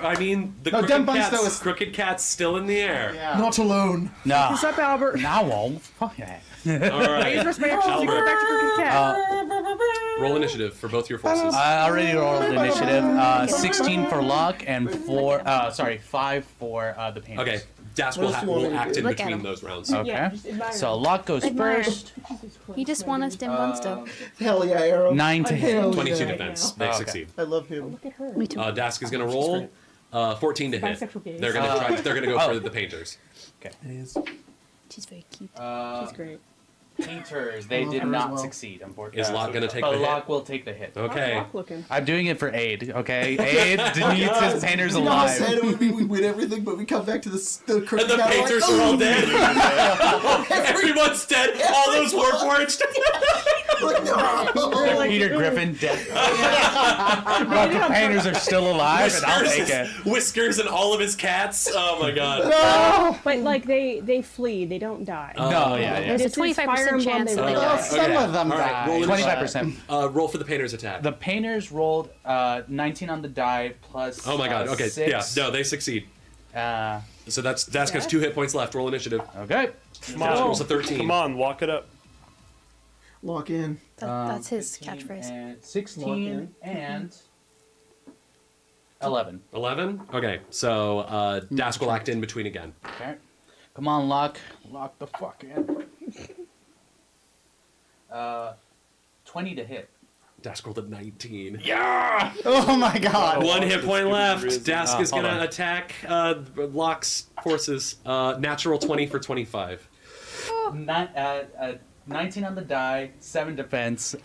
A: I mean, the
F: No,
A: crooked,
F: Dembun's dough is-
A: cat's still in the air.
F: Yeah.
B: Not alone.
I: No.
E: What's up, Albert?
I: Now won't. Fuck that.
A: All
E: I
A: right.
E: use my action to go
A: Albert.
E: back to Crooked Cat.
A: Roll initiative for both your forces.
I: I already rolled initiative. 16 for luck and 5 for the painters.
A: Okay, Dask will,
B: What else do you
A: will
B: want me to
A: act
B: do?
A: in
D: Look at
A: between
D: him.
A: those rounds.
I: Okay.
E: Yeah, just admire
I: So
E: him.
I: luck goes
D: Admire.
I: first.
D: He just won us dim bun stuff.
B: Hell yeah, Arrow.
I: 9 to hit.
B: Hell
A: 22
B: yeah.
A: defense. They
I: Oh, okay.
A: succeed.
B: I love him.
E: Look at her.
D: Me too.
A: Dask is gonna roll 14 to hit.
E: Bisexual gaze.
A: They're gonna try. They're gonna go
I: Oh.
A: for the painters.
B: It is.
D: She's very cute.
E: She's great.
I: Painters, they
B: love
I: did
B: her as
I: not
B: well.
I: succeed, unfortunately.
A: Is Locke gonna take
I: but
A: the hit?
I: Locke will take the hit.
A: Okay.
E: Rock looking.
I: I'm doing it for Aid, okay? Aid needs his painters
B: You know how sad
I: alive.
B: it would be we win everything, but we come back to the
A: And
B: crooked
A: the
B: guy,
A: painters
B: like,
A: are all
B: "Oh!"
A: dead. Everyone's dead. All those Warforged.
B: Like, no.
I: Peter Griffin dead. But the painters are still alive, and I'll take it.
A: Whiskers and all of his cats. Oh my God.
E: But like they flee, they don't die.
I: No, yeah.
D: There's a
E: This is
D: 25%
E: Fire Emblem,
D: chance
E: they
D: that they
E: will.
D: die.
F: Some of them
A: All right,
F: die.
A: roll initiative.
I: 25%.
A: Roll for the painters attack.
I: The painters rolled 19 on the die plus.
A: Oh my God. Okay.
I: 6.
A: Yeah. No, they succeed.
I: Uh,
A: So Dask has 2 hit points left. Roll initiative.
I: okay.
A: Dask rolls a 13.
G: Come on, walk it up.
B: Lock in.
D: That's his
I: 15
D: catchphrase.
I: And 16 and 11.
A: 11. Okay. So Dask will act in between again.
I: Okay. Come on, Locke. Lock the fuck in. 20 to hit.
A: Dask rolled a 19.
I: Yeah!
F: Oh my god.
A: 1 hit point left.
G: Risen.
A: Dask is
I: hold
A: gonna
I: on.
A: attack Locke's forces. Natural 20 for 25.
I: 19 on the die, 7 defense.
A: Suck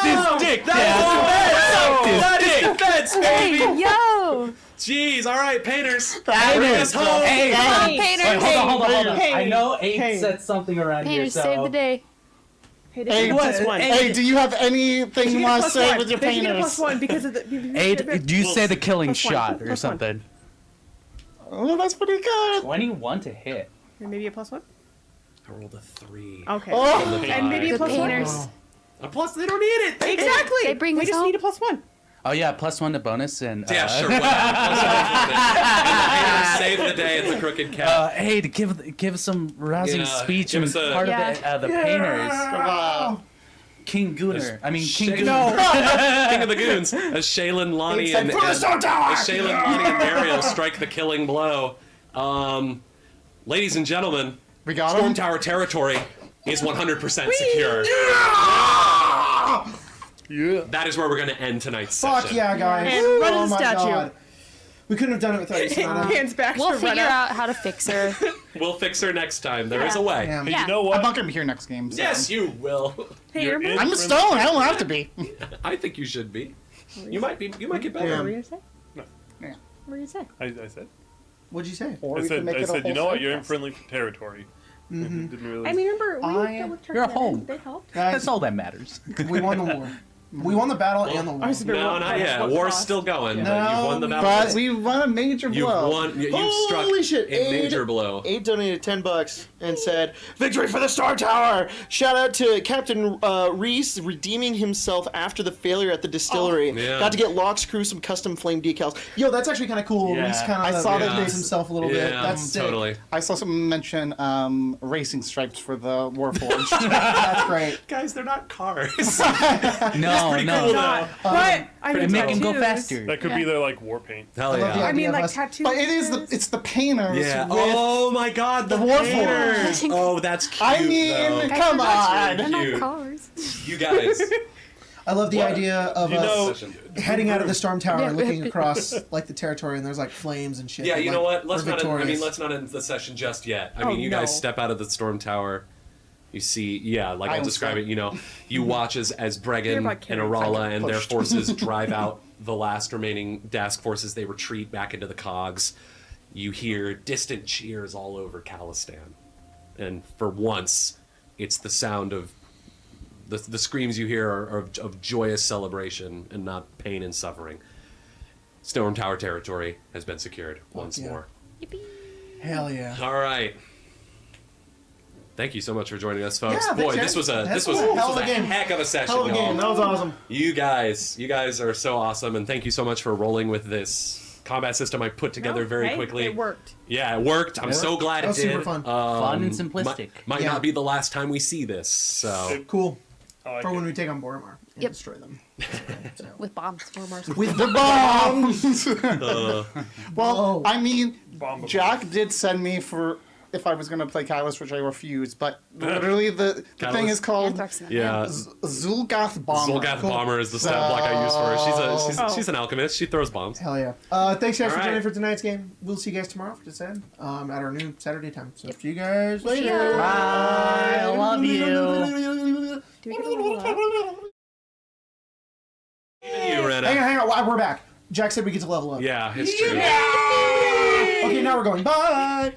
A: this dick! That is defense, baby!
D: Hey, yo!
A: Jeez, alright, painters.
F: Painters.
A: Bring us home.
I: Hey,
D: Come on,
I: wait,
D: Painters!
I: hold on.
E: Hey,
I: I know 8
E: hey.
I: said something around
D: Painters,
I: here, so...
D: save the day.
E: Hey,
F: Hey,
E: plus one.
F: Hey, do you have anything you want to say
E: +1.
F: with your
E: They should get a
F: painters?
E: +1 because of the.
I: Aid, do you say the killing
E: Plus one,
I: shot or
E: plus one.
I: something?
F: Oh, that's pretty good.
I: 21 to hit.
E: Maybe a +1.
A: I rolled a 3.
E: Okay.
G: Oh!
A: On the
E: And maybe
A: die.
E: a plus one.
D: painters.
A: A plus, they don't need it.
E: Exactly.
D: They bring
E: we
D: us
E: just
D: home.
E: need a +1.
I: Oh yeah, +1 to bonus and.
A: Yeah, sure. Whatever. And save the day at the Crooked Cat.
I: Hey, to give some rousing
A: Yeah,
I: speech
A: give
I: and
A: us a-
I: part
D: Yeah.
I: of the painters. King Gunner.
A: There's
I: I mean,
A: Shay-
I: King Gunner.
A: King of the Goons, as Shaylin, Lonnie,
B: It's like,
A: and
B: "For the Stormtower!"
A: as Shaylin, Lonnie, and Ariel strike the killing blow. Ladies and gentlemen,
F: We got him.
A: Stormtower territory is 100% secure.
G: Yeah.
A: That is where we're going to end tonight's
B: Fuck
A: session.
B: yeah, guys.
E: And run to
B: oh
E: the
B: my
E: statue.
B: God. We couldn't have done it without you, Sana.
E: Hands back
D: We'll
E: to run
D: figure
E: out.
D: out how to fix her.
A: We'll fix her next time. There is a way.
B: Damn.
G: Hey,
D: Yeah.
G: you know
F: I'm
G: what?
F: not gonna be here next game. So.
A: Yes, you will.
E: Hey,
G: You're
E: Amber.
G: in-
F: I'm a stone. I don't have to be.
A: I think you should be. You might be. You might get
E: What
A: better.
E: were you gonna say?
G: No.
F: Yeah.
E: What were you gonna say?
G: I said.
B: What'd you say?
F: Or
G: I
F: we
G: said.
F: can make
G: I
F: it a
G: said. You
F: whole
G: know what?
F: side
G: You're in
F: quest.
G: friendly territory.
B: Mm-hmm.
G: Didn't really.
E: I mean, remember we
B: I-
E: dealt with
I: You're
E: Turkmenin.
I: home.
E: They helped.
B: Guys,
I: That's all that matters.
B: we won the war. We won the battle and the war.
E: I was a bit
A: No,
E: worried
A: not
E: about
A: yet.
E: what
A: War's
E: cost.
A: still going.
B: No,
A: but you've won the battle.
F: But we won a major
A: You've
F: blow.
A: won. You've struck
K: Holy shit,
A: a major blow.
K: Aid donated $10 and said, "Victory for the Stormtower!" Shout out to Captain Reese redeeming himself after the failure at the distillery.
A: Yeah.
K: Got to get Locke's crew some custom flame decals.
B: Yo, that's actually kind of cool.
F: Yeah.
B: Reese kind
F: I
B: of
F: saw that
B: plays
F: they-
B: himself a little bit.
A: Yeah,
B: That's sick.
A: totally.
F: I saw someone mention racing stripes for the Warforged.
B: That's great.
A: Guys, they're not cars.
I: No,
A: pretty
I: no.
A: cool,
E: Not,
A: though.
E: but I
I: It
E: mean,
I: make him go
E: tattoos.
I: faster.
G: That could be their like war paint.
A: Hell
B: I love the
A: yeah.
E: I
B: idea
E: mean,
B: of
E: like
B: us-
E: tattoos.
F: But it's the painters.
A: Yeah.
F: With,
A: Oh my God, the
F: the Warforged.
A: painters. Oh, that's cute.
F: I mean,
A: though.
F: come on.
D: They're not
A: Cute.
D: cars.
A: You guys.
B: I love the
A: What?
B: idea of
G: You
B: us
G: know,
B: heading out of the storm tower,
D: Yeah.
B: looking across like the territory, and there's like flames and shit.
A: Yeah,
B: but,
A: you
B: like,
A: know what?
B: we're victorious.
A: Let's not end the session just yet. I
E: Oh,
A: mean, you guys
E: no.
A: step out of the storm tower. You see, like
F: I
A: I'll
F: am
A: describe
F: so-
A: it. You know, you watch as
E: You're
A: Bregan
E: about
A: and
E: carrying
A: Arala
F: something
A: and their
F: pushed.
A: forces drive out the last remaining Dask forces. They retreat back into the cogs. You hear distant cheers all over Khalistan, and for once, it's the sound of the screams you hear are of joyous celebration and not pain and suffering. Storm Tower territory has been secured once
B: yeah.
A: more.
B: Hell yeah.
A: All right. Thank you so much for joining us, folks.
B: Yeah,
A: Boy,
B: thanks,
A: this was a
B: Aaron.
A: this
B: That's
A: was,
B: cool.
A: this
B: Hell
A: was
B: of
A: a
B: a game.
A: heck of a session,
B: Hell of a
A: y'all.
B: game. That was awesome.
A: You guys are so awesome, and thank you so much for rolling with this combat system I put together
E: No,
A: very
E: hey,
A: quickly.
E: It worked.
A: Yeah, it worked. I'm so glad
B: That
A: it
B: was
A: did.
B: super fun.
I: Fun and
A: Might,
I: simplistic.
A: might
B: Yeah.
A: not be the last time we see this. So
B: Cool.
G: I like
B: For
G: it.
B: when we take on Boromar and
D: Yep.
B: destroy them.
D: With bombs.
B: With
F: The bombs.
A: uh,
F: Well,
B: Whoa.
F: I mean,
G: Bomb.
F: Jack did send me for if I was going to play Catalyst, which I refused. But literally, the thing
A: Catalyst?
F: is called
D: Anthrax in the
A: yeah.
F: Zulgath Bomber.
A: Zolgath
B: Cool.
A: Bomber is the stat block I use for her.
E: Oh.
A: She's an alchemist. She throws bombs.
B: Hell yeah. Thanks guys
A: All
B: for
A: right.
B: joining for tonight's game. We'll see you guys tomorrow for this end at our new Saturday time. So see you guys
D: later.
I: Bye. I love you.
E: Do we get a level up?
A: Even you, Rena.
B: Hang on. We're back. Jack said we get to level up.
A: Yeah, it's true.
B: Okay, now we're going. Bye.